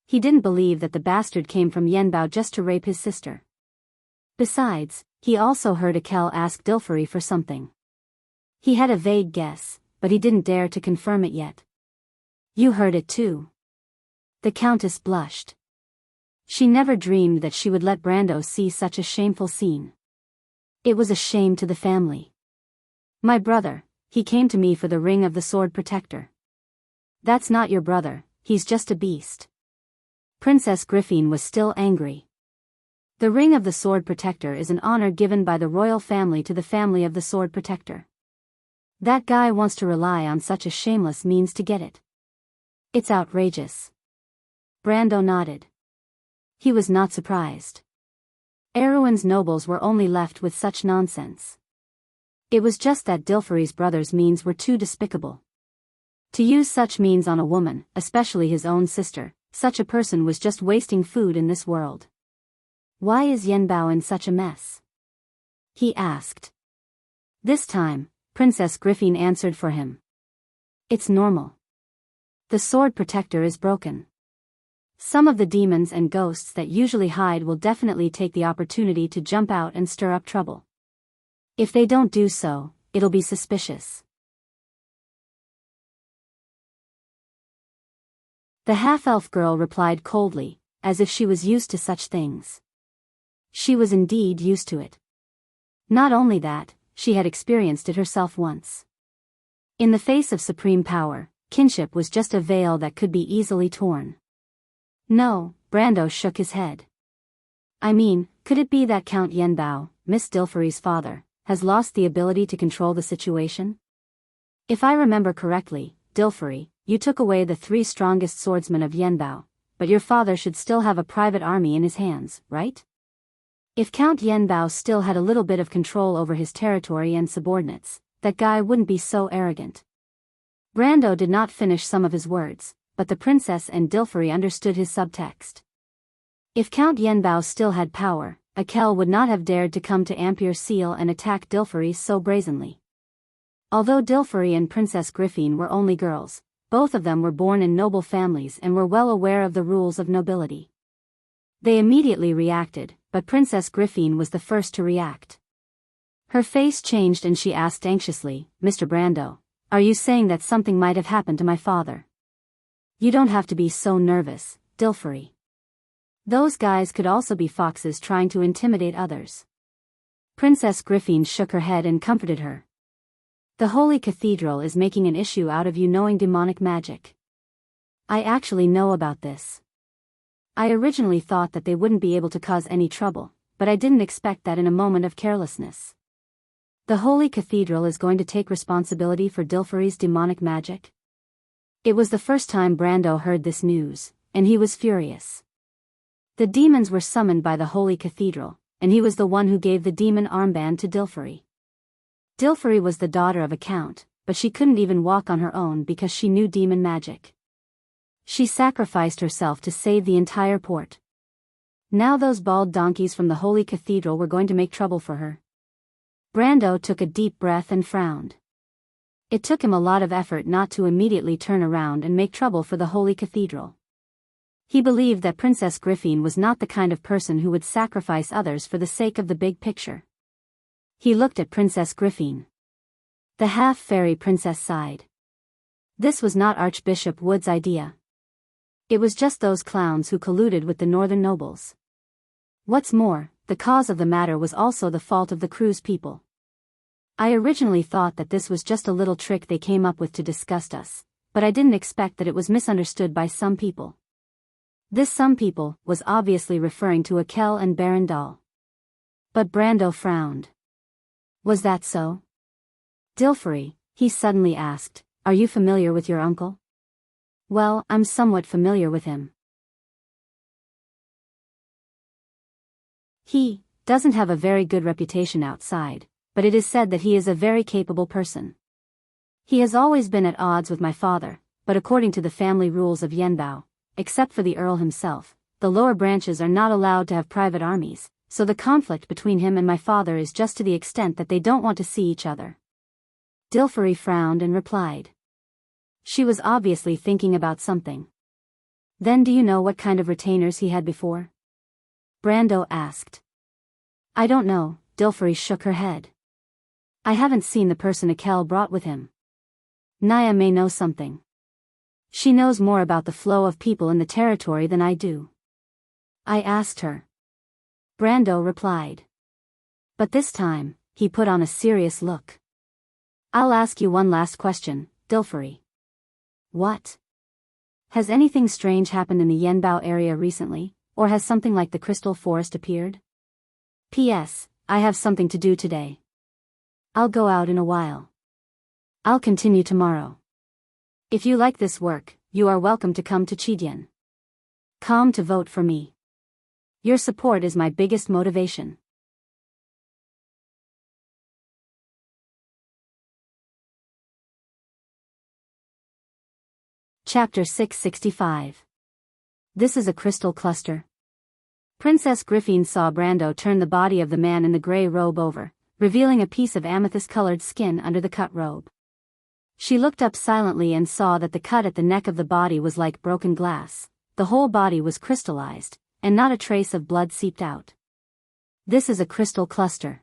He didn't believe that the bastard came from Yenbao just to rape his sister. Besides, he also heard Akel ask Dilferi for something. He had a vague guess, but he didn't dare to confirm it yet. You heard it too. The Countess blushed. She never dreamed that she would let Brando see such a shameful scene. It was a shame to the family. My brother, he came to me for the ring of the sword protector. That's not your brother, he's just a beast. Princess Griffin was still angry. The ring of the sword protector is an honor given by the royal family to the family of the sword protector. That guy wants to rely on such a shameless means to get it. It's outrageous. Brando nodded. He was not surprised. Erewhon's nobles were only left with such nonsense. It was just that Dilferi's brother's means were too despicable. To use such means on a woman, especially his own sister, such a person was just wasting food in this world. Why is Yenbao in such a mess? He asked. This time, Princess Griffin answered for him. It's normal. The sword protector is broken. Some of the demons and ghosts that usually hide will definitely take the opportunity to jump out and stir up trouble. If they don't do so, it'll be suspicious. The half-elf girl replied coldly, as if she was used to such things. She was indeed used to it. Not only that, she had experienced it herself once. In the face of supreme power, kinship was just a veil that could be easily torn. No, Brando shook his head. I mean, could it be that Count Yenbao, Miss Dilfery's father, has lost the ability to control the situation? If I remember correctly, Dilfery, you took away the 3 strongest swordsmen of Yenbao, but your father should still have a private army in his hands, right? If Count Yenbao still had a little bit of control over his territory and subordinates, that guy wouldn't be so arrogant. Brando did not finish some of his words, but the princess and Dilfery understood his subtext. If Count Yenbao still had power, Akel would not have dared to come to Ampere Seal and attack Dilfery so brazenly. Although Dilfery and Princess Griffine were only girls, both of them were born in noble families and were well aware of the rules of nobility. They immediately reacted, but Princess Griffine was the first to react. Her face changed and she asked anxiously, Mr. Brando, are you saying that something might have happened to my father? You don't have to be so nervous, Dilfery. Those guys could also be foxes trying to intimidate others. Princess Griffine shook her head and comforted her. The Holy Cathedral is making an issue out of you knowing demonic magic. I actually know about this. I originally thought that they wouldn't be able to cause any trouble, but I didn't expect that in a moment of carelessness. The Holy Cathedral is going to take responsibility for Dilfery's demonic magic? It was the first time Brando heard this news, and he was furious. The demons were summoned by the Holy Cathedral, and he was the one who gave the demon armband to Dilfery. Dilfery was the daughter of a count, but she couldn't even walk on her own because she knew demon magic. She sacrificed herself to save the entire port. Now those bald donkeys from the Holy Cathedral were going to make trouble for her. Brando took a deep breath and frowned. It took him a lot of effort not to immediately turn around and make trouble for the Holy Cathedral. He believed that Princess Griffine was not the kind of person who would sacrifice others for the sake of the big picture. He looked at Princess Griffine. The half-fairy princess sighed. This was not Archbishop Wood's idea. It was just those clowns who colluded with the northern nobles. What's more, the cause of the matter was also the fault of the crew's people. I originally thought that this was just a little trick they came up with to disgust us, but I didn't expect that it was misunderstood by some people. This some people was obviously referring to Akel and Baron Dahl. But Brando frowned. Was that so? Dilfery, he suddenly asked, are you familiar with your uncle? Well, I'm somewhat familiar with him. He doesn't have a very good reputation outside, but it is said that he is a very capable person. He has always been at odds with my father, but according to the family rules of Yenbao, except for the Earl himself, the lower branches are not allowed to have private armies, so the conflict between him and my father is just to the extent that they don't want to see each other. Dilfery frowned and replied. She was obviously thinking about something. Then do you know what kind of retainers he had before? Brando asked. I don't know, Dilfery shook her head. I haven't seen the person Akel brought with him. Naya may know something. She knows more about the flow of people in the territory than I do. I asked her. Brando replied. But this time, he put on a serious look. I'll ask you one last question, Dilfery. What? Has anything strange happened in the Yenbao area recently, or has something like the Crystal Forest appeared? P.S. I have something to do today. I'll go out in a while. I'll continue tomorrow. If you like this work, you are welcome to come to Chidian. Come to vote for me. Your support is my biggest motivation. Chapter 665. This is a crystal cluster. Princess Griffine saw Brando turn the body of the man in the gray robe over, revealing a piece of amethyst-colored skin under the cut robe. She looked up silently and saw that the cut at the neck of the body was like broken glass. The whole body was crystallized, and not a trace of blood seeped out. This is a crystal cluster.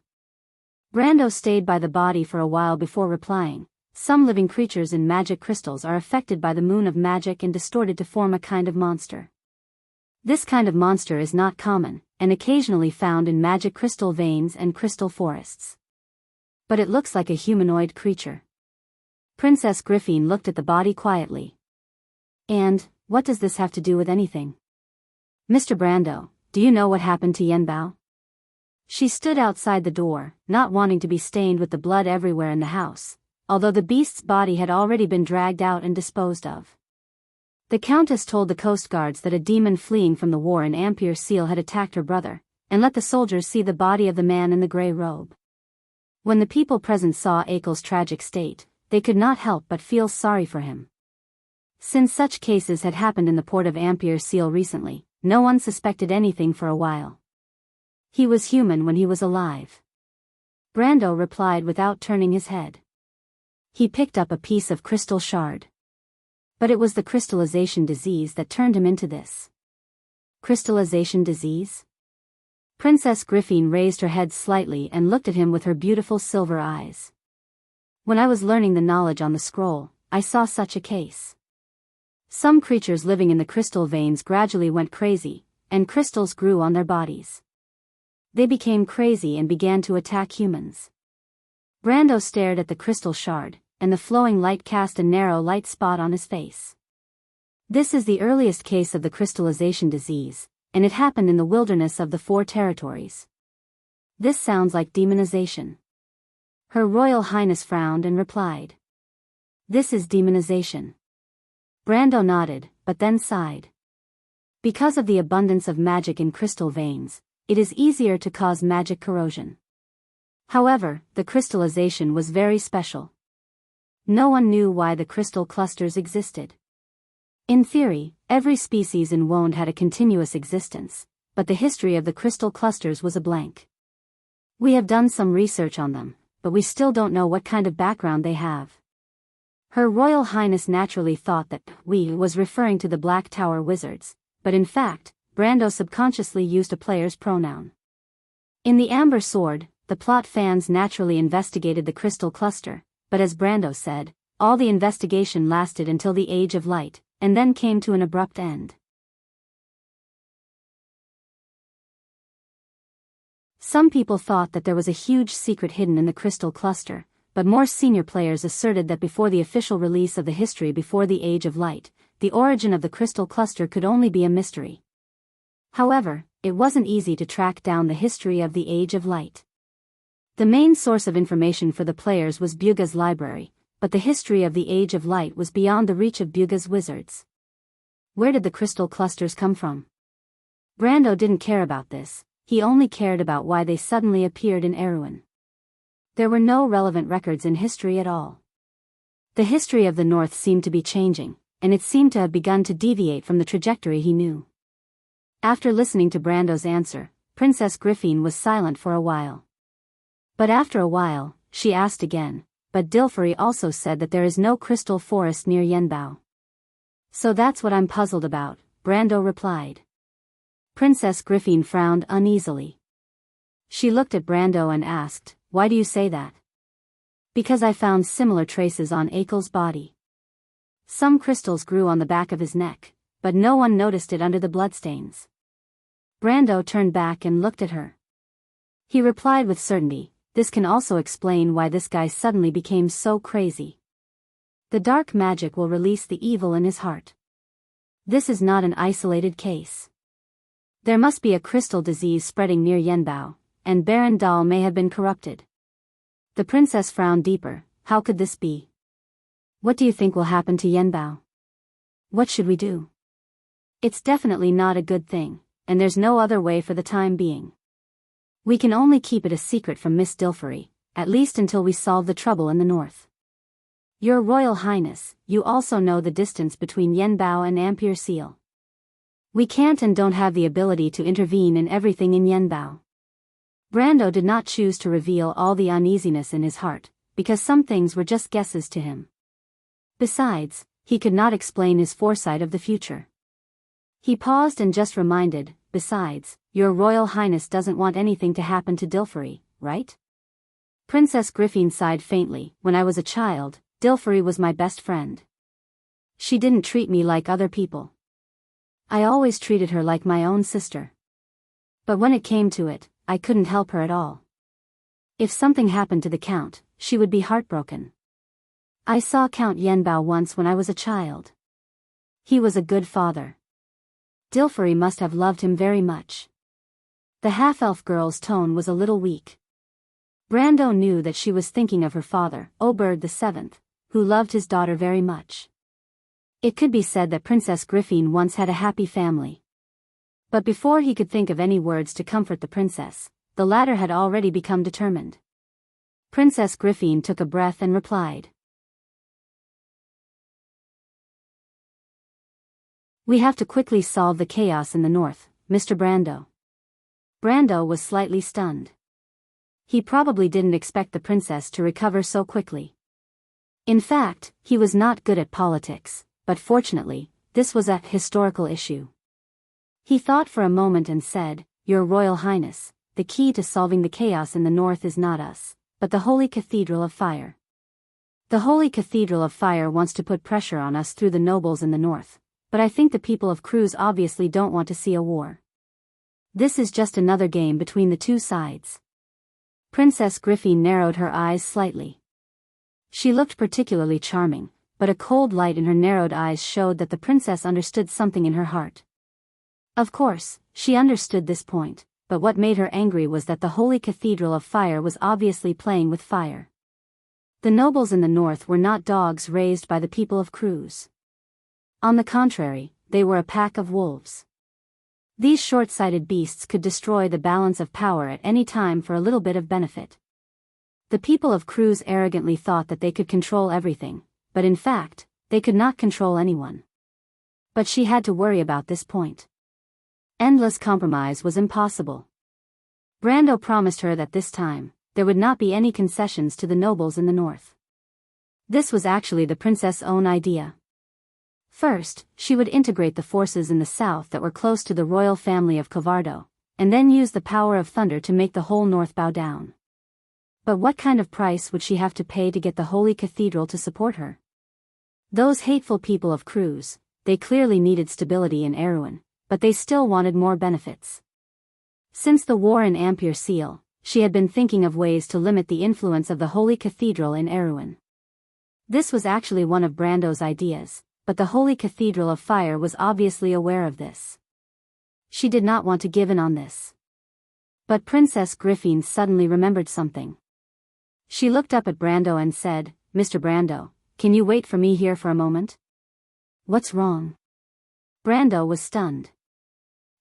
Brando stayed by the body for a while before replying, Some living creatures in magic crystals are affected by the moon of magic and distorted to form a kind of monster. This kind of monster is not common, and occasionally found in magic crystal veins and crystal forests. But it looks like a humanoid creature. Princess Griffin looked at the body quietly. And, what does this have to do with anything? Mr. Brando, do you know what happened to Yenbao? She stood outside the door, not wanting to be stained with the blood everywhere in the house, although the beast's body had already been dragged out and disposed of. The Countess told the coast guards that a demon fleeing from the war in Ampere Seal had attacked her brother, and let the soldiers see the body of the man in the grey robe. When the people present saw Akel's tragic state, they could not help but feel sorry for him. Since such cases had happened in the port of Ampere Seal recently, no one suspected anything for a while. He was human when he was alive. Brando replied without turning his head. He picked up a piece of crystal shard. But it was the crystallization disease that turned him into this. Crystallization disease? Princess Griffin raised her head slightly and looked at him with her beautiful silver eyes. When I was learning the knowledge on the scroll, I saw such a case. Some creatures living in the crystal veins gradually went crazy, and crystals grew on their bodies. They became crazy and began to attack humans. Brando stared at the crystal shard, and the flowing light cast a narrow light spot on his face. This is the earliest case of the crystallization disease, and it happened in the wilderness of the Four Territories. This sounds like demonization. Her Royal Highness frowned and replied. This is demonization. Brando nodded, but then sighed. Because of the abundance of magic in crystal veins, it is easier to cause magic corrosion. However, the crystallization was very special. No one knew why the crystal clusters existed. In theory, every species in Wonde had a continuous existence, but the history of the crystal clusters was a blank. We have done some research on them, but we still don't know what kind of background they have. Her Royal Highness naturally thought that we was referring to the Black Tower wizards, but in fact, Brando subconsciously used a player's pronoun. In the Amber Sword, the plot fans naturally investigated the crystal cluster, but as Brando said, all the investigation lasted until the Age of Light, and then came to an abrupt end. Some people thought that there was a huge secret hidden in the crystal cluster, but more senior players asserted that before the official release of the history before the Age of Light, the origin of the crystal cluster could only be a mystery. However, it wasn't easy to track down the history of the Age of Light. The main source of information for the players was Byuga's library, but the history of the Age of Light was beyond the reach of Byuga's wizards. Where did the crystal clusters come from? Brando didn't care about this, he only cared about why they suddenly appeared in Erewhon. There were no relevant records in history at all. The history of the North seemed to be changing, and it seemed to have begun to deviate from the trajectory he knew. After listening to Brando's answer, Princess Griffin was silent for a while. But after a while, she asked again, but Dilfari also said that there is no crystal forest near Yenbao. So that's what I'm puzzled about, Brando replied. Princess Griffin frowned uneasily. She looked at Brando and asked, why do you say that? Because I found similar traces on Akel's body. Some crystals grew on the back of his neck, but no one noticed it under the bloodstains. Brando turned back and looked at her. He replied with certainty, this can also explain why this guy suddenly became so crazy. The dark magic will release the evil in his heart. This is not an isolated case. There must be a crystal disease spreading near Yenbao, and Baron Dahl may have been corrupted. The princess frowned deeper. How could this be? What do you think will happen to Yenbao? What should we do? It's definitely not a good thing, and there's no other way for the time being. We can only keep it a secret from Miss Dilfari, at least until we solve the trouble in the north. Your Royal Highness, you also know the distance between Yenbao and Ampere Seal. We can't and don't have the ability to intervene in everything in Yenbao. Brando did not choose to reveal all the uneasiness in his heart, because some things were just guesses to him. Besides, he could not explain his foresight of the future. He paused and just reminded, besides, your Royal Highness doesn't want anything to happen to Dilfari, right? Princess Griffin sighed faintly. When I was a child, Dilferi was my best friend. She didn't treat me like other people. I always treated her like my own sister. But when it came to it, I couldn't help her at all. If something happened to the Count, she would be heartbroken. I saw Count Yenbao once when I was a child. He was a good father. Dilferi must have loved him very much. The half-elf girl's tone was a little weak. Brando knew that she was thinking of her father, Oberd VII, who loved his daughter very much. It could be said that Princess Griffin once had a happy family. But before he could think of any words to comfort the princess, the latter had already become determined. Princess Griffin took a breath and replied. We have to quickly solve the chaos in the north, Mr. Brando. Brando was slightly stunned. He probably didn't expect the princess to recover so quickly. In fact, he was not good at politics, but fortunately, this was a historical issue. He thought for a moment and said, Your Royal Highness, the key to solving the chaos in the north is not us, but the Holy Cathedral of Fire. The Holy Cathedral of Fire wants to put pressure on us through the nobles in the north, but I think the people of Cruz obviously don't want to see a war. This is just another game between the two sides. Princess Griffin narrowed her eyes slightly. She looked particularly charming, but a cold light in her narrowed eyes showed that the princess understood something in her heart. Of course, she understood this point, but what made her angry was that the Holy Cathedral of Fire was obviously playing with fire. The nobles in the north were not dogs raised by the people of Cruz. On the contrary, they were a pack of wolves. These short-sighted beasts could destroy the balance of power at any time for a little bit of benefit. The people of Cruz arrogantly thought that they could control everything, but in fact, they could not control anyone. But she had to worry about this point. Endless compromise was impossible. Brando promised her that this time, there would not be any concessions to the nobles in the north. This was actually the princess' own idea. First, she would integrate the forces in the south that were close to the royal family of Covardo, and then use the power of thunder to make the whole north bow down. But what kind of price would she have to pay to get the Holy Cathedral to support her? Those hateful people of Cruz, they clearly needed stability in Erewhon, but they still wanted more benefits. Since the war in Ampere Seal, she had been thinking of ways to limit the influence of the Holy Cathedral in Erewhon. This was actually one of Brando's ideas, but the Holy Cathedral of Fire was obviously aware of this. She did not want to give in on this. But Princess Griffin suddenly remembered something. She looked up at Brando and said, Mr. Brando, can you wait for me here for a moment? What's wrong? Brando was stunned.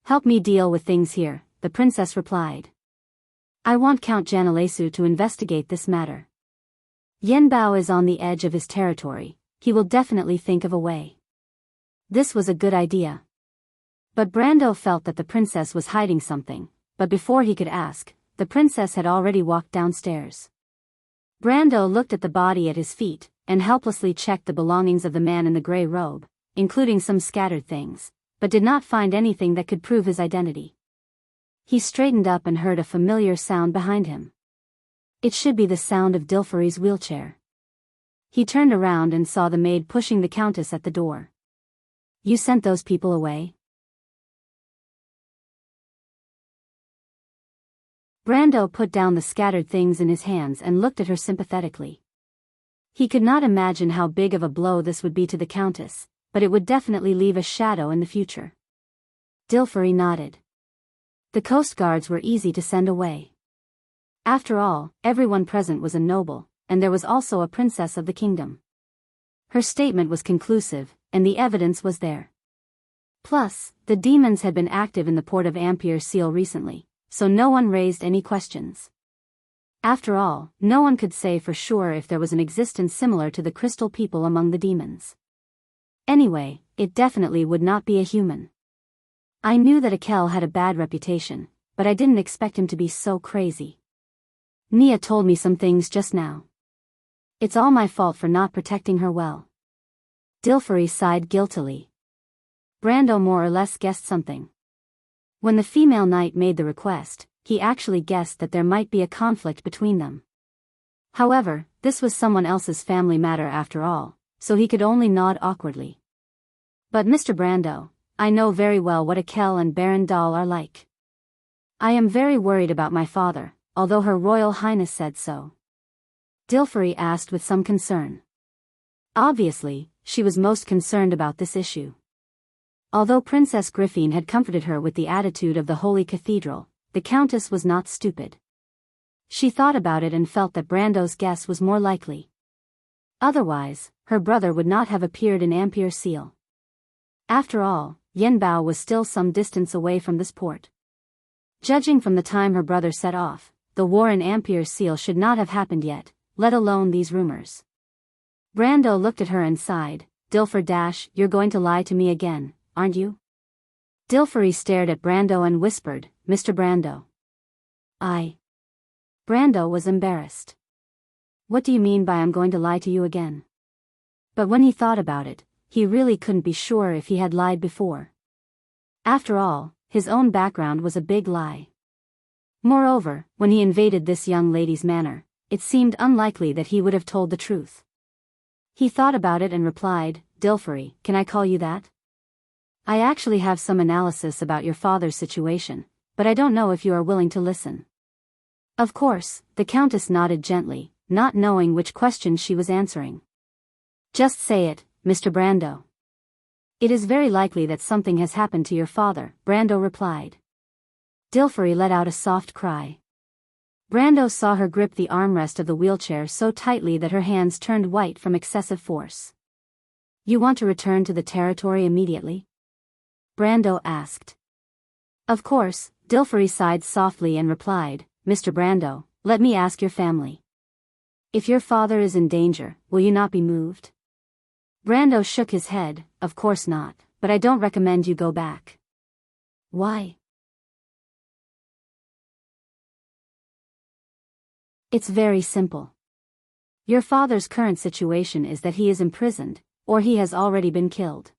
Help me deal with things here, the princess replied. I want Count Janelesu to investigate this matter. Yenbao is on the edge of his territory. He will definitely think of a way. This was a good idea. But Brando felt that the princess was hiding something, but before he could ask, the princess had already walked downstairs. Brando looked at the body at his feet, and helplessly checked the belongings of the man in the gray robe, including some scattered things, but did not find anything that could prove his identity. He straightened up and heard a familiar sound behind him. It should be the sound of Dilferi's wheelchair. He turned around and saw the maid pushing the countess at the door. You sent those people away? Brando put down the scattered things in his hands and looked at her sympathetically. He could not imagine how big of a blow this would be to the countess, but it would definitely leave a shadow in the future. Dilferi nodded. The coast guards were easy to send away. After all, everyone present was a noble, and there was also a princess of the kingdom. Her statement was conclusive, and the evidence was there. Plus, the demons had been active in the port of Ampere Seal recently, so no one raised any questions. After all, no one could say for sure if there was an existence similar to the crystal people among the demons. Anyway, it definitely would not be a human. I knew that Akel had a bad reputation, but I didn't expect him to be so crazy. Nia told me some things just now. It's all my fault for not protecting her well. Dilferi sighed guiltily. Brando more or less guessed something. When the female knight made the request, he actually guessed that there might be a conflict between them. However, this was someone else's family matter after all, so he could only nod awkwardly. But Mr. Brando, I know very well what Akel and Baron Dahl are like. I am very worried about my father, although Her Royal Highness said so. Dilferi asked with some concern. Obviously, she was most concerned about this issue. Although Princess Griffine had comforted her with the attitude of the Holy Cathedral, the Countess was not stupid. She thought about it and felt that Brando's guess was more likely. Otherwise, her brother would not have appeared in Ampere Seal. After all, Yanbao was still some distance away from this port. Judging from the time her brother set off, the war in Ampere Seal should not have happened yet, let alone these rumors. Brando looked at her and sighed. Dilfer, you're going to lie to me again, aren't you? Dilferi stared at Brando and whispered, Mr. Brando. Brando was embarrassed. What do you mean by I'm going to lie to you again? But when he thought about it, he really couldn't be sure if he had lied before. After all, his own background was a big lie. Moreover, when he invaded this young lady's manor, it seemed unlikely that he would have told the truth. He thought about it and replied, Dilferi, can I call you that? I actually have some analysis about your father's situation, but I don't know if you are willing to listen. Of course, the Countess nodded gently, not knowing which question she was answering. Just say it, Mr. Brando. It is very likely that something has happened to your father, Brando replied. Dilferi let out a soft cry. Brando saw her grip the armrest of the wheelchair so tightly that her hands turned white from excessive force. You want to return to the territory immediately? Brando asked. Of course, Dilferi sighed softly and replied, Mr. Brando, let me ask your family. If your father is in danger, will you not be moved? Brando shook his head, of course not, but I don't recommend you go back. Why? It's very simple. Your father's current situation is that he is imprisoned, or he has already been killed.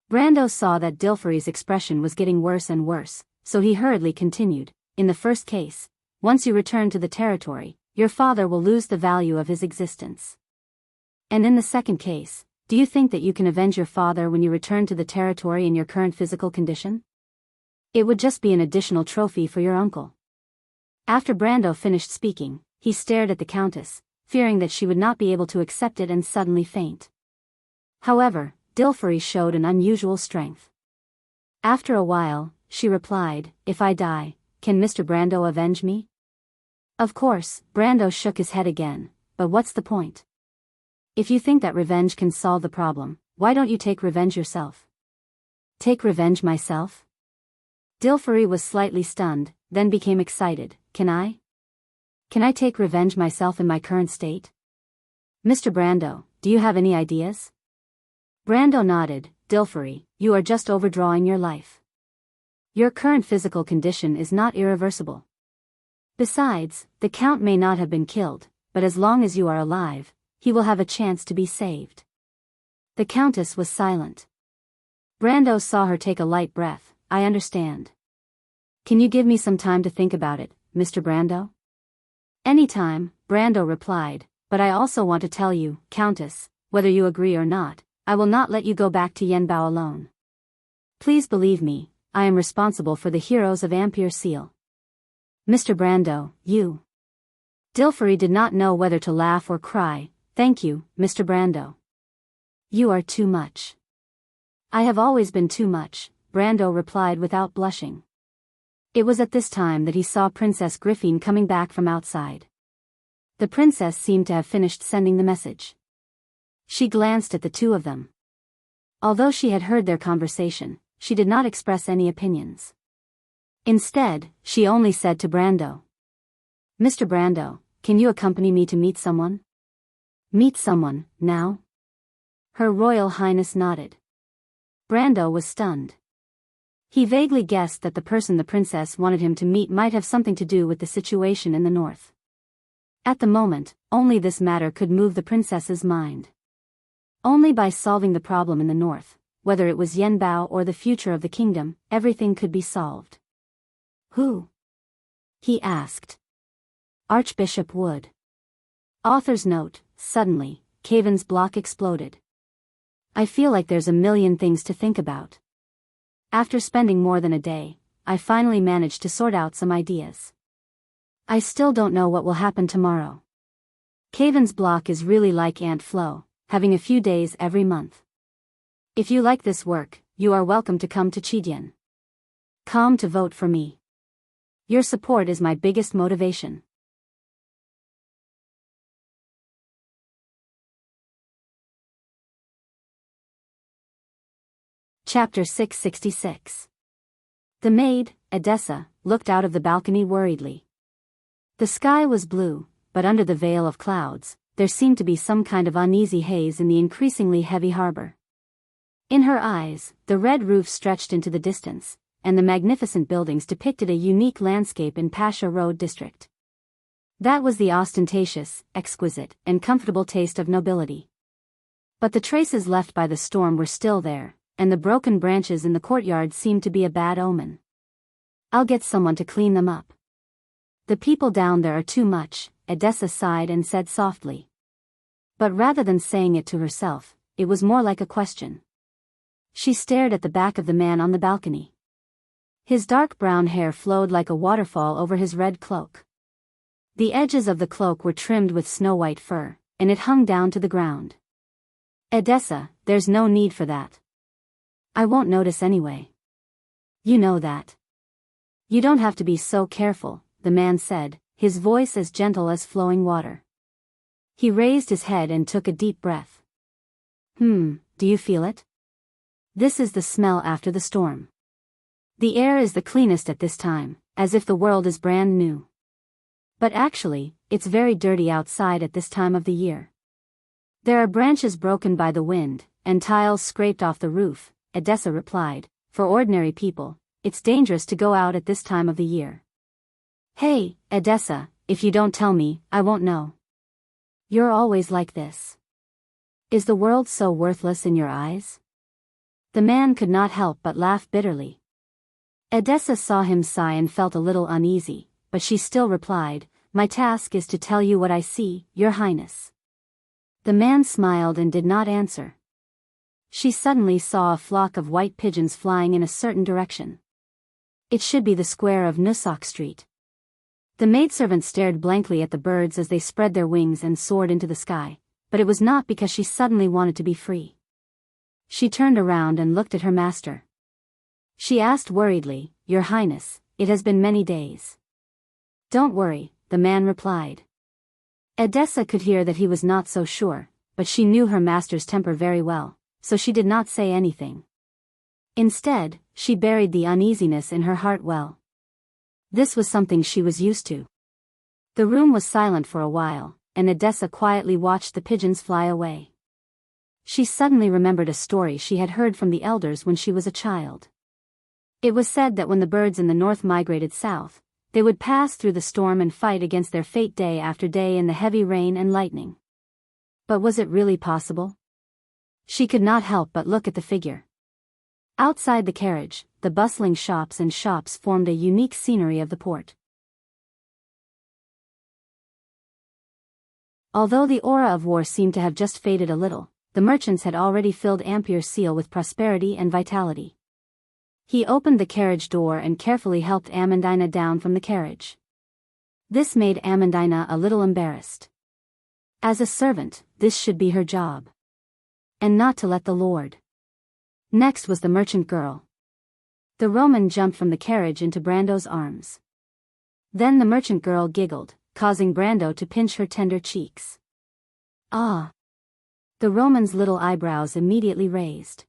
Brando saw that Dilferi's expression was getting worse and worse, so he hurriedly continued, in the first case, once you return to the territory, your father will lose the value of his existence. And in the second case, do you think that you can avenge your father when you return to the territory in your current physical condition? It would just be an additional trophy for your uncle. After Brando finished speaking, he stared at the Countess, fearing that she would not be able to accept it and suddenly faint. However, Dilferi showed an unusual strength. After a while, she replied, if I die, can Mr. Brando avenge me? Of course, Brando shook his head again, but what's the point? If you think that revenge can solve the problem, why don't you take revenge yourself? Take revenge myself? Dilferi was slightly stunned, then became excited. Can I? Can I take revenge myself in my current state? Mr. Brando, do you have any ideas? Brando nodded. Dilferi, you are just overdrawing your life. Your current physical condition is not irreversible. Besides, the Count may not have been killed, but as long as you are alive, he will have a chance to be saved. The Countess was silent. Brando saw her take a light breath. I understand. Can you give me some time to think about it, Mr. Brando? Any time, Brando replied, but I also want to tell you, Countess, whether you agree or not, I will not let you go back to Yanbao alone. Please believe me, I am responsible for the heroes of Ampere Seal. Mr. Brando, you. Dilferi did not know whether to laugh or cry. Thank you, Mr. Brando. You are too much. I have always been too much, Brando replied without blushing. It was at this time that he saw Princess Griffine coming back from outside. The princess seemed to have finished sending the message. She glanced at the two of them. Although she had heard their conversation, she did not express any opinions. Instead, she only said to Brando, Mr. Brando, can you accompany me to meet someone? Meet someone, now? Her Royal Highness nodded. Brando was stunned. He vaguely guessed that the person the princess wanted him to meet might have something to do with the situation in the north. At the moment, only this matter could move the princess's mind. Only by solving the problem in the north, whether it was Yanbao or the future of the kingdom, everything could be solved. Who? He asked. Archbishop Wood. Author's note: suddenly, Kevin's block exploded. I feel like there's a million things to think about. After spending more than a day, I finally managed to sort out some ideas. I still don't know what will happen tomorrow. Kevin's block is really like ant flow, having a few days every month. If you like this work, you are welcome to come to Chidian. Come to vote for me. Your support is my biggest motivation. Chapter 666. The maid, Edessa, looked out of the balcony worriedly. The sky was blue, but under the veil of clouds, there seemed to be some kind of uneasy haze in the increasingly heavy harbor. In her eyes, the red roof stretched into the distance, and the magnificent buildings depicted a unique landscape in Pasha Road district. That was the ostentatious, exquisite, and comfortable taste of nobility. But the traces left by the storm were still there, and the broken branches in the courtyard seemed to be a bad omen. I'll get someone to clean them up. The people down there are too much, Edessa sighed and said softly. But rather than saying it to herself, it was more like a question. She stared at the back of the man on the balcony. His dark brown hair flowed like a waterfall over his red cloak. The edges of the cloak were trimmed with snow-white fur, and it hung down to the ground. Edessa, there's no need for that. I won't notice anyway. You know that. You don't have to be so careful, the man said, his voice as gentle as flowing water. He raised his head and took a deep breath. Do you feel it? This is the smell after the storm. The air is the cleanest at this time, as if the world is brand new. But actually, it's very dirty outside at this time of the year. There are branches broken by the wind, and tiles scraped off the roof, Edessa replied. For ordinary people, it's dangerous to go out at this time of the year. Hey, Edessa, if you don't tell me, I won't know. You're always like this. Is the world so worthless in your eyes? The man could not help but laugh bitterly. Edessa saw him sigh and felt a little uneasy, but she still replied, My task is to tell you what I see, Your Highness. The man smiled and did not answer. She suddenly saw a flock of white pigeons flying in a certain direction. It should be the square of Nusak Street. The maidservant stared blankly at the birds as they spread their wings and soared into the sky, but it was not because she suddenly wanted to be free. She turned around and looked at her master. She asked worriedly, Your Highness, it has been many days. Don't worry, the man replied. Edessa could hear that he was not so sure, but she knew her master's temper very well, so she did not say anything. Instead, she buried the uneasiness in her heart well. This was something she was used to. The room was silent for a while, and Edessa quietly watched the pigeons fly away. She suddenly remembered a story she had heard from the elders when she was a child. It was said that when the birds in the north migrated south, they would pass through the storm and fight against their fate day after day in the heavy rain and lightning. But was it really possible? She could not help but look at the figure. Outside the carriage, the bustling shops formed a unique scenery of the port. Although the aura of war seemed to have just faded a little, the merchants had already filled Ampier's seal with prosperity and vitality. He opened the carriage door and carefully helped Amandina down from the carriage. This made Amandina a little embarrassed. As a servant, this should be her job. And not to let the lord. Next was the merchant girl. The Roman jumped from the carriage into Brando's arms. Then the merchant girl giggled, causing Brando to pinch her tender cheeks. Ah! The Roman's little eyebrows immediately raised.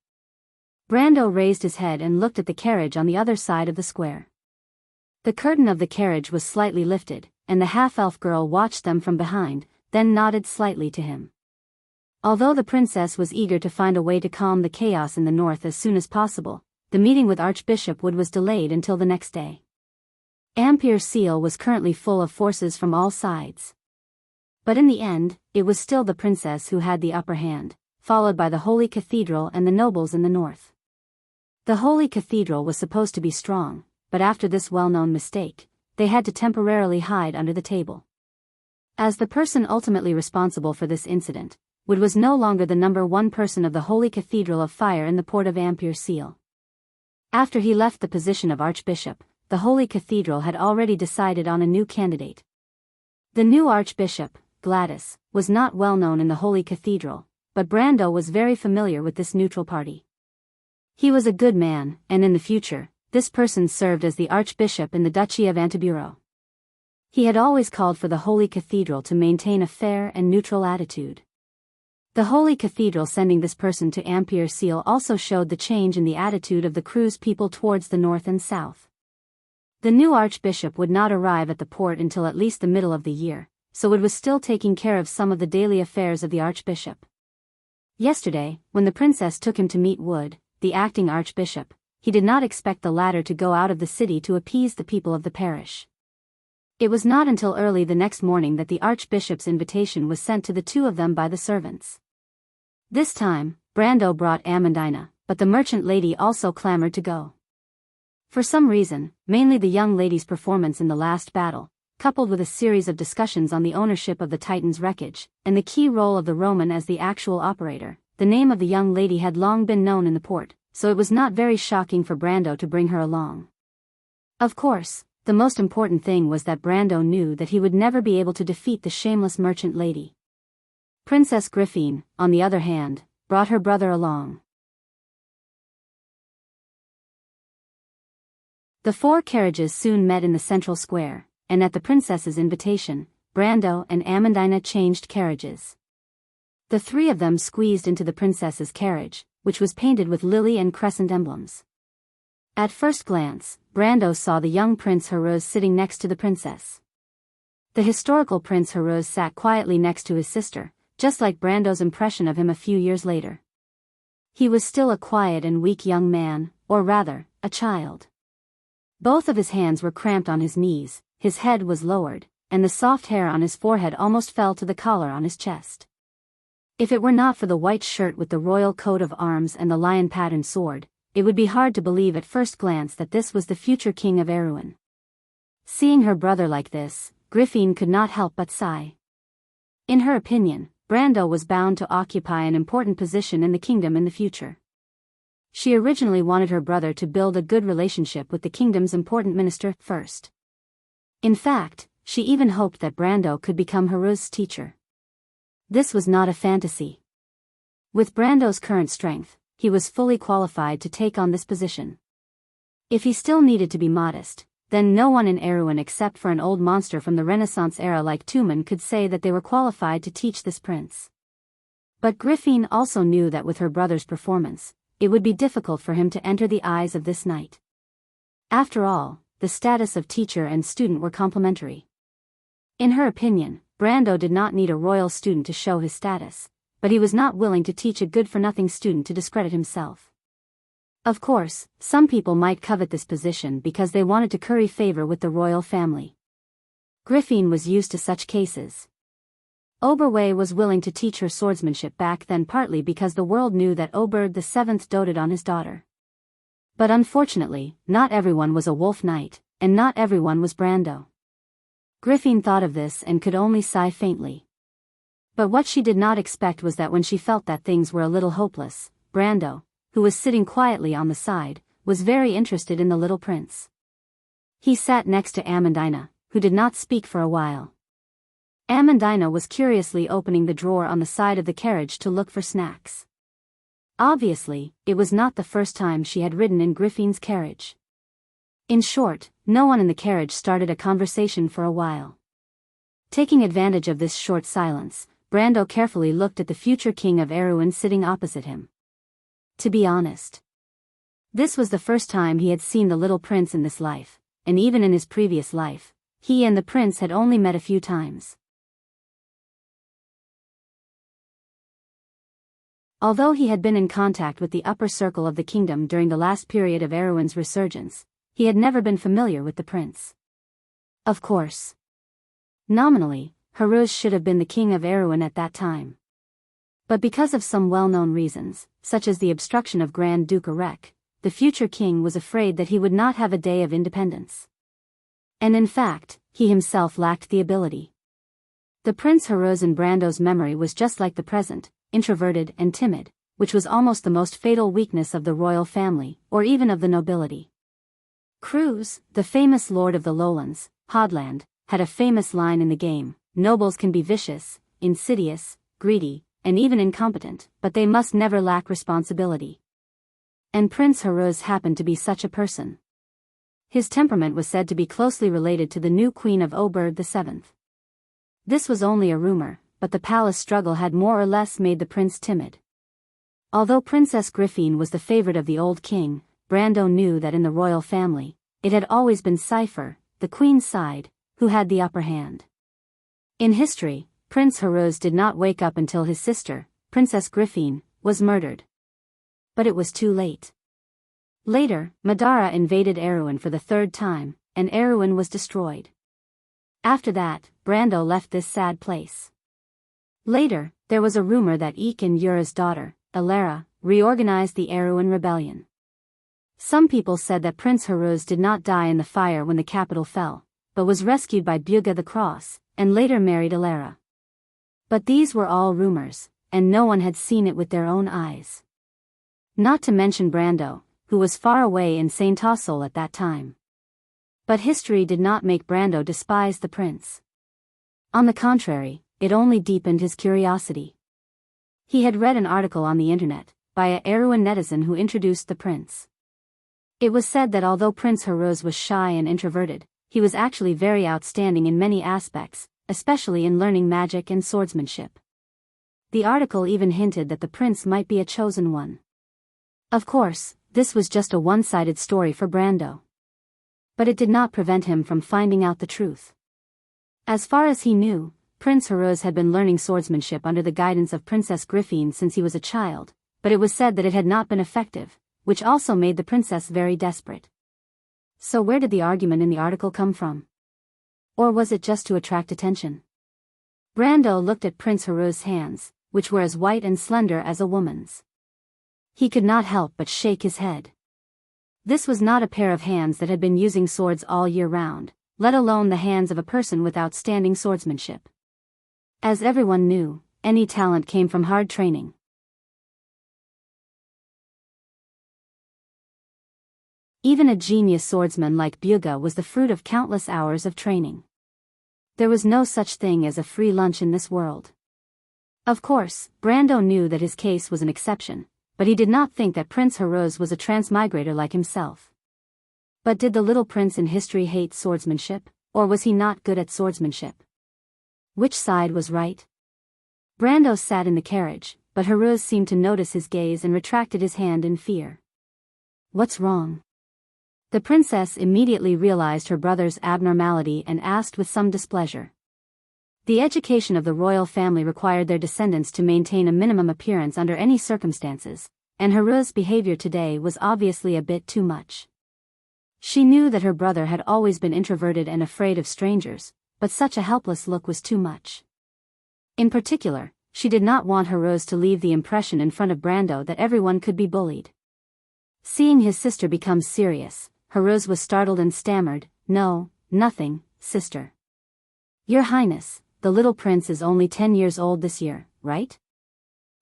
Brando raised his head and looked at the carriage on the other side of the square. The curtain of the carriage was slightly lifted, and the half-elf girl watched them from behind, then nodded slightly to him. Although the princess was eager to find a way to calm the chaos in the north as soon as possible, the meeting with Archbishop Wood was delayed until the next day. Ampier's seal was currently full of forces from all sides. But in the end, it was still the princess who had the upper hand, followed by the Holy Cathedral and the nobles in the north. The Holy Cathedral was supposed to be strong, but after this well-known mistake, they had to temporarily hide under the table. As the person ultimately responsible for this incident, Wood was no longer the number one person of the Holy Cathedral of Fire in the port of Amperseel. After he left the position of Archbishop, the Holy Cathedral had already decided on a new candidate. The new Archbishop, Gladys, was not well known in the Holy Cathedral, but Brando was very familiar with this neutral party. He was a good man, and in the future, this person served as the Archbishop in the Duchy of Antiburo. He had always called for the Holy Cathedral to maintain a fair and neutral attitude. The Holy Cathedral sending this person to Amperseel also showed the change in the attitude of the Cruz people towards the north and south. The new Archbishop would not arrive at the port until at least the middle of the year, so Wood was still taking care of some of the daily affairs of the Archbishop. Yesterday, when the princess took him to meet Wood, the acting Archbishop, he did not expect the latter to go out of the city to appease the people of the parish. It was not until early the next morning that the Archbishop's invitation was sent to the two of them by the servants. This time, Brando brought Amandina, but the merchant lady also clamored to go. For some reason, mainly the young lady's performance in the last battle, coupled with a series of discussions on the ownership of the Titan's wreckage, and the key role of the Roman as the actual operator, the name of the young lady had long been known in the port, so it was not very shocking for Brando to bring her along. Of course, the most important thing was that Brando knew that he would never be able to defeat the shameless merchant lady. Princess Griffine, on the other hand, brought her brother along. The four carriages soon met in the central square, and at the princess's invitation, Brando and Amandina changed carriages. The three of them squeezed into the princess's carriage, which was painted with lily and crescent emblems. At first glance, Brando saw the young Prince Haruz sitting next to the princess. The historical Prince Haruz sat quietly next to his sister, just like Brando's impression of him a few years later. He was still a quiet and weak young man, or rather, a child. Both of his hands were cramped on his knees, his head was lowered, and the soft hair on his forehead almost fell to the collar on his chest. If it were not for the white shirt with the royal coat of arms and the lion-patterned sword, it would be hard to believe at first glance that this was the future king of Erewhon. Seeing her brother like this, Griffine could not help but sigh. In her opinion, Brando was bound to occupy an important position in the kingdom in the future. She originally wanted her brother to build a good relationship with the kingdom's important minister first. In fact, she even hoped that Brando could become Haruz's teacher. This was not a fantasy. With Brando's current strength, he was fully qualified to take on this position. If he still needed to be modest, then no one in Erewhon except for an old monster from the Renaissance era like Tumen could say that they were qualified to teach this prince. But Griffine also knew that with her brother's performance, it would be difficult for him to enter the eyes of this knight. After all, the status of teacher and student were complementary. In her opinion, Brando did not need a royal student to show his status, but he was not willing to teach a good-for-nothing student to discredit himself. Of course, some people might covet this position because they wanted to curry favor with the royal family. Griffine was used to such cases. Oberwe was willing to teach her swordsmanship back then partly because the world knew that Oberg VII doted on his daughter. But unfortunately, not everyone was a wolf knight, and not everyone was Brando. Griffine thought of this and could only sigh faintly. But what she did not expect was that when she felt that things were a little hopeless, Brando, who was sitting quietly on the side, was very interested in the little prince. He sat next to Amandina, who did not speak for a while. Amandina was curiously opening the drawer on the side of the carriage to look for snacks. Obviously, it was not the first time she had ridden in Griffine's carriage. In short, no one in the carriage started a conversation for a while. Taking advantage of this short silence, Brando carefully looked at the future king of Erewhon sitting opposite him. To be honest, this was the first time he had seen the little prince in this life, and even in his previous life, he and the prince had only met a few times. Although he had been in contact with the upper circle of the kingdom during the last period of Erewhon's resurgence, he had never been familiar with the prince. Of course, nominally, Haruz should have been the king of Erewhon at that time. But because of some well-known reasons, such as the obstruction of Grand Duke Arek, the future king was afraid that he would not have a day of independence. And in fact, he himself lacked the ability. The Prince Haruz in Brando's memory was just like the present, introverted and timid, which was almost the most fatal weakness of the royal family, or even of the nobility. Cruz, the famous lord of the lowlands, Hodland, had a famous line in the game: nobles can be vicious, insidious, greedy, and even incompetent, but they must never lack responsibility. And Prince Haruz happened to be such a person. His temperament was said to be closely related to the new queen of Oberg VII. This was only a rumor, but the palace struggle had more or less made the prince timid. Although Princess Griffine was the favorite of the old king, Brando knew that in the royal family, it had always been Cypher, the queen's side, who had the upper hand. In history, Prince Haruz did not wake up until his sister, Princess Griffine, was murdered. But it was too late. Later, Madara invaded Erewhon for the third time, and Erewhon was destroyed. After that, Brando left this sad place. Later, there was a rumor that Eek and Yura's daughter, Alara, reorganized the Erewhon rebellion. Some people said that Prince Haruz did not die in the fire when the capital fell, but was rescued by Buga the Cross, and later married Alara. But these were all rumors, and no one had seen it with their own eyes. Not to mention Brando, who was far away in Saint Tossol at that time. But history did not make Brando despise the prince. On the contrary, it only deepened his curiosity. He had read an article on the internet, by a Erewhon netizen who introduced the prince. It was said that although Prince Haruz was shy and introverted, he was actually very outstanding in many aspects, especially in learning magic and swordsmanship. The article even hinted that the prince might be a chosen one. Of course, this was just a one-sided story for Brando. But it did not prevent him from finding out the truth. As far as he knew, Prince Haruz had been learning swordsmanship under the guidance of Princess Griffine since he was a child, but it was said that it had not been effective, which also made the princess very desperate. So where did the argument in the article come from? Or was it just to attract attention? Brando looked at Prince Haruz's hands, which were as white and slender as a woman's. He could not help but shake his head. This was not a pair of hands that had been using swords all year round, let alone the hands of a person with outstanding swordsmanship. As everyone knew, any talent came from hard training. Even a genius swordsman like Buga was the fruit of countless hours of training. There was no such thing as a free lunch in this world. Of course, Brando knew that his case was an exception, but he did not think that Prince Haruz was a transmigrator like himself. But did the little prince in history hate swordsmanship, or was he not good at swordsmanship? Which side was right? Brando sat in the carriage, but Haruz seemed to notice his gaze and retracted his hand in fear. What's wrong? The princess immediately realized her brother's abnormality and asked with some displeasure. The education of the royal family required their descendants to maintain a minimum appearance under any circumstances, and Haruz's behavior today was obviously a bit too much. She knew that her brother had always been introverted and afraid of strangers, but such a helpless look was too much. In particular, she did not want Haruz to leave the impression in front of Brando that everyone could be bullied. Seeing his sister become serious, Haruz was startled and stammered, "No, nothing, sister. Your Highness, the little prince is only 10 years old this year, right?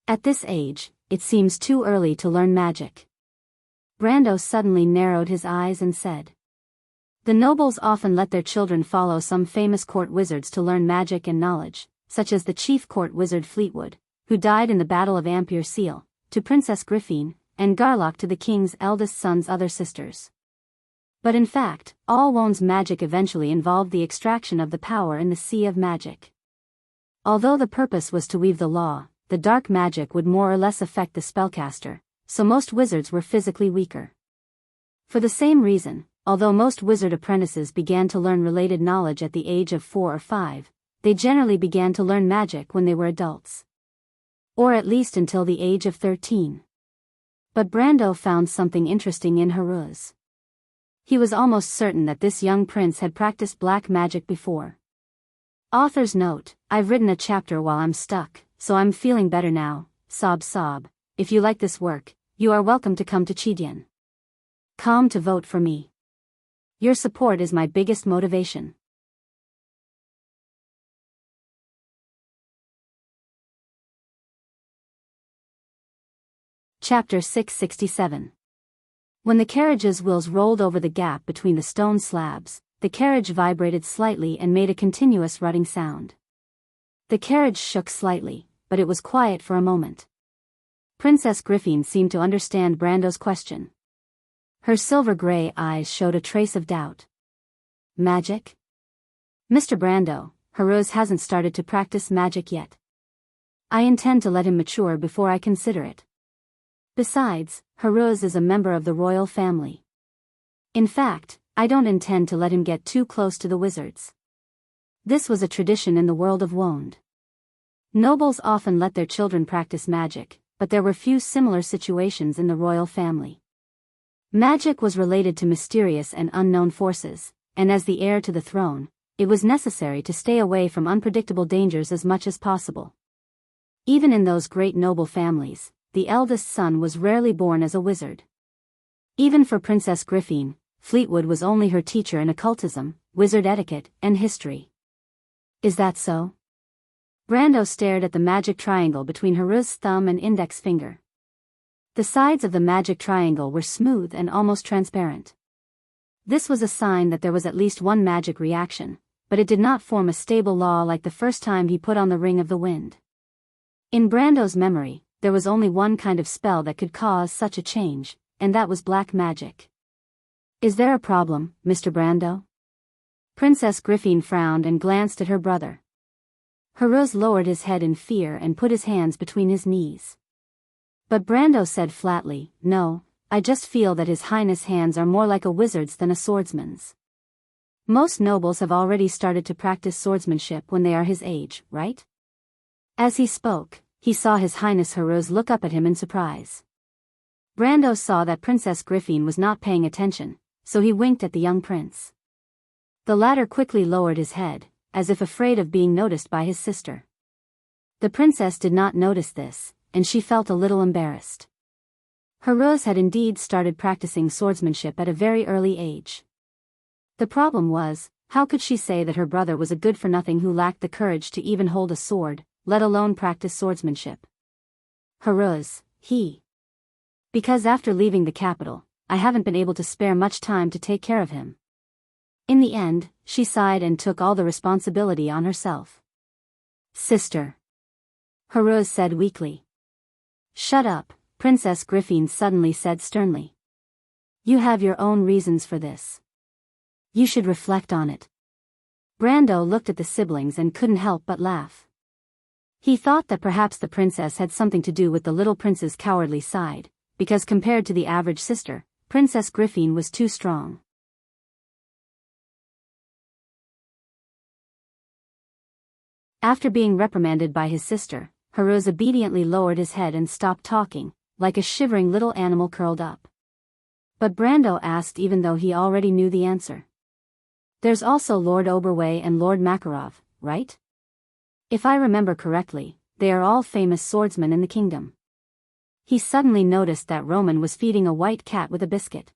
At this age, it seems too early to learn magic." Brando suddenly narrowed his eyes and said, "The nobles often let their children follow some famous court wizards to learn magic and knowledge, such as the chief court wizard Fleetwood, who died in the Battle of Ampere Seal, to Princess Griffine, and Garlock to the king's eldest son's other sisters. But in fact, all Won's magic eventually involved the extraction of the power in the sea of magic. Although the purpose was to weave the law, the dark magic would more or less affect the spellcaster, so most wizards were physically weaker. For the same reason, although most wizard apprentices began to learn related knowledge at the age of 4 or 5, they generally began to learn magic when they were adults. Or at least until the age of 13. But Brando found something interesting in Haruz. He was almost certain that this young prince had practiced black magic before. Author's note: I've written a chapter while I'm stuck, so I'm feeling better now, sob sob. If you like this work, you are welcome to come to Chidian. Come to vote for me. Your support is my biggest motivation. Chapter 667. When the carriage's wheels rolled over the gap between the stone slabs, the carriage vibrated slightly and made a continuous rutting sound. The carriage shook slightly, but it was quiet for a moment. Princess Griffin seemed to understand Brando's question. Her silver-gray eyes showed a trace of doubt. Magic? Mr. Brando, Haruz hasn't started to practice magic yet. I intend to let him mature before I consider it. Besides, Haruz is a member of the royal family. In fact, I don't intend to let him get too close to the wizards. This was a tradition in the world of Wond. Nobles often let their children practice magic, but there were few similar situations in the royal family. Magic was related to mysterious and unknown forces, and as the heir to the throne, it was necessary to stay away from unpredictable dangers as much as possible. Even in those great noble families, the eldest son was rarely born as a wizard. Even for Princess Griffin, Fleetwood was only her teacher in occultism, wizard etiquette, and history. Is that so? Brando stared at the magic triangle between Haruz's thumb and index finger. The sides of the magic triangle were smooth and almost transparent. This was a sign that there was at least one magic reaction, but it did not form a stable law like the first time he put on the Ring of the Wind. In Brando's memory, there was only one kind of spell that could cause such a change, and that was black magic. Is there a problem, Mr. Brando? Princess Griffin frowned and glanced at her brother. Haruz lowered his head in fear and put his hands between his knees. But Brando said flatly, No, I just feel that His Highness' hands are more like a wizard's than a swordsman's. Most nobles have already started to practice swordsmanship when they are his age, right? As he spoke, he saw His Highness Haruz look up at him in surprise. Brando saw that Princess Griffin was not paying attention, so he winked at the young prince. The latter quickly lowered his head, as if afraid of being noticed by his sister. The princess did not notice this, and she felt a little embarrassed. Haruz had indeed started practicing swordsmanship at a very early age. The problem was, how could she say that her brother was a good-for-nothing who lacked the courage to even hold a sword, let alone practice swordsmanship? Haruz, because after leaving the capital, I haven't been able to spare much time to take care of him. In the end, she sighed and took all the responsibility on herself. Sister, Haruz said weakly. Shut up, Princess Griffin suddenly said sternly. You have your own reasons for this. You should reflect on it. Brando looked at the siblings and couldn't help but laugh. He thought that perhaps the princess had something to do with the little prince's cowardly side, because compared to the average sister, Princess Griffin was too strong. After being reprimanded by his sister, Haruz obediently lowered his head and stopped talking, like a shivering little animal curled up. But Brando asked even though he already knew the answer. There's also Lord Oberway and Lord Makarov, right? If I remember correctly, they are all famous swordsmen in the kingdom. He suddenly noticed that Roman was feeding a white cat with a biscuit.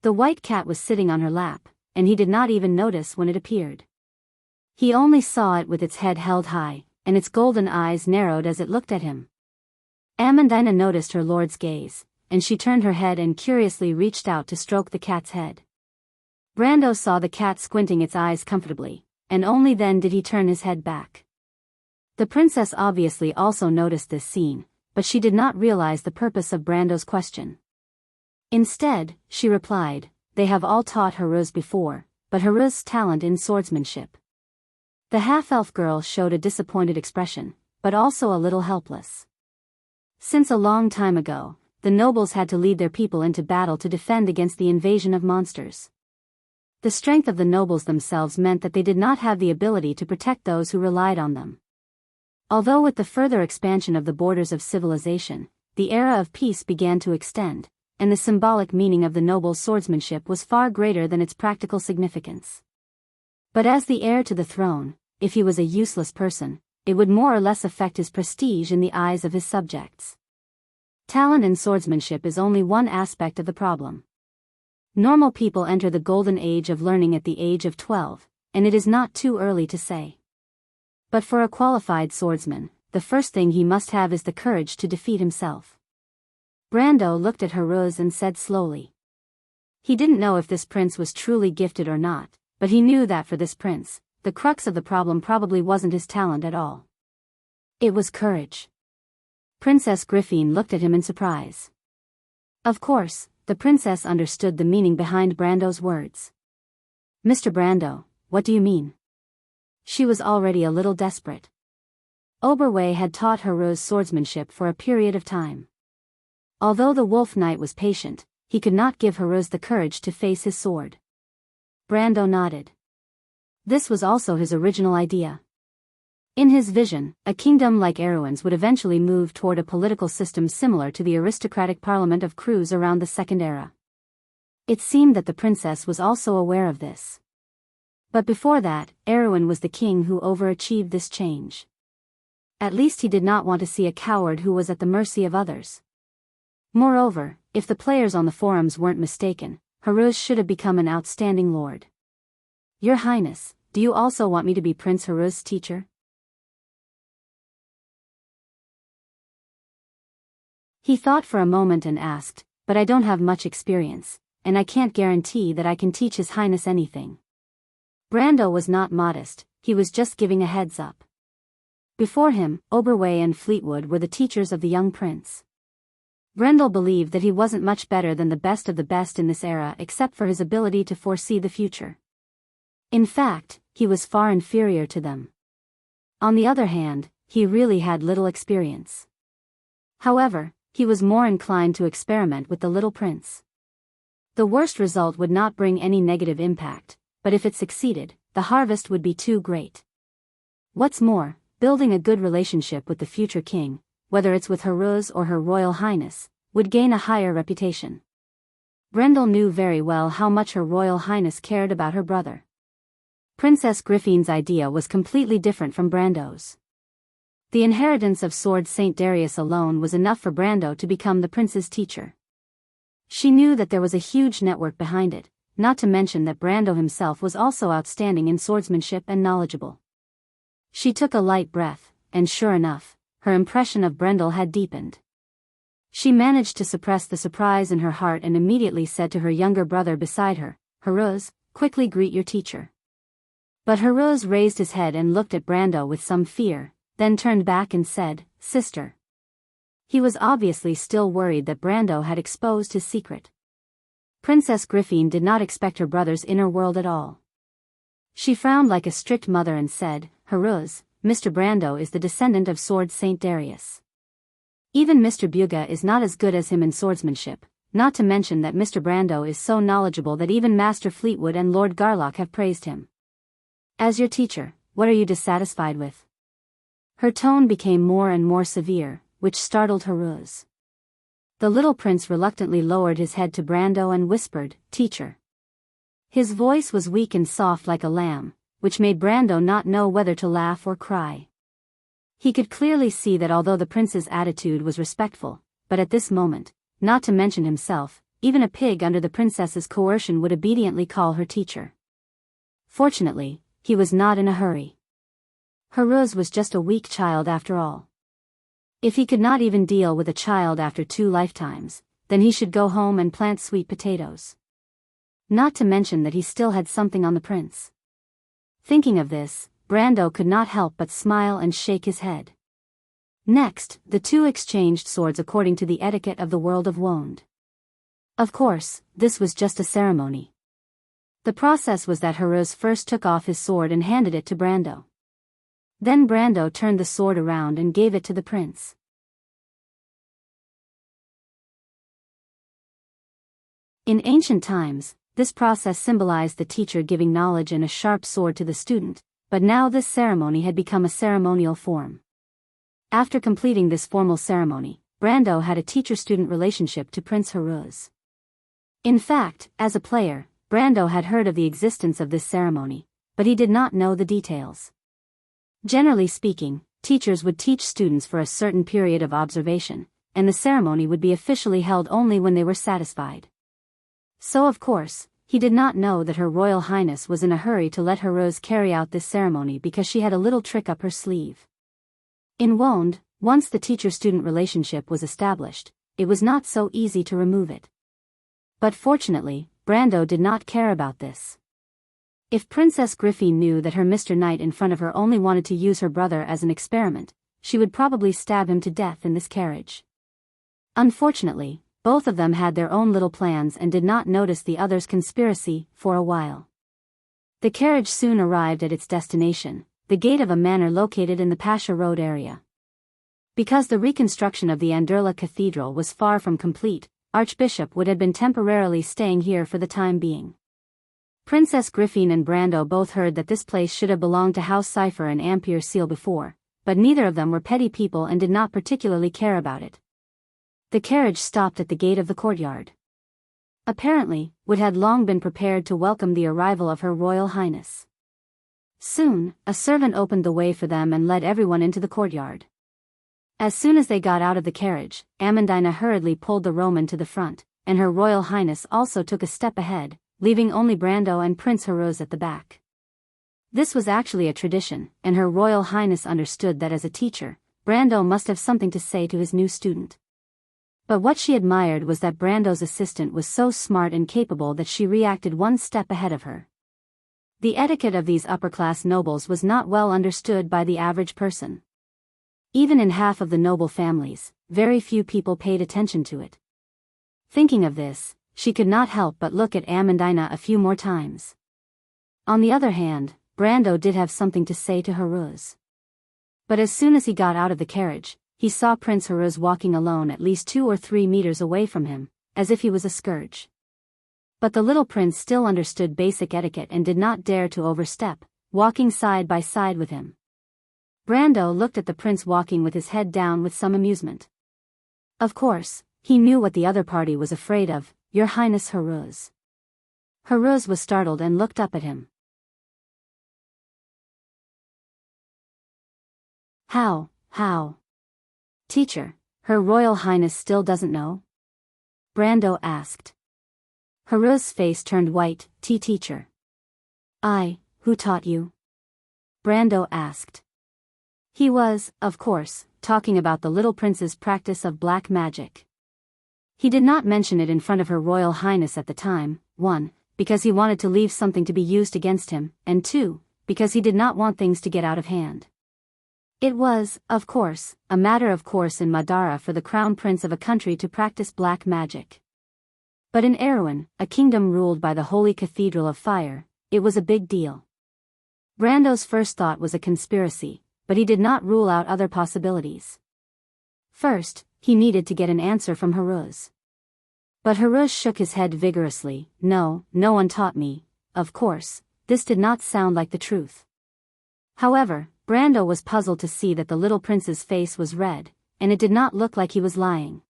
The white cat was sitting on her lap, and he did not even notice when it appeared. He only saw it with its head held high, and its golden eyes narrowed as it looked at him. Amandina noticed her lord's gaze, and she turned her head and curiously reached out to stroke the cat's head. Brando saw the cat squinting its eyes comfortably, and only then did he turn his head back. The princess obviously also noticed this scene, but she did not realize the purpose of Brando's question. Instead, she replied, They have all taught Haruz before, but Haruz's talent in swordsmanship. The half-elf girl showed a disappointed expression, but also a little helpless. Since a long time ago, the nobles had to lead their people into battle to defend against the invasion of monsters. The strength of the nobles themselves meant that they did not have the ability to protect those who relied on them. Although with the further expansion of the borders of civilization, the era of peace began to extend, and the symbolic meaning of the noble swordsmanship was far greater than its practical significance. But as the heir to the throne, if he was a useless person, it would more or less affect his prestige in the eyes of his subjects. Talent in swordsmanship is only one aspect of the problem. Normal people enter the golden age of learning at the age of 12, and it is not too early to say. But for a qualified swordsman, the first thing he must have is the courage to defeat himself. Brando looked at Haruz and said slowly. He didn't know if this prince was truly gifted or not, but he knew that for this prince, the crux of the problem probably wasn't his talent at all. It was courage. Princess Griffin looked at him in surprise. Of course, the princess understood the meaning behind Brando's words. Mr. Brando, what do you mean? She was already a little desperate. Oberwei had taught Haruz swordsmanship for a period of time. Although the Wolf Knight was patient, he could not give Haruz the courage to face his sword. Brando nodded. This was also his original idea. In his vision, a kingdom like Erewhon's would eventually move toward a political system similar to the aristocratic parliament of Cruz around the Second Era. It seemed that the princess was also aware of this. But before that, Erewhon was the king who overachieved this change. At least he did not want to see a coward who was at the mercy of others. Moreover, if the players on the forums weren't mistaken, Haruz should have become an outstanding lord. Your Highness, do you also want me to be Prince Haruz's teacher? He thought for a moment and asked, but I don't have much experience, and I can't guarantee that I can teach His Highness anything. Brando was not modest, he was just giving a heads up. Before him, Oberwei and Fleetwood were the teachers of the young prince. Brendel believed that he wasn't much better than the best of the best in this era except for his ability to foresee the future. In fact, he was far inferior to them. On the other hand, he really had little experience. However, he was more inclined to experiment with the little prince. The worst result would not bring any negative impact, but if it succeeded, the harvest would be too great. What's more, building a good relationship with the future king, whether it's with Haruz or Her Royal Highness, would gain a higher reputation. Brendel knew very well how much Her Royal Highness cared about her brother. Princess Griffin's idea was completely different from Brando's. The inheritance of Sword Saint Darius alone was enough for Brando to become the prince's teacher. She knew that there was a huge network behind it, not to mention that Brando himself was also outstanding in swordsmanship and knowledgeable. She took a light breath, and sure enough, her impression of Brendel had deepened. She managed to suppress the surprise in her heart and immediately said to her younger brother beside her, Haruz, quickly greet your teacher. But Haruz raised his head and looked at Brando with some fear, then turned back and said, Sister. He was obviously still worried that Brando had exposed his secret. Princess Griffin did not expect her brother's inner world at all. She frowned like a strict mother and said, Haruz, Mr. Brando is the descendant of Sword Saint Darius. Even Mr. Buga is not as good as him in swordsmanship, not to mention that Mr. Brando is so knowledgeable that even Master Fleetwood and Lord Garlock have praised him. As your teacher, what are you dissatisfied with? Her tone became more and more severe, which startled Haruz. The little prince reluctantly lowered his head to Brando and whispered, Teacher. His voice was weak and soft like a lamb, which made Brando not know whether to laugh or cry. He could clearly see that although the prince's attitude was respectful, but at this moment, not to mention himself, even a pig under the princess's coercion would obediently call her teacher. Fortunately, he was not in a hurry. Haruz was just a weak child after all. If he could not even deal with a child after 2 lifetimes, then he should go home and plant sweet potatoes. Not to mention that he still had something on the prince. Thinking of this, Brando could not help but smile and shake his head. Next, the two exchanged swords according to the etiquette of the world of Wond. Of course, this was just a ceremony. The process was that Haruz first took off his sword and handed it to Brando. Then Brando turned the sword around and gave it to the prince. In ancient times, this process symbolized the teacher giving knowledge and a sharp sword to the student, but now this ceremony had become a ceremonial form. After completing this formal ceremony, Brando had a teacher-student relationship to Prince Haruz. In fact, as a player, Brando had heard of the existence of this ceremony, but he did not know the details. Generally speaking, teachers would teach students for a certain period of observation, and the ceremony would be officially held only when they were satisfied. So of course, he did not know that Her Royal Highness was in a hurry to let Haruz carry out this ceremony because she had a little trick up her sleeve. In Wond, once the teacher-student relationship was established, it was not so easy to remove it. But fortunately, Brando did not care about this. If Princess Griffin knew that her Mr. Knight in front of her only wanted to use her brother as an experiment, she would probably stab him to death in this carriage. Unfortunately, both of them had their own little plans and did not notice the other's conspiracy for a while. The carriage soon arrived at its destination, the gate of a manor located in the Pasha Road area. Because the reconstruction of the Anderla Cathedral was far from complete, Archbishop Wood had been temporarily staying here for the time being. Princess Griffin and Brando both heard that this place should have belonged to House Cipher and Ampere Seal before, but neither of them were petty people and did not particularly care about it. The carriage stopped at the gate of the courtyard. Apparently, Wood had long been prepared to welcome the arrival of Her Royal Highness. Soon, a servant opened the way for them and led everyone into the courtyard. As soon as they got out of the carriage, Amandina hurriedly pulled the Roman to the front, and Her Royal Highness also took a step ahead, leaving only Brando and Prince Haruz at the back. This was actually a tradition, and Her Royal Highness understood that as a teacher, Brando must have something to say to his new student. But what she admired was that Brando's assistant was so smart and capable that she reacted one step ahead of her. The etiquette of these upper-class nobles was not well understood by the average person. Even in half of the noble families, very few people paid attention to it. Thinking of this, she could not help but look at Amandina a few more times. On the other hand, Brando did have something to say to Haruz. But as soon as he got out of the carriage, he saw Prince Haruz walking alone at least 2 or 3 meters away from him, as if he was a scourge. But the little prince still understood basic etiquette and did not dare to overstep, walking side by side with him. Brando looked at the prince walking with his head down with some amusement. Of course, he knew what the other party was afraid of, Your Highness Haruz. Haruz was startled and looked up at him. How? Teacher, Her Royal Highness still doesn't know? Brando asked. Haruz's face turned white. Teacher. Who taught you? Brando asked. He was, of course, talking about the little prince's practice of black magic. He did not mention it in front of Her Royal Highness at the time, 1, because he wanted to leave something to be used against him, and 2, because he did not want things to get out of hand. It was, of course, a matter of course in Madara for the crown prince of a country to practice black magic. But in Erewhon, a kingdom ruled by the Holy Cathedral of Fire, it was a big deal. Brando's first thought was a conspiracy, but he did not rule out other possibilities. First, he needed to get an answer from Haruz. But Haruz shook his head vigorously. No one taught me. Of course, this did not sound like the truth. However, Brando was puzzled to see that the little prince's face was red, and it did not look like he was lying.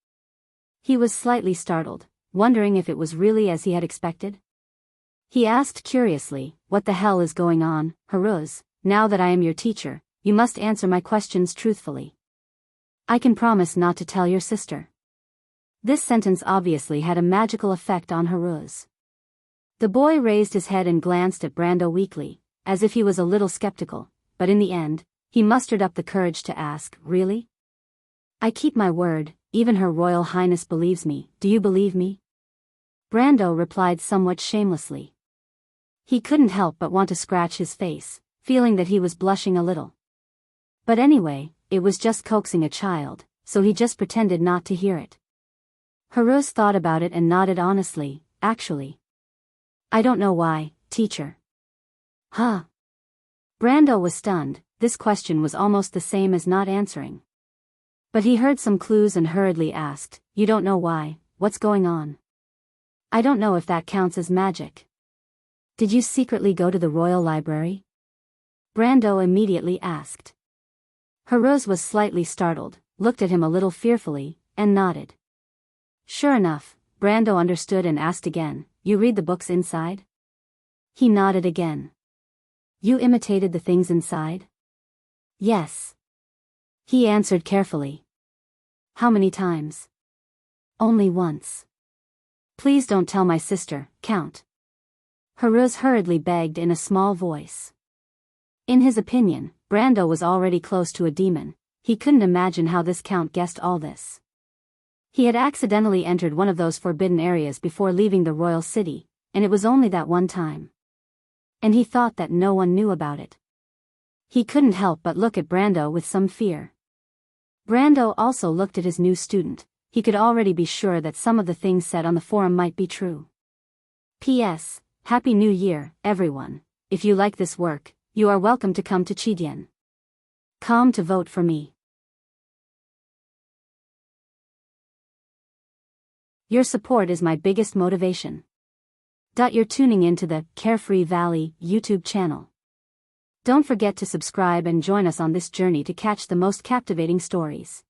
He was slightly startled, wondering if it was really as he had expected. He asked curiously, What the hell is going on, Haruz? Now that I am your teacher, you must answer my questions truthfully. I can promise not to tell your sister. This sentence obviously had a magical effect on Haruz. The boy raised his head and glanced at Brando weakly, as if he was a little skeptical, but in the end, he mustered up the courage to ask, Really? I keep my word, even Her Royal Highness believes me. Do you believe me? Brando replied somewhat shamelessly. He couldn't help but want to scratch his face, feeling that he was blushing a little. But anyway, it was just coaxing a child, so he just pretended not to hear it. Haruz thought about it and nodded honestly. Actually, I don't know why, teacher. Huh? Brando was stunned. This question was almost the same as not answering. But he heard some clues and hurriedly asked, You don't know why, what's going on? I don't know if that counts as magic. Did you secretly go to the royal library? Brando immediately asked. Haruz was slightly startled, looked at him a little fearfully, and nodded. Sure enough, Brando understood and asked again, You read the books inside? He nodded again. You imitated the things inside? Yes. He answered carefully. How many times? Only once. Please don't tell my sister, Count. Haruz hurriedly begged in a small voice. In his opinion, Brando was already close to a demon. He couldn't imagine how this Count guessed all this. He had accidentally entered one of those forbidden areas before leaving the royal city, and it was only that one time. And he thought that no one knew about it. He couldn't help but look at Brando with some fear. Brando also looked at his new student. He could already be sure that some of the things said on the forum might be true. P.S. Happy New Year, everyone. If you like this work, you are welcome to come to Chidian.com to vote for me. Your support is my biggest motivation. You're tuning into the Carefree Valley YouTube channel. Don't forget to subscribe and join us on this journey to catch the most captivating stories.